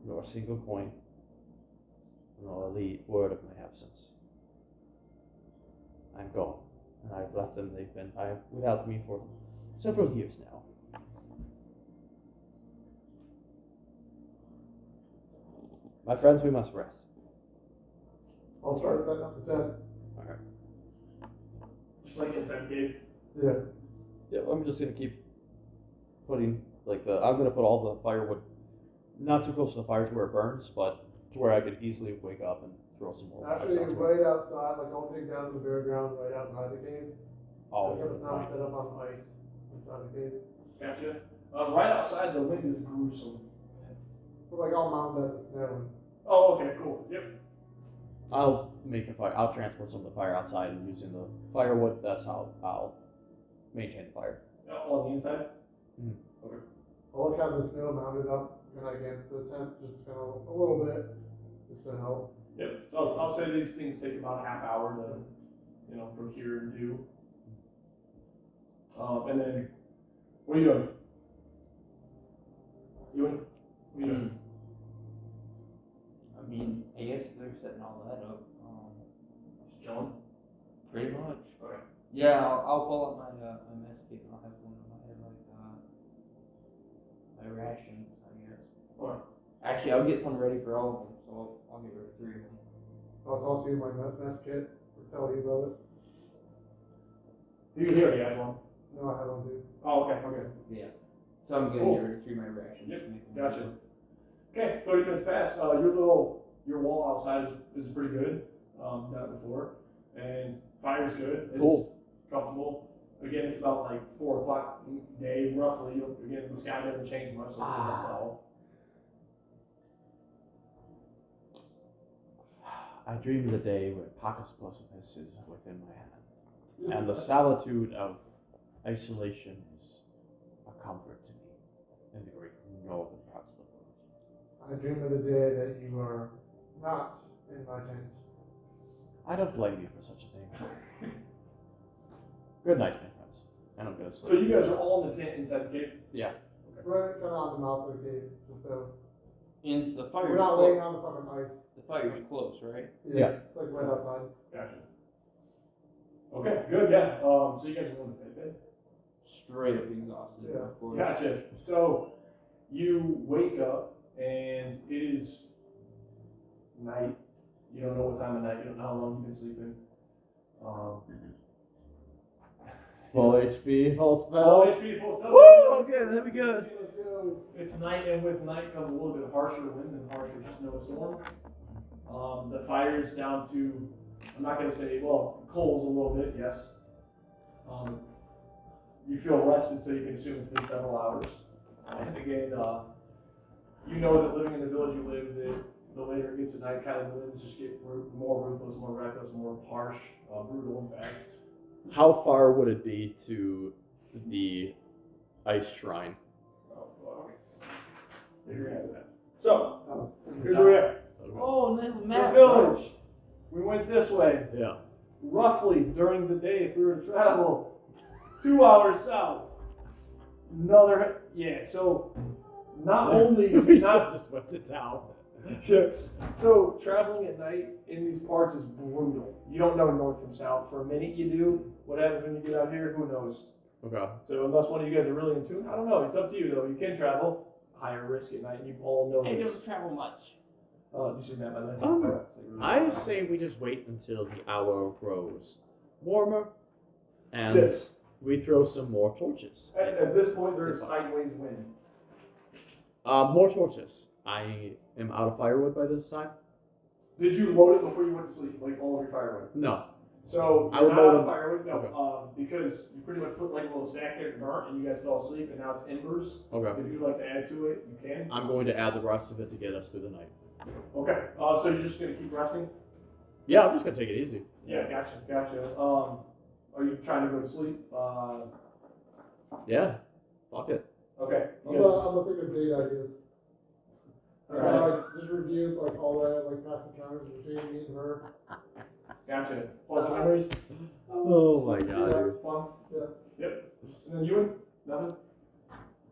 nor a single coin, nor a word of my absence. I'm gone, and I've left them. They've been without me for several years now. My friends, we must rest. I'll start setting up the tent. All right. Just like inside the cave. Yeah. Yeah, I'm just gonna keep putting I'm gonna put all the firewood not too close to the fire to where it burns, but to where I could easily wake up and throw some more. Actually, ice onto it. right outside, like I'll dig down to the bare ground right outside the cave. Oh, so it's not set up on ice inside the cave. Gotcha. Right outside, the wind is gruesome. But like I'll mount at the snow. Oh, okay, cool. Yep. I'll make the fire. I'll transport some of the fire outside and using the firewood. That's how I'll maintain the fire. On the inside? Okay. I'll like have the snow mounted up kind of against the tent, just kind of a little bit, just to help. Yep. So I'll say these things take about a half hour to, procure and do. And then, what are you doing? What are you doing? I mean, I guess they're setting all that up. Just chilling? Pretty much. Okay. Yeah, I'll pull out my mess kit and I'll have one of my rations, I guess. Alright. Actually, I'll get some ready for all of them, so I'll get rid of 3 of them. I'll toss you my mess kit or tell you about it. You already have one. No, I haven't, dude. Oh, okay. Yeah. So I'm gonna Cool. get rid of 3 of my rations. Yep, to make them gotcha. easier. Okay, 30 minutes pass. Your wall outside is pretty good. Done it before. And fire's good. It's Cool. comfortable. Again, it's about like 4 o'clock day, roughly. Again, the sky doesn't change much, so that's all. I dream of the day where Pacus Possimus is within my hand, and the solitude of isolation is a comfort to me in the great northern parts of the world. I dream of the day that you are not in my tent. I don't blame you for such a thing. Good night, my friends. And I'm gonna sleep. So you guys are all in the tent inside the cave? Yeah. Right, kind of on the mouth of the cave, just so And the fire's we're not laying close. on the fucking ice. The fire's close, right? Yeah. It's like right outside. Gotcha. Okay, good, yeah. So you guys are going to bed? Straight up exhausted, Yeah. of course. Gotcha. So you wake up and it is night. You don't know what time of night. You don't know how long you've been sleeping. Full HP, full Full spells. HP, full spells. Woo! Okay, that'd be good. It's night, and with night comes a little bit harsher winds and harsher snowstorm. The fire is down to, I'm not going to say, coals a little bit, yes. You feel rested, so you can assume it's been several hours. And again, you know that living in the village you live, the later it gets at night, kind of the winds just get more ruthless, more reckless, more harsh, brutal, in fact. How far would it be to the ice shrine? Oh, fuck. Figure out that. So, here's where we're at. Oh, and then The Matt. village. We went this way. Yeah. Roughly during the day, if we were to travel 2 hours south. So not only We not just went to town. yeah. So traveling at night in these parts is brutal. You don't know north from south. For a minute you do. What happens when you get out here? Who knows? Okay. So unless one of you guys are really in tune, I don't know. It's up to you though. You can travel. Higher risk at night, and you all know I this. don't travel much. You see that by the I say we just wait until the hour grows warmer, and Yes. we throw some more torches. At this point, there's sideways wind. More torches. I am out of firewood by this time. Did you load it before you went to sleep, like all of your firewood? No. So I you're would not load out of them- firewood, no, okay. Because you pretty much put like a little stack there to burn, and you guys fell asleep, and now it's embers. Okay. If you'd like to add to it, you can. I'm going to add the rest of it to get us through the night. Okay. So you're just gonna keep resting? Yeah, I'm just gonna take it easy. Yeah, gotcha. Are you trying to go to sleep? Yeah. Fuck it. Okay. I'm gonna think of date ideas. Just reviewed like all that, like past encounters between me and her. Gotcha. Pleasant memories. Oh my god, Yeah. dude. Fun. Yeah. Yep. And then Ewan? Nothing?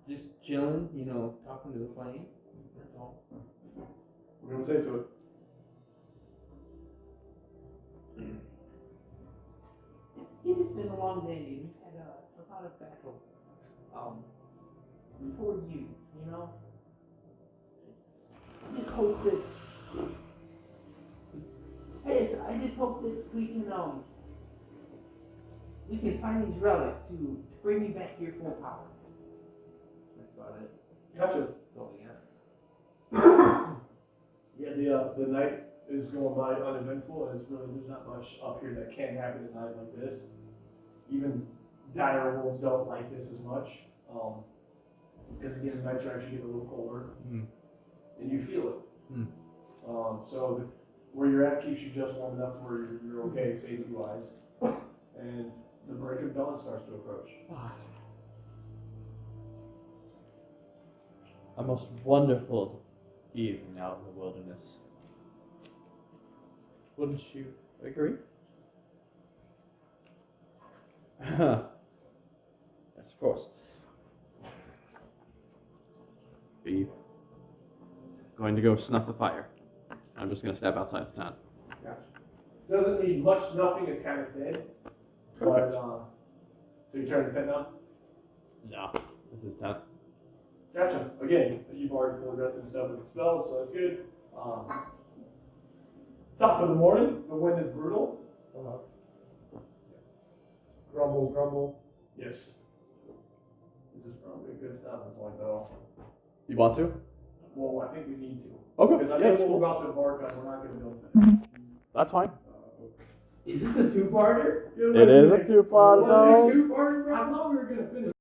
Just chilling, you know, talking to the flame. That's all. We're gonna say to it. It has been a long day. We've had a lot of battle. For you, you know. I just hope that. I just hope that we can find these relics to bring you back to your full power. That's about it. Gotcha. Oh, yeah. Yeah, the night is going by uneventful. There's not much up here that can happen at night like this. Even dire wolves don't like this as much. Because again, the nights are actually getting a little colder. Mm. And you feel it. Mm. So where you're at keeps you just warm enough to where you're okay, safety-wise. And the break of dawn starts to approach. A most wonderful evening out in the wilderness. Wouldn't you agree? Yes, of course. Are you going to go snuff the fire? I'm just going to step outside the tent. Gotcha. Doesn't need much snuffing, it's kind of thin. But, so you turn the tent on? No, this is tent. Gotcha. Again, you've already fully rested and stuff with the spells, so it's good. Top of the morning, the wind is brutal. Grumble, grumble. Yes. This is probably a good stopping point, though. You want to? Well, I think we need to. Okay, Because I yeah, think that's what cool. we're about to embark on, we're not going to be able to finish. That's fine. Is this a two-parter? It is a two-part, Well, though. it's two-parter, bro. I thought we were going to finish.